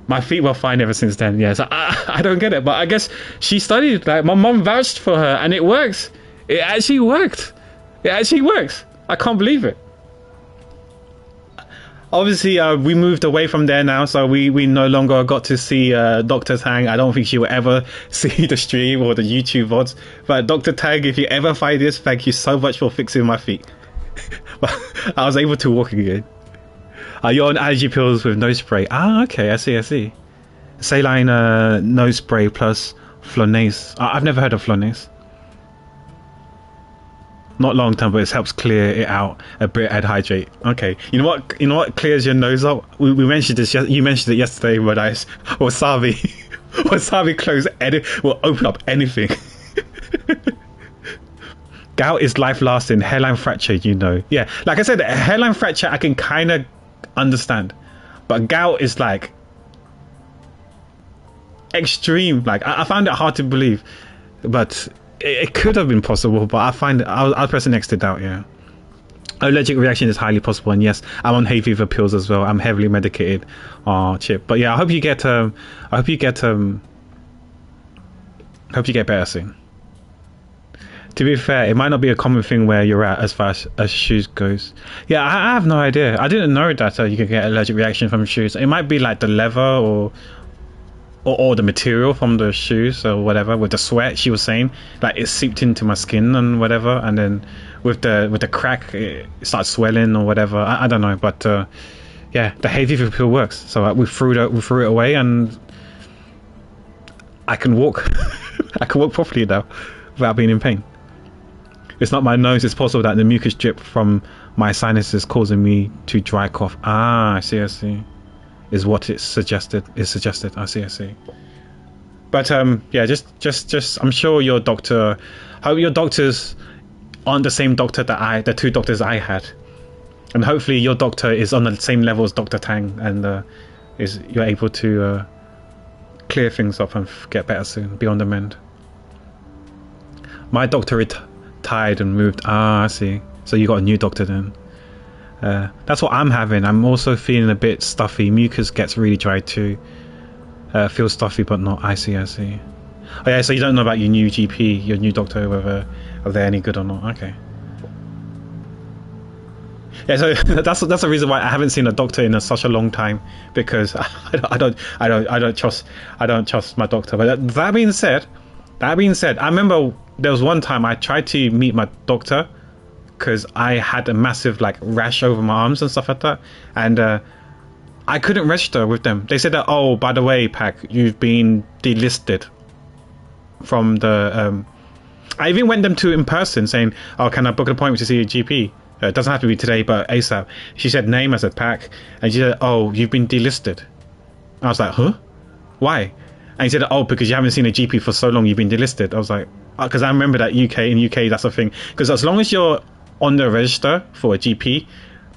my feet were fine ever since then. Yeah, so I don't get it, but I guess she studied. Like my mom vouched for her, and it works. It actually worked. It actually works. I can't believe it. Obviously, we moved away from there now, so we no longer got to see Dr. Tang. I don't think she will ever see the stream or the YouTube VODs. But Dr. Tang, if you ever find this, thank you so much for fixing my feet. I was able to walk again. You're on allergy pills with nose spray. Ah, okay, I see. Saline nose spray plus Flonase. I've never heard of Flonase. Not long term, but it helps clear it out a bit and hydrate. Okay, you know what clears your nose up? We mentioned this. You mentioned it yesterday, but wasabi. Wasabi will open up anything. Gout is life lasting. Hairline fracture, yeah. Like I said, a hairline fracture I can kind of understand, but gout is like extreme. Like I found it hard to believe, but it could have been possible, but I find I'll press it next to doubt. Yeah, allergic reaction is highly possible, and yes, I'm on hay fever pills as well. I'm heavily medicated. Chip. But yeah, I hope you get better soon. To be fair, it might not be a common thing where you're at as far as shoes goes. Yeah, I have no idea. I didn't know that you could get allergic reaction from shoes. It might be like the leather or the material from the shoes or whatever. With the sweat, she was saying, like it seeped into my skin and whatever, and then with the crack it starts swelling or whatever. I don't know, but yeah, the hay fever pill works. So we threw it away, and I can walk. I can walk properly now without being in pain. It's not my nose. It's possible that the mucus drip from my sinuses causing me to dry cough. I see. Is what it's suggested. I see. But yeah, just I'm sure your doctor. Hope your doctors aren't the same doctor the two doctors I had, and hopefully your doctor is on the same level as Dr. Tang, and you're able to clear things up and get better soon, be on the mend. My doctor retired and moved. I see. So you got a new doctor then. That's what I'm having. I'm also feeling a bit stuffy. Mucus gets really dry too. Feels stuffy but not. I see. Oh yeah, so you don't know about your new GP, your new doctor, whether are they any good or not. Okay. Yeah, so that's the reason why I haven't seen a doctor in such a long time, because I don't trust my doctor. But that being said, I remember there was one time I tried to meet my doctor because I had a massive like rash over my arms and stuff like that, and I couldn't register with them. They said that, oh, by the way, Pac, you've been delisted from the I even went them to in person saying, oh, can I book an appointment to see a GP? It doesn't have to be today, but ASAP. She said name. I said Pac, and she said, oh, you've been delisted. I was like, huh? Why? And he said, oh, because you haven't seen a GP for so long, you've been delisted. I was like, because I remember that in UK that's a thing, because as long as you're on the register for a GP,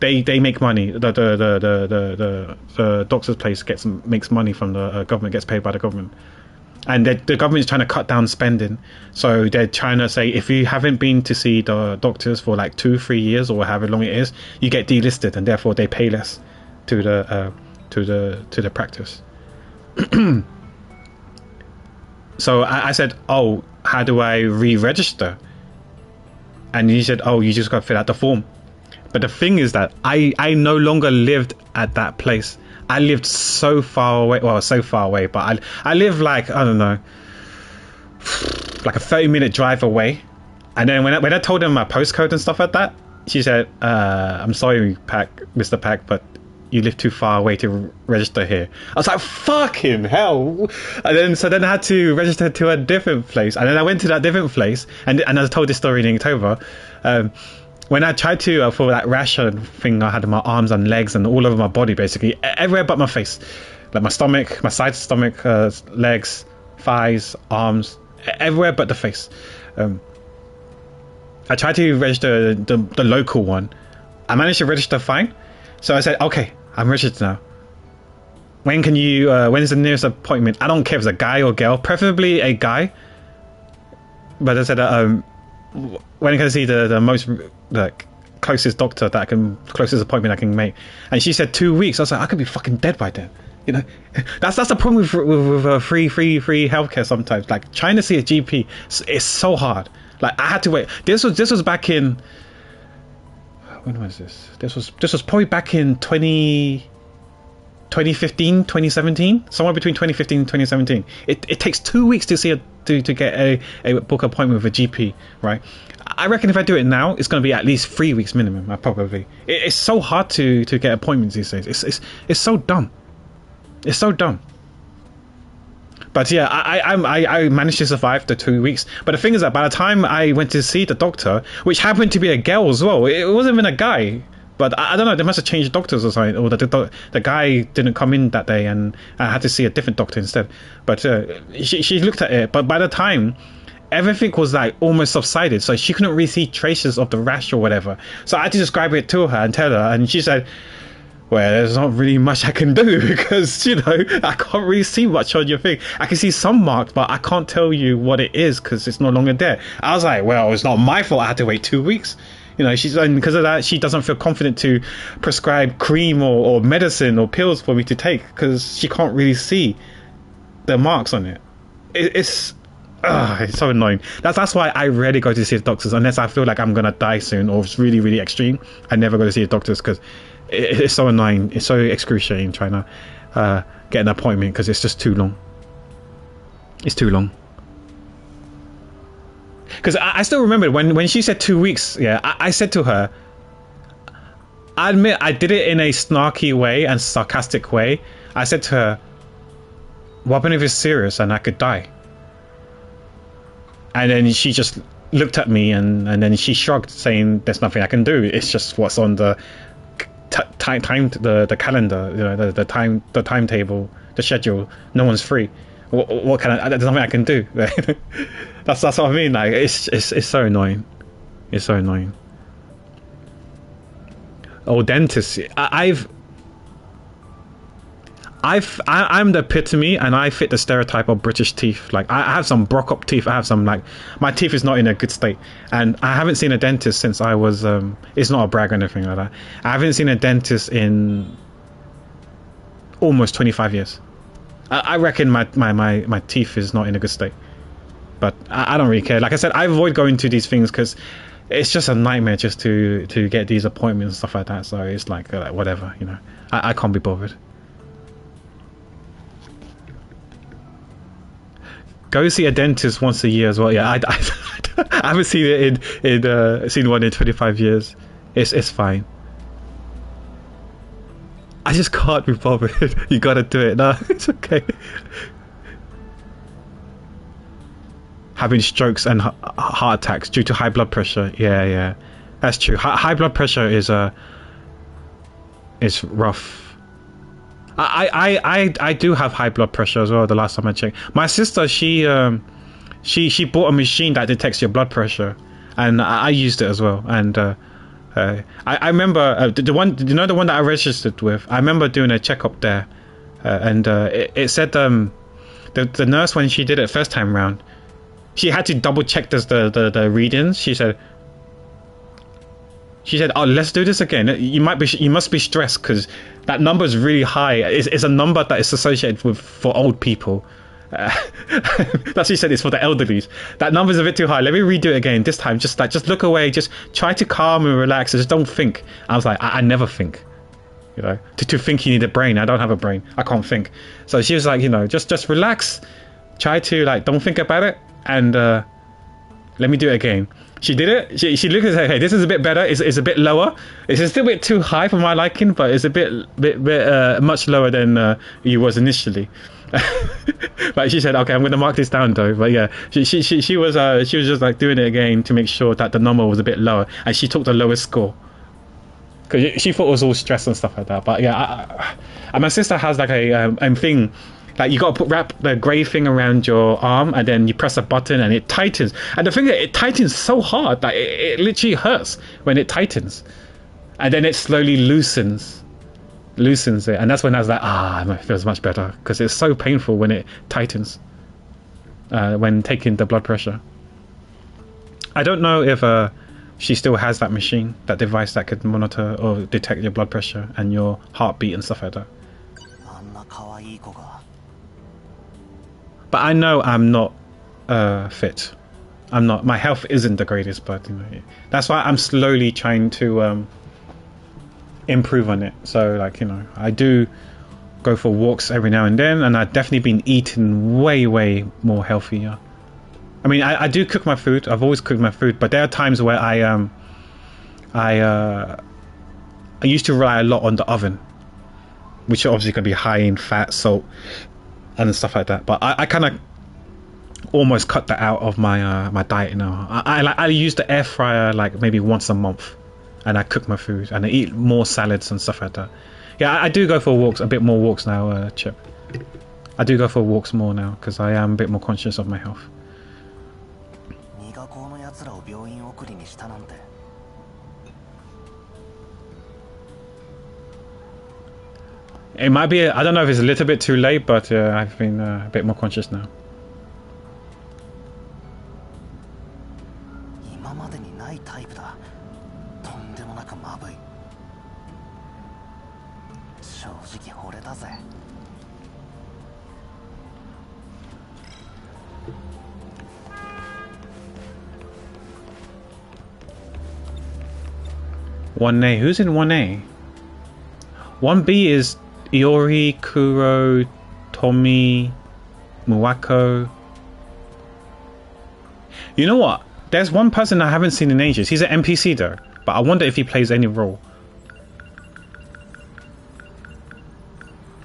they make money. The doctor's place makes money from the government, gets paid by the government, and the government is trying to cut down spending. So they're trying to say, if you haven't been to see the doctors for like 2-3 years or however long it is, you get delisted, and therefore they pay less to the practice. So I said, oh, how do I re-register? And he said, oh, you just got to fill out the form. But the thing is that I no longer lived at that place. I lived so far away. Well, so far away, but I live like, I don't know, like a 30-minute drive away. And then when I told them my postcode and stuff like that, she said, I'm sorry, Mr. Pac, but you live too far away to register here. I was like, fucking hell. And then I had to register to a different place. And then I went to that different place, and I told this story in October. When I tried to, for that rash thing I had in my arms and legs and all over my body, basically, everywhere but my face. Like my stomach, my side stomach, legs, thighs, arms, everywhere but the face. I tried to register the local one. I managed to register fine. So I said, okay, I'm registered now. when can you, when's the nearest appointment? I don't care if it's a guy or girl, preferably a guy. But I said, when can I see the most, like, closest doctor that I can, closest appointment I can make? And she said 2 weeks. I was like, I could be fucking dead by then. You know, that's the problem with free healthcare sometimes. Like, trying to see a GP, it's so hard. Like, I had to wait. This was back in, when was this? This was probably back in 2015, 2017, somewhere between 2015 and 2017. It takes 2 weeks to see to get a book appointment with a GP, right? I reckon if I do it now, it's going to be at least 3 weeks minimum. Probably. It's so hard to get appointments these days. It's so dumb. It's so dumb. But yeah, I managed to survive the 2 weeks. But the thing is that by the time I went to see the doctor, which happened to be a girl as well, it wasn't even a guy. But I don't know, they must have changed doctors or something, or the guy didn't come in that day, and I had to see a different doctor instead. But she looked at it, but by the time, everything was like almost subsided, so she couldn't really see traces of the rash or whatever. So I had to describe it to her and tell her, and she said, well, there's not really much I can do because, you know, I can't really see much on your thing. I can see some marks, but I can't tell you what it is because it's no longer there. I was like, well, it's not my fault I had to wait 2 weeks. You know, and because of that, she doesn't feel confident to prescribe cream or medicine or pills for me to take because she can't really see the marks on it. It's so annoying. That's why I rarely go to see the doctors unless I feel like I'm gonna die soon or it's really, really extreme. I never go to see the doctors because it's so annoying. It's so excruciating trying to get an appointment because it's just too long. It's too long. Because I still remember when she said 2 weeks. Yeah, I said to her, I admit I did it in a snarky way and sarcastic way. I said to her, what happened if it's serious and I could die? And then she just looked at me and then she shrugged, saying there's nothing I can do. It's just what's on the the calendar, you know, the timetable, the schedule. No one's free. What can I? There's nothing I can do. That's what I mean. Like it's so annoying. It's so annoying. Oh, dentists. I'm the epitome, and I fit the stereotype of British teeth. Like I have some broke up teeth. I have some, like, my teeth is not in a good state, and I haven't seen a dentist since I was. It's not a brag or anything like that. I haven't seen a dentist in almost 25 years. I reckon my teeth is not in a good state, but I don't really care. Like I said, I avoid going to these things because it's just a nightmare just to get these appointments and stuff like that. So it's like whatever, you know. I can't be bothered. Go see a dentist once a year as well. Yeah, I haven't seen it seen one in 25 years. It's fine. I just can't be bothered. You gotta do it. No, it's okay. Having strokes and heart attacks due to high blood pressure. Yeah, that's true. High blood pressure is rough. I do have high blood pressure as well. The last time I checked, my sister she bought a machine that detects your blood pressure, and I used it as well. And I remember the one, you know, the one that I registered with. I remember doing a checkup there, and it said the nurse, when she did it first time round, she had to double check the readings. She said, "Oh, let's do this again. You must be stressed because that number is really high. It's a number that is associated with for old people." That's what she said. It's for the elderlies. That number's a bit too high. Let me redo it again. This time, just look away. Just try to calm and relax. Just don't think. I was like, I never think. You know, to think you need a brain. I don't have a brain. I can't think. So she was like, you know, just relax. Try to, like, don't think about it, and let me do it again. She did it. She looked and said, "Hey, this is a bit better. It's a bit lower. It's still a bit too high for my liking, but it's a bit much lower than it was initially." But she said, "Okay, I'm going to mark this down though." But yeah, she was just like doing it again to make sure that the number was a bit lower, and she took the lowest score because she thought it was all stress and stuff like that. But yeah, and my sister has like a thing. Like, you got to wrap the grey thing around your arm, and then you press a button and it tightens. And the thing is, it tightens so hard, like it literally hurts when it tightens. And then it slowly loosens. loosens it, and that's when I was like, it feels much better, because it's so painful when it tightens when taking the blood pressure. I don't know if she still has that machine, that device that could monitor or detect your blood pressure and your heartbeat and stuff like that. But I know I'm not fit. I'm not. My health isn't the greatest, but you know, that's why I'm slowly trying to improve on it. So, like, you know, I do go for walks every now and then, and I've definitely been eating way more healthier. I mean, I do cook my food. I've always cooked my food, but there are times where I used to rely a lot on the oven, which obviously can be high in fat, salt, and stuff like that. But I kind of almost cut that out of my my diet now. I use the air fryer like maybe once a month, and I cook my food and I eat more salads and stuff like that. Yeah, I do go for walks, a bit more walks now, Chip. I do go for walks more now because I am a bit more conscious of my health. It might be, I don't know if it's a little bit too late, but I've been a bit more conscious now. One A. Who's in 1A? 1B is Iori, Kuro, Tomi, Muwako. You know what? There's one person I haven't seen in ages. He's an NPC though, but I wonder if he plays any role.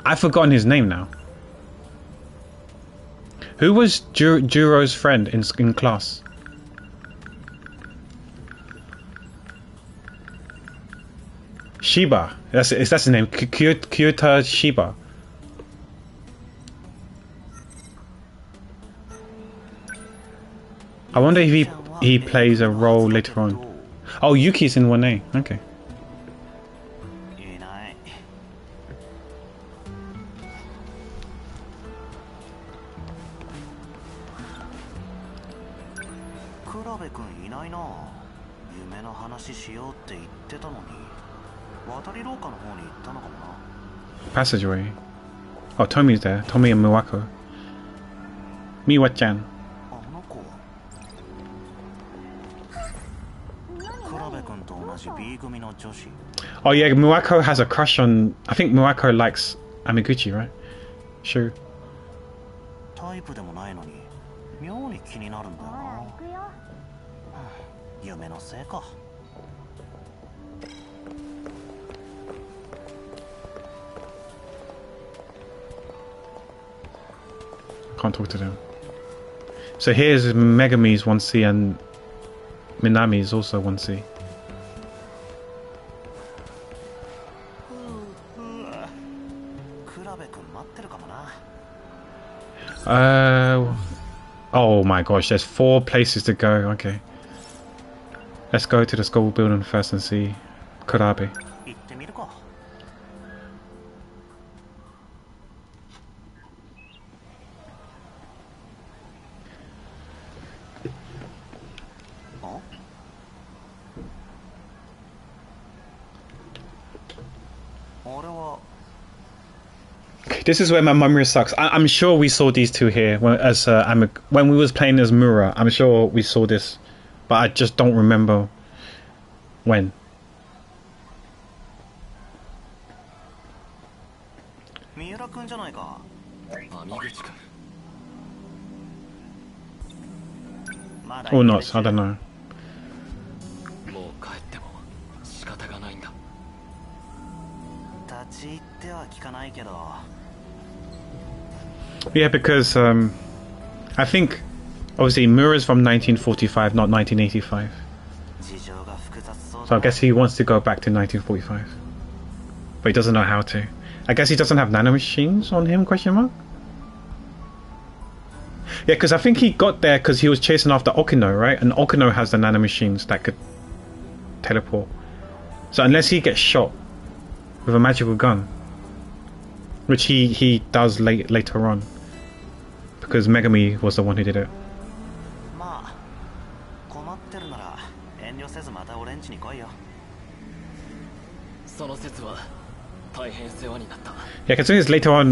I've forgotten his name now. Who was Juro's friend in class? Shiba. That's his name. Kyota Shiba. I wonder if he plays a role later on. Oh, Yuki's in 1A. Okay. Passageway. Oh, Tomi's there. Tomi and Miwako. Miwa-chan. Oh yeah, Miwako has a crush on... I think Miwako likes Amiguchi, right? Sure. Can't talk to them. So here's Megami's 1C and Minami is also 1C. Oh my gosh, there's 4 places to go. Okay. Let's go to the school building first and see Kurabe. This is where my memory sucks. I'm sure we saw these two here when we was playing as Mura. I'm sure we saw this, but I just don't remember when. Or not, I don't know. Yeah, because I think obviously Mura's from 1945, not 1985. So I guess he wants to go back to 1945, but he doesn't know how to. I guess he doesn't have nanomachines on him? Question mark. Yeah, because I think he got there because he was chasing after Okino, right? And Okino has the nanomachines that could teleport. So unless he gets shot with a magical gun, which he does later on, because Megami was the one who did it. まあ困ってるなら遠慮せずまた俺ん家に来いよ。その説は大変世話になった。 Yeah, because later on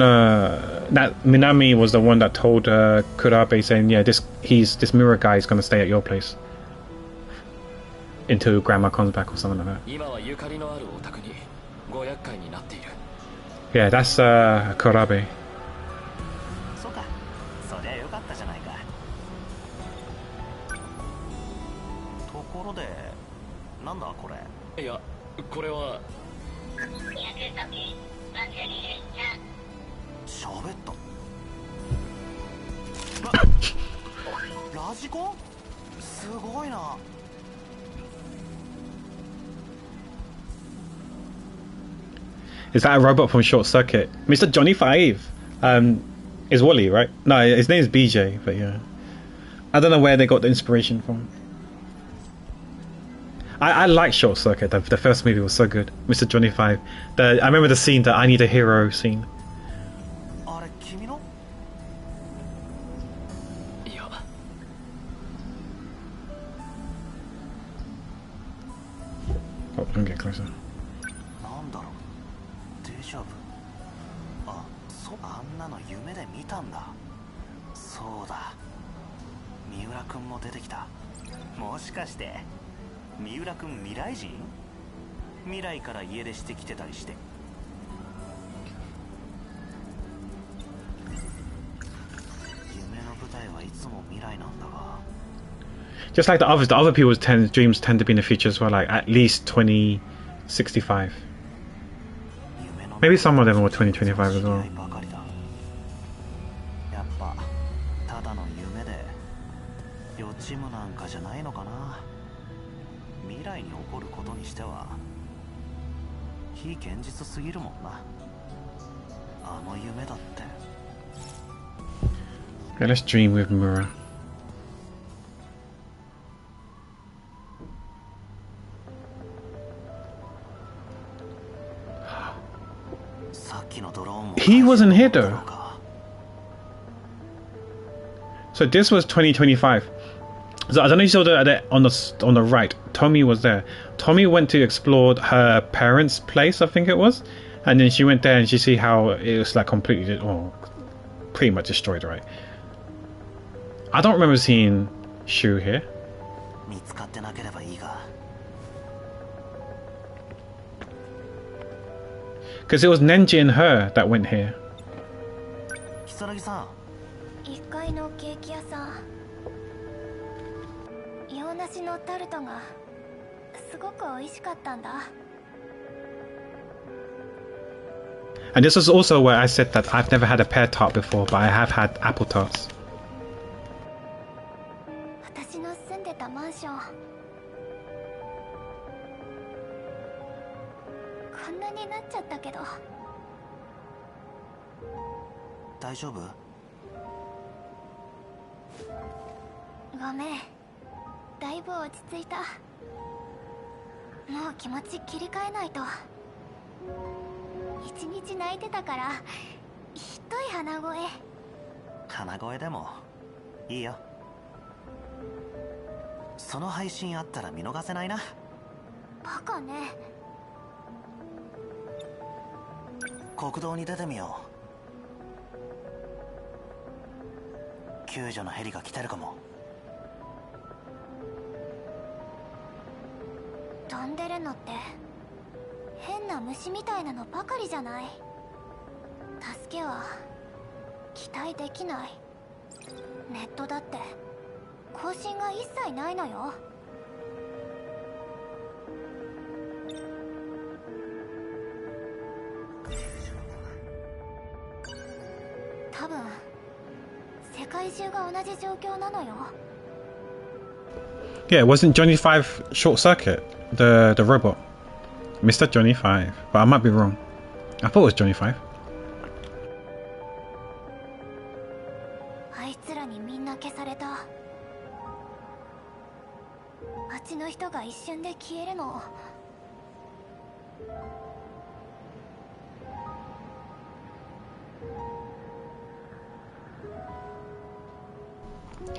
that Minami was the one that told Kurabe saying, yeah, this mirror guy is gonna stay at your place until Grandma comes back or something like that. 今はゆかりのあるお宅にご厄介になっている。 Yeah, that's Kurabe. そうか、そりゃよかったじゃないか。ところでなんだこれ。いや、これは喋った。ラジコン？すごいな。Is that a robot from Short Circuit? Mr. Johnny Five is Wally, right? No, his name is BJ, but yeah. I don't know where they got the inspiration from. I like Short Circuit. The first movie was so good. Mr. Johnny Five. I remember the scene, the I Need a Hero scene. あれ君の？いや。Oh, let me get closer. なんだろう。デジャブ。あ、あんなの夢で見たんだ。そうだ。三浦君も出てきた。もしかして三浦君未来人？未来から家出してきてたりして。夢の舞台はいつも未来なんだが。 Just like the other people's dreams tend to be in the future as well, like at least 2065. Maybe some of them were 2025 as well. やっぱただの夢で予知夢なんかじゃないのかな。未来に起こることにしては非現実すぎるもんな。あの夢だって。 Okay, let's dream with Mura. さっきのドローンも He wasn't here though. So this was 2025. So I don't know if you saw on the right. Tommy was there. Tommy went to explore her parents' place, I think it was, and then she went there and she see how it was like completely, well, pretty much destroyed, right? I don't remember seeing Shu here. 見つかってなければいいが。 Because it was Nenji and her that went here. 如月さん。1階のケーキ屋さん。洋梨のタルトがすごく美味しかったんだ。 And this was also where I said that I've never had a pear tart before, but I have had apple tarts. 私の住んでたマンション。こんなになっちゃったけど。大丈夫？ごめん。だいぶ落ち着いた。もう気持ち切り替えないと。一日泣いてたからひどい鼻声。鼻声でもいいよ。その配信あったら見逃せないな。バカね。国道に出てみよう。救助のヘリが来てるかも。飛んでるのって変な虫みたいなのばかりじゃない。助けは期待できない。ネットだって更新が一切ないのよ。多分世界中が同じ状況なのよ。 Yeah, it wasn't Johnny Five Short Circuit, the robot. Mr. Johnny Five, but I might be wrong. I thought it was Johnny Five. あいつらにみんな消された。街の人が一瞬で消えるの。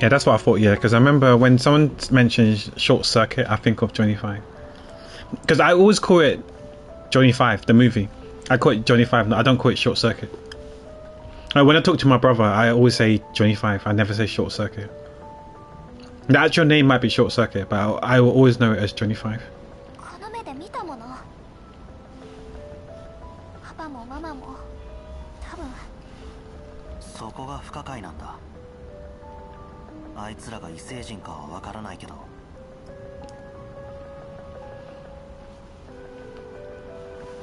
Yeah, that's what I thought. Yeah, because I remember when someone mentions Short Circuit, I think of Johnny Five. Because I always call it Johnny Five, the movie. I call it Johnny Five. I don't call it Short Circuit. When I talk to my brother, I always say Johnny Five. I never say Short Circuit. The actual name might be Short Circuit, but I will always know it as Johnny Five. この目で見たもの。パパもママも多分。そこが不可解なんだ。あいつらが異星人かはわからないけど。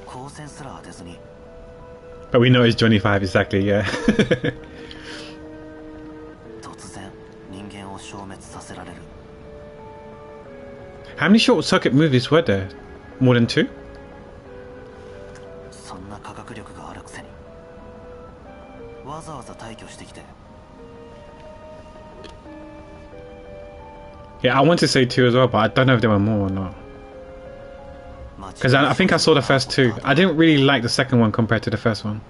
光線すら当てずに。But we know it's Johnny Five exactly, yeah. 突然人間を消滅させられる。How many Short Circuit movies were there? More than 2? そんな科学力があるくせにわざわざ退去してきて。Yeah, I want to say 2 as well, but I don't know if there were more or not. Because I think I saw the first 2. I didn't really like the second one compared to the first one.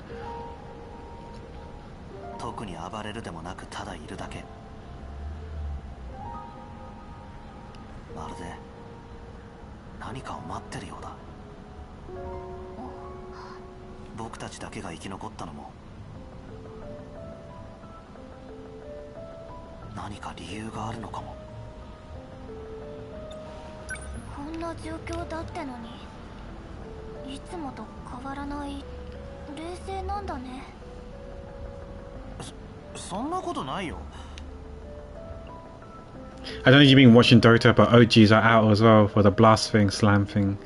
特に暴れるでもなくただいるだけ。まるで何かを待ってるようだ。僕たちだけが生き残ったのも何か理由があるのかも。こんな状況だってのにいつもと変わらない冷静なんだね。そんなことないよ。I don't know if you've been watching Dota, but OGs are out as well for the Blast thing, Slam thing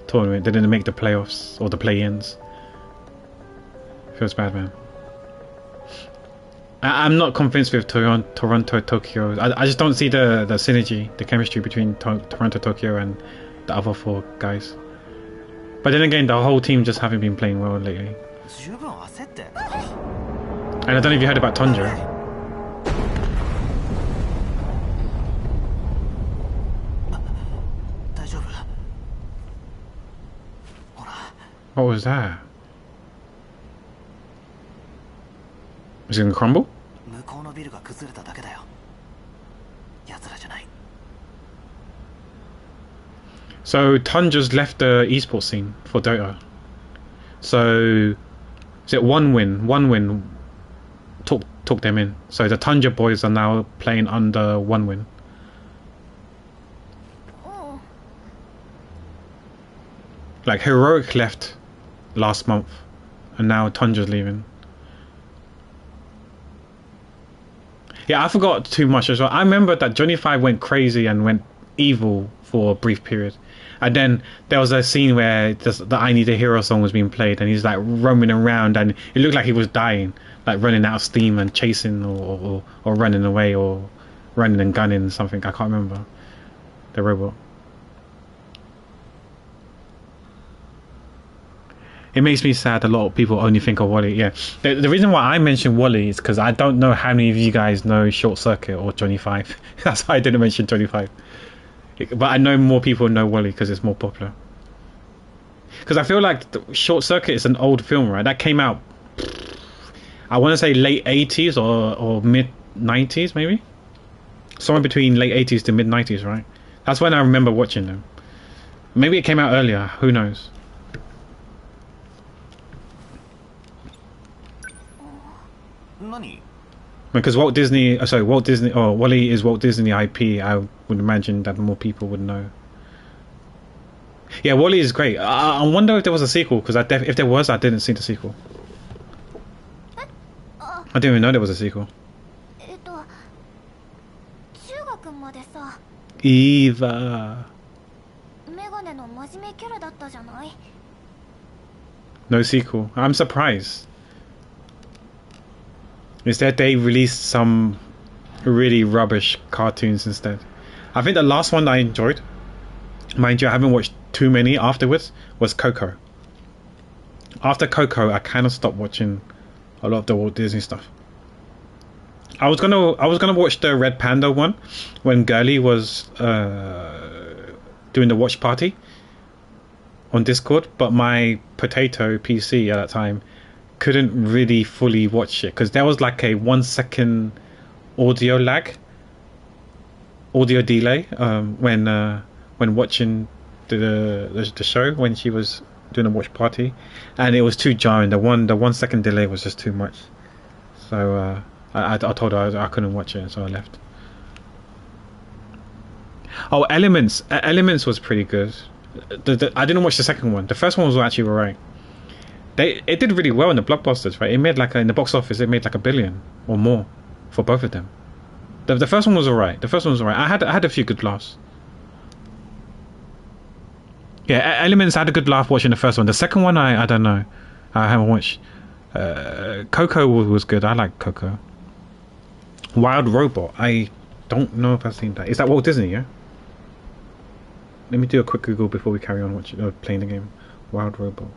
tournament. They didn't make the playoffs or the play-ins. Feels bad, man. I'm not convinced with Toronto, Tokyo. I just don't see the synergy, the chemistry between Toronto, Tokyo and the other 4 guys. But then again, the whole team just haven't been playing well lately. And I don't know if you heard about Tundra. What was that? Was it gonna crumble? So Tundra's left the esports scene for Dota. So is it one win took them in. So the Tundra boys are now playing under one win. Like Heroic left last month and now Tundra's leaving. Yeah, I forgot too much as well. I remember that Johnny Five went crazy and went evil for a brief period. And then there was a scene where the I Need a Hero song was being played and he's like roaming around and it looked like he was dying, like running out of steam and chasing or running away or running and gunning something. I can't remember. The robot. It makes me sad a lot of people only think of Wally. Yeah, the reason why I mention Wally is because I don't know how many of you guys know Short Circuit or Johnny Five. That's why I didn't mention Johnny Five. But I know more people know Wally because it's more popular. Because I feel like Short Circuit is an old film, right? That came out, I want to say late 80s or mid 90s maybe? Somewhere between late 80s to mid 90s, right? That's when I remember watching them. Maybe it came out earlier, who knows? Because Walt Disney Wally is Walt Disney IP. I would imagine that more people would know. Yeah, Wally is great. I wonder if there was a sequel, because if there was, I didn't see the sequel. I didn't even know there was a sequel. Eva. No sequel. I'm surprised. Instead, they released some really rubbish cartoons instead. I think the last one I enjoyed, mind you, I haven't watched too many afterwards, was Coco. After Coco, I kind of stopped watching a lot of the Walt Disney stuff. I was gonna watch the Red Panda one when Girly was doing the watch party on Discord, but my potato PC at that time couldn't really fully watch it because there was like a 1 second audio lag audio delay when watching the show when she was doing a watch party, and it was too jarring. The 1 second delay was just too much. So I told her I couldn't watch it, so I left. Oh, Elements was pretty good. I didn't watch the second one. The first one was actually alright. It did really well in the blockbusters, right? It made in the box office, it made like $1 billion or more for both of them. The first one was alright. I had a few good laughs. Yeah, Elements, I had a good laugh watching the first one. The second one, I don't know. I haven't watched. Coco was good. I like Coco. Wild Robot. I don't know if I've seen that. Is that Walt Disney? Yeah. Let me do a quick Google before we carry on playing the game. Wild Robot.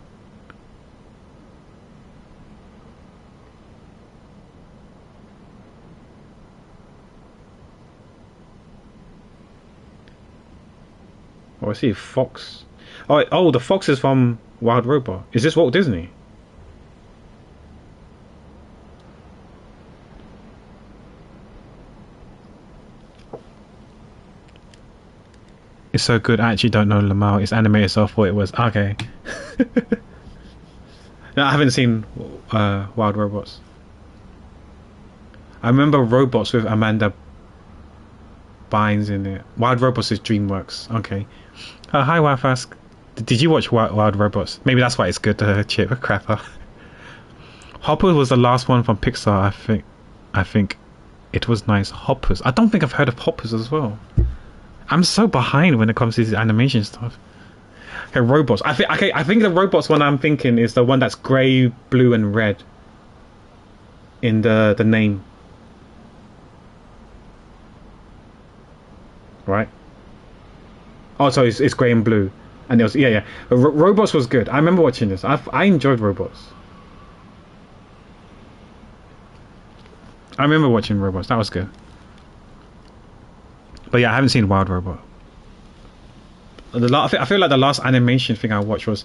Oh, I see Fox. Oh, the Fox is from Wild Robot. Is this Walt Disney? It's so good. I actually don't know Lamau. It's animated, so I thought it was okay. No, I haven't seen Wild Robots. I remember Robots with Amanda Bynes in it. Wild Robots is DreamWorks. Okay. Hi, Wafask. Did you watch Wild Robots? Maybe that's why it's good. Chip crapper. Hoppers was the last one from Pixar. I think it was nice. Hoppers. I don't think I've heard of Hoppers as well. I'm so behind when it comes to this animation stuff. Okay, Robots. I think the Robots one I'm thinking is the one that's grey, blue, and red in the name. Right? Oh, so it's grey and blue, and it was yeah. Robots was good. I remember watching this. I enjoyed Robots. I remember watching Robots. That was good. But yeah, I haven't seen Wild Robot. I feel like the last animation thing I watched was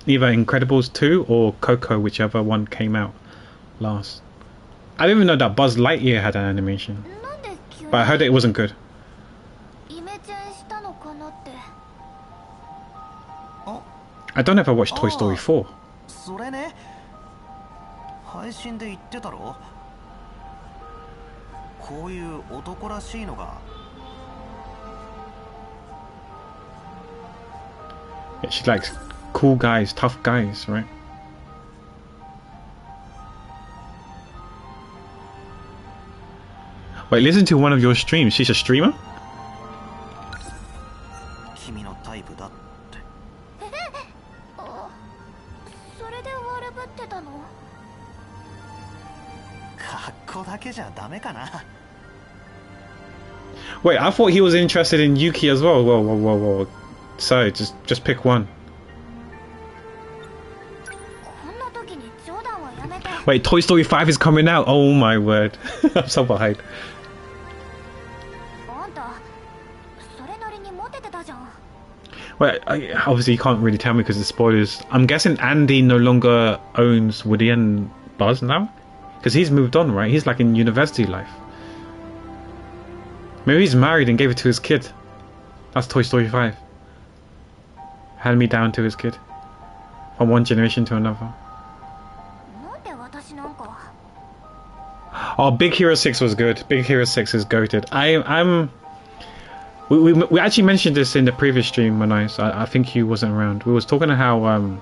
either Incredibles 2 or Coco, whichever one came out last. I didn't even know that Buzz Lightyear had an animation, but I heard it wasn't good. I don't know if I watched Toy Story 4. Yeah, she likes cool guys, tough guys, right? Wait, listen to one of your streams. She's a streamer? Wait, I thought he was interested in Yuki as well. Whoa. So, just pick one. Wait, Toy Story 5 is coming out. Oh my word. I'm so behind. Wait, obviously you can't really tell me because of spoilers. I'm guessing Andy no longer owns Woody and Buzz now? Because he's moved on, right? He's like in university life. Maybe he's married and gave it to his kid. That's Toy Story 5. Hand me down to his kid. From one generation to another. Oh, Big Hero 6 was good. Big Hero 6 is goated. We actually mentioned this in the previous stream when I think you wasn't around. We was talking about how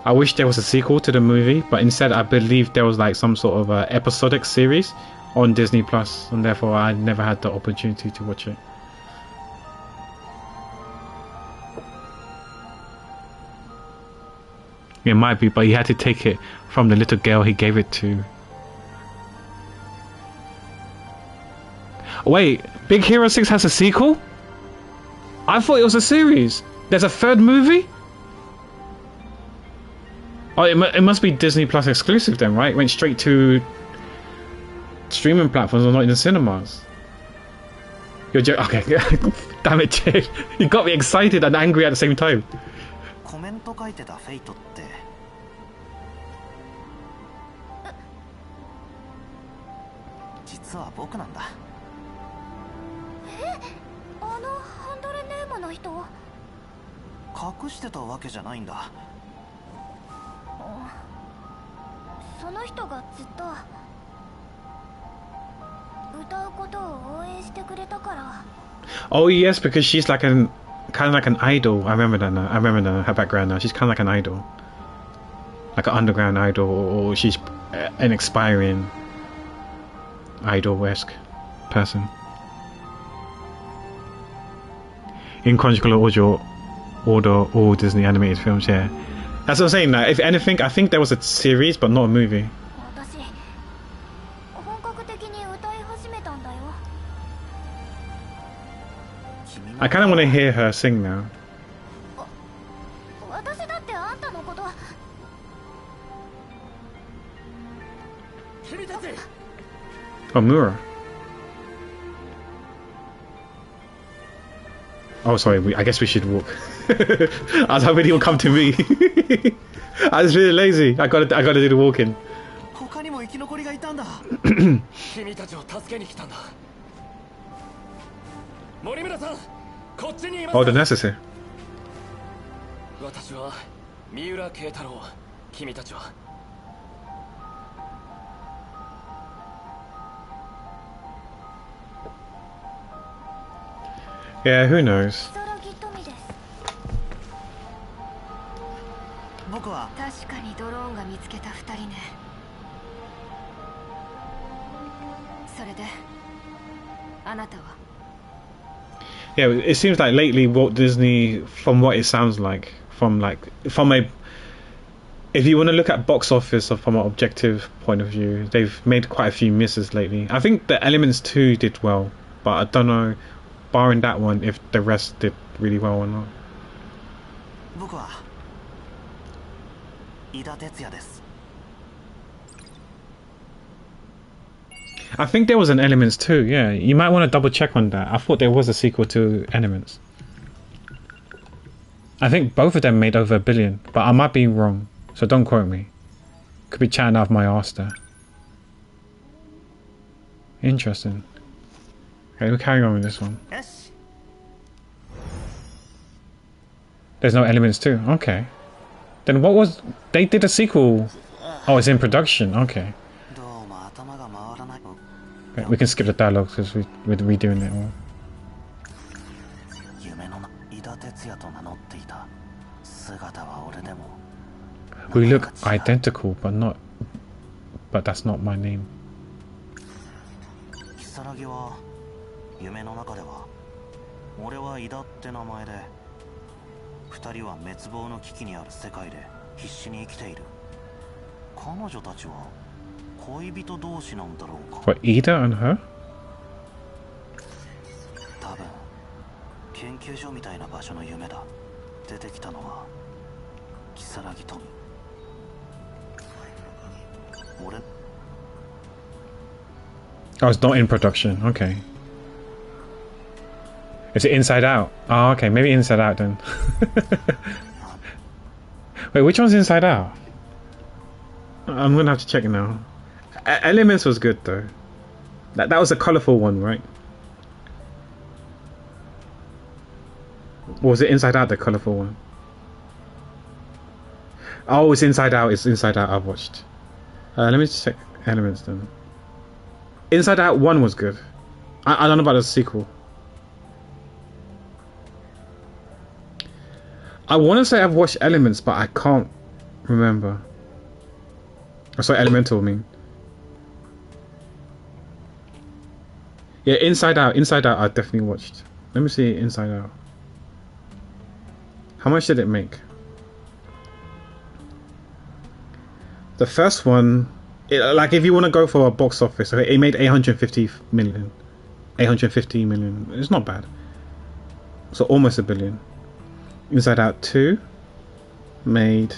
I wish there was a sequel to the movie, but instead I believe there was like some sort of episodic series on Disney Plus, and therefore I never had the opportunity to watch it. It might be, but he had to take it from the little girl he gave it to. Wait, Big Hero 6 has a sequel? I thought it was a series. There's a third movie? Oh, it must be Disney Plus exclusive then, right? It went straight to streaming platforms or not in the cinemas. You're joking. Okay, damn it, Jade. You got me excited and angry at the same time. 人？隠してたわけじゃないんだ。その人がずっと歌うことを応援してくれたから。 Oh yes, because she's like an kind of like an idol. I remember that now. I remember now, her background now. She's kind of like an idol, like an underground idol, or she's an aspiring idol-esque person. In chronological order, all Disney animated films. Yeah, that's what I'm saying. Now, if anything, I think there was a series, but not a movie. 私本格的に歌い始めたんだよ。 I kind of want to hear her sing now. 私だってあんたのこと。 Oh, Mura. Oh, sorry. I guess we should walk. I was hoping he'll come to me. I was really lazy. I gotta do the walking. 他にも生き残りがいたんだ。君たちを助けに来たんだ。森村さん、こっちにいます。 Oh, the nurse is here. 私は三浦慶太郎。君たちは。 Yeah, who knows? 僕は確かにドローンが見つけた2人ね。それであなたは？ Yeah, it seems like lately Walt Disney, from what it sounds like, from a, if you want to look at box office or from an objective point of view, they've made quite a few misses lately. I think the Elements 2 did well, but I don't know, barring that one, if the rest did really well or not. 僕は井田哲也です。 I think there was an Elements 2, yeah. You might want to double check on that. I thought there was a sequel to Elements. I think both of them made over $1 billion, but I might be wrong, so don't quote me. Could be chatting out of my arse there. Interesting. Okay, we'll carry on with this one. There's no Elements 2, okay. Then what was... They did a sequel... Oh, it's in production, okay. Okay, we can skip the dialogue because we're redoing it all. We look identical, but that's not my name. 夢の中では俺は井田って名前で二人は滅亡の危機にある世界で必死に生きている。彼女たちは恋人同士なんだろうか。 For Ida and her? 多分研究所みたいな場所の夢だ。出てきたのは如月と俺。 Oh, it's not in production. Okay. Is it Inside Out? Oh, okay. Maybe Inside Out then. Wait, which one's Inside Out? I'm gonna have to check it now. Elements was good though. That was a colourful one, right? Or was it Inside Out, the colourful one? Oh, it's Inside Out. It's Inside Out I've watched. Let me check Elements then. Inside Out 1 was good. I don't know about the sequel. I want to say I've watched Elements, but I can't remember. I saw Elemental, I mean. Yeah, Inside Out I definitely watched. Let me see Inside Out. How much did it make? The first one, like if you want to go for a box office, it made 850 million. 850 million. It's not bad. So almost $1 billion. Inside Out 2 made...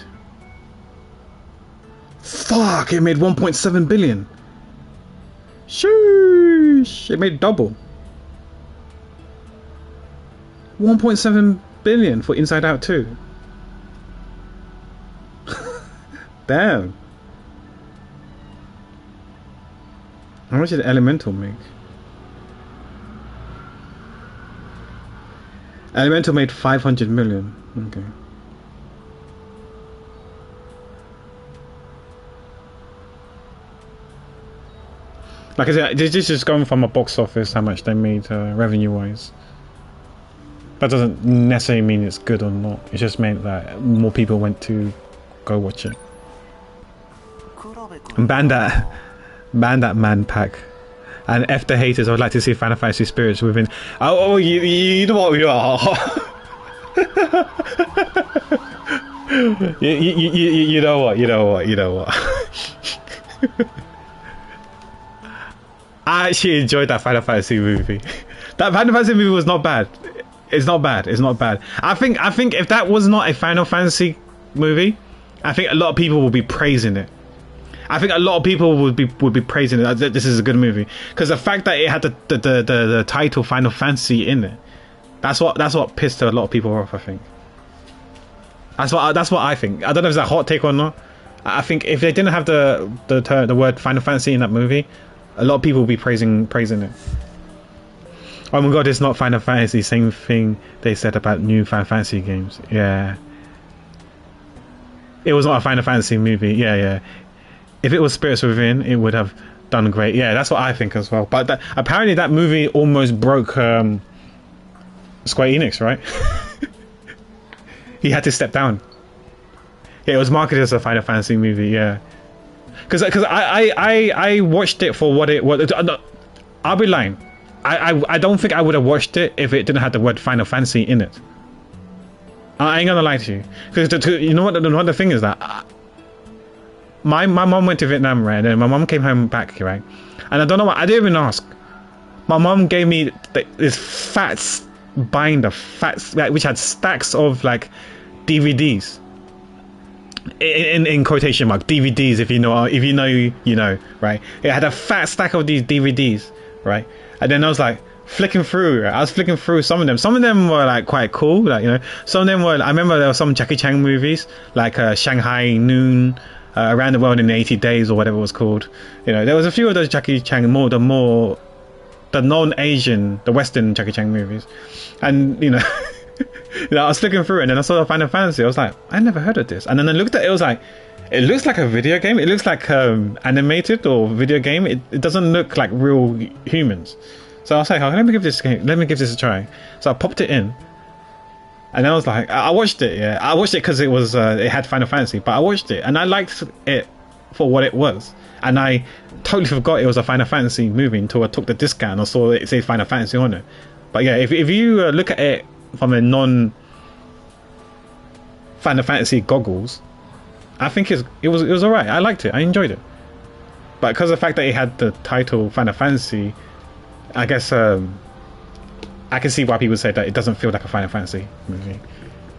Fuck! It made 1.7 billion. Sheesh! It made double. 1.7 billion for Inside Out 2. Damn. How much did Elemental make? Elemental made 500 million. Okay. Like I said, this is just going from a box office, how much they made revenue-wise. That doesn't necessarily mean it's good or not. It just meant that more people went to go watch it. And ban that man pack. And F the haters. I would like to see Final Fantasy spirits within. Oh, you know what we are. you know what. I actually enjoyed that Final Fantasy movie. That Final Fantasy movie was not bad. It's not bad. I think if that was not a Final Fantasy movie, I think a lot of people would be praising it. I think a lot of people would be praising it. This is a good movie because the fact that it had the title Final Fantasy in it, that's what pissed a lot of people off. I think that's what I think. I don't know if it's a hot take or not. I think if they didn't have the word Final Fantasy in that movie, a lot of people would be praising it. Oh my god, it's not Final Fantasy. Same thing they said about new Final Fantasy games. Yeah, it was not a Final Fantasy movie. Yeah. If it was Spirits Within, it would have done great. Yeah, that's what I think as well. But apparently that movie almost broke Square Enix, right? He had to step down. Yeah, it was marketed as a Final Fantasy movie. Yeah, because I watched it for what it was. I'll be lying. I don't think I would have watched it if it didn't have the word Final Fantasy in it. I ain't gonna lie to you, because you know what the thing is that my mom went to Vietnam, right, and then my mom came home back, right, and I don't know what, I didn't even ask. My mom gave me this fat binder, which had stacks of like DVDs. In quotation mark DVDs, if you know, you know, right? It had a fat stack of these DVDs, right? And then I was like flicking through. I was flicking through some of them. Some of them were like quite cool, like, you know. Some of them were. I remember there were some Jackie Chan movies, like Shanghai Noon, Around the World in 80 Days, or whatever it was called. You know, there was a few of those Jackie Chan, the non-Asian, the Western Jackie Chan movies, and you know. You know, I was looking through it and then I saw the Final Fantasy. I was like, I never heard of this. And then I looked at it, it was like, it looks like a video game. It looks like animated or video game. It doesn't look like real humans. So I was like, oh, let me give this a try. So I popped it in. And I was like, I watched it, yeah. I watched it because it was it had Final Fantasy, but I watched it and I liked it for what it was. And I totally forgot it was a Final Fantasy movie until I took the disc out and I saw it say Final Fantasy on it. But yeah, if you look at it from a non Final Fantasy goggles, I think it was alright. I liked it. I enjoyed it. But because of the fact that it had the title Final Fantasy, I guess I can see why people say that it doesn't feel like a Final Fantasy movie.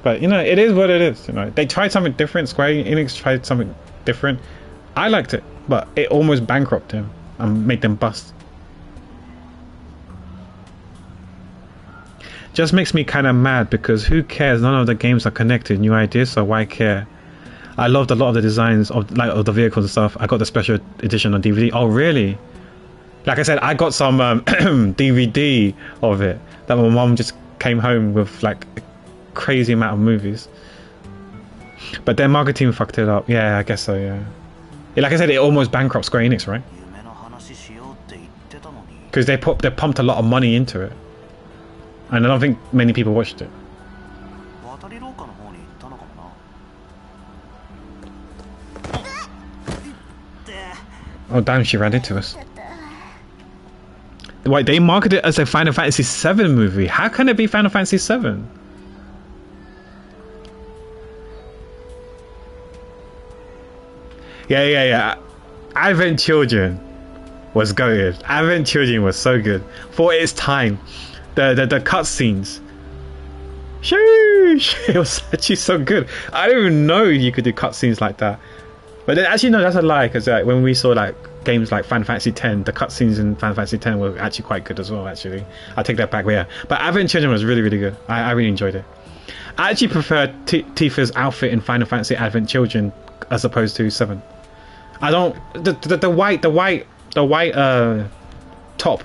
But you know, it is what it is. You know, they tried something different. Square Enix tried something different. I liked it, but it almost bankrupted them and made them bust. Just makes me kind of mad because who cares? None of the games are connected. New ideas, so why care? I loved a lot of the designs of the vehicles and stuff. I got the special edition on DVD. Oh really? Like I said, I got some DVD of it that my mom just came home with, like a crazy amount of movies. But their marketing fucked it up. Yeah, I guess so. Yeah. Like I said, it almost bankrupted Square Enix, right? Because they pumped a lot of money into it. And I don't think many people watched it. Oh damn, she ran into us. Wait, they marketed it as a Final Fantasy VII movie. How can it be Final Fantasy VII? Yeah. Advent Children was good. Advent Children was so good. For its time. The cutscenes. Sheesh! It was actually so good. I didn't even know you could do cutscenes like that. But then, actually, no, that's a lie. Because when we saw like games like Final Fantasy X, the cutscenes in Final Fantasy X were actually quite good as well. Actually, I take that back. But yeah, but Advent Children was really, really good. I really enjoyed it. I actually prefer Tifa's outfit in Final Fantasy Advent Children as opposed to 7. I don't the white top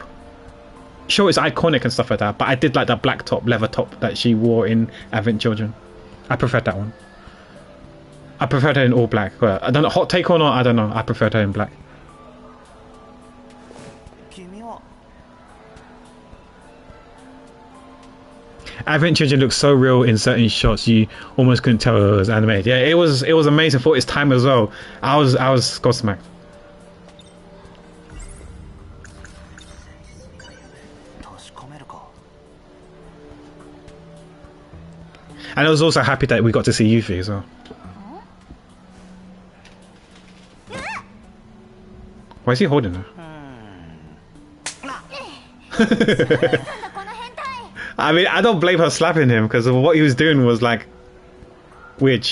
sure it's iconic and stuff like that, but I did like that black top, leather top that she wore in Advent Children. I preferred that one. I preferred her in all black. Well, I don't know, hot take or not, I don't know. I preferred her in black. Advent Children looked so real in certain shots, you almost couldn't tell it was animated. Yeah, it was amazing for its time as well. I was gobsmacked. And I was also happy that we got to see Yuffie as well. Why is he holding her? I mean, I don't blame her slapping him because what he was doing was like weird.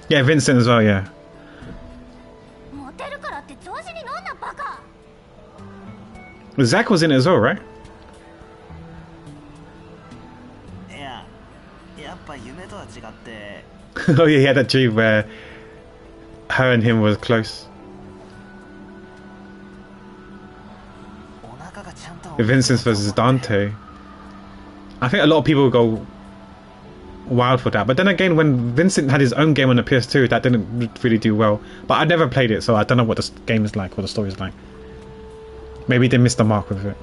Yeah, Vincent as well, yeah. Zach was in it as well, right? Oh yeah, he had that dream where her and him was close. Vincent versus Dante. I think a lot of people go wild for that, but then again, when Vincent had his own game on the PS2, that didn't really do well. But I never played it, so I don't know what the game is like, what the story is like. Maybe they missed the mark with it.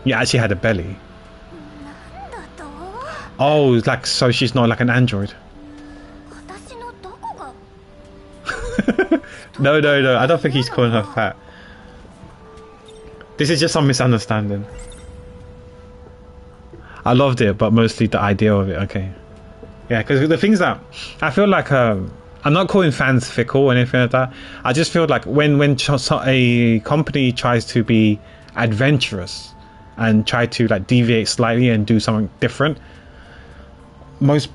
You actually had a belly. Oh, like, so she's not like an android. No, I don't think he's calling her fat. This is just some misunderstanding. I loved it, but mostly the idea of it. Okay, yeah, because the things that I feel like I'm not calling fans fickle or anything like that. I just feel like when a company tries to be adventurous and try to like deviate slightly and do something different, most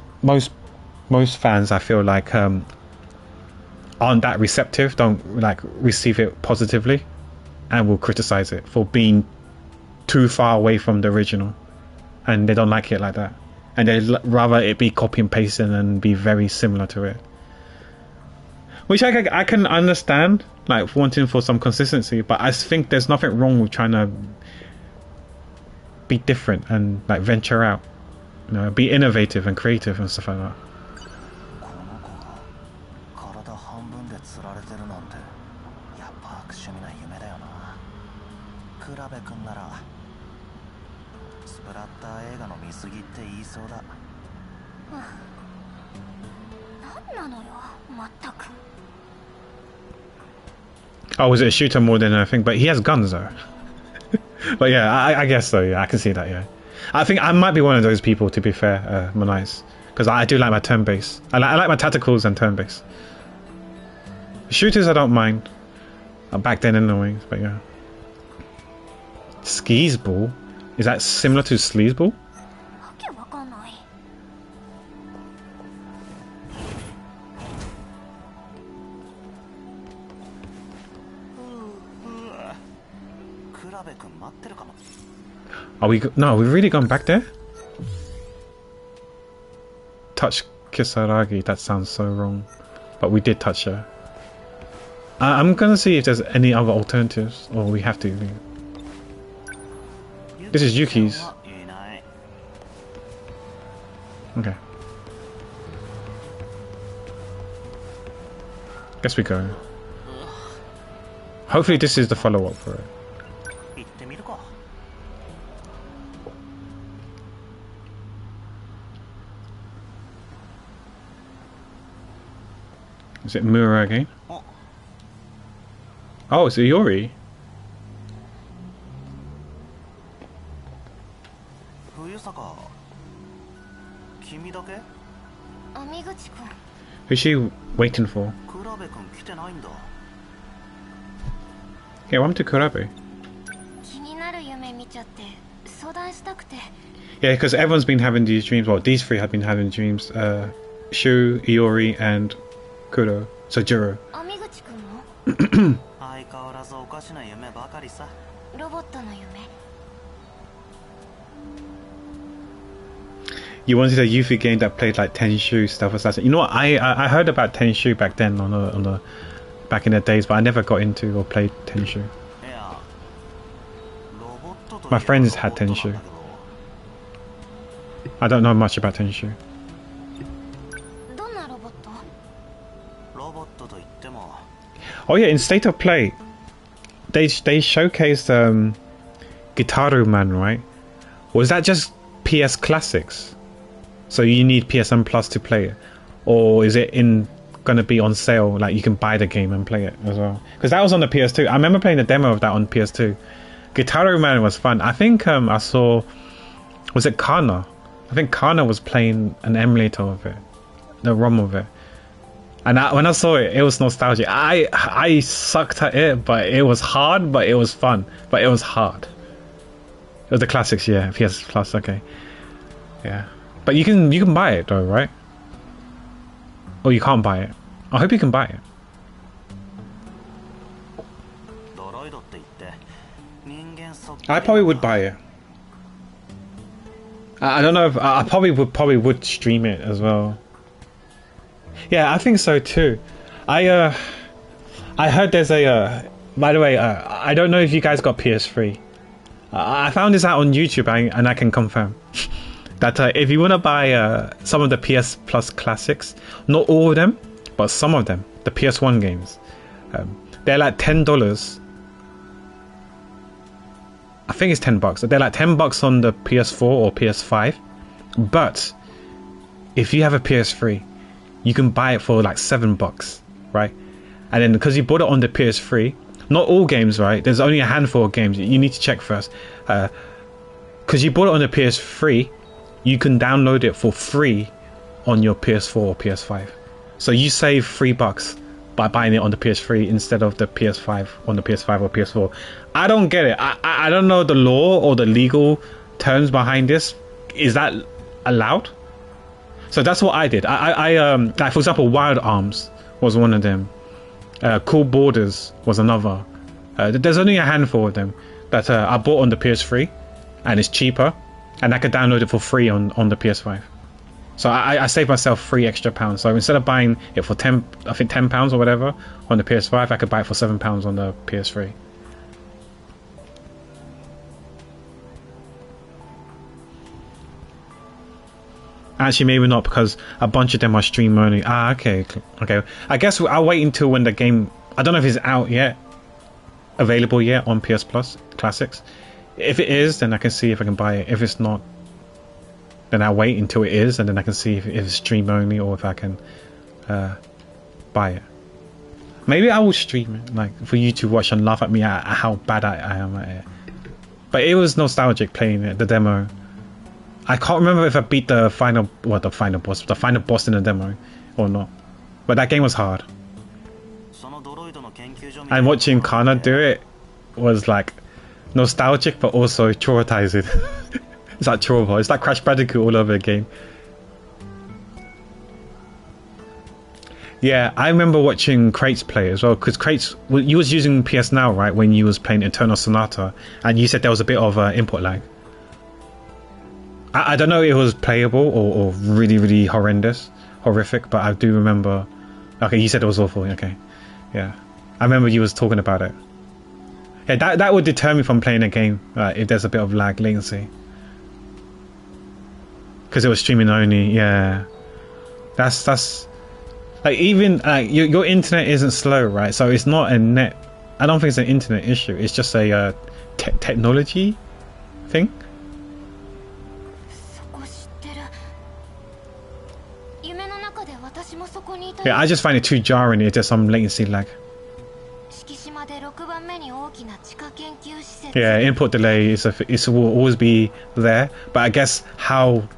fans, I feel like, aren't that receptive, don't like receive it positively, and will criticize it for being too far away from the original, and they don't like it like that, and they'd rather it be copy and pasting and be very similar to it, which I can understand, like wanting for some consistency, but I think there's nothing wrong with trying to be different and like venture out, you know, be innovative and creative and stuff like that. Oh, was it a shooter more than anything? But he has guns though. But yeah, I guess so. Yeah, I can see that. Yeah, I think I might be one of those people, to be fair, Monais, because I do like my turn-based. I like my tacticals and turn-based. Shooters I don't mind. Back then anyway, but yeah. Skis-ball? Is that similar to sleazeball? Are we? No, we've really gone back there? Touch Kisaragi, that sounds so wrong. But we did touch her. I'm gonna see if there's any other alternatives, or we have to. This is Yuki's. Okay. Guess we go. Hopefully this is the follow-up for it. Is it Mura again? Oh, it's Iori. Who's she waiting for? Yeah, I'm to Kurabe. Yeah, because everyone's been having these dreams. Well, these three have been having dreams. Shu, Iori, and Kuro. So Jiro. You wanted a Yuffie game that played like Tenshu stuff assassin. You know what? I heard about Tenshu back then on the back in the days, but I never got into or played Tenshu. My friends had Tenshu. I don't know much about Tenshu. Oh yeah, in State of Play, they showcased Gitaru Man, right? Was that just PS Classics? So you need PSN Plus to play it, or is it gonna be on sale? Like you can buy the game and play it as well? Because that was on the PS2. I remember playing the demo of that on PS2. Gitaru Man was fun. I think I saw, was it Kana? I think Kana was playing an emulator of it, the ROM of it. And when I saw it, it was nostalgic. I sucked at it, but it was hard, but it was fun. But it was hard. It was the classics, yeah. PS Plus, okay. Yeah. But you can buy it though, right? Or you can't buy it. I hope you can buy it. I probably would buy it. I don't know if I probably would stream it as well. Yeah, I think so too. I heard there's a by the way, I don't know if you guys got PS3. I found this out on YouTube and I can confirm that if you want to buy some of the PS Plus classics, not all of them, but some of them, the PS1 games, they're like $10. I think it's $10. They're like $10 on the PS4 or PS5, but if you have a PS3, you can buy it for like $7, right? And then because you bought it on the PS3, not all games, right? There's only a handful of games. You need to check first. Because you bought it on the PS3, you can download it for free on your PS4 or PS5. So you save $3 by buying it on the PS3 instead of the PS5 on the PS5 or PS4. I don't get it. I don't know the law or the legal terms behind this. Is that allowed? So that's what I did. Like for example, Wild Arms was one of them. Cool Borders was another. There's only a handful of them that I bought on the PS3, and it's cheaper, and I could download it for free on the PS5. So I saved myself £3 extra. So instead of buying it for £10 or whatever on the PS5, I could buy it for £7 on the PS3. Actually, maybe not, because a bunch of them are stream only. Okay. I guess I'll wait until when the game, I don't know if it's out yet, available yet on PS Plus Classics. If it is, then I can see if I can buy it. If it's not, then I'll wait until it is, and then I can see if it's stream only or if I can buy it. Maybe I will stream it, like for you to watch and laugh at me at how bad I am at it. But it was nostalgic playing it, the demo. I can't remember if I beat the final boss in the demo or not. But that game was hard. And watching Kana do it was like nostalgic but also traumatizing. It's like trauma. It's like Crash Bandicoot all over again. Yeah, I remember watching Crates play as well, because Crates, you was using PS Now, right, when you was playing Eternal Sonata, and you said there was a bit of input lag. I don't know if it was playable or really, really horrific, but I do remember. Okay, you said it was awful. Okay, yeah, I remember you was talking about it. Yeah, that would deter me from playing a game if there's a bit of lag latency, because it was streaming only. Yeah, that's like, even like your internet isn't slow, right? So it's not a net. I don't think it's an internet issue. It's just a technology thing. Yeah, I just find it too jarring if there's some latency lag. Yeah, input delay will always be there, but I guess how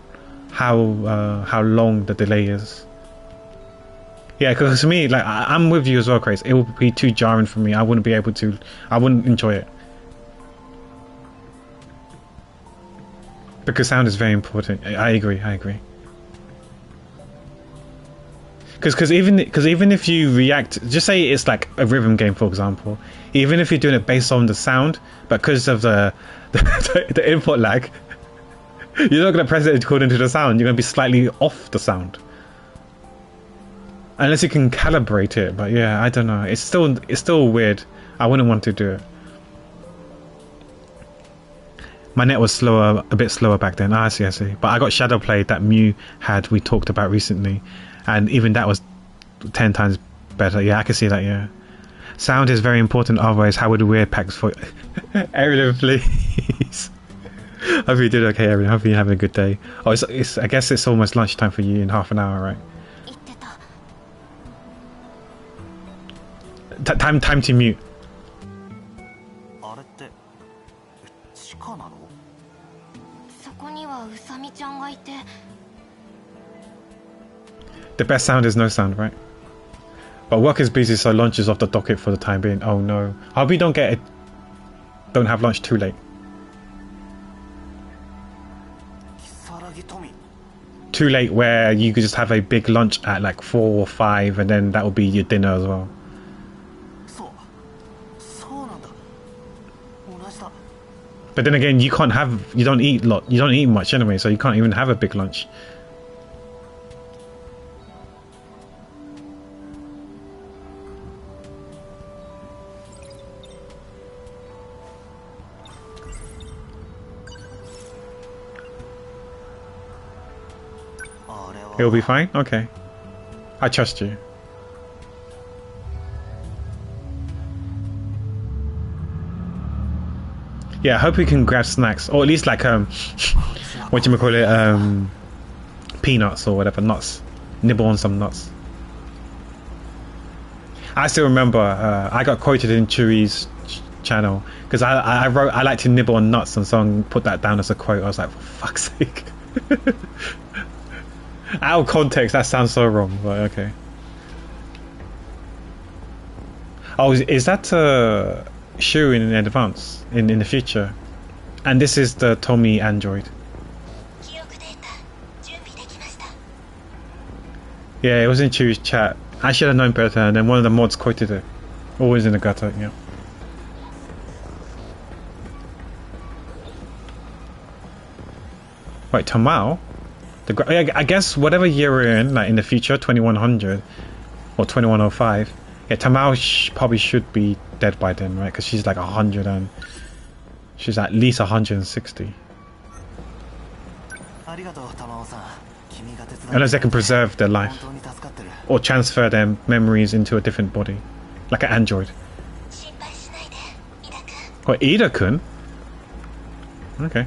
long the delay is. Yeah, because to me, like I'm with you as well, Chris. It would be too jarring for me. I wouldn't be able to. I wouldn't enjoy it because sound is very important. I agree. Because even if you react, just say it's like a rhythm game, for example, even if you're doing it based on the sound, but because of the input lag, you're not going to press it according to the sound. You're going to be slightly off the sound, unless you can calibrate it. But yeah, I don't know. It's still weird. I wouldn't want to do it. My net was slower, a bit slower back then. I see, I see. But I got shadow play that Mew had, we talked about recently, and even that was 10 times better. Yeah, I can see that. Yeah, sound is very important. Otherwise, how would we wear packs for Ariel, please? Hope you did okay, Ariel. Hope you're having a good day. Oh, it's I guess it's almost lunchtime for you in half an hour, right? Time to mute. The best sound is no sound, right? But work is busy, so lunch is off the docket for the time being. Oh no. I hope you don't get it. Don't have lunch too late. Too late where you could just have a big lunch at like 4 or 5 and then that will be your dinner as well. But then again, you don't eat much anyway, so you can't even have a big lunch. It'll be fine? Okay. I trust you. Yeah, I hope we can grab snacks, or at least like whatchamacallit, peanuts or whatever, nuts. Nibble on some nuts. I still remember I got quoted in Churi's channel because I wrote I like to nibble on nuts, and someone put that down as a quote. I was like, for fuck's sake. Out of context, that sounds so wrong, but okay. Oh, is that Shu in advance, in the future? And this is the Tommy android. Yeah, it was in Chew's chat. I should have known better, and then one of the mods quoted it. Always in the gutter, yeah. Wait, Tamao? I guess whatever year we're in, like in the future, 2100 or 2105, yeah, Tamao probably should be dead by then, right? Because she's like 100 and she's at least 160. Unless they can preserve their life or transfer their memories into a different body, like an android. Or Ida-kun? Okay.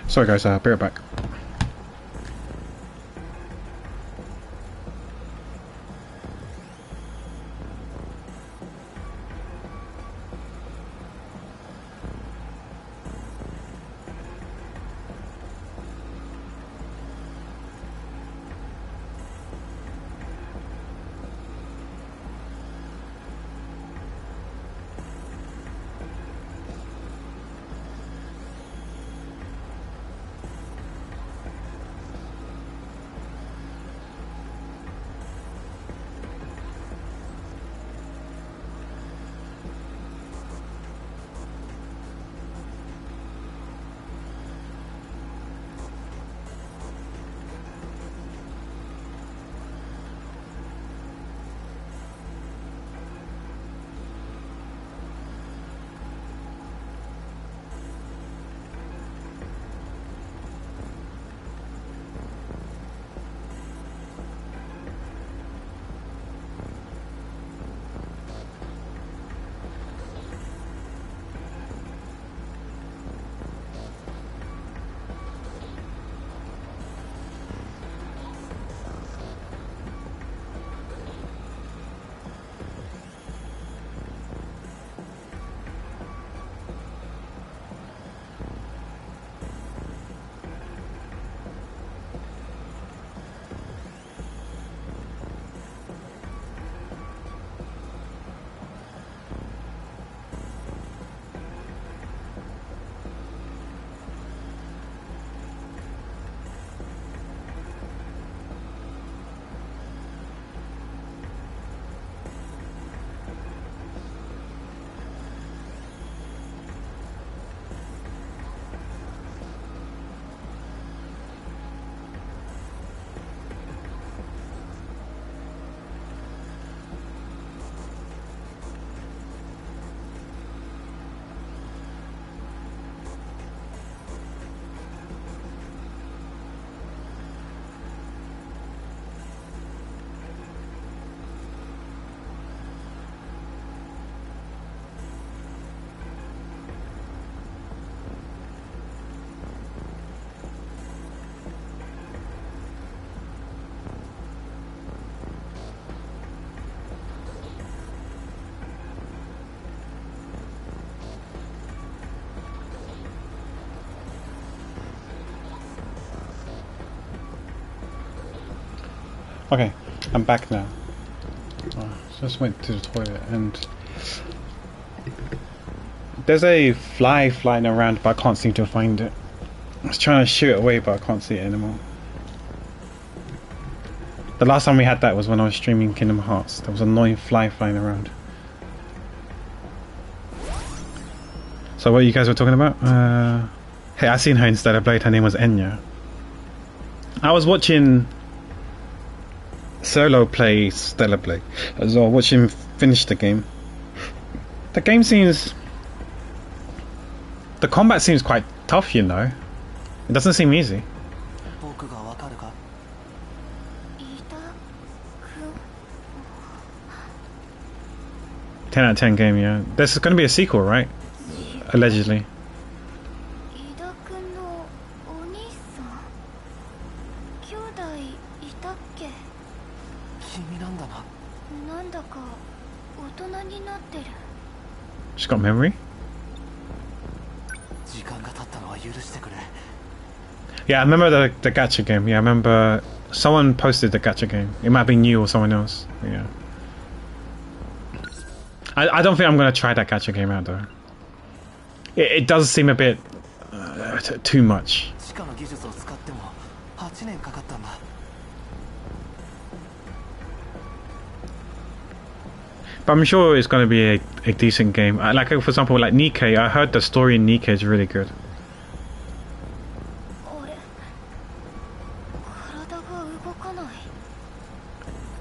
Sorry guys, I'll be right back. Okay, I'm back now. Just went to the toilet and there's a fly flying around, but I can't seem to find it. I was trying to shoot it away, but I can't see it anymore. The last time we had that was when I was streaming Kingdom Hearts. There was an annoying fly flying around. So what you guys were talking about? Hey, I seen her in Stellar Blade. Her name was Enya. I was watching Solo play Stellar Blade as well. Watch him finish the game. The game seems... The combat seems quite tough, you know. It doesn't seem easy. 10 out of 10 game, yeah. There's going to be a sequel, right? Allegedly. She's got memory? Yeah, I remember the gacha game. Yeah, I remember someone posted the gacha game. It might be you or someone else. Yeah. I don't think I'm going to try that gacha game out though. It does seem a bit too much. But I'm sure it's going to be a decent game. Like for example, like Nikkei. I heard the story in Nikkei is really good.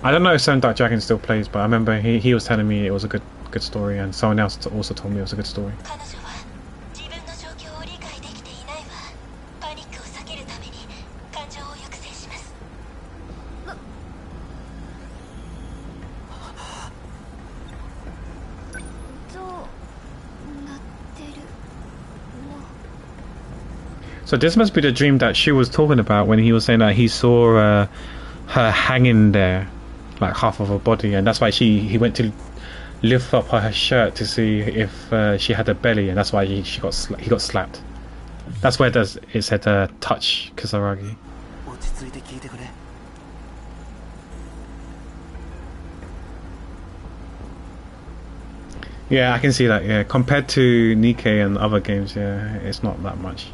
I don't know if Seven Dark Dragon still plays, but I remember he was telling me it was a good story, and someone else also told me it was a good story. So this must be the dream that she was talking about when he was saying that he saw her hanging there, like half of her body, and that's why he went to lift up her shirt to see if she had a belly, and that's why he got slapped. That's where it said touch Kisaragi. Yeah, I can see that. Yeah, compared to Nikkei and other games, yeah, it's not that much.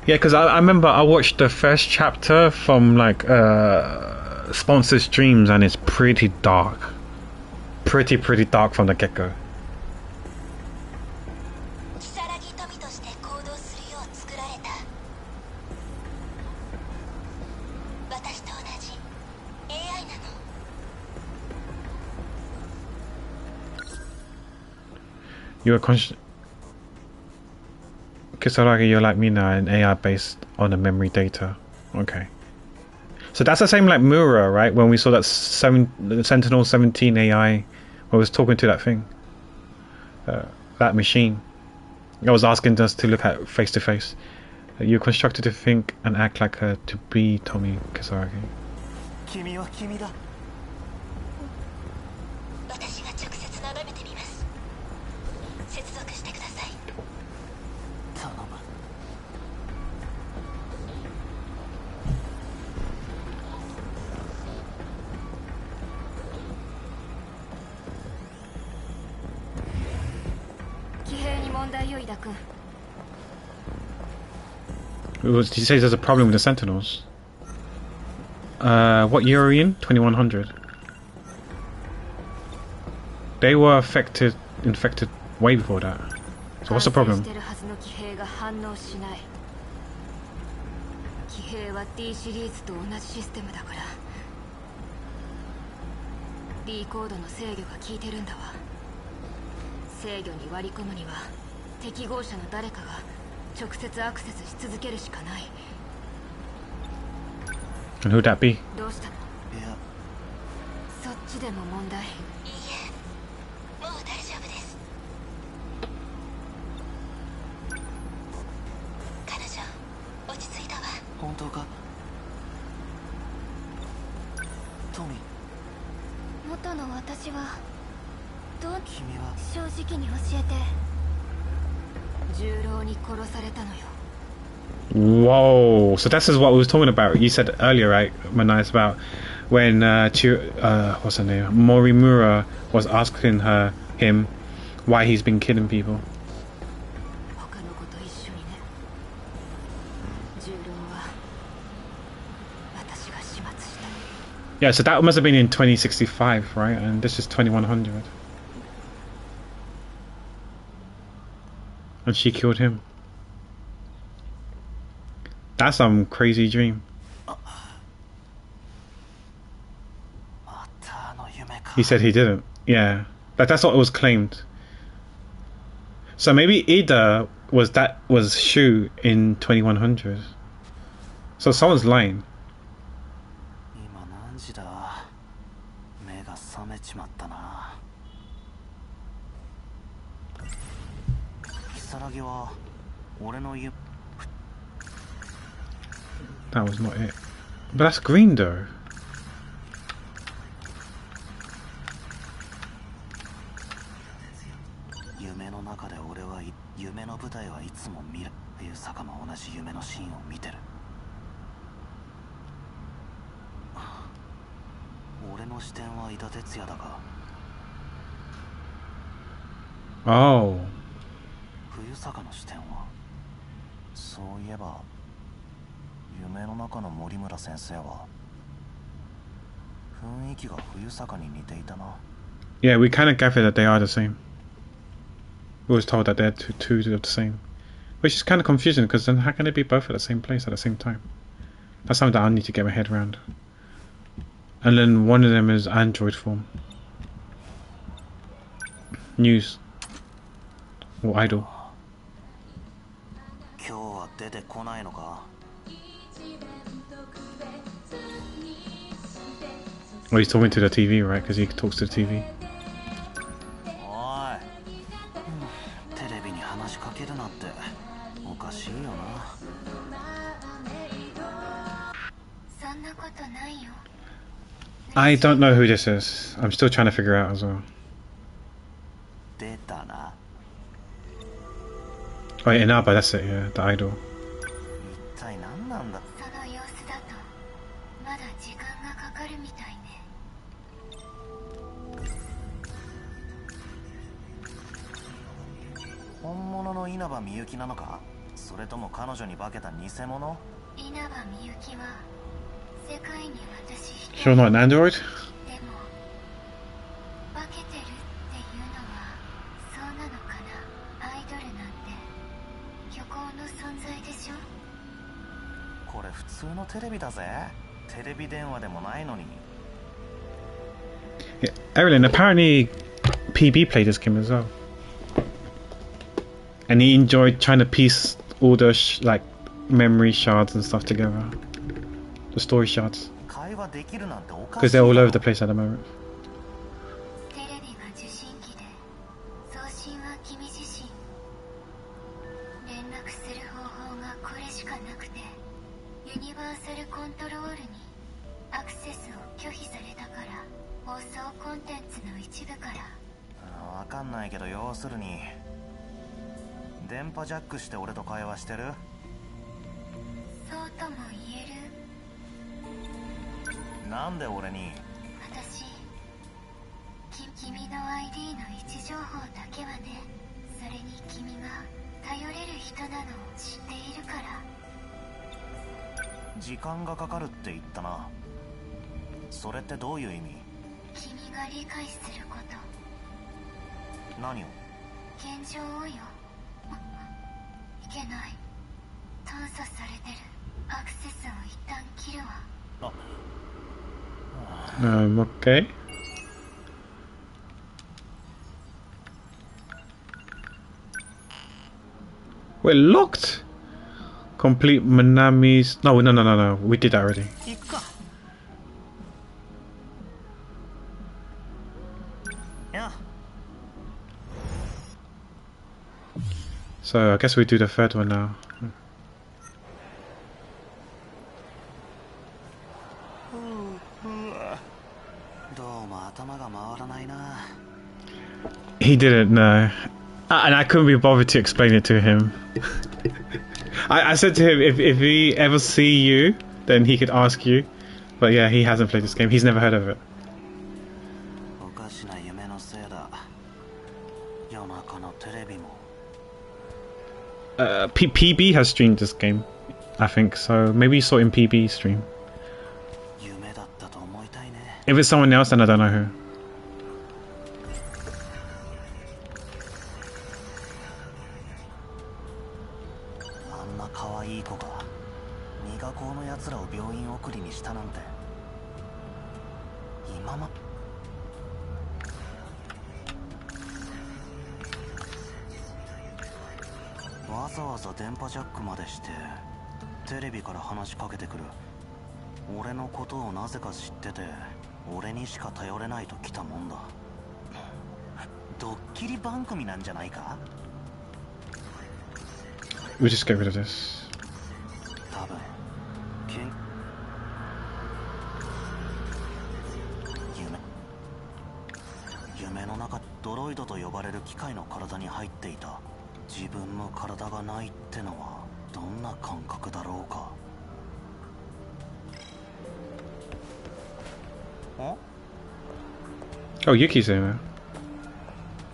Yeah, because I remember I watched the first chapter from like sponsored streams, and it's pretty dark, pretty dark from the get-go. You're Kisaragi, you're like me now, an AI based on the memory data. Okay. So that's the same like Mura, right? When we saw that the Sentinel 17 AI, when I was talking to that thing, that machine. I was asking us to look at face to face. You're constructed to think and act like her to be Tomi Kisaragi. He says there's a problem with the Sentinels. What year are we in? 2100. They were infected way before that. So what's the problem? 直接アクセスし続けるしかない。 And who'd that be? どうしたの？いや、そっちでも問題？いいえ、もう大丈夫です。彼女落ち着いたわ。本当か？トミー、元の私はどう？君は正直に教えて。重郎に殺されたのよ。 Whoa! So this is what we was talking about. You said earlier, right, Manai, about when what's her name, Morimura was asking him why he's been killing people. 他の子と一緒にね。重郎は私が始末した。 Yeah, so that must have been in 2065, right? And this is 2100. And she killed him. That's some crazy dream. またあの夢か。 He said he didn't. Yeah, that's what was claimed. So maybe Ida was Shu in 2100. So someone's lying. 今何時だ？目が覚めちまったな。如月は俺の夢。 That was not it. But that's green though. 夢の中で俺は夢の舞台はいつも見る。冬坂も同じ夢のシーンを見てる。俺の視点は伊田哲也だが。 Oh. 冬坂の視点はそういえば夢の中の森村先生は雰囲気が冬坂に似ていたな。 Yeah, we kind of gathered that they are the same. We was told that they're two of the same, which is kind of confusing because then how can they be both at the same place at the same time? That's something that I need to get my head around. And then one of them is android form. News. Or idol. 今日は出てこないのか？ Well, he's talking to the TV, right? Because he talks to the TV. おい、テレビに話しかけるなっておかしいよな。そんなことないよ。 I don't know who this is. I'm still trying to figure out as well. 出たな。 Oh, yeah, Inaba, that's it, yeah, the idol. 一体何なんだ。その様子だとまだ時間がかかるみたいね。本物の稲葉みゆきなのか？それとも彼女に化けた偽物？稲葉みゆきは世界に私一 Sure 人。 not an android? でも化けてるっていうのはそうなのかな。アイドルなんて虚構の存在でしょ。これ普通のテレビだぜ。テレビ電話でもないのに。 Yeah, Evelyn, apparently PB played this game as well. And he enjoyed trying to piece all the like memory shards and stuff together. The story shards. 会話できるなんておかし Because い they're all だろ。 over the place at the moment. テレビが受信機で送信は君自身。連絡する方法がこれしかなくてユニバーサルコントロールにアクセスを拒否されたから放送コンテンツの一部から。わかんないけど要するに電波ジャックして俺と会話してる？そうとも言える。なんで俺に？私君の ID の位置情報だけはね。それに君が頼れる人なのを知っているから。時間がかかるって言ったな。それってどういう意味？君が理解すること。何を？現状をよ。いけない。探査されてる。アクセスを一旦切るわ。Okay. We're locked. Complete Manami's. No. We did that already. So I guess we do the third one now. He didn't know. And I couldn't be bothered to explain it to him. I said to him, if he ever see you, then he could ask you. But yeah, he hasn't played this game. He's never heard of it. PB has streamed this game, I think. So maybe you saw it in PB stream. If it's someone else, then I don't know who. We'll just get rid of this. Oh, Yuki's in there.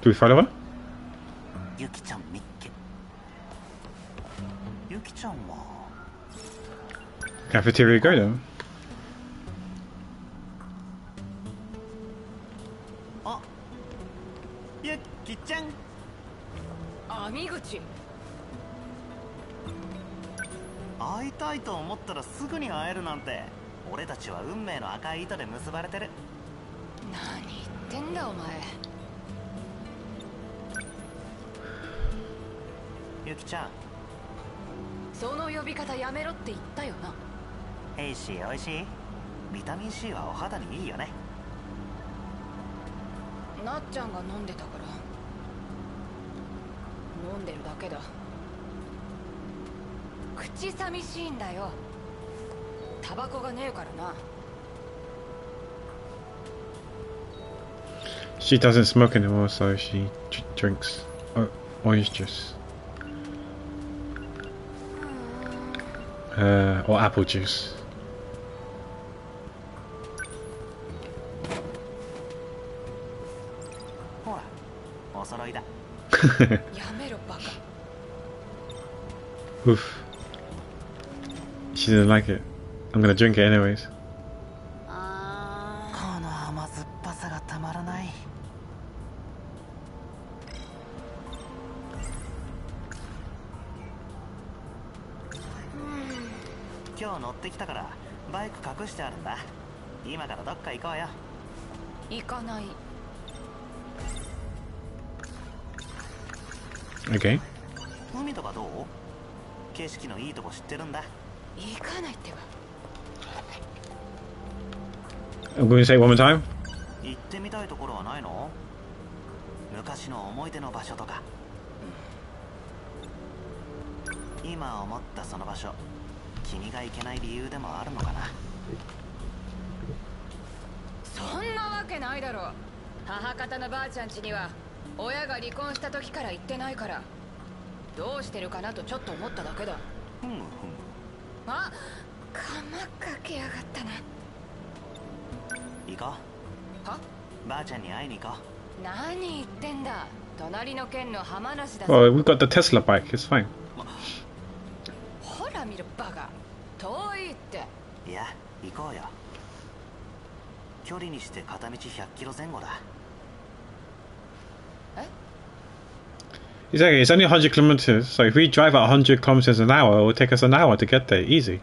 Do we follow her? Cafeteria go then. She doesn't smoke anymore, so she drinks orange juice. Or apple juice. Oof. She didn't like it. I'm gonna drink it anyways. Okay. I'm going to say it one more time. Well, we've got the Tesla bike, it's fine. Exactly, it's only 100 kilometers, so if we drive at 100 kilometers an hour, it will take us an hour to get there, easy.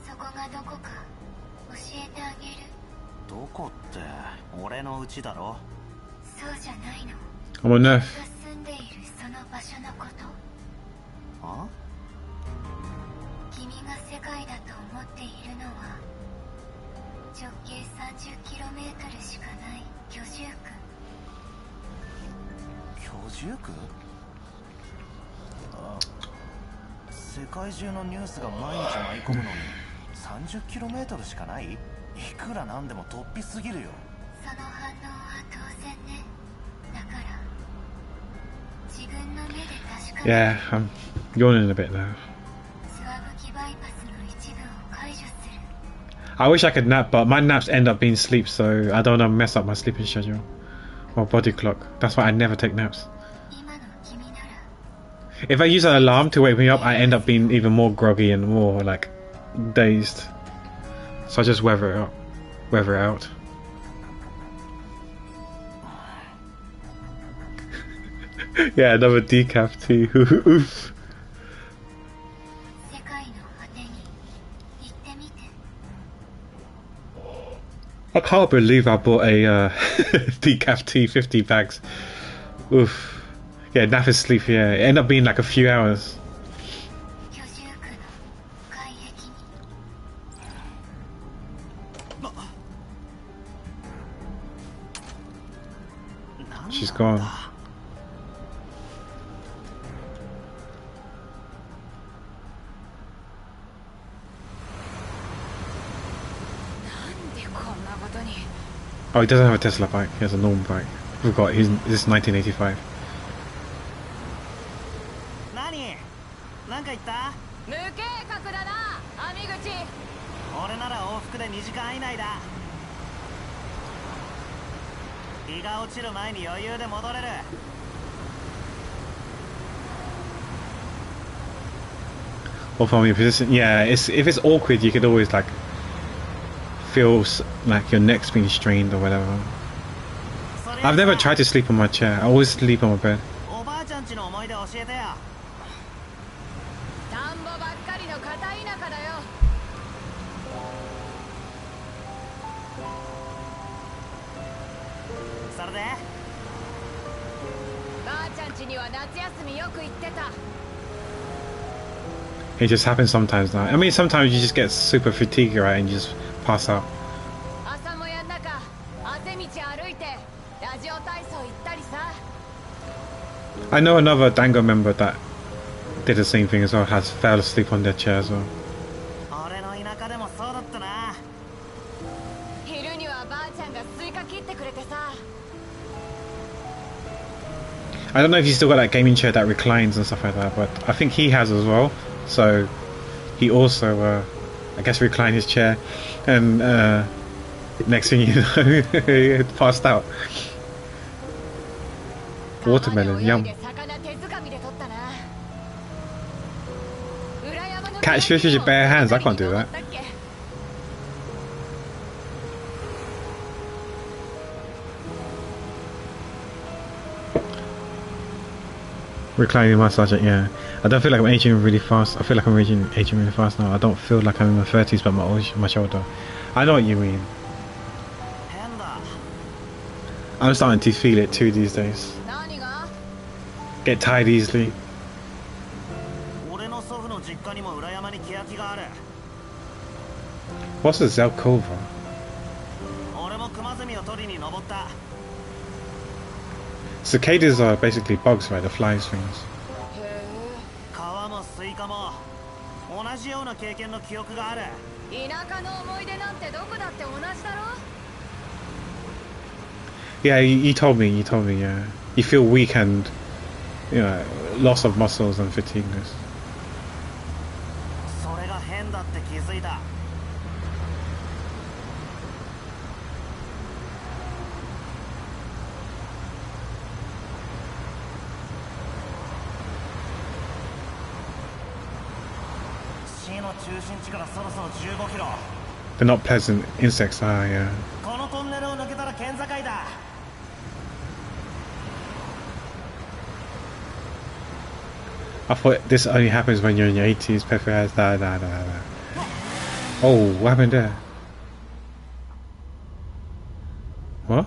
そこがどこか教えてあげる。どこって俺の家だろ。そうじゃないの。 I'm on Earth. が住んでいるその場所のこと。あ？君が世界だと思っているのは直径 30km しかない居住区。居住区？あ、世界中のニュースが毎日舞い込むのに 30km しかない？いくらなんでも突飛すぎるよ。その反応は当然ね。だから自分の目で確かめ Yeah, I'm yawning a bit now. スワブキバイパスの一部を解除する。 I wish I could nap, but my naps end up being sleep, so I don't want to mess up my sleeping schedule or body clock. That's why I never take naps. 今の君なら If I use an alarm to wake me up, I end up being even more groggy and more like dazed. So I just weather it out. Yeah, another decaf too. Oof. 世界の果てに行ってみて。 I can't believe I bought a decaf tea, 50 bags. Oof. Yeah, nap is sleep. Yeah, it ended up being like a few hours. 居住区の外壁に。 She's gone. Oh, he doesn't have a Tesla bike. He has a normal bike. Forgot. This is 1985. 何？なんか言った？無計画だな、網口。俺なら往復で2時間以内だ。日が落ちる前に余裕で戻れる。 Or from your position, yeah. If it's awkward, you could always like feel like your neck's being strained or whatever. I've never tried to sleep on my chair. I always sleep on my bed. おばあちゃんちの思い出教えてよ。田んぼばっかりの片田舎だよ。それで？ばあちゃんちには夏休みよく行ってた。 It just happens sometimes now. I mean, sometimes you just get super fatigued, right, and you just pass out. 朝もやん中、あぜ道歩いてラジオ体操行ったりさ。 I know another Dango member that did the same thing as well. Has fell asleep on their chair as well. 俺の田舎でもそうだったな。昼にはばあちゃんがスイカ切ってくれてさ。 I don't know if he's still got that gaming chair that reclines and stuff like that, but I think he has as well. So he also, I guess, reclined his chair, and next thing you know, he passed out. Watermelon, yum. Catch fish with your bare hands, I can't do that. Reclining massage, yeah. I don't feel like I'm aging really fast. I feel like I'm aging really fast now. I don't feel like I'm in my 30s, but my shoulder. I know what you mean. I'm starting to feel it too these days. Get tired easily. What's a Zelkova? Cicadas are basically bugs, right? The flies things. Yeah, you told me, yeah. You feel weak and, you know, loss of muscles and fatigueness. They're not pleasant insects, are yeah. I thought this only happens when you're in your 80s. Perfect as nah. Oh, what happened there? What?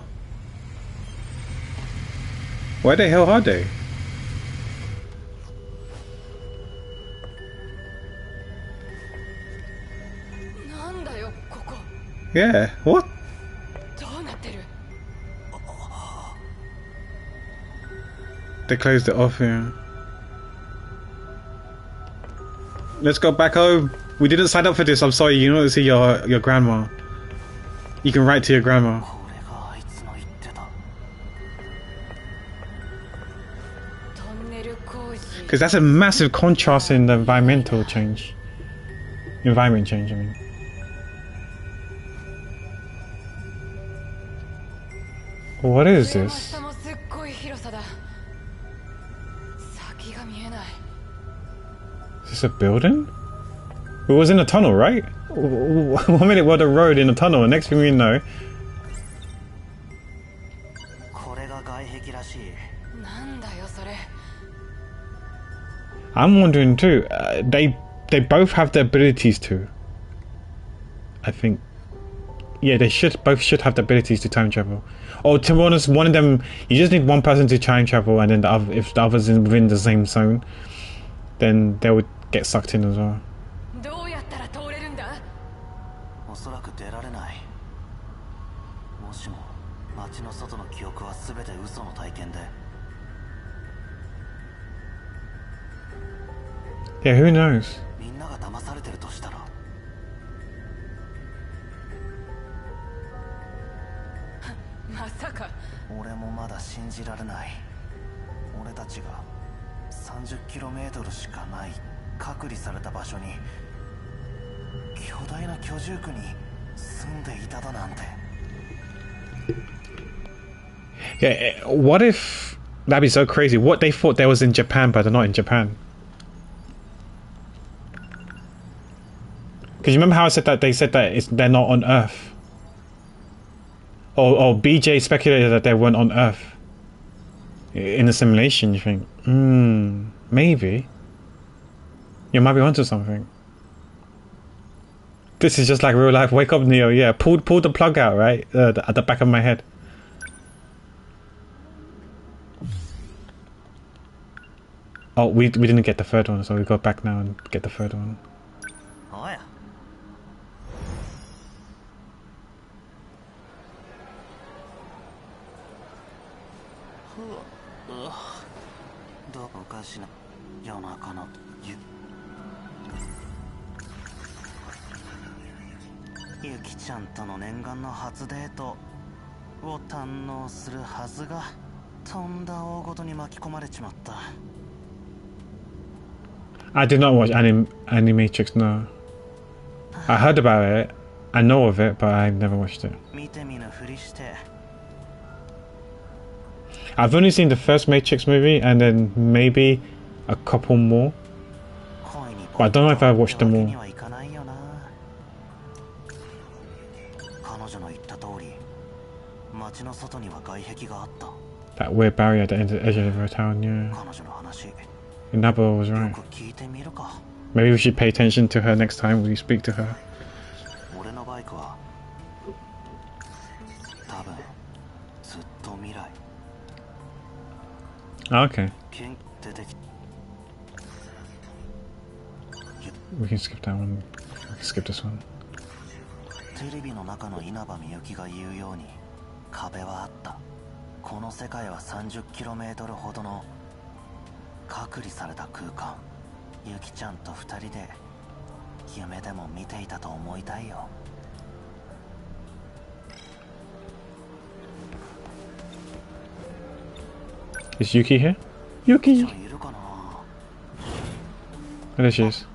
Where the hell are they? Yeah, what? They closed it off here. Let's go back home. We didn't sign up for this. I'm sorry. You don't see your grandma. You can write to your grandma. Because that's a massive contrast in the environment change. I mean. What is this? Is this a building? It was in a tunnel, right? 1 minute we're the road in a tunnel, and next thing we know... I'm wondering too, they both have the abilities to. I think. Yeah, they both should have the abilities to time travel. Or to be honest, one of them, you just need one person to time travel, and then if the other's within the same zone, then they would get sucked in as well. Yeah, who knows? Yeah, what if that'd be so crazy? What they thought they was in Japan, but they're not in Japan. Because you remember how I said that they said that they're not on Earth? Or BJ speculated that they weren't on Earth. In a simulation, you think? Maybe. You might be onto something. This is just like real life. Wake up, Neo. Yeah, pull the plug out, right? At the back of my head. Oh, we didn't get the third one, so we go back now and get the third one. Oh yeah. I did not watch Animatrix, no. I heard about it, I know of it, but I've never watched it. I've only seen the first Matrix movie and then maybe a couple more. But I don't know if I watched them all. That weird barrier at the edge of the town, yeah. Inaba was right. Maybe we should pay attention to her next time we speak to her. Okay. We can skip that one. We can skip this one. Is Yuki here? Yuki! There she is.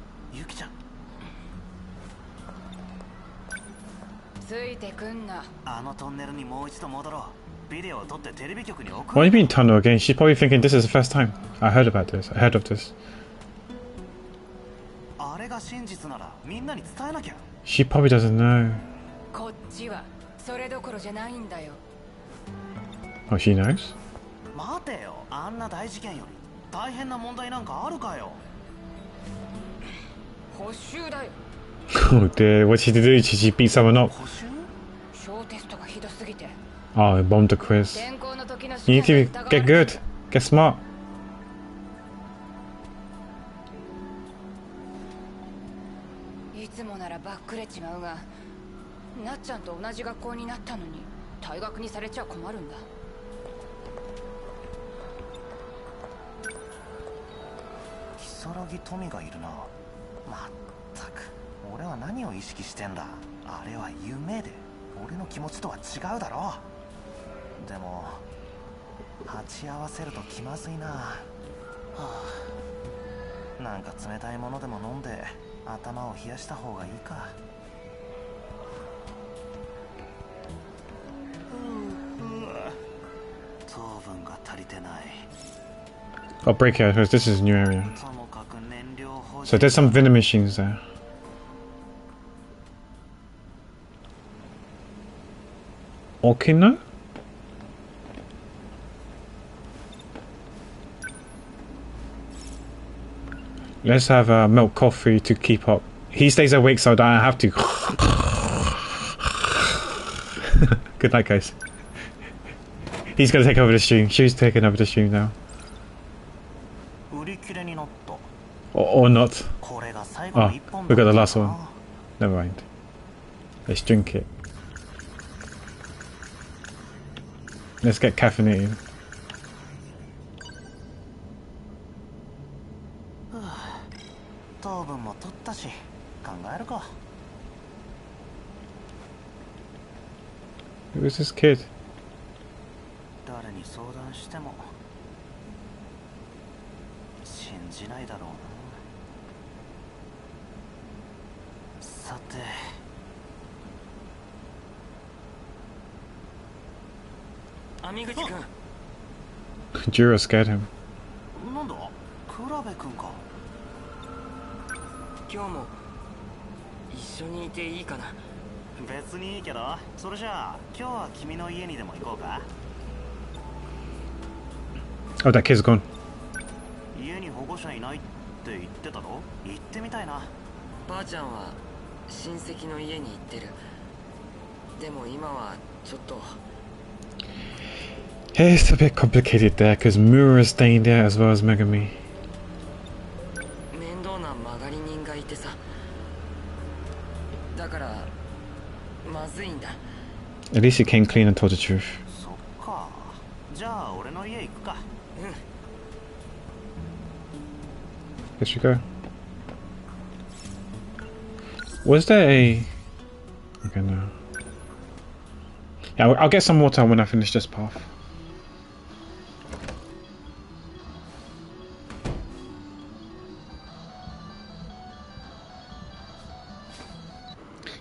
Why are you being tunnel again? She's probably thinking this is the first time. I heard about this. I heard of this. She probably doesn't know. Oh, she knows? 大変な問題なんかあるかよ。補習だよ。 Oh dear, what did she do? Did she beat someone up? 補習？小テストがひどすぎて。 Oh, he bombed the quiz. 転校の時の You 試 need 験 to が疑わ get れてる。 good. Get smart. いつもならバックれちまうが、なっちゃんと同じ学校になったのに退学にされちゃ困るんだ。如月富がいるな。まったく俺は何を意識してんだ。あれは夢で俺の気持ちとは違うだろ。でも鉢合わせると気まずいな。はあ、なんか冷たいものでも飲んで頭を冷やした方がいいか。糖分が足りてない。 I'll break it because this is a new area. So there's some vending machines there. Okino? Let's have milk coffee to keep up. He stays awake so that I have to. Good night, guys. He's gonna take over the stream. She's taking over the stream now. Or not. Oh, we got the last one. Never mind. Let's drink it. Let's get caffeinated. Who is this kid? Jiro scared him. なんだ、クラベ君か。今日も一緒にいていいかな。別にいいけど、それじゃあ今日は君の家にでも行こうか。Oh, that kid's gone. 家に保護者いないって言ってたろ。行ってみたいな。ばあちゃんは親戚の家に行ってる。でも今はちょっと。 It's a bit complicated there because Mura's staying there as well as Megami. 面倒な曲がり人がいてさ。だからまずいんだ。 At least he came clean and told the truth. そっか。じゃあ俺の家行くか。Guess we go. Was there a... Okay, no. Yeah, I'll get some water when I finish this path.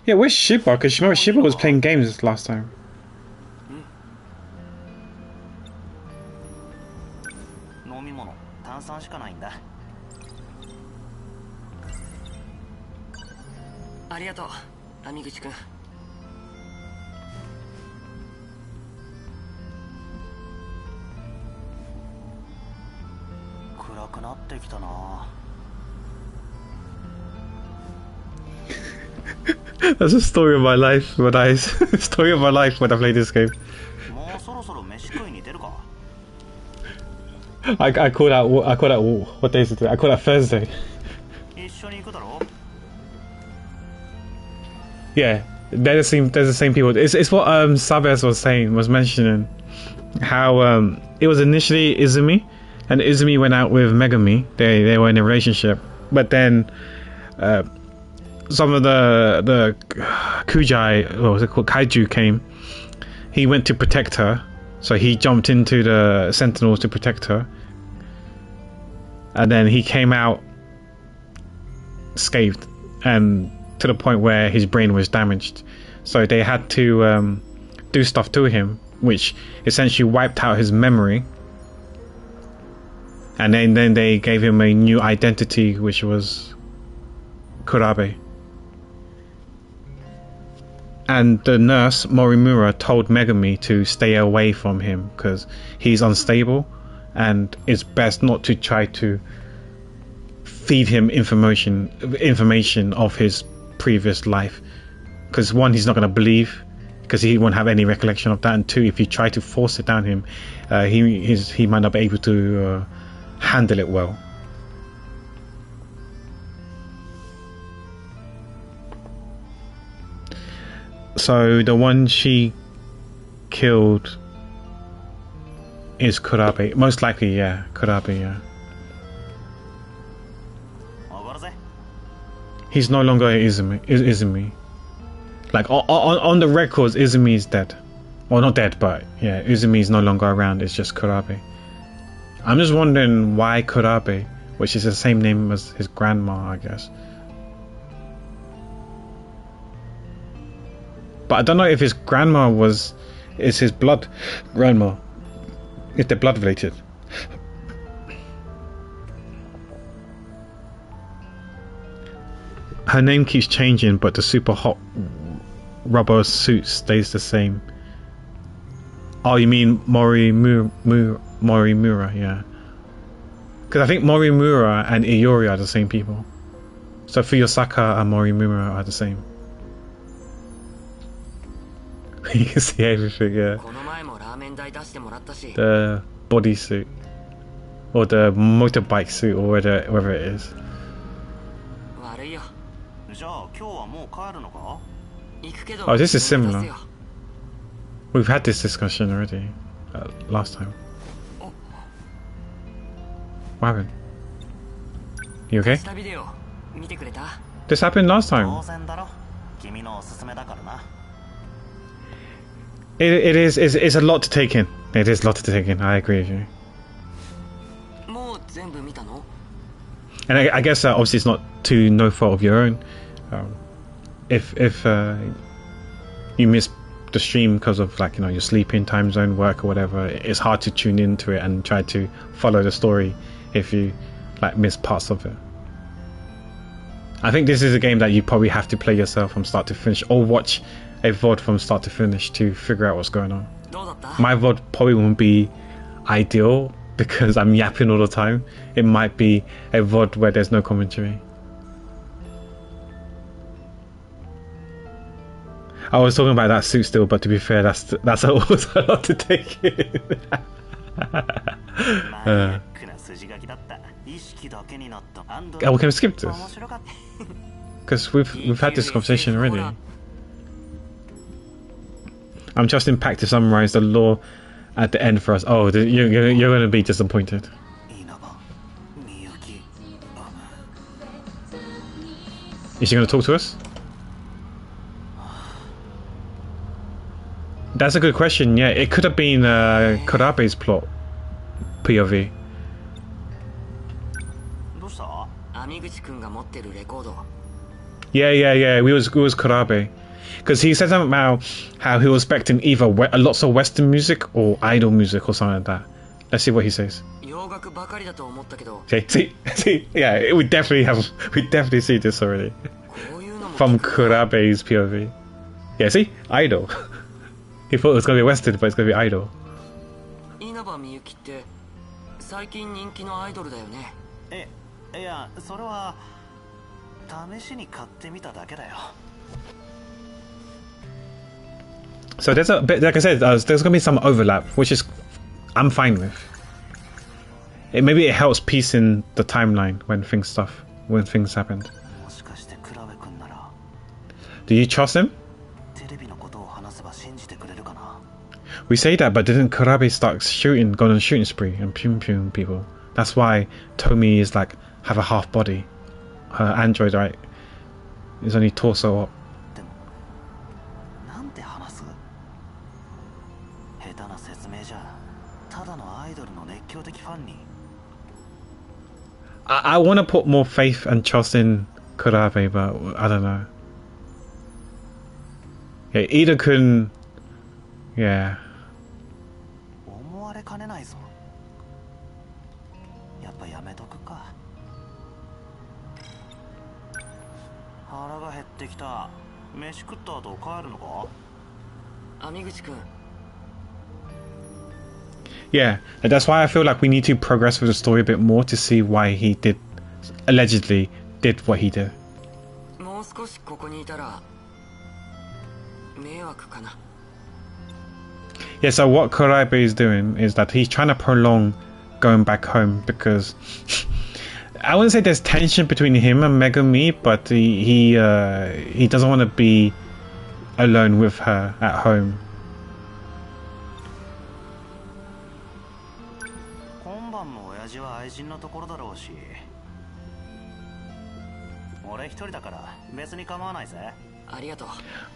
Yeah, where's Shiba? Because remember Shiba was playing games last time. That's a story of my life when I story of my life when I played this game. I call that what day is it today? I call that Thursday. Yeah, they're the same people. It's what Sabes was mentioning, how it was initially Izumi, and Izumi went out with Megami. They were in a relationship, but then some of the Kujai, what was it called, Kaiju came. He went to protect her, so he jumped into the Sentinels to protect her, and then he came out scathed and to the point where his brain was damaged. So they had to do stuff to him, which essentially wiped out his memory. And then they gave him a new identity, which was Kurabe. And the nurse, Morimura, told Megami to stay away from him because he's unstable and it's best not to try to feed him information of his previous life, because one, he's not going to believe, because he won't have any recollection of that, and two, if you try to force it down him, he might not be able to handle it well. So the one she killed is Kurabe, most likely. Yeah, Kurabe. Yeah, he's no longer Izumi. Like on the records, Izumi is dead. Well, not dead, but yeah, Izumi is no longer around. It's just Kurabe. I'm just wondering why Kurabe, which is the same name as his grandma, I guess. But I don't know if his grandma is his blood grandma, if they're blood related. Her name keeps changing, but the super hot rubber suit stays the same. Oh, you mean Morimura, yeah. Because I think Morimura and Iori are the same people. So Fuyosaka and Morimura are the same. You can see everything, yeah. The bodysuit. Or the motorbike suit, or whatever it is. Oh, this is similar. We've had this discussion already. Last time. What happened? You okay? This happened last time. It's a lot to take in. It is a lot to take in. I agree with you. And I guess obviously it's not to no fault of your own. If you miss the stream because of, like, you know, your sleeping, time zone, work or whatever, it's hard to tune into it and try to follow the story if you like miss parts of it. I think this is a game that you probably have to play yourself from start to finish, or watch a VOD from start to finish to figure out what's going on. My VOD probably won't be ideal because I'm yapping all the time. It might be a VOD where there's no commentary. I was talking about that suit still, but to be fair, that's also a lot to take in. We can skip this because we've had this conversation already. I'm just in pack to summarize the lore at the end for us. Oh, you're going to be disappointed. Is she going to talk to us? That's a good question. Yeah, it could have been Kurabe's plot POV. Yeah. We was Kurabe, because he said something about how he was expecting either lots of Western music or idol music or something like that. Let's see what he says. See, yeah, we definitely see this already from Kurabe's POV. Yeah, see, idol. He thought it was gonna be Western, but it's gonna be idol. So there's a bit, like I said, there's gonna be some overlap, which is I'm fine with. Maybe it helps piecing the timeline when things happened. Do you trust him? We say that, but didn't Kurabe start go on a shooting spree and pum people? That's why Tomi is like have a half body. Her android, right, is only torso up. I want to put more faith and trust in Kurabe, but I don't know. Yeah, either can. Yeah. Yeah, and that's why I feel like we need to progress with the story a bit more to see why he allegedly did what he did. Yeah, so what Kuraibe is doing is that he's trying to prolong going back home because I wouldn't say there's tension between him and Megumi, but he doesn't want to be alone with her at home.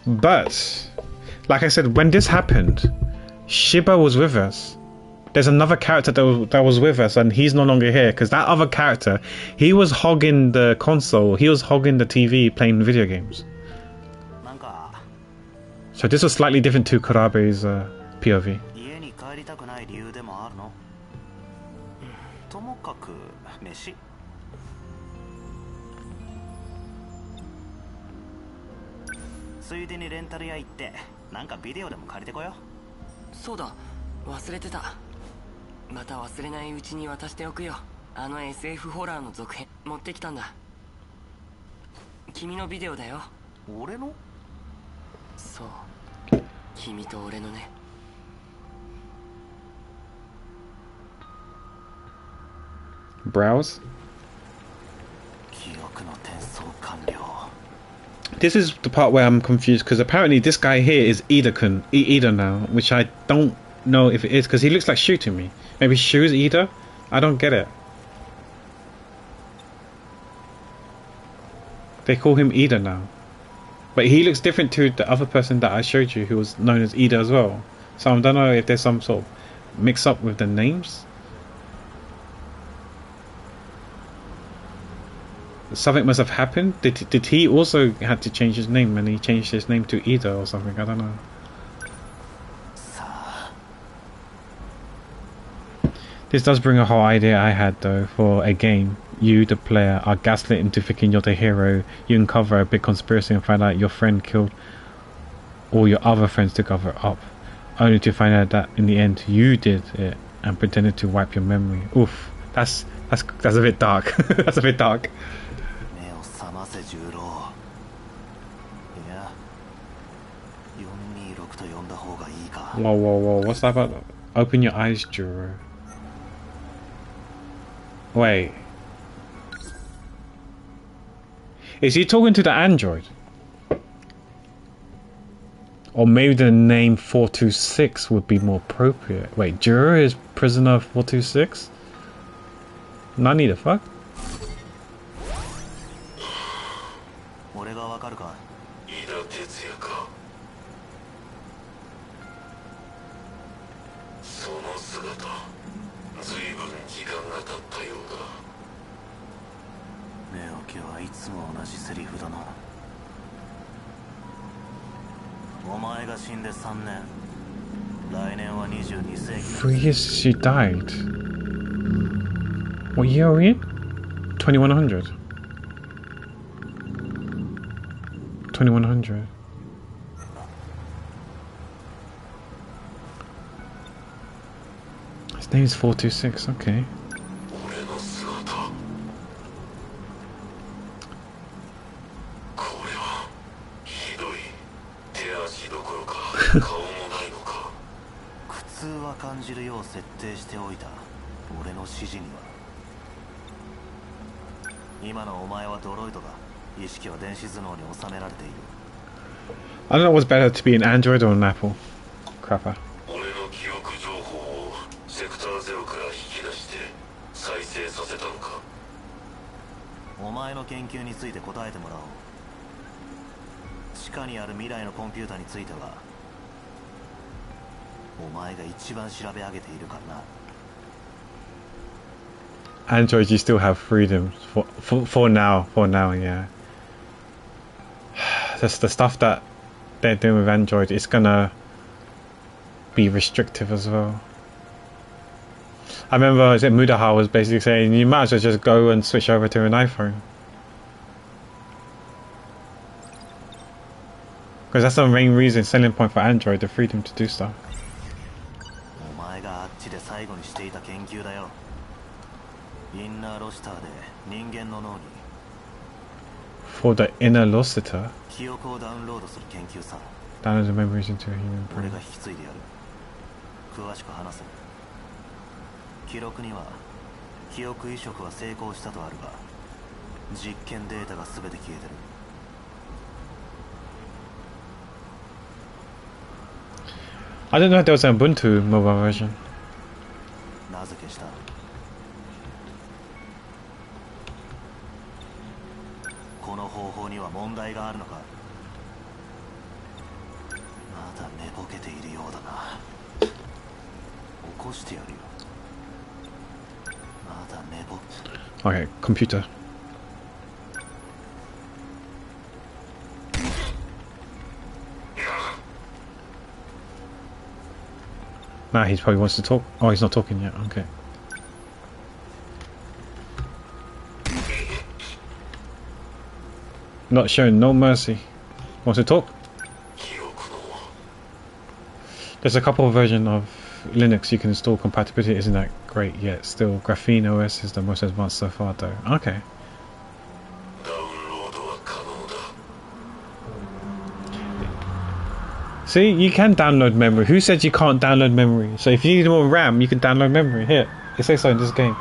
But like I said, when this happened, Shiba was with us. There's another character that was with us, and he's no longer here because that other character, he was hogging the console, he was hogging the TV, playing video games. So this was slightly different to Kurabe's POV. ついでにレンタル屋行ってなんかビデオでも借りてこよう。そうだ、忘れてた。また忘れないうちに渡しておくよ。あの SF ホラーの続編持ってきたんだ。君のビデオだよ。俺の？そう、君と俺のね。Browse. 記憶の転送完了。 This is the part where I'm confused because apparently this guy here is Ida now, which I don't know if it is because he looks like Shu to me. Maybe Shu's Ida? I don't get it. They call him Ida now. But he looks different to the other person that I showed you who was known as Ida as well. So I don't know if there's some sort of mix up with the names. Something must have happened. Did he also had to change his name and he changed his name to Ida or something? I don't know. This does bring a whole idea I had though for a game. You, the player, are gaslit into thinking you're the hero. You uncover a big conspiracy and find out your friend killed all your other friends to cover it up, only to find out that in the end you did it and pretended to wipe your memory. Oof, that's a bit dark. That's a bit dark. Whoa, what's that about? Open your eyes, Juro. Wait. Is he talking to the android? Or maybe the name 426 would be more appropriate. Wait, Juro is prisoner 426? Nani the fuck? Three years since she died. What year are we in? 2100. 2100. His name is 426, okay. I don't know what's better, to be an Android or an Apple. Crapper. Android, you still have freedom for now, yeah. That's the stuff that they're doing with Android. It's gonna be restrictive as well. I remember Mudaha was basically saying you might as well just go and switch over to an iPhone, because that's the main reason, selling point for Android, the freedom to do stuff. 最後にしていた研究だよ。インナーロスターで人間の脳に For the inner Losita. 記憶をダウンロードする研究さ。 Download the memories into a human 俺 brain. が引き継いでやる。詳しく話せ。記録には記憶移植は成功したとあるが、実験データが全て消えてる。I didn't know there was an Ubuntu mobile version. なぜ消した？この方法には問題があるのか？まだ寝ぼけているようだな。起こしてやるよ。まだ寝ぼ。 Okay, computer. Nah, he probably wants to talk. Oh, he's not talking yet. Okay. Not showing no mercy. Wants to talk? There's a couple of versions of Linux you can install. Compatibility isn't that great yet. Still, Graphene OS is the most advanced so far, though. Okay. See, you can download memory. Who said you can't download memory? So if you need more RAM, you can download memory. Here, it says so in this game.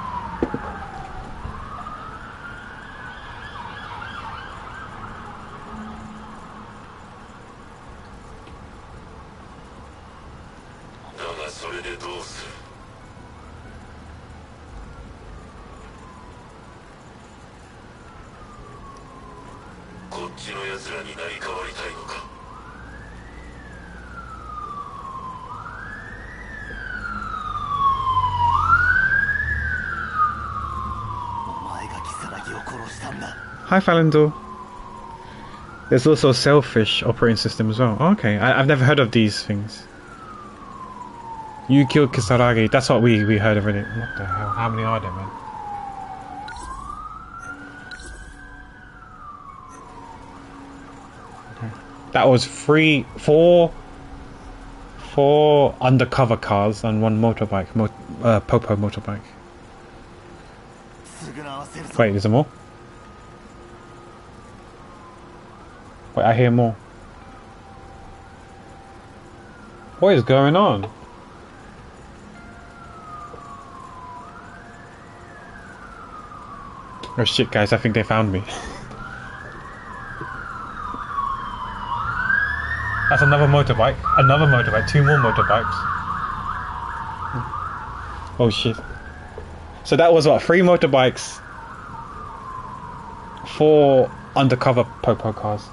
Hi, Falendor. There's also a selfish operating system as well. Okay, I've never heard of these things. You killed Kisaragi. That's what we heard already. What the hell? How many are there, man? Okay. That was four undercover cars and one motorbike. Popo motorbike. Wait, is there more? Wait, I hear more. What is going on? Oh shit, guys, I think they found me. That's another motorbike. Another motorbike. Two more motorbikes. Oh shit. So that was what? 3 motorbikes. 4 undercover Popo cars.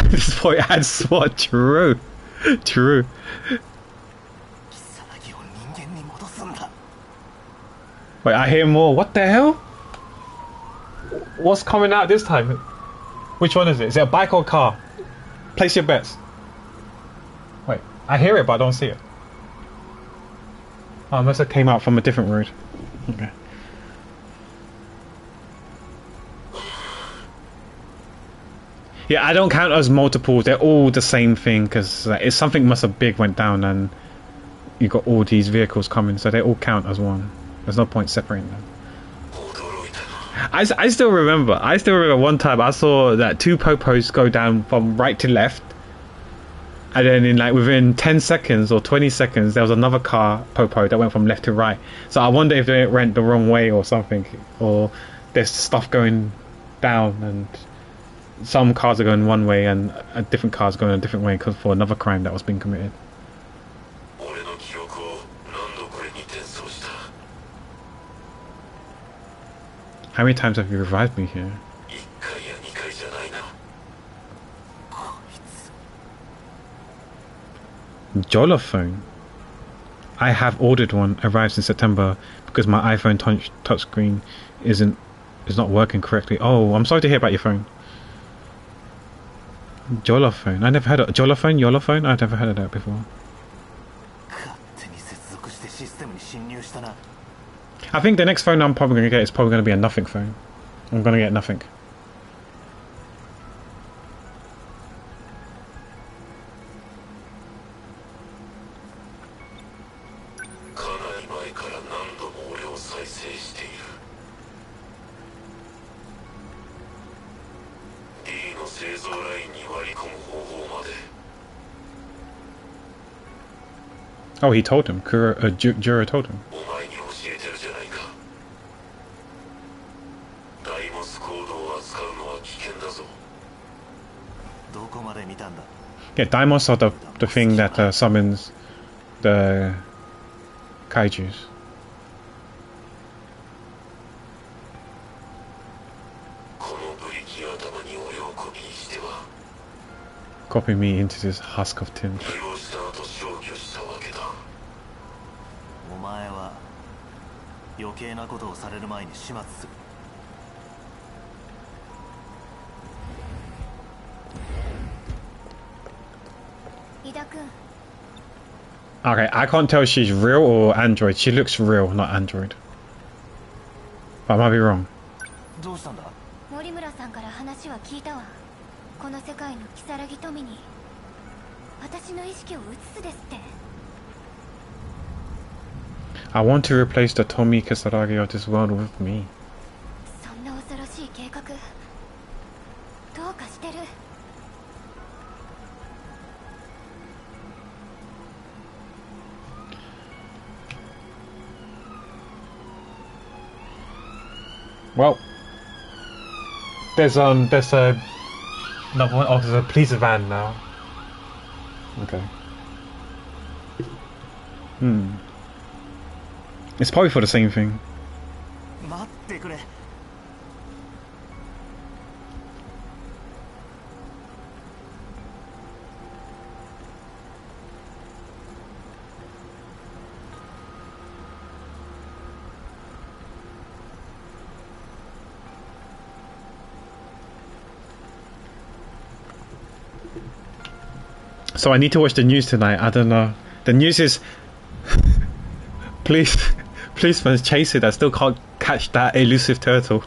This boy had SWAT. True. True. Wait, I hear more. What the hell? What's coming out this time? Which one is it? Is it a bike or a car? Place your bets. Wait, I hear it but I don't see it. Oh, it must have came out from a different route. Okay. Yeah, I don't count as multiples. They're all the same thing because it's something must have big went down and you got all these vehicles coming, so they all count as one. There's no point separating them. I still remember. One time I saw that 2 Popos go down from right to left, and then in like within 10 seconds or 20 seconds there was another car Popo that went from left to right. So I wonder if they went the wrong way or something, or there's stuff going down and some cars are going one way and different cars going a different way because for another crime that was being committed. How many times have you revived me here? Jolophone. I have ordered one. Arrives in September because my iPhone touchscreen is not working correctly. Oh, I'm sorry to hear about your phone. Jolophone. I never heard of Jolophone. Yolophone. I've never heard of that before. I think the next phone I'm probably going to get is probably going to be a nothing phone. I'm going to get nothing. Oh, he told him. Juro told him. Yeah, Daimos are the thing that summons the kaijus. Copy me into this husk of tin. お前は余計なことをされる前に始末する。Okay, I can't tell if she's real or android. She looks real, not android. But I might be wrong. どうしたんだ？森村さんから話は聞いたわ。この世界の如月富に私の意識を移すですって。I want to replace the Tommy Kisaragi of this world with me. そんな恐ろしい計画どうかしてる。Well, there's a another one. Oh, there's a police van now. Okay. It's probably for the same thing. 待ってくれ。So I need to watch the news tonight. I don't know. The news is policemen chase it. I still can't catch that elusive turtle.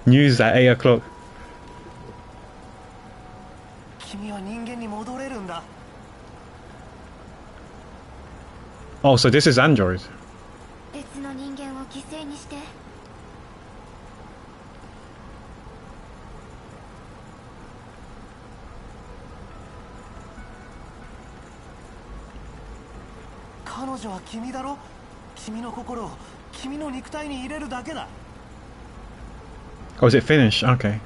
News at 8 o'clock. 君は人間に戻れるんだ。Oh, so this is android. 別の人間を犠牲にして。彼女は君だろ。君の心を君の肉体に入れるだけだ。Oh, is it finished? Okay.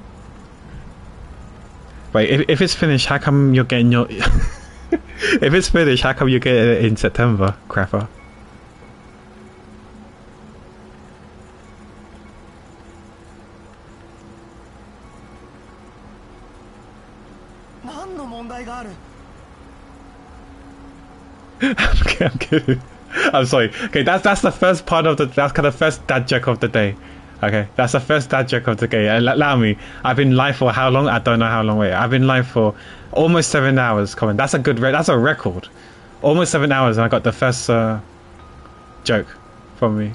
Wait, if it's finished, how come you're getting your... If it's finished, how come you get it in September, Crapper? 何の問題がある？ Okay, I'm kidding. I'm sorry. Okay, that's the first part of that's kind of first dad joke of the day. Okay, that's the first dad joke of the day. Allow me. I've been live for how long? I don't know how long. Wait, I've been live for almost 7 hours. Come on, that's a good. That's a record. Almost 7 hours, and I got the first joke from me.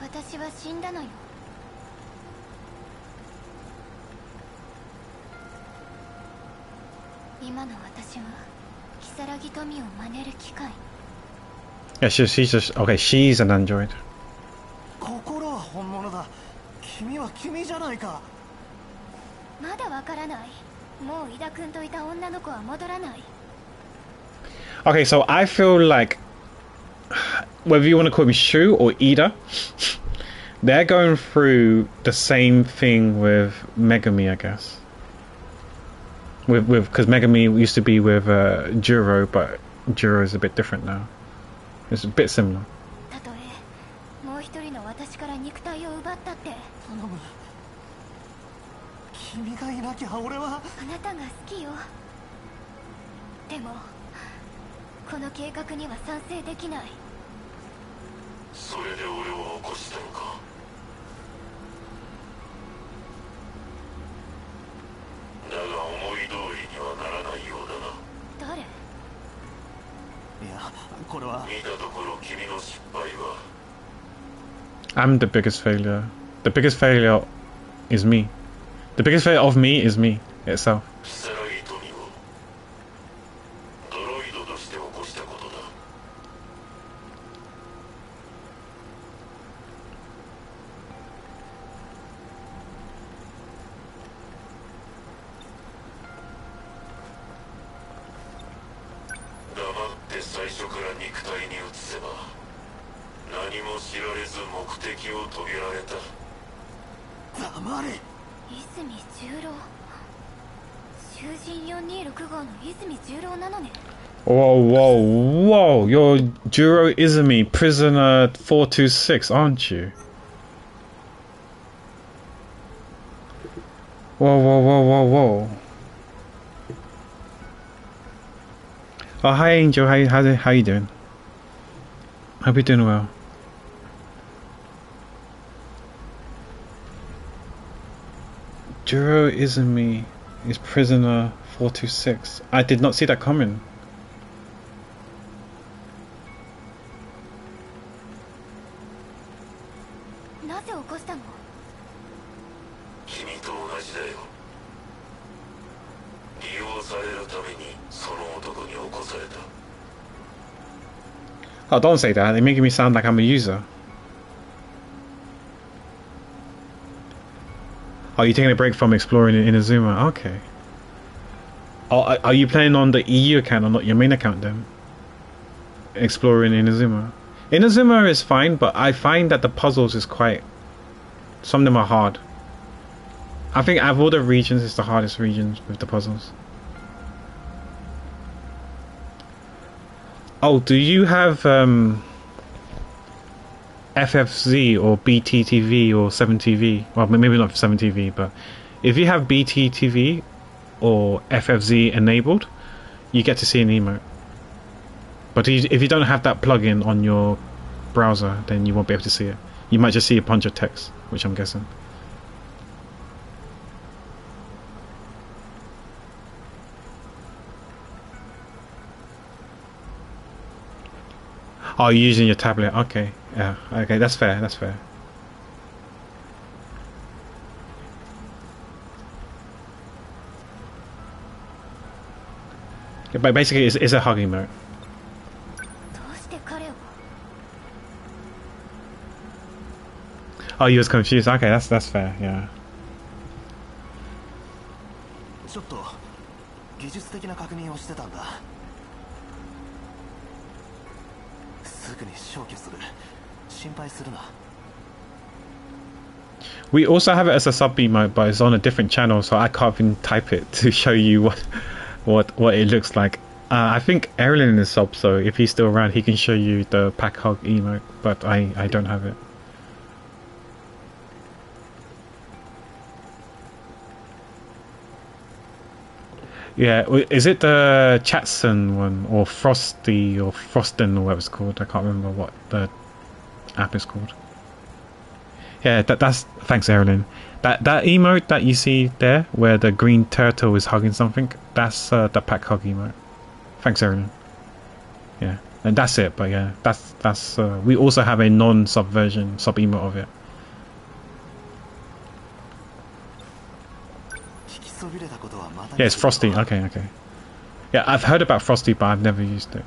私は死んだのよ。今の私は如月富を真似る機会。Yeah, she's just okay. She's an android. 心は本物だ。君は君じゃないか。まだわからない。もう井田君といた女の子は戻らない。Okay, so I feel like whether you want to call me Shu or Ida, they're going through the same thing with Megami, I guess. With because Megami used to be with Juro, but Juro is a bit different now. It's a bit similar. たとえもう一人の私から肉体を奪ったって。頼む。君がいなきゃ俺は。あなたが好きよ。でもこの計画には賛成できない。それで俺を起こしたのか。だが思い通りにはならないようだな。誰？いや、これは。見たところ君の失敗は。I'm the biggest failure. The biggest failure is me. The biggest failure of me is me itself. 如月富をドロイドとして起こしたことだ。最初から肉体に移せば何も知られず目的を遂げられた。黙れ。泉十郎、囚人426号の泉十郎なのね。 Whoa, whoa, whoa! You're Juro Izumi, prisoner 426, aren't you? Whoa, whoa, whoa, whoa, whoa! Oh, hi, Angel. How you doing? Hope you're doing well. Juro Izumi is prisoner 426. I did not see that coming. Oh, don't say that. They're making me sound like I'm a user. Oh, you're taking a break from exploring in Inazuma. Okay. Oh, are you playing on the EU account or not your main account then? Exploring Inazuma. Inazuma is fine, but I find that the puzzles is quite... Some of them are hard. I think out of all the regions, it's the hardest regions with the puzzles. Oh, do you have FFZ or BTTV or 7TV? Well, maybe not 7TV, but if you have BTTV or FFZ enabled, you get to see an emote. But if you don't have that plugin on your browser, then you won't be able to see it. You might just see a bunch of text, which I'm guessing. Oh, you're using your tablet. Okay, yeah, okay, that's fair. That's fair. Yeah, but basically, it's a hug emote. Oh, you was confused. Okay, that's fair. Yeah. ちょっと技術的な確認をしてたんだ。すぐに消去する。心配するな。We also have it as a sub emote, but it's on a different channel, so I can't even type it to show you what it looks like. I think Erlen is sub, so if he's still around, he can show you the pack hug emote, but I don't have it. Yeah, is it the Chatson one or Frosty or Frostin or whatever it's called? I can't remember what the app is called. Yeah, that's thanks, Erilyn. That emote that you see there, where the green turtle is hugging something, that's the pack hug emote. Thanks, Erilyn. Yeah, and that's it. But yeah, that's we also have a non-sub version, sub emote of it. Yeah, it's Frosty. Okay. Yeah, I've heard about Frosty, but I've never used it.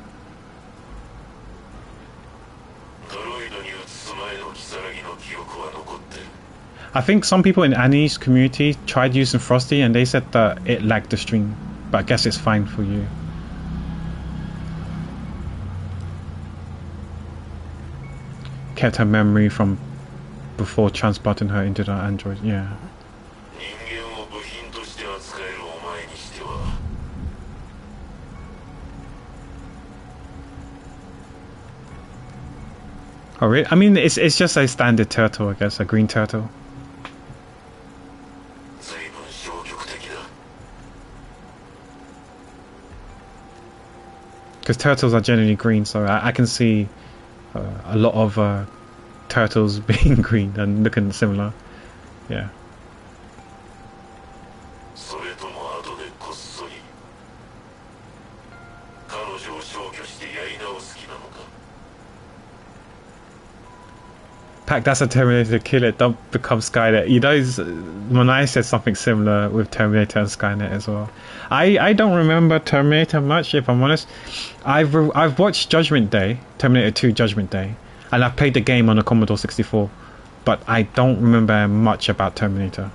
I think some people in Annie's community tried using Frosty and they said that it lagged the stream, but I guess it's fine for you. Kept her memory from before transplanting her into the android, yeah. Oh really? I mean, it's just a standard turtle, I guess, a green turtle. Because turtles are generally green, so I can see a lot of turtles being green and looking similar. Yeah. Pack, that's a Terminator, kill it, don't become Skynet. You know, Monai said something similar with Terminator and Skynet as well. I don't remember Terminator much, if I'm honest. I've watched Judgment Day, Terminator 2 Judgment Day, and I've played the game on a Commodore 64, but I don't remember much about Terminator.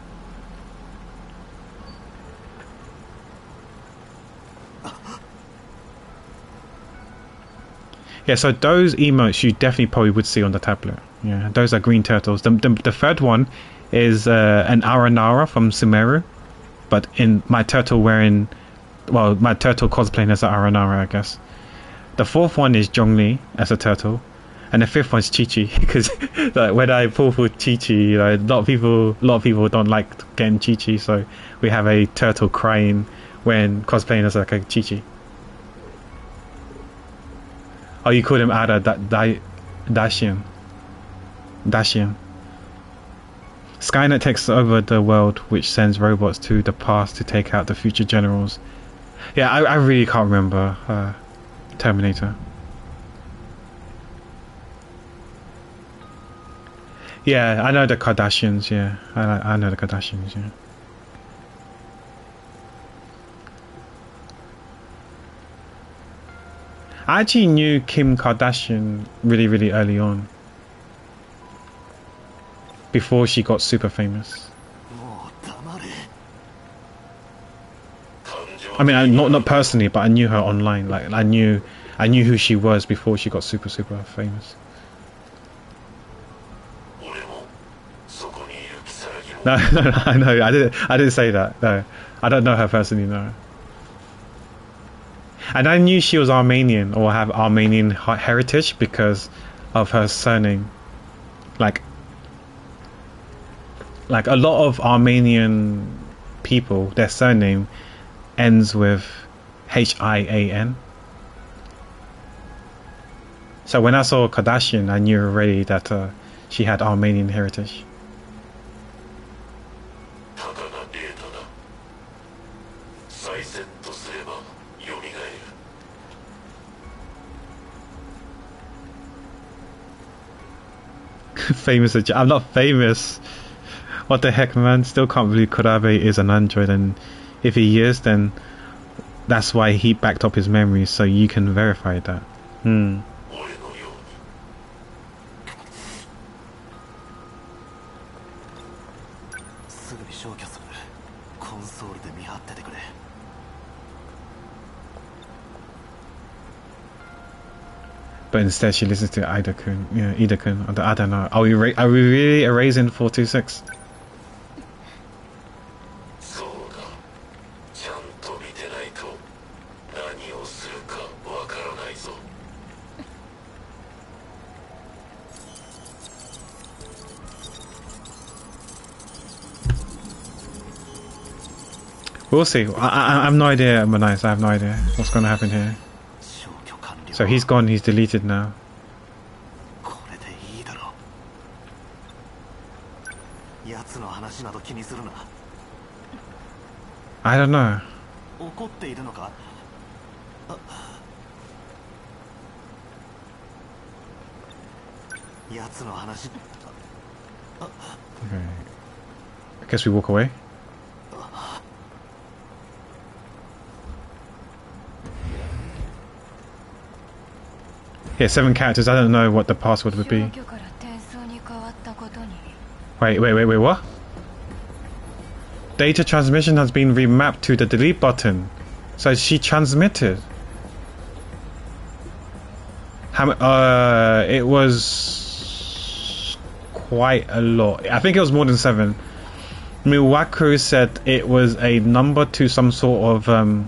Yeah, so those emotes you definitely probably would see on the tablet. Yeah, those are green turtles. The third one is an Aranara from Sumeru, but in my turtle wearing, well, my turtle cosplaying as an Aranara, I guess. The fourth one is Zhongli as a turtle, and the fifth one's Chi-Chi, because like, when I pull for Chi-Chi, you know, a lot of people don't like getting Chi-Chi, so we have a turtle crying when cosplaying as like a Chi-Chi. Oh, you call him Ada Dashian. Skynet takes over the world, which sends robots to the past to take out the future generals. Yeah, I really can't remember Terminator. Yeah, I know the Kardashians, yeah. I know the Kardashians, yeah. I actually knew Kim Kardashian really, really early on. Before she got super famous. I mean, not personally, but I knew her online. Like, I knew who she was before she got super famous. No, I know. I didn't say that. No, I don't know her personally. No. And I knew she was Armenian or have Armenian heritage because of her surname. Like a lot of Armenian people, their surname ends with Hian. So when I saw Kardashian, I knew already that she had Armenian heritage. Famous? I'm not famous. What the heck, man? Still can't believe Kurabe is an android, and if he is, then that's why he backed up his memories, so you can verify that. But instead she listens to Ida-kun, yeah, Ida-kun, I don't know. Are we really erasing 426? We'll see. I have no idea, Manice. I have no idea what's going to happen here. So he's gone, he's deleted now. I don't know. Okay. I guess we walk away. Yeah, 7 characters. I don't know what the password would be. Wait, what? Data transmission has been remapped to the delete button. So she transmitted. It was quite a lot. I think it was more than 7. Miwaku said it was a number to some sort of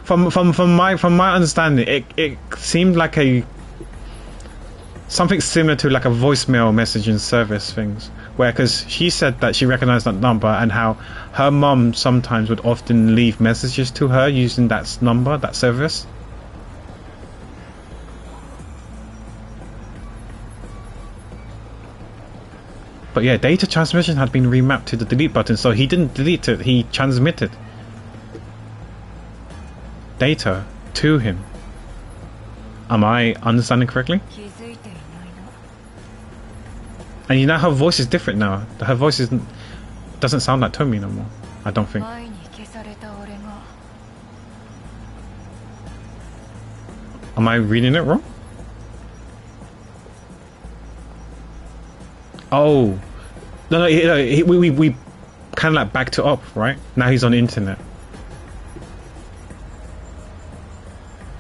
From my understanding, it seemed like something similar to like a voicemail messaging service things, where because she said that she recognized that number and how her mum sometimes would often leave messages to her using that number, that service. But yeah, data transmission had been remapped to the delete button, so he didn't delete it, he transmitted data to him. Am I understanding correctly? And you know her voice is different now. Her voice doesn't sound like Tommy no more, I don't think. Am I reading it wrong? Oh no, we kind of like backed it up, right? Now he's on the internet.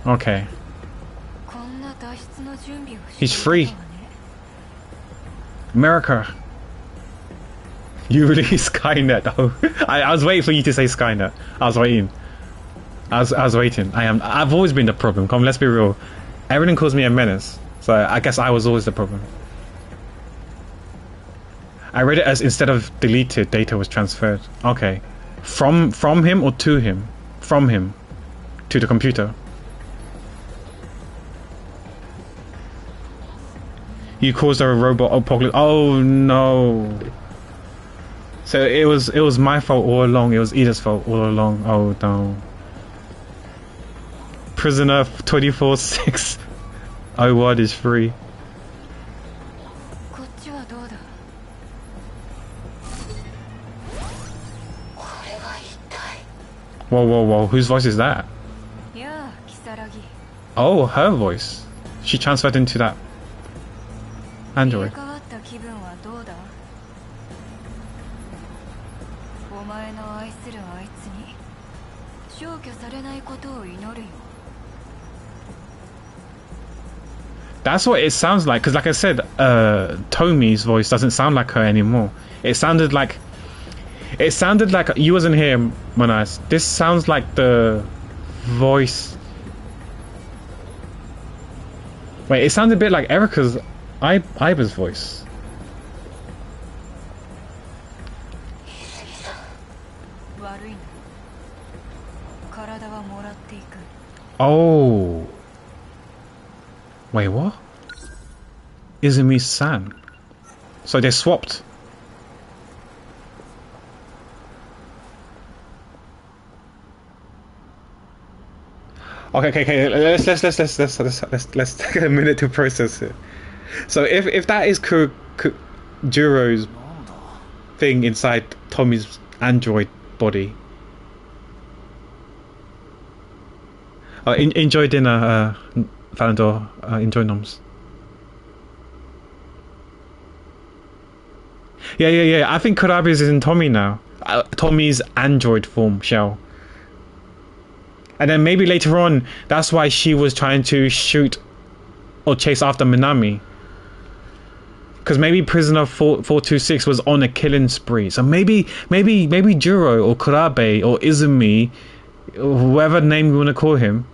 Okay. He's free. America. You release Skynet. Oh, I was waiting for you to say Skynet. I was waiting. I was waiting. I've always been the problem. Come, let's be real. Everyone calls me a menace, so I guess I was always the problem. I read it as instead of deleted, data was transferred. Okay, from him or to him? From him to the computer. You caused a robot apocalypse. Oh no. So it was my fault all along. It was Ida's fault all along. Oh no. Prisoner 24/6. Oh, what is free? Whoa, whoa, whoa! Whose voice is that? Oh, her voice. She transferred into that android. That's what it sounds like, because like I said, Tomi's voice doesn't sound like her anymore. It sounded like you wasn't here, Monas. This sounds like the voice. Wait, it sounded a bit like Erica's Iba's voice. Oh. Wait, what? Izumi-san. So they swapped. Okay. Let's take a minute to process it. So if that is Juro's thing inside Tomi's android body. Enjoy dinner, Valandor. Enjoy noms. Yeah. I think Kurabi's is in Tommy now. Tommy's android form shell. And then maybe later on, that's why she was trying to shoot or chase after Minami. Because maybe Prisoner 426 was on a killing spree. So maybe Juro or Kurabe or Izumi, whoever name you want to call him,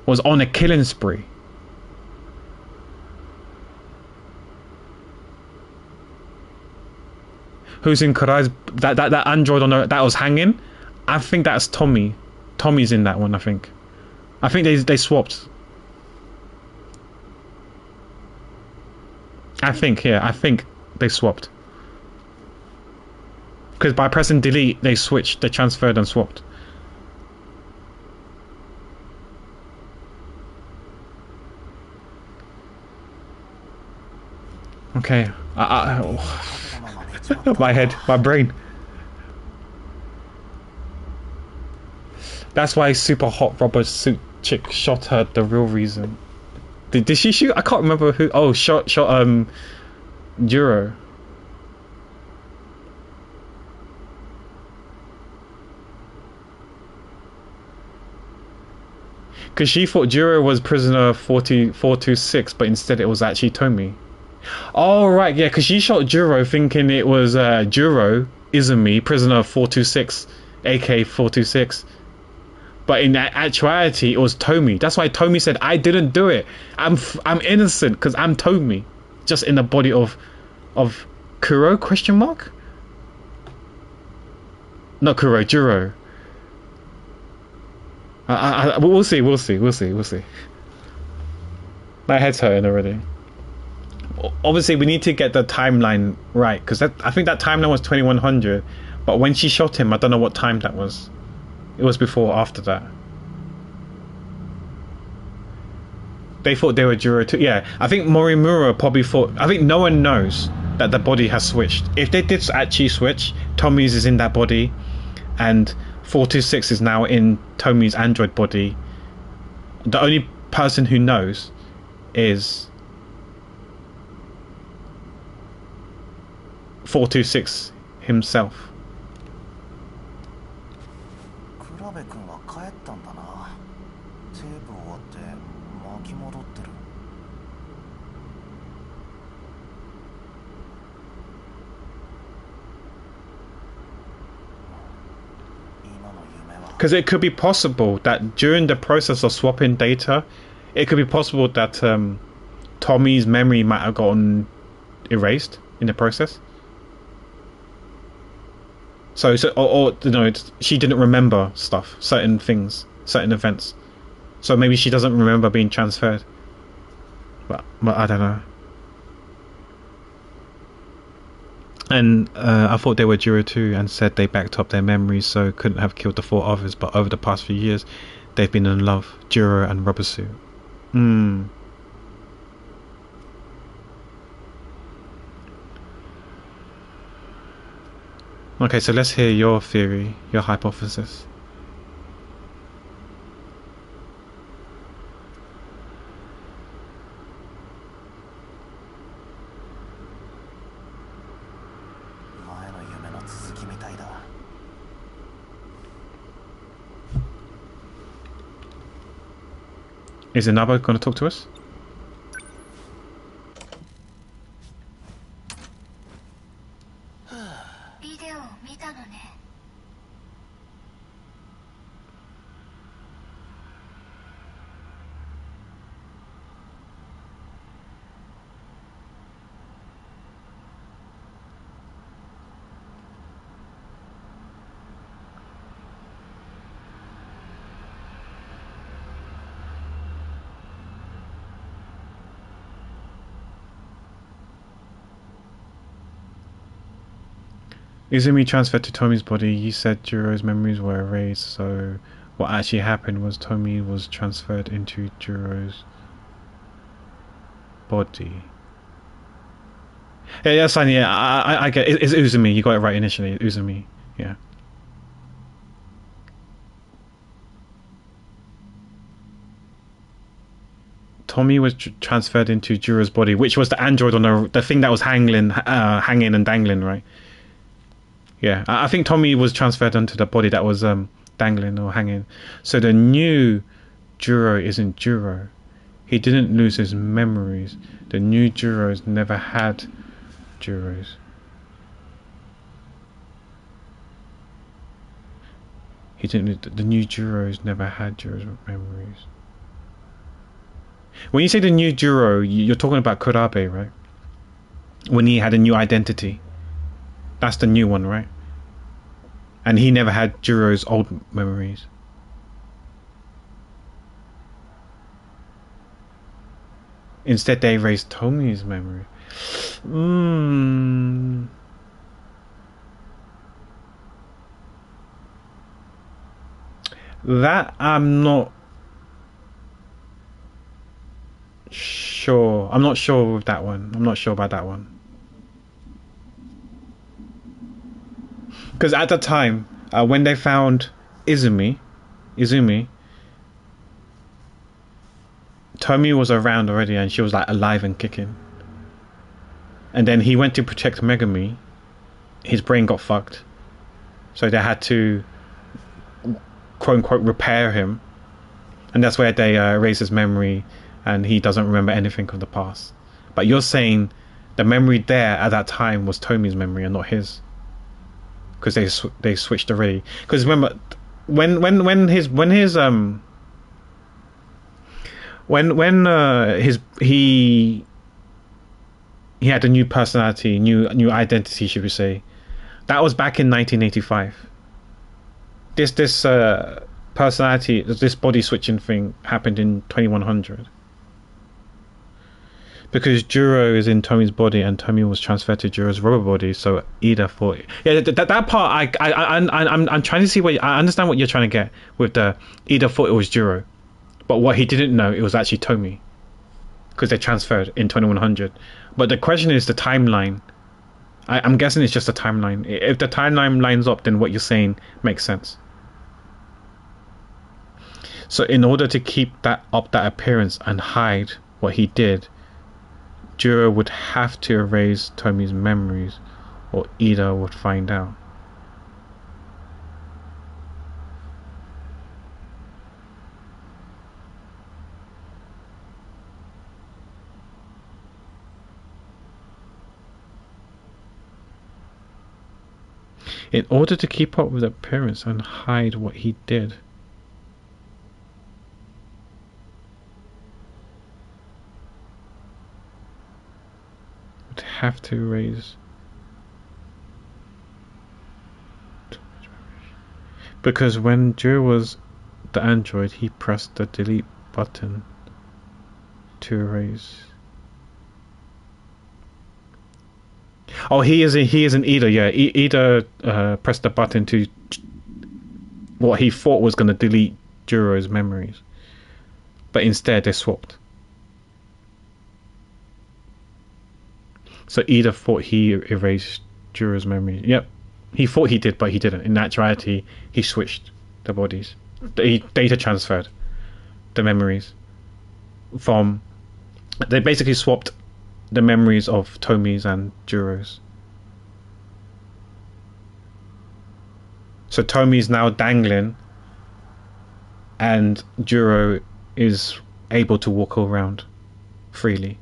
was on a killing spree. Who's in Kurai's that android on that was hanging? I think that's Tommy. Tommy's in that one, I think. I think they swapped. I think they swapped. Because by pressing delete, they switched, they transferred and swapped. Okay. My head, my brain. That's why super hot rubber suit chick shot her. The real reason. Did she shoot? I can't remember who. Oh, shot Juro. Because she thought Juro was prisoner 426, but instead it was actually Tomi. Oh right, yeah, because she shot Juro thinking it was Juro Izumi, prisoner 426, AK 426. But in actuality, it was Tomi. That's why Tomi said, "I didn't do it. I'm innocent because I'm Tomi, just in the body of Kuro ? Question mark? Not Kuro, Juro. We'll see. My head's hurting already. Obviously, we need to get the timeline right because I think that timeline was 2100. But when she shot him, I don't know what time that was. It was before or after that. They thought they were Juro too. Yeah, I think Morimura probably thought. I think no one knows that the body has switched. If they did actually switch, Tommy's is in that body, and 426 is now in Tommy's android body. The only person who knows is 426 himself. ったんだな。テープ終わって巻き戻ってる。Because it could be possible that during the process of swapping data, it could be possible that Tommy's memory might have gotten erased in the process. So or you know, she didn't remember stuff, certain things, certain events. So maybe she doesn't remember being transferred. But I don't know. And I thought they were Juro too, and said they backed up their memories, so couldn't have killed the 4 others. But over the past few years, they've been in love, Juro and Robosuit. Okay, so let's hear your theory, your hypothesis. Is Inaba going to talk to us? ビデオ見たのね。Izumi transferred to Tommy's body. You said Juro's memories were erased, so what actually happened was Tommy was transferred into Juro's body. Yeah, that's fine. Yeah, I get it. It's Uzumi. You got it right initially. Uzumi. Yeah. Tommy was transferred into Juro's body, which was the android on the thing that was hanging and dangling, right? Yeah, I think Tommy was transferred onto the body that was dangling or hanging. So the new Juro isn't Juro. He didn't lose his memories. The new Juros never had Juros. He didn't. The new Juros never had Juros memories. When you say the new Juro, you're talking about Kurabe, right? When he had a new identity. That's the new one, right? And he never had Juro's old memories. Instead, they erased Tommy's memory. That I'm not sure. I'm not sure with that one. I'm not sure about that one. Because at the time, when they found Izumi, Tommy was around already, and she was like alive and kicking. And then he went to protect Megami. His brain got fucked, so they had to, quote unquote, repair him. And that's where they erased his memory, and he doesn't remember anything of the past. But you're saying the memory there at that time was Tommy's memory and not his. Because they switched already. Because remember, when he had a new personality, new identity, should we say? That was back in 1985. This personality, this body switching thing happened in 2100. Because Juro is in Tommy's body and Tommy was transferred to Juro's rubber body, so Ida thought, yeah, that part I'm trying to see what I understand what you're trying to get with the Ida thought it was Juro, but what he didn't know it was actually Tommy, because they transferred in 2100. But the question is the timeline. I'm guessing it's just a timeline. If the timeline lines up, then what you're saying makes sense. So in order to keep that appearance and hide what he did, Juro would have to erase Tommy's memories, or Ida would find out. In order to keep up with appearance and hide what he did. Would have to erase. Because when Drew was the android, he pressed the delete button to erase. Oh, he is an Ida, yeah. Ida pressed the button to what he thought was going to delete Juro's memories. But instead they swapped. So Ida thought he erased Juro's memories. Yep. He thought he did, but he didn't. In actuality, he switched the bodies. He data transferred the memories from... They basically swapped the memories of Tomi's and Juro's. So Tomi's now dangling and Juro is able to walk around freely.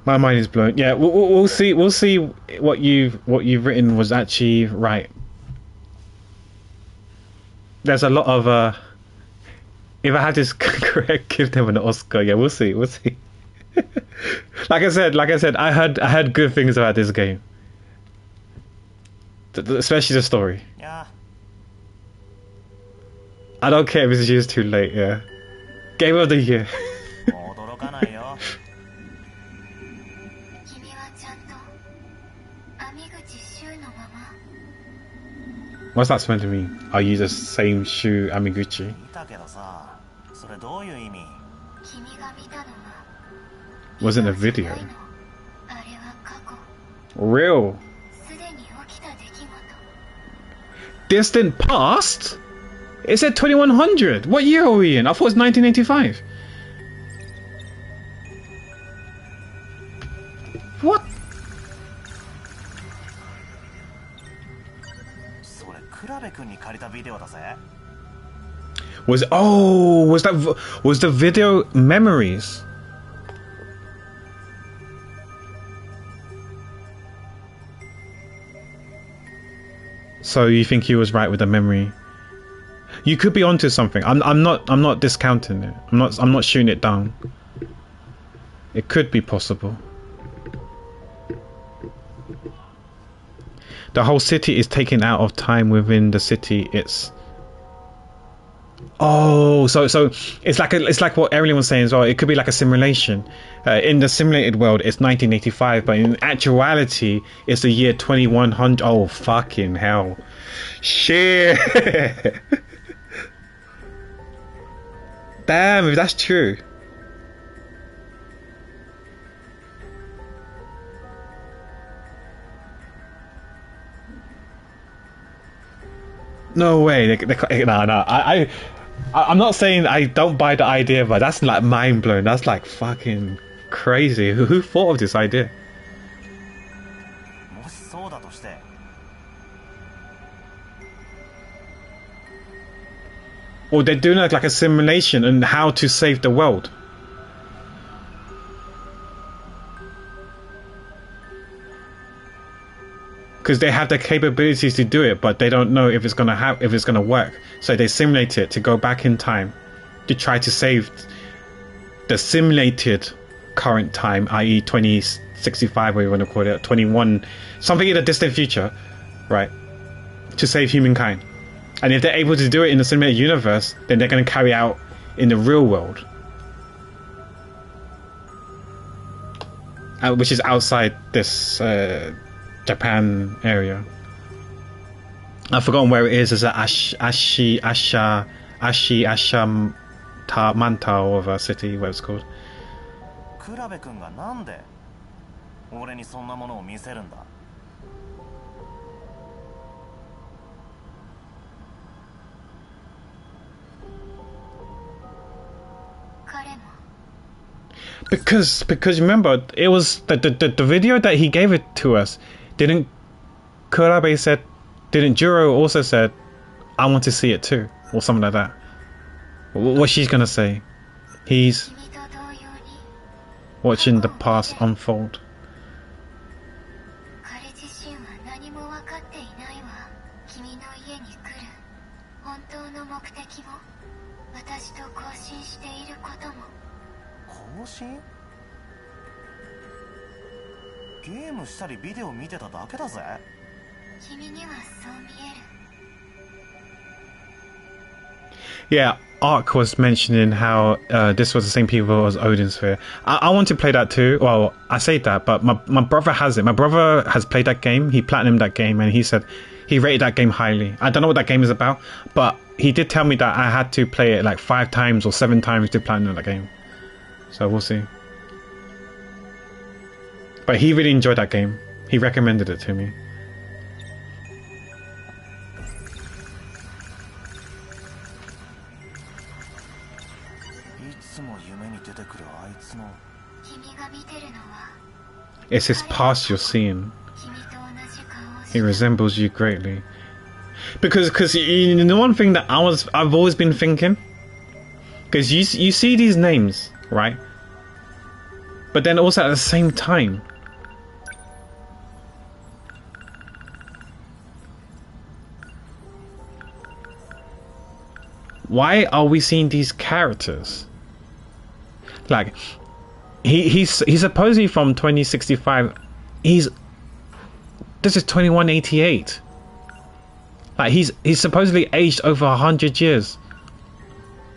My mind is blown. Yeah, we'll see. We'll see what you've written was actually right. There's a lot of if I had this correct, give them an Oscar. Yeah, we'll see. We'll see. like I said, I heard good things about this game, especially the story. Yeah. I don't care if it's just too late. Yeah, game of the year. What's that supposed to mean? Are you the same Shu Amiguchi? Wasn't a video. Real. Distant past? It said 2100. What year are we in? I thought it was 1985. What? Was the video memories? So you think he was right with the memory? You could be onto something. I'm not discounting it. I'm not shooting it down. It could be possible. The whole city is taken out of time within the city. It's so it's like what Erin was saying as well. It could be like a simulation. In the simulated world, it's 1985, but in actuality, it's the year 2100. Oh fucking hell! Shit! Damn, if that's true. No way. No. I'm not saying I don't buy the idea, but that's like mind blowing. That's like fucking crazy. Who thought of this idea? Or they're doing like a simulation on how to save the world. Because they have the capabilities to do it, but they don't know if it's gonna work. So they simulate it to go back in time to try to save the simulated current time, i.e. 2065, whatever you want to call it, 21, something in the distant future, right? To save humankind. And if they're able to do it in the simulated universe, then they're going to carry out in the real world, which is outside this Japan area. I've forgotten where it is. It's at Asha Manta of a city, what it's called. Because remember, it was the video that he gave it to us. Didn't Kurabe said? Didn't Juro also said, I want to see it too, or something like that? What she's gonna say? He's watching the past unfold. Yeah, Ark was mentioning how this was the same people as Odin's Sphere. I want to play that too. Well, I say that, but my brother has it. My brother has played that game. He platinumed that game, and he said he rated that game highly. I don't know what that game is about, but he did tell me that I had to play it like 5 times or 7 times to platinum that game. So we'll see. But he really enjoyed that game. He recommended it to me. It's his past you're seeing. He resembles you greatly. Because you know, one thing that I've always been thinking, because you see these names, right? But then also at the same time, why are we seeing these characters? Like, he's supposedly from 2065. This is 2188. Like, he's supposedly aged over 100 years,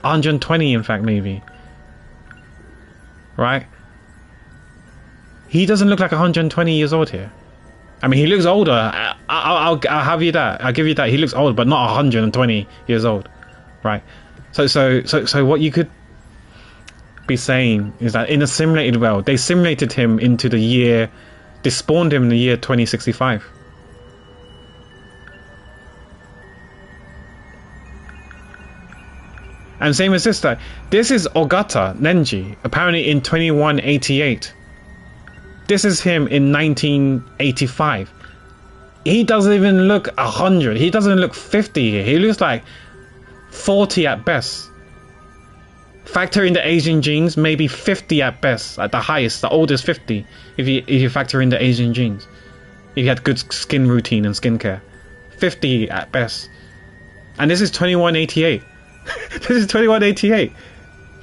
120 in fact, maybe. Right? He doesn't look like 120 years old here. I mean, he looks older. I'll have you that. I'll give you that. He looks old, but not 120 years old, right? So what you could be saying is that in a simulated world, they simulated him into the year. They spawned him in the year 2065. And same as this guy. This is Ogata Nenji, apparently in 2188. This is him in 1985. He doesn't even look 100. He doesn't look 50 here. He looks like 40 at best. Factor in the Asian genes, maybe 50 at best, at the highest. The oldest 50, if you factor in the Asian genes. If you had good skin routine and skincare. 50 at best. And this is 2188. This is 2188.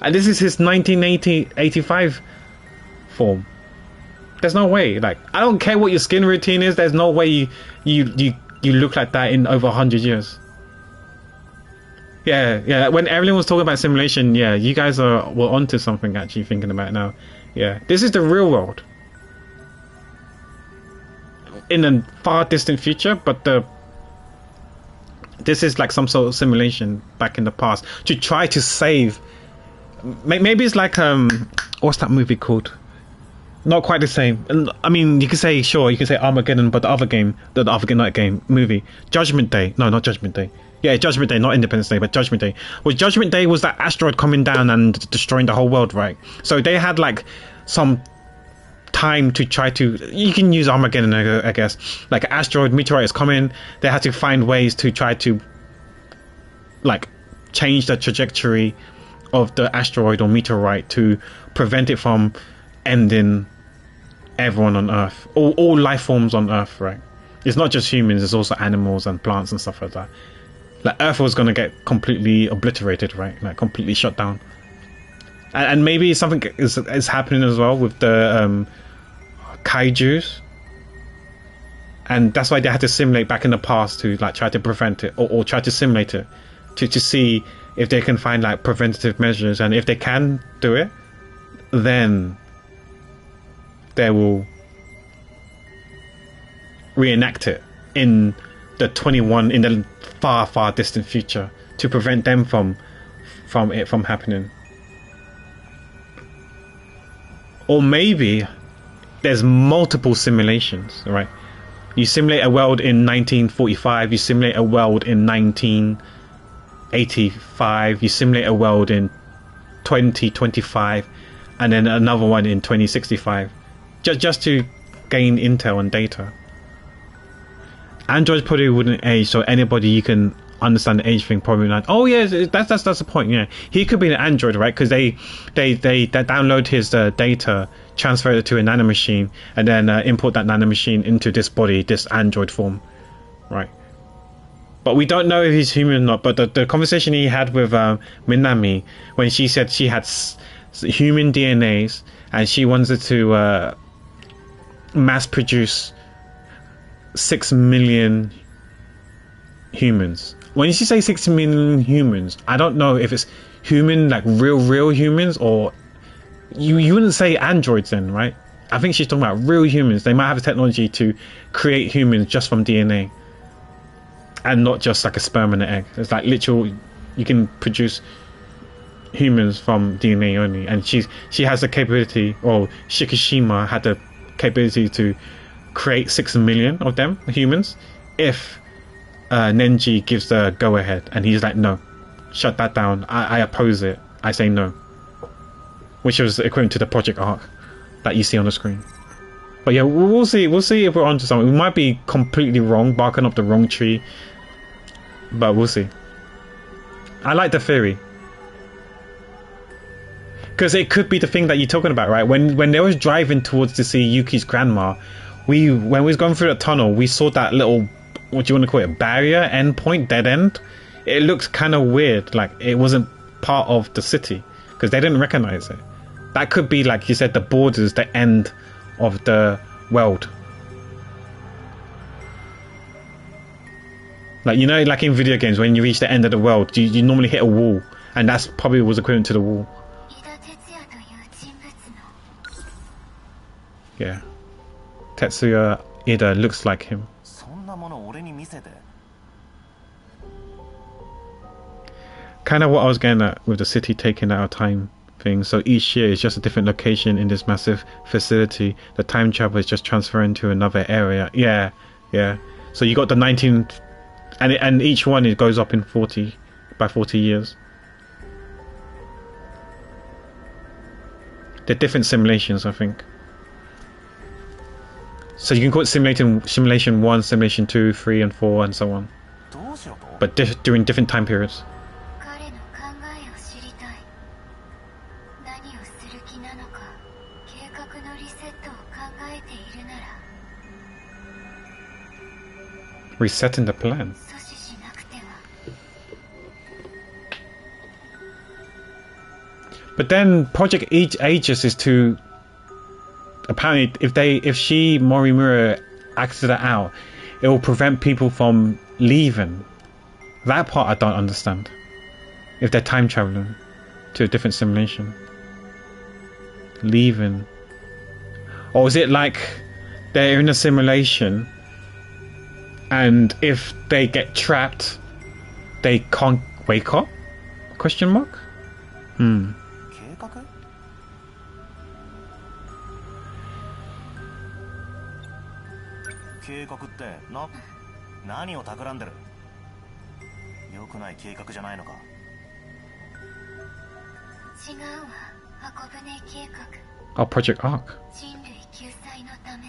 And this is his 1985 form. There's no way. Like, I don't care what your skin routine is. There's no way you look like that in over 100 years. Yeah. When everyone was talking about simulation, yeah, you guys were onto something. Actually, thinking about it now. Yeah, this is the real world in a far distant future, but this is like some sort of simulation back in the past to try to save. Maybe it's like what's that movie called? Not quite the same. I mean, you can say Armageddon, but the other movie, Judgment Day. No, not Judgment Day. Yeah, Judgment Day, not Independence Day, but Judgment Day. Well, Judgment Day was that asteroid coming down and destroying the whole world, right? So they had like some time to try to. You can use Armageddon, I guess. Like an asteroid, meteorite is coming. They had to find ways to try to like change the trajectory of the asteroid or meteorite to prevent it from ending everyone on Earth, all life forms on Earth, right? It's not just humans, it's also animals and plants and stuff like that. Like, Earth was going to get completely obliterated, right? Like, completely shut down. And maybe something is happening as well with the kaijus. And that's why they had to simulate back in the past to like try to prevent it, or try to simulate it to see if they can find like preventative measures. And if they can do it, then they will reenact it in the far distant future to prevent them from happening. Or maybe there's multiple simulations, right? You simulate a world in 1945, you simulate a world in 1985, you simulate a world in 2025, and then another one in 2065, just to gain intel and data. Androids probably wouldn't age, so anybody you can understand the age thing probably not. Oh yeah, that's the point. Yeah, he could be an android, right? Because they download his data, transfer it to a nanomachine, and then import that nanomachine into this body, this android form, right? But we don't know if he's human or not. But the conversation he had with Minami, when she said she had human DNAs and she wanted to mass produce 6 million humans. When you say 6 million humans, I don't know if it's human, like real humans, or you wouldn't say androids then, right? I think she's talking about real humans. They might have the technology to create humans just from DNA. And not just like a sperm and an egg. It's like literal, you can produce humans from DNA only. And she has the capability, or Shikishima had the capability to create 6 million of them, humans, if Nenji gives the go ahead. And he's like, no, shut that down. I oppose it. I say no. Which was equivalent to the Project Arc that you see on the screen. But yeah, we'll see. We'll see if we're onto something. We might be completely wrong, barking up the wrong tree. But we'll see. I like the theory. Because it could be the thing that you're talking about, right? When they was driving towards to see Yuki's grandma, when we was going through the tunnel, we saw that little, what do you want to call it, barrier, endpoint, dead end. It looked kind of weird, like it wasn't part of the city, because they didn't recognize it. That could be, like you said, the borders, the end of the world. Like, you know, like in video games, when you reach the end of the world, you normally hit a wall, and that's probably was equivalent to the wall. Yeah. Tetsuya Ida looks like him. Kind of what I was getting at with the city taking out of time thing. So each year is just a different location in this massive facility. The time travel is just transferring to another area. Yeah, yeah. So you got the 19... And each one, it goes up in 40 years. They're different simulations, I think. So you can call it simulation 1, simulation 2, 3 and 4 and so on. But during different time periods. Resetting the plan. But then Project Aegis is to, apparently if she Morimura acted it out, it will prevent people from leaving. That part I don't understand. If they're time traveling to a different simulation, leaving, or is it like they're in a simulation and if they get trapped they can't wake up? Question mark? 計画って何を企んでる？良くない計画じゃないのか？違うわ、箱舟計画。Oh, Project Arc. 人類救済のため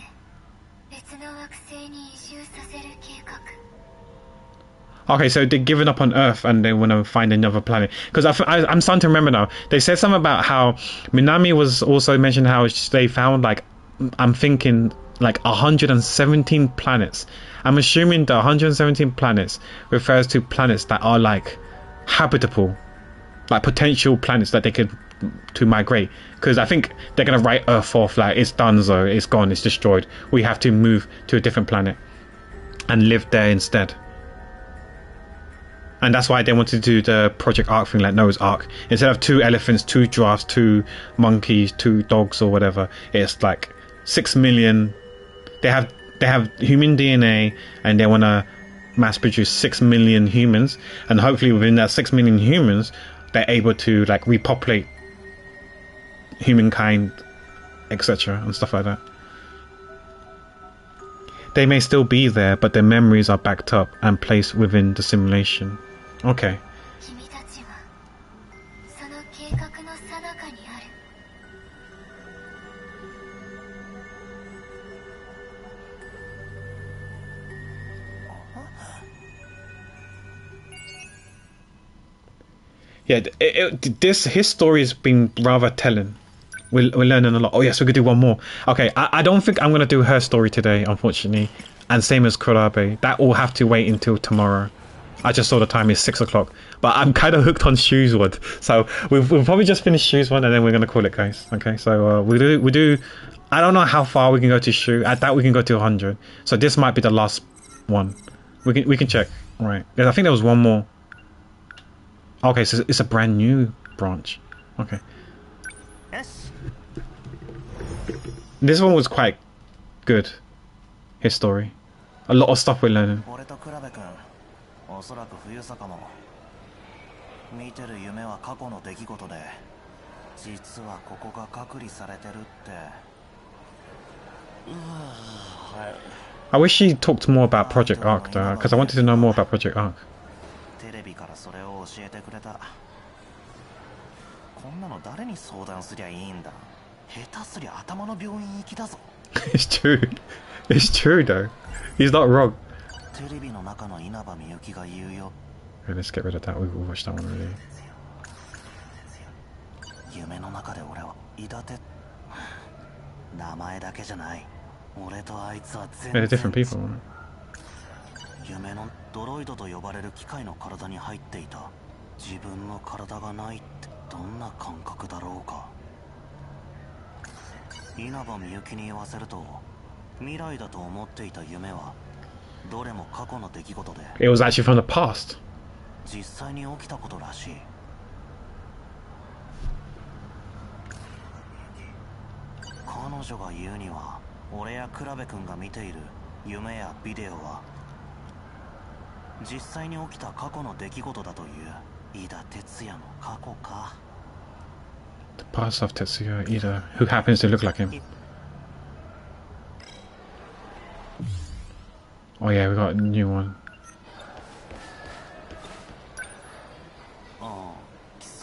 別の惑星に移住させる計画。 Okay, so they're giving up on Earth and they want to find another planet. Because I'm starting to remember now. They said something about how Minami was also mentioned how they found, like, I'm thinking like 117 planets. I'm assuming the 117 planets refers to planets that are like habitable, like potential planets that they could to migrate. Because I think they're gonna write Earth off like it's done, so it's gone, it's destroyed. We have to move to a different planet and live there instead. And that's why they wanted to do the Project Arc thing, like Noah's Ark. Instead of 2 elephants, 2 giraffes, 2 monkeys, 2 dogs or whatever, it's like 6 million. They have human DNA and they want to mass produce 6 million humans, and hopefully within that 6 million humans they're able to like repopulate humankind, etc. and stuff like that. They may still be there, but their memories are backed up and placed within the simulation. Okay. 君たちはその計画の最中にある。Yeah, his story has been rather telling. We're learning a lot. Oh yes, we could do one more. Okay, I don't think I'm gonna do her story today, unfortunately. And same as Kurabe. That will have to wait until tomorrow. I just saw the time is 6 o'clock. But I'm kind of hooked on Shoes one. So we'll probably just finish Shoes one and then we're gonna call it, guys. Okay, so we do. I don't know how far we can go to Shoe. I doubt we can go to 100. So this might be the last one. We can check. Right. I think there was one more. Okay, so it's a brand new branch. Okay. Yes. This one was quite good. His story. A lot of stuff we're learning. おそらく冬坂も見てる夢は過去の出来事で実はここが隔離されてるって I wish she talked more about Project Arc though, because I wanted to know more about Project Arc. テレビからそれを教えてくれたこんなの誰に相談すりゃいいんだ下手すりゃ頭の病院行きだぞ It's true. It's true though. He's not wrong. テレビの中の稲葉みゆきが言うよ Okay, let's get rid of that. We've watched that one already. 夢の中で俺は伊達名前だけじゃない俺とあいつは全 They're 然 different people. 夢のドロイドと呼ばれる機械の体に入っていた自分の体がないってどんな感覚だろうか稲葉みゆきに言わせると未来だと思っていた夢はどれも過去の出来事で It was actually from the past. 実際に起きたことらしい彼女が言うには俺や倉部君が見ている夢やビデオは実際に起きた過去の出来事だという伊田哲也の過去か The past of Tetsuya Ida, who happens to look like him. Oh yeah, we got a new one. ああ、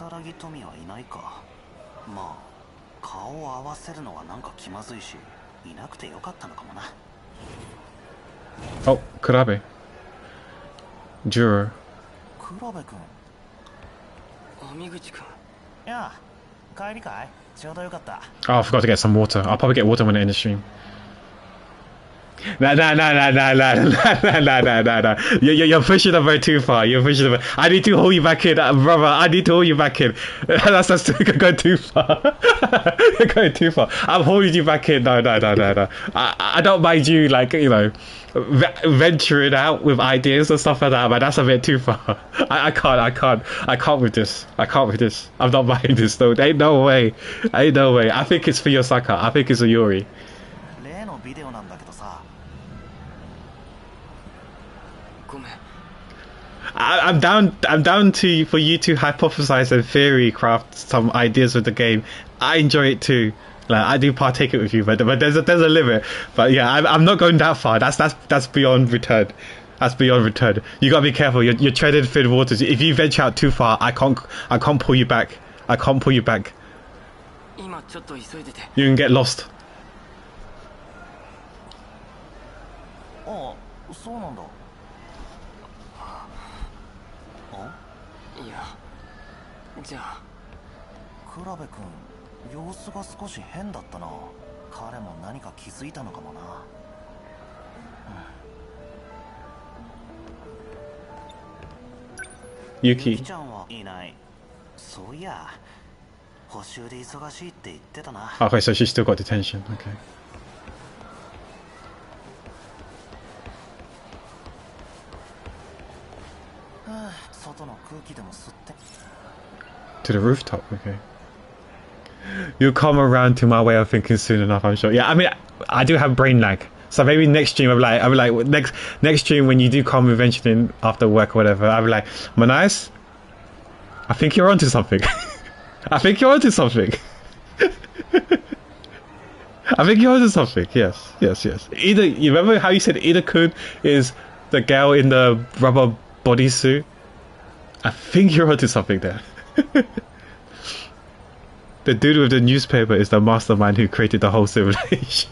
如月富はいないか。まあ、顔を合わせるのはなんか気まずいし、いなくてよかったのかもな。Oh, Kurabe. Juro. 倉部君。網口君。いや、帰りかい？ちょうどよかった。Oh, I forgot to get some water. I'll probably get water when I end the stream. Nah. You're pushing it way too far. You're pushing it. I need to hold you back in, brother. I need to hold you back in. That's going too far. You're going too far. I'm holding you back in. No. I don't mind you, like, you know, venturing out with ideas and stuff like that, but that's a bit too far. I can't with this. I'm not buying this though. Ain't no way. I think it's for Yosaka. I think it's a Yuri. I'm down to for you to hypothesize and theory craft some ideas with the game. I enjoy it too. Like I do partake it with you, but there's a limit. But yeah, I'm not going that far. That's beyond return. That's beyond return. You gotta be careful. You're treading thin waters. If you venture out too far, I can't pull you back. I can't pull you back. You can get lost. ああ、そうなんだ。いや、じゃあ倉部君、様子が少し変だったな。彼も何か気づいたのかもな。ユキちゃんはいない。そういや、補習で忙しいって言ってたな。Okay, so she's still got detention. Okay. To the rooftop, okay. You'll come around to my way of thinking soon enough, I'm sure. Yeah, I mean, I do have brain lag, so maybe next stream I'll be like next stream when you do come eventually after work or whatever, I'll be like, Manais, I think you're onto something. I think you're onto something. I think you're onto something. Yes. Ida, you remember how you said Ida-kun is the girl in the rubber bodysuit? I think you're onto something there. The dude with the newspaper is the mastermind who created the whole simulation.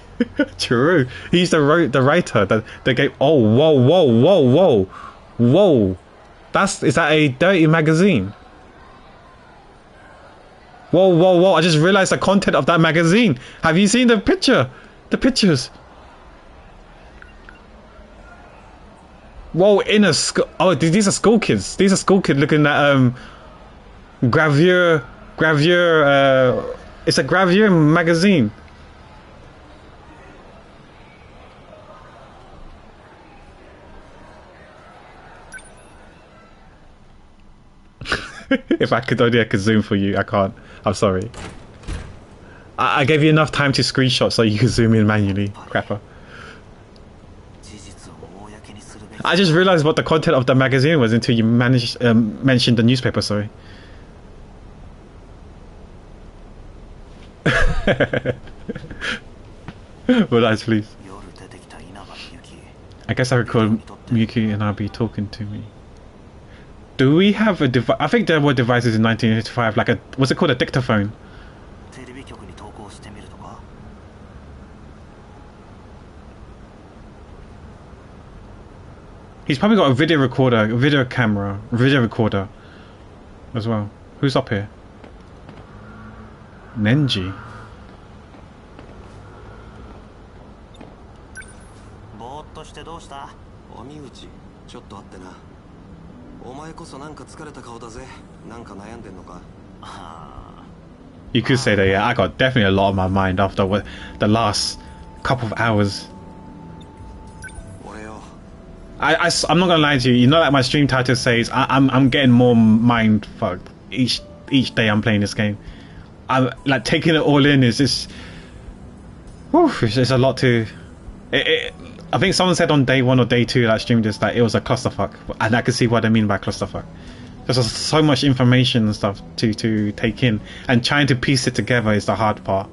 True. He's the writer. The game. Oh, whoa. Is that a dirty magazine? Whoa, whoa, whoa! I just realized the content of that magazine. Have you seen the picture? The pictures. Whoa, in a school. Oh, these are school kids. These are school kids looking at gravure. It's a gravure magazine. If I could only, I could zoom for you. I can't. I'm sorry. I gave you enough time to screenshot so you could zoom in manually, crapper. I just realized what the content of the magazine was until you mentioned the newspaper, sorry. Relax, please. I guess I would call Miyuki and I'll be talking to me. Do we have a device? I think there were devices in 1985, like what's it called, a dictaphone? He's probably got a video recorder, a video camera, a video recorder as well. Who's up here? Nenji. You could say that, yeah, I got definitely a lot on my mind after the last couple of hours. I'm not gonna lie to you. You know, like my stream title says, I'm getting more mind fucked each day I'm playing this game. I'm like taking it all in. Is just, whew, it's a lot to. I think someone said on day 1 or day 2 that I streamed this that it was a clusterfuck, and I can see what I mean by clusterfuck. There's so much information and stuff to take in, and trying to piece it together is the hard part.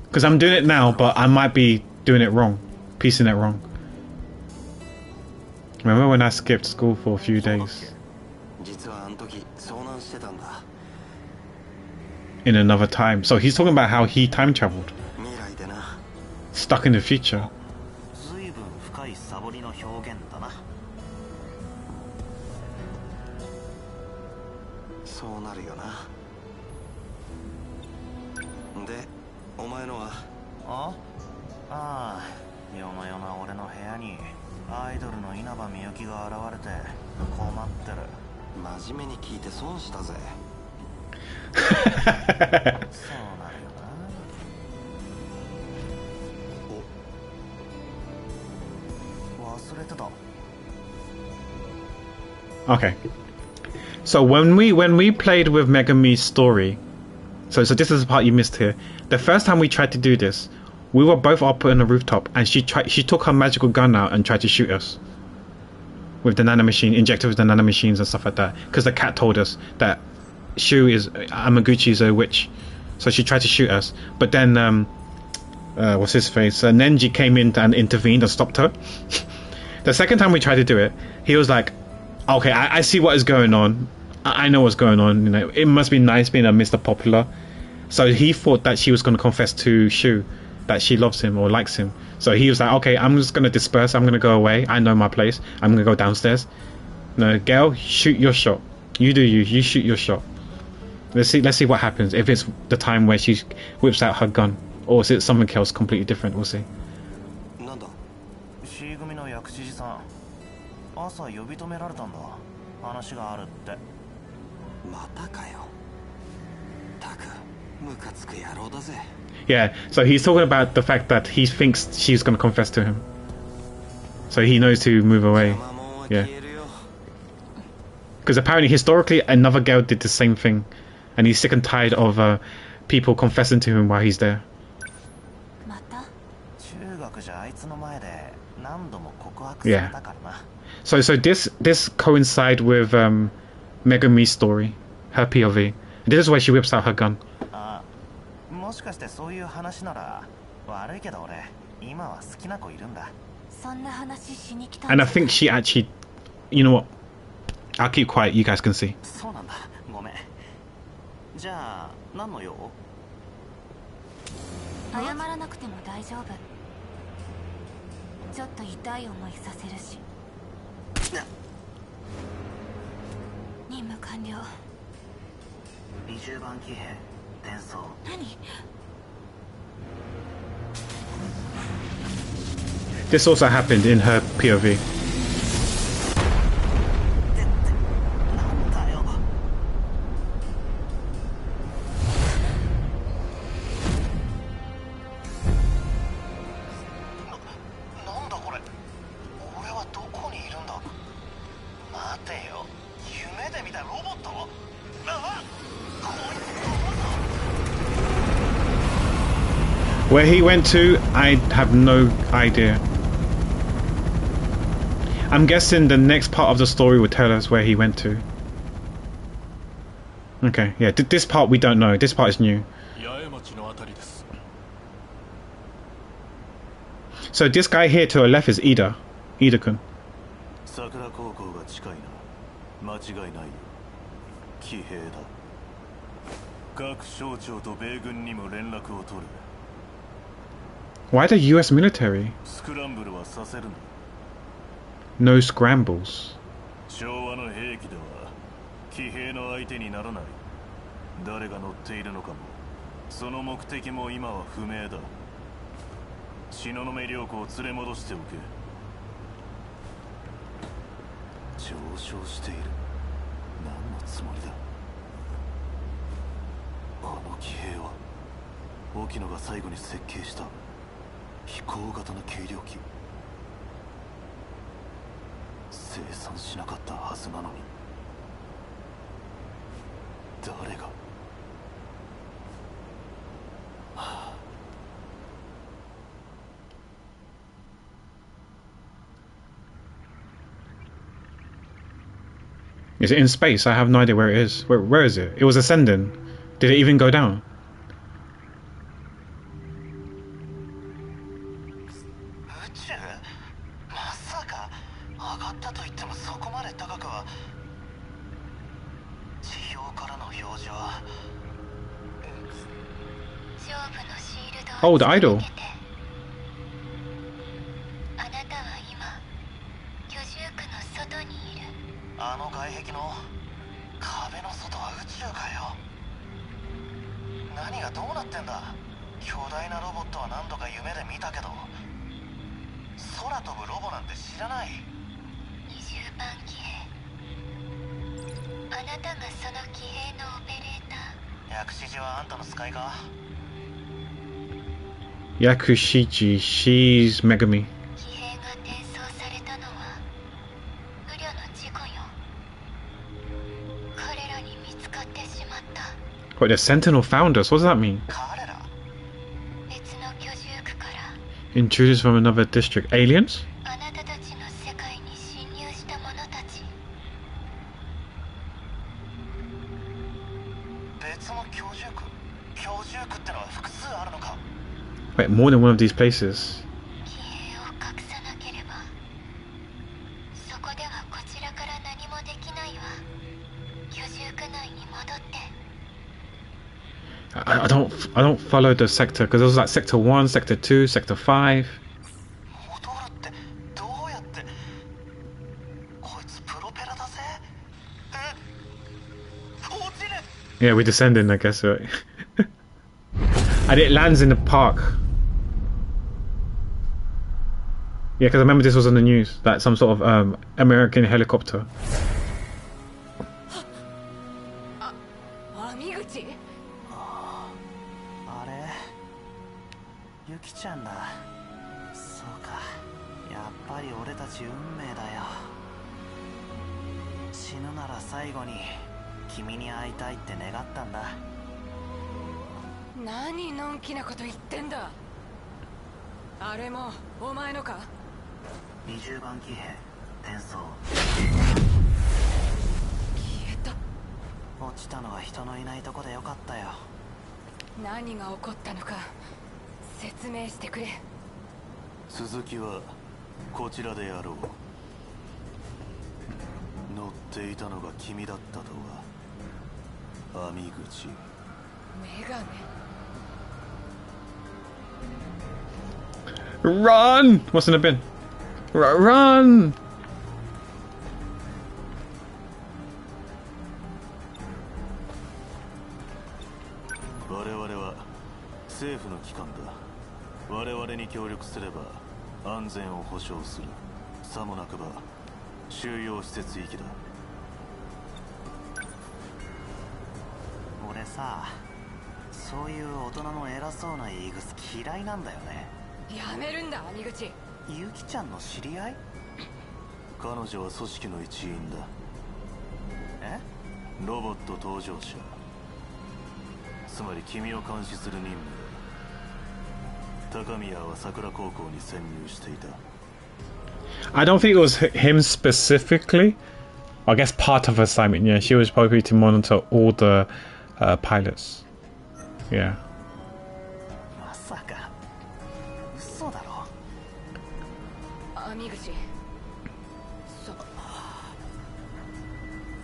Because I'm doing it now, but I might be doing it wrong. Piecing it wrong. Remember when I skipped school for a few days? In another time. So he's talking about how he time traveled. Stuck in the future. Okay. So when we played with Megami's story, so this is the part you missed here. The first time we tried to do this, we were both up on the rooftop, and she took her magical gun out and tried to shoot us with the nanomachine, injected with the nanomachines and stuff like that. Because the cat told us that Amaguchi is a witch, so she tried to shoot us. But then what's his face? Nenji came in and intervened and stopped her. The second time we tried to do it, he was like, "Okay, I see what is going on. I know what's going on. You know, it must be nice being a Mr. Popular." So he thought that she was going to confess to Shu that she loves him or likes him. So he was like, "Okay, I'm just going to disperse. I'm going to go away. I know my place. I'm going to go downstairs. No, girl, shoot your shot. You do you. You shoot your shot. Let's see what happens. If it's the time where she whips out her gun, or is it something else completely different? We'll see." Yeah, so he's talking about the fact that he thinks she's going to confess to him. So he knows to move away. Yeah. Because apparently, historically, another girl did the same thing. And he's sick and tired of people confessing to him while he's there. Yeah. So this coincides with Megami's story, her POV. This is where she whips out her gun. And I think she actually, you know what? I'll keep quiet. You guys can see. じゃあ何の用？謝らなくても大丈夫。ちょっと痛い思いさせるし。任務完了。This also happened in her POV. Where he went to, I have no idea. I'm guessing the next part of the story will tell us where he went to. Okay, yeah, this part we don't know. This part is new. So this guy here to our left is Ida. Ida-kun. Why the US military? No scrambles. 昭和の兵器では騎兵の相手にならない。誰が乗っているのかもその目的も今は不明だ。東雲良子を連れ戻しておけ。上昇している。何のつもりだ。あの騎兵は沖野が最後に設計した飛行型の軽量機。生産しなかったはずなのに誰が、はあ、Is it in space? I have no idea where it is. Where is it? It was ascending. Did it even go down? お、the idol。あなたは今居住区の外にいる。あの外壁の壁の外は宇宙かよ。何がどうなってんだ。巨大なロボットは何度か夢で見たけど、空飛ぶロボなんて知らない。20番騎兵。あなたがその騎兵のオペレーター。薬師寺はあんたの使いか。Yakushiji, she's Megami. 騎兵が転送されたのは不慮の事故よ。彼らに見つかってしまった。Wait, the Sentinel found us. What does that mean? 彼ら。別の居住区から。Intruders from another district. Aliens? あなたたちの世界に侵入した者たち。別の居住区。居住区ってのは複数あるのか。Wait, more than one of these places. 騎兵を隠さなければ、そこではこちらから何もできないわ。居住区内に戻って。I don't follow the sector because there was like sector 1, sector 2, sector 5. 戻るってどうやって。こいつプロペラだぜ。落ちる。 Yeah, we're descending, I guess, right? And it lands in the park. Yeah, because I remember this was on the news, that some sort of American helicopter. あれユキちゃんだ。そうか、やっぱり俺たち運命だよ。死ぬなら最後に君に会いたいって願ったんだ。何のんきなこと言ってんだ。あれもお前のか。20番騎兵転送。消えた。落ちたのは人のいないとこでよかったよ。何が起こったのか説明してくれ。続きはこちらでやろう。乗っていたのが君だったとは。網口。メガネ。Run! What's in the bin? Run! 機関だ。我々に協力すれば安全を保証する。さもなくば収容施設行きだ。俺さ、そういう大人の偉そうなイーグス嫌いなんだよね。やめるんだ兄口。ユキちゃんの知り合い？彼女は組織の一員だ。え？ロボット搭乗者。つまり君を監視する任務だ。高宮は桜高校に潜入していた。I don't think it was him specifically. I guess part of her assignment, yeah. She was probably to monitor all the pilots. Yeah. まさか嘘だろ。兄口。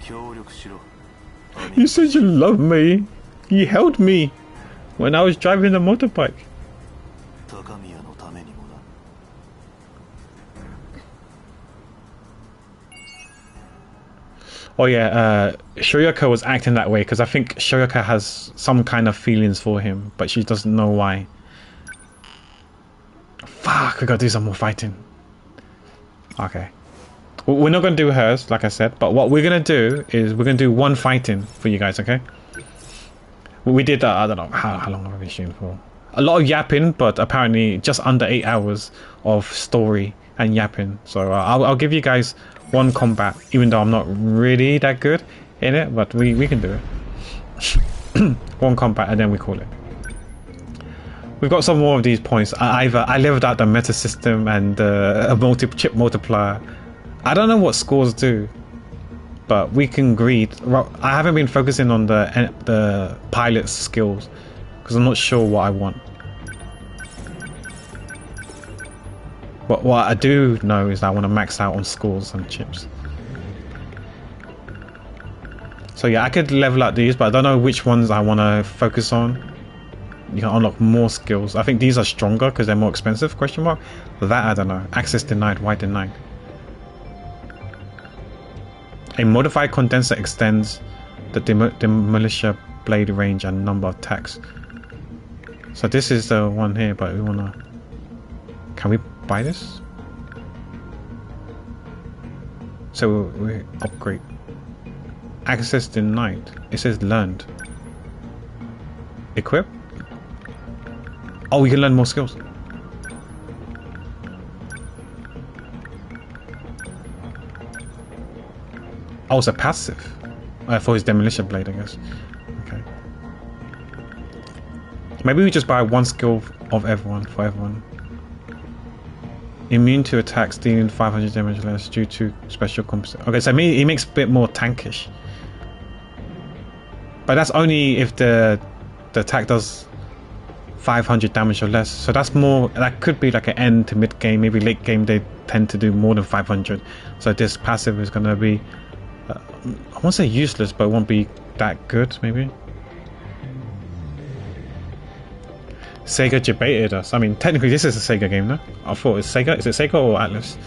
協力しろ。You said you loved me. You held me when I was driving the motorbike. 高宮のためにもな。Oh yeah, Shoyoko was acting that way because I think Shoyoko has some kind of feelings for him, but she doesn't know why. Fuck, we gotta do some more fighting. Okay. We're not gonna do hers, like I said, but what we're gonna do is we're gonna do one fighting for you guys, okay? We did that, I don't know, how long have I been shooting for? A lot of yapping, but apparently just under 8 hours of story and yapping. So I'll give you guys one combat, even though I'm not really that good in it, but we can do it. One combat and then we call it. We've got some more of these points. I leveled out the meta system and a chip multiplier. I don't know what scores do, but we can greed. I haven't been focusing on the pilot's skills because I'm not sure what I want. But what I do know is that I want to max out on scores and chips. So yeah, I could level up these, but I don't know which ones I want to focus on. You can unlock more skills. I think these are stronger because they're more expensive, question mark. But that I don't know. Access denied, why denied? A modified condenser extends the demolisher blade range and number of attacks. So this is the one here, but we wanna... Can we buy this? So we upgrade. Access denied. It says learned. Equip. Oh, we can learn more skills. Oh, it's a passive for his demolition blade, I guess. Okay. Maybe we just buy one skill of everyone for everyone. Immune to attacks dealing 500 damage less due to special composite. Okay, so he makes a bit more tankish. But that's only if the attack does 500 damage or less. So that's more, that could be like an end to mid game. Maybe late game they tend to do more than 500. So this passive is going to be, I won't say useless, but it won't be that good maybe. Sega debated us. I mean, technically this is a Sega game, no? I thought it's Sega. Is it Sega or Atlas?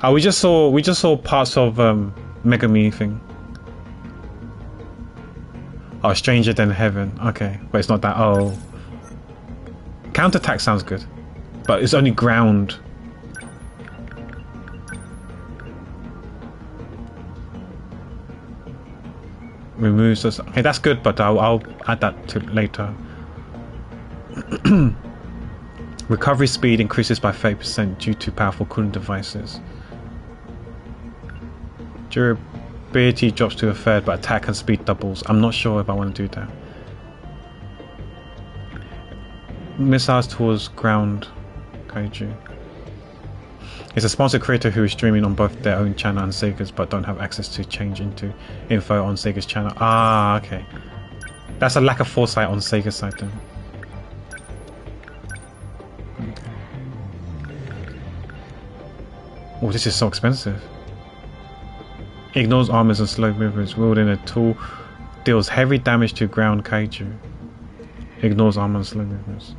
Oh, we just saw parts of Megami thing. Oh, Stranger Than Heaven. Okay, but it's not that. Oh, counterattack sounds good, but it's only ground. Removes us. Okay, that's good, but I'll add that to later. Recovery speed increases by 30% due to powerful cooling devices. Durability drops to a third, but attack and speed doubles. I'm not sure if I want to do that. Missiles towards ground kaiju. It's a sponsored creator who is streaming on both their own channel and Sega's, but don't have access to change into info on Sega's channel. Ah, okay. That's a lack of foresight on Sega's side then. Okay. Oh, this is so expensive. Ignores armors and slow movements. Wielding a tool deals heavy damage to ground kaiju. Ignores armor and slow movements.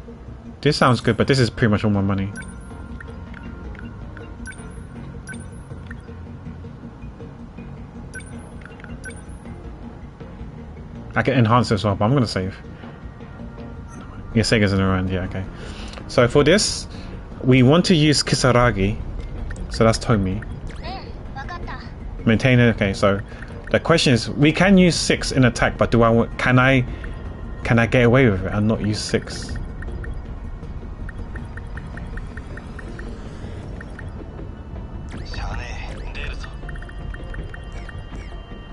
This sounds good, but this is pretty much all my money. I can enhance it as well, but I'm gonna save. Yeah, Sega's in around. Yeah, okay. So for this, we want to use Kisaragi. So that's Tomi. Maintain it. Okay, so the question is, we can use 6 in attack, but do I want? Can I get away with it and not use 6?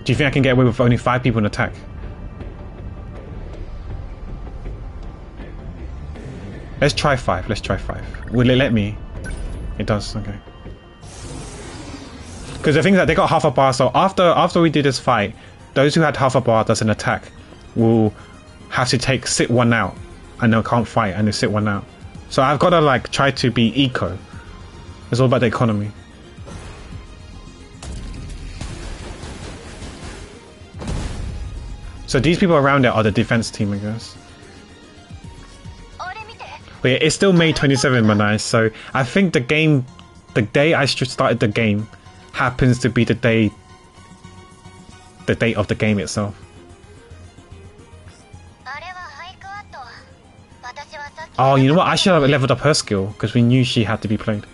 Do you think I can get away with only 5 people in attack? Let's try 5. Let's try 5. Will it let me? It does. Okay. Because the thing is that they got half a bar, so after we do this fight, those who had half a bar that's an attack will have to sit 1 out, and they can't fight, and they sit 1 out. So I've got to like try to be eco. It's all about the economy. So these people around it are the defense team, I guess. But yeah, it's still May 27, Manai, so I think the day I started the game happens to be the date of the game itself. Oh, you know what? I should have leveled up her skill, because we knew she had to be played.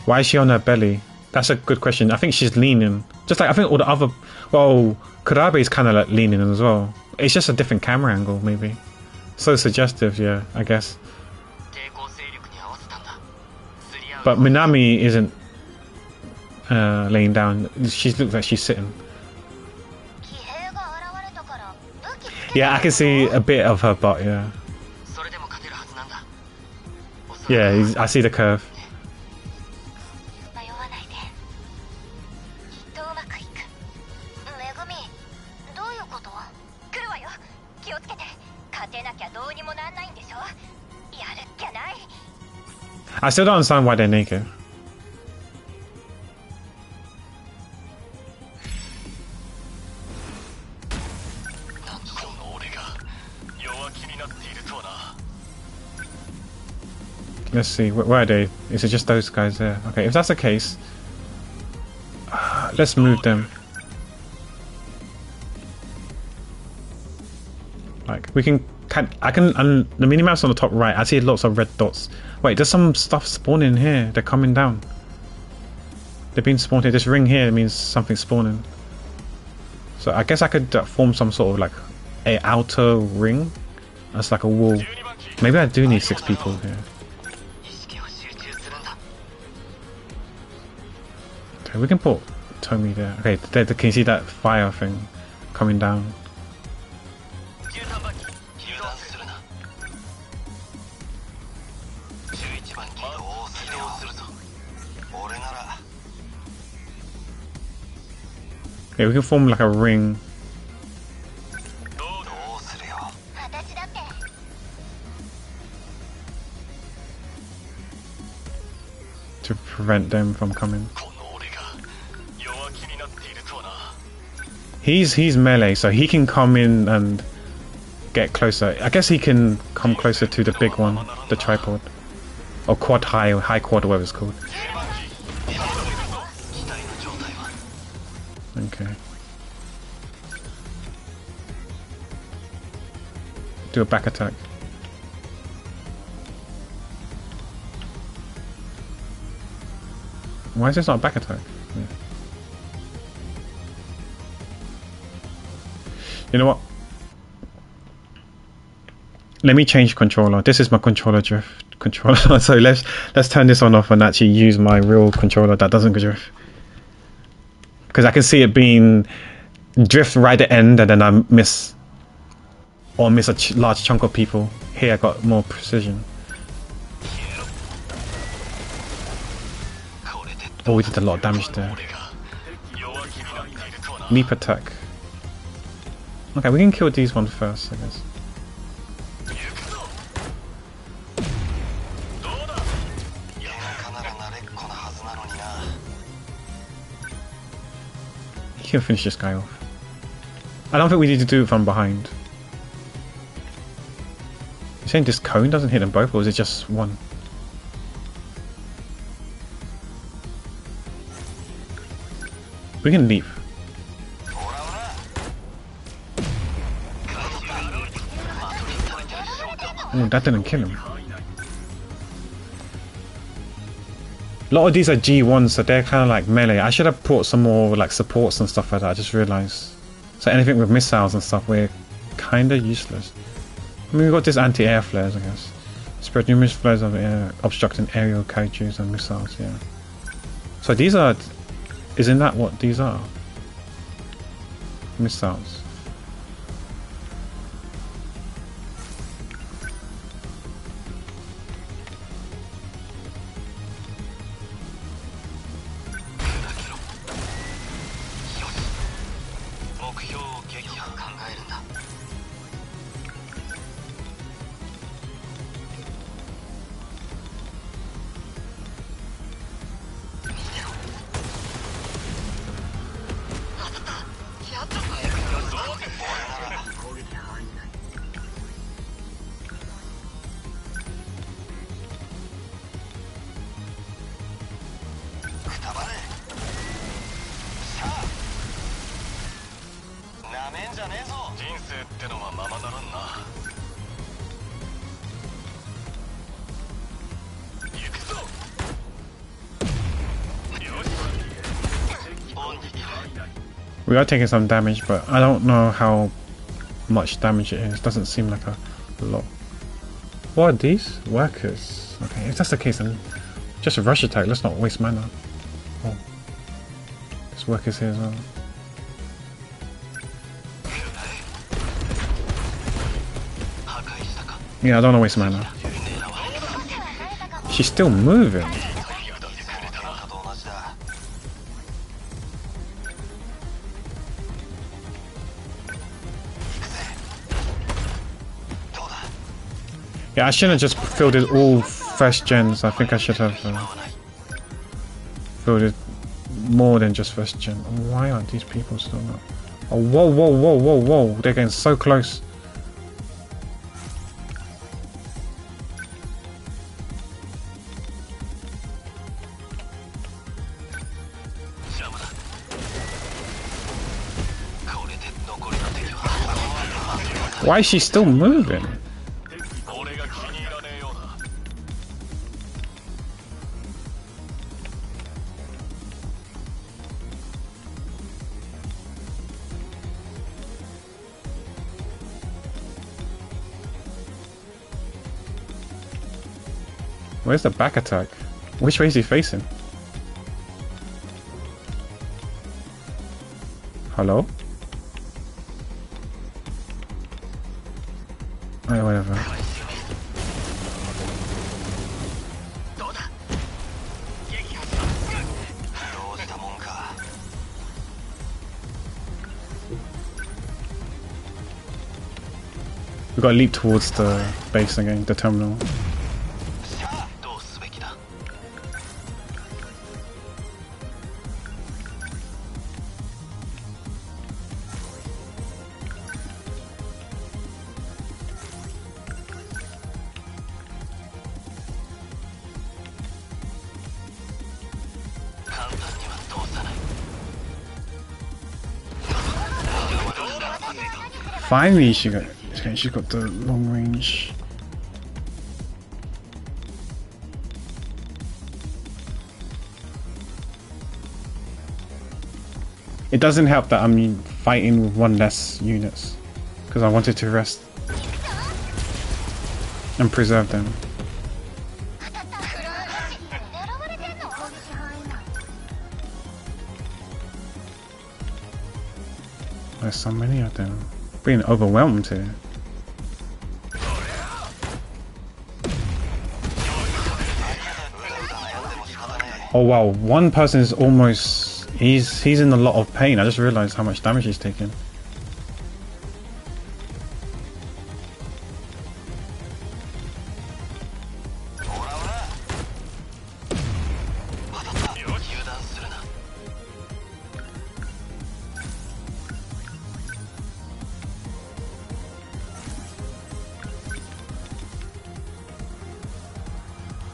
Why is she on her belly? That's a good question. I think she's leaning. Just like I think all the other... Well, Kurabe is kind of like leaning as well. It's just a different camera angle, maybe. So suggestive, yeah, I guess. But Minami isn't laying down. She looks like she's sitting. Yeah, I can see a bit of her butt, yeah. Yeah, I see the curve. I still don't understand why they're naked. Let's see, where are they? Is it just those guys there? Okay, if that's the case, let's move them. Like, we can the minimap's on the top right. I see lots of red dots. Wait, there's some stuff spawning here. They're coming down. They've been spawned here. This ring here means something's spawning. So I guess I could form some sort of like a outer ring. That's like a wall. Maybe I do need 6 people here. Okay, we can put Tomi there. Okay, can you see that fire thing coming down? Okay, we can form like a ring. To prevent them from coming. He's melee, so he can come in and get closer. I guess he can come closer to the big one, the tripod. Or quad high, or high quad, whatever it's called. Okay. Do a back attack. Why is this not a back attack? Yeah. You know what? Let me change controller. This is my controller drift controller. So let's turn this on off and actually use my real controller that doesn't drift. Because I can see it being drift right at the end and then I miss a large chunk of people. Here I got more precision. Oh, we did a lot of damage there. Leap attack. Okay, we can kill these ones first, I guess. You can finish this guy off. I don't think we need to do it from behind. You're saying this cone doesn't hit them both, or is it just one? We can leave. Oh, that didn't kill him. A lot of these are G1s, so they're kind of like melee. I should have brought some more like supports and stuff like that. I just realized. So anything with missiles and stuff, we're kind of useless. I mean, we've got this anti-air flares, I guess. Spread numerous flares of air, obstructing aerial kaijus and missiles, yeah. So these are... Isn't that what these are? Missiles. We are taking some damage, but I don't know how much damage it is. Doesn't seem like a lot. What are these? Workers. Okay, if that's the case, then just a rush attack. Let's not waste mana. Oh, there's workers here as well. Yeah, I don't want to waste mana. She's still moving. Yeah, I shouldn't have just fielded all first gens. I think I should have fielded more than just first gen. Why aren't these people still not? Oh, whoa, whoa, whoa, whoa, whoa. They're getting so close. Why is she still moving? Where's the back attack? Which way is he facing? Hello? Oh, whatever. We gotta leap towards the base again, the terminal. Finally, she got the long range. It doesn't help that I'm fighting with one less units because I wanted to rest and preserve them. There's so many of them. Being overwhelmed here. Oh wow, one person is almost... He's in a lot of pain. I just realized how much damage he's taking.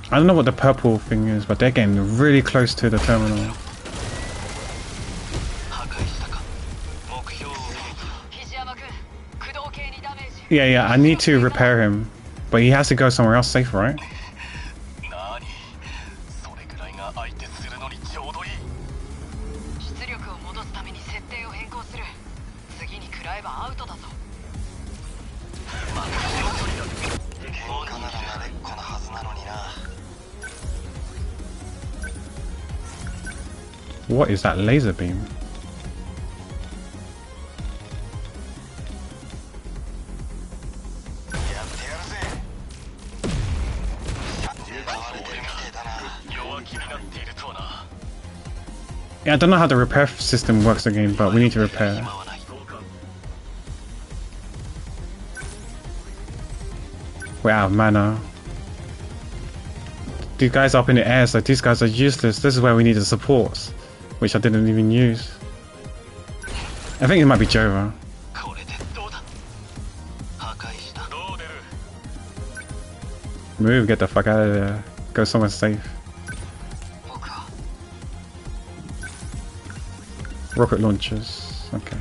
I don't know what the purple thing is, but they're getting really close to the terminal. Yeah, I need to repair him, but he has to go somewhere else safe, right? What is that laser beam? Yeah, I don't know how the repair system works again, but we need to repair. We're out of mana. These guys up in the air, so these guys are useless. This is where we need the supports, which I didn't even use. I think it might be Jova. Move, get the fuck out of there. Go somewhere safe. Rocket launchers, okay.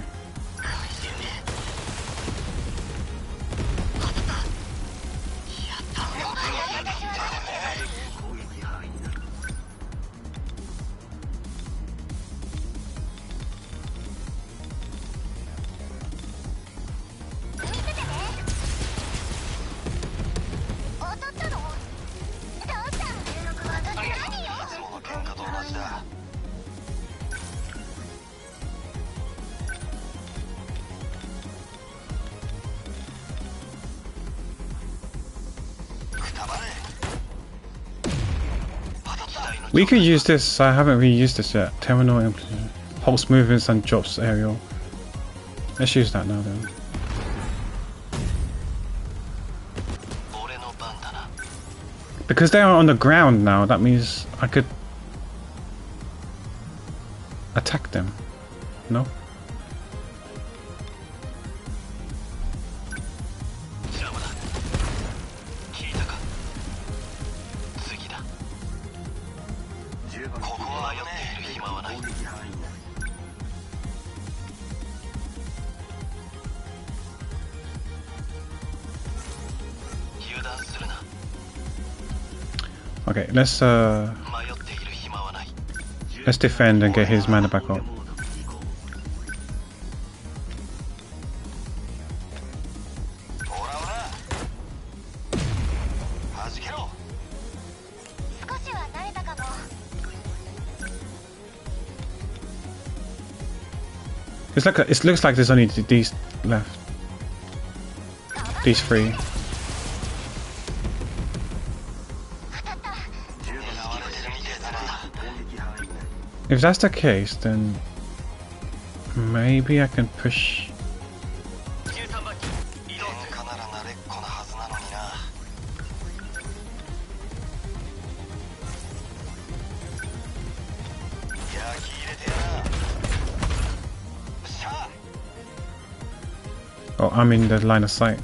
We could use this. I haven't really used this yet. Terminal implement. Pulse movements and drops aerial. Let's use that now then. Because they are on the ground now, that means I could attack them. No? Okay, let's defend and get his mana back up. It's like it looks like there's only these left. These three. If that's the case, then maybe I can push. Oh, I'm in the line of sight.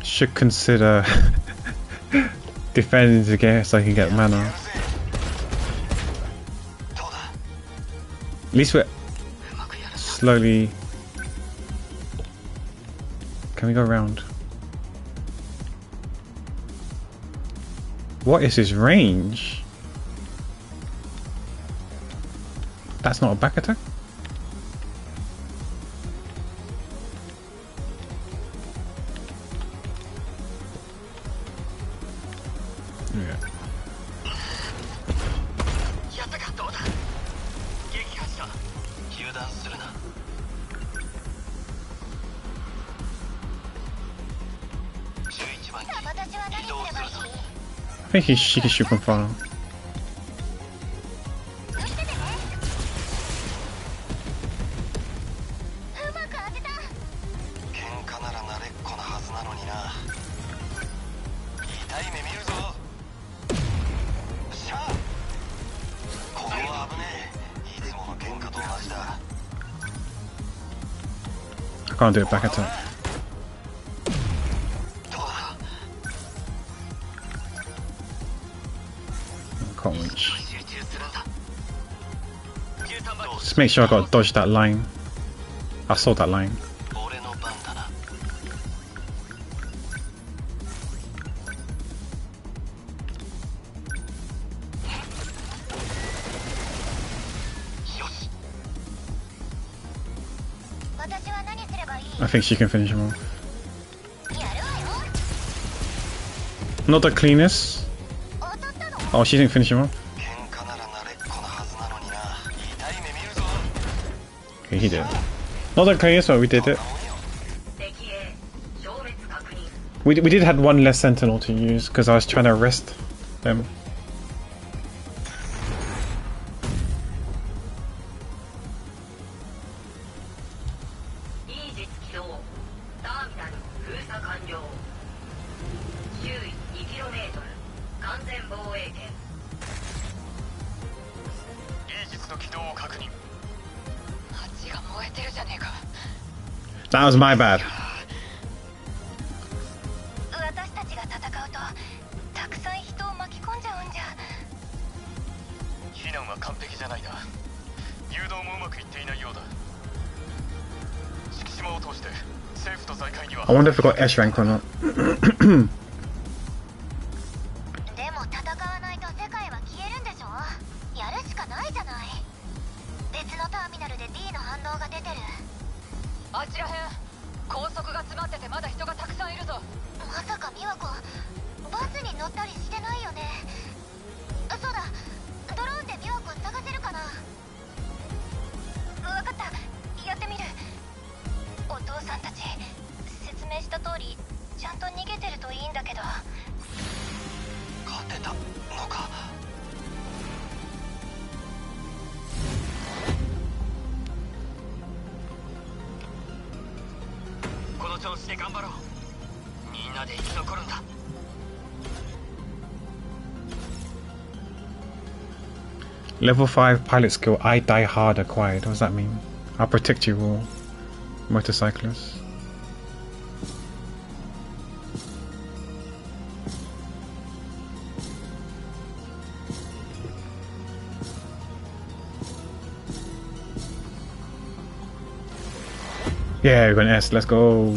Should consider defending to get so I can get mana. At least we're slowly. Can we go around? What is his range? That's not a back attack? I think she can shoot from far. can't do it back attack. Can't reach. Just make sure I got to dodge that line. I saw that line. I think she can finish him off. Not the cleanest. Oh, she didn't finish him off. Okay, he did. Not the cleanest, but we did it. We did have one less sentinel to use because I was trying to arrest them. That was my bad. I wonder if I got S rank or not. Level 5 pilot skill, I die hard acquired. What does that mean? I'll protect you all, motorcyclists. Yeah, we're going S, let's go.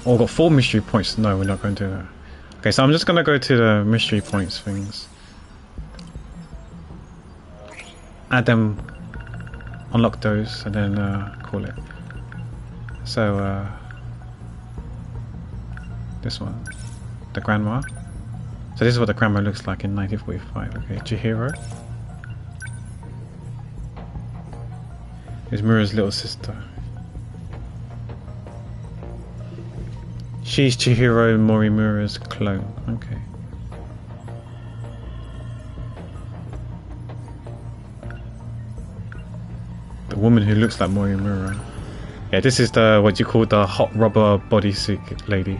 Oh, got 4 mystery points. No, we're not going to do that. Okay, so I'm just going to go to the mystery points things. Add them, unlock those, and then call it. So, this one, the grandma. So this is what the grandma looks like in 1945. Okay, Chihiro is Mura's little sister. She's Chihiro Morimura's clone. Okay. The woman who looks like Morimura. Yeah, this is the what you call the hot rubber bodysuit lady.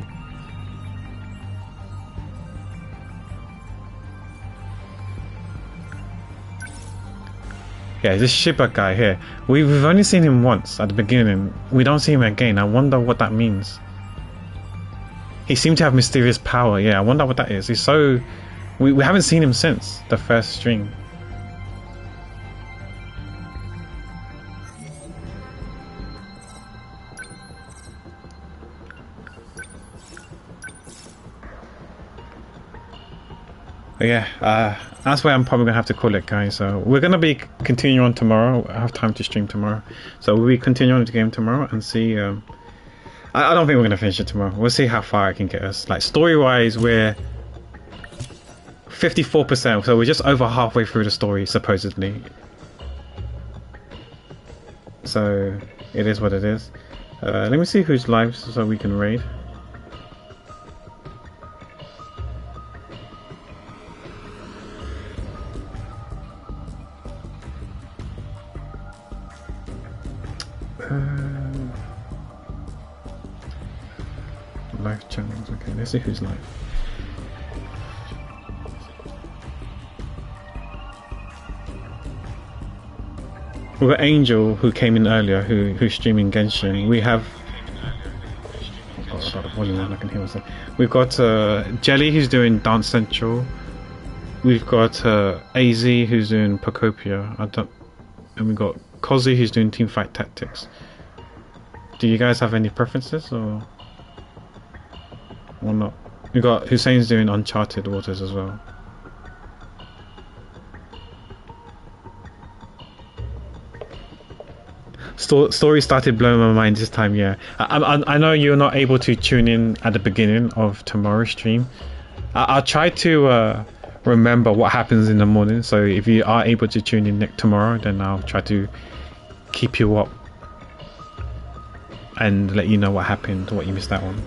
Yeah, this Shiba guy here. We've only seen him once at the beginning. We don't see him again. I wonder what that means. He seemed to have mysterious power. Yeah, I wonder what that is. He's so... We haven't seen him since the first stream. But yeah, that's where I'm probably going to have to call it, guys. So we're going to be continuing on tomorrow. I have time to stream tomorrow. So we'll be continuing the game tomorrow and see... I don't think we're going to finish it tomorrow. We'll see how far I can get us. Like, story-wise, we're 54%, so we're just over halfway through the story, supposedly. So, it is what it is. Let me see who's live so we can raid. live channels. Okay, let's see who's live. We've got Angel, who came in earlier, who's streaming Genshin. We have... Oh, about the volume now, I can hear myself. We've got Jelly, who's doing Dance Central. We've got AZ, who's doing Procopia. And we've got Kozi, who's doing Teamfight Tactics. Do you guys have any preferences, or not? We've got Hussein's doing Uncharted Waters as well. Story started blowing my mind this time. Yeah, I know you're not able to tune in at the beginning of tomorrow's stream. I'll try to remember what happens in the morning, so if you are able to tune in tomorrow, then I'll try to keep you up and let you know what happened, what you missed out on.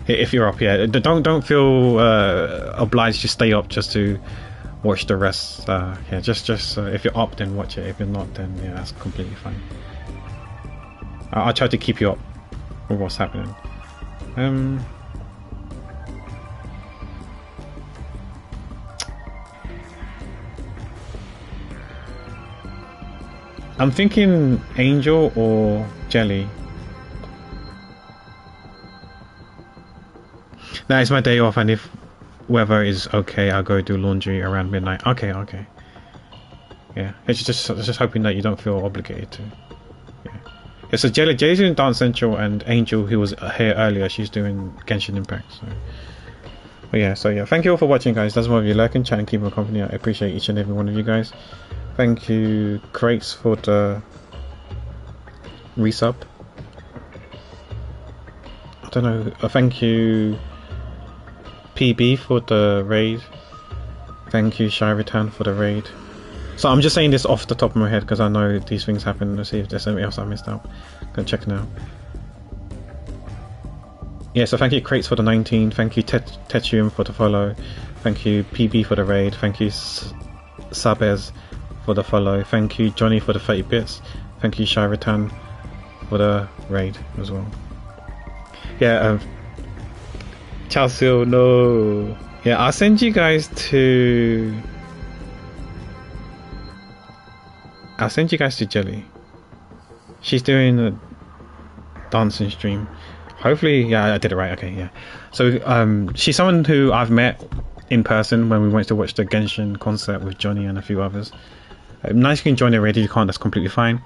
If you're up, yeah, don't feel obliged to stay up just to watch the rest. Yeah, just if you're up, then watch it. If you're not, then yeah, that's completely fine. I'll try to keep you up with what's happening. I'm thinking Angel or Jelly. That is my day off, and if weather is okay, I'll go do laundry around midnight. Okay. Yeah, it's just hoping that you don't feel obligated to. Yeah, so Jelly's doing Dance Central, and Angel, who was here earlier, she's doing Genshin Impact. So, but yeah, thank you all for watching, guys. That's more of you liking, chatting, keeping me company. I appreciate each and every one of you guys. Thank you, Crates, for the resub. I don't know. Thank you, PB, for the raid. Thank you, Shiritan, for the raid. So I'm just saying this off the top of my head because I know these things happen. Let's see if there's anything else I missed out. Go check now. Yeah, so thank you, Crates, for the 19. Thank you, Tetrium, for the follow. Thank you, PB, for the raid. Thank you, Sabez, for the follow. Thank you, Johnny, for the 30 bits. Thank you, Shiritan, for the raid as well. Yeah, Chelsea, no. Yeah, I'll send you guys to Jelly. She's doing a dancing stream. Hopefully, yeah, I did it right. Okay, yeah. So, she's someone who I've met in person when we went to watch the Genshin concert with Johnny and a few others. Nice, you can join the raid. If you can't, that's completely fine.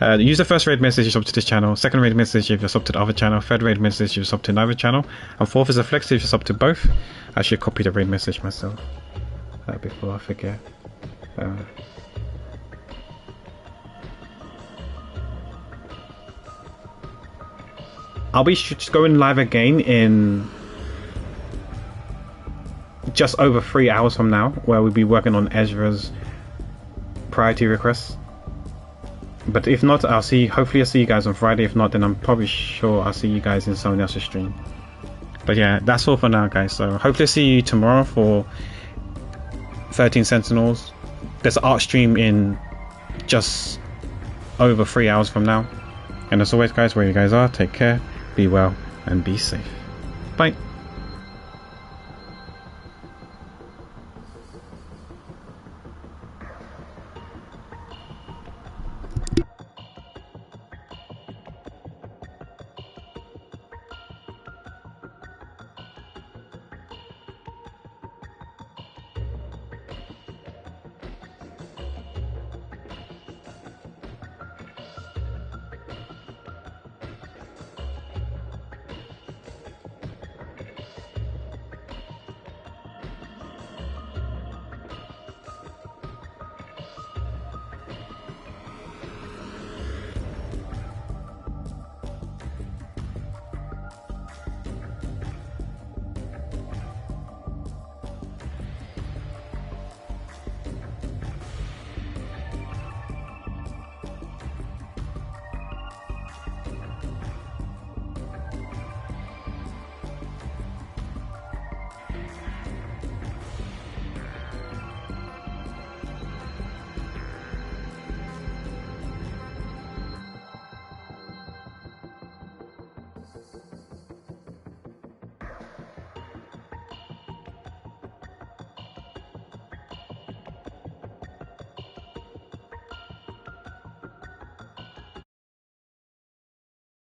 Use the first raid message if you're sub to this channel, second raid message if you're sub to the other channel, third raid message if you're sub to another channel, and fourth is a flex if you're sub to both. I should copy the raid message myself before I forget. I'll be going live again in just over 3 hours from now, where we'll be working on Ezra's priority requests. But if not, hopefully I'll see you guys on Friday. If not, then I'm probably sure I'll see you guys in someone else's stream. But yeah, that's all for now, guys. So hopefully I'll see you tomorrow for 13 Sentinels. There's an art stream in just over 3 hours from now. And as always, guys, where you guys are, take care, be well, and be safe. Bye.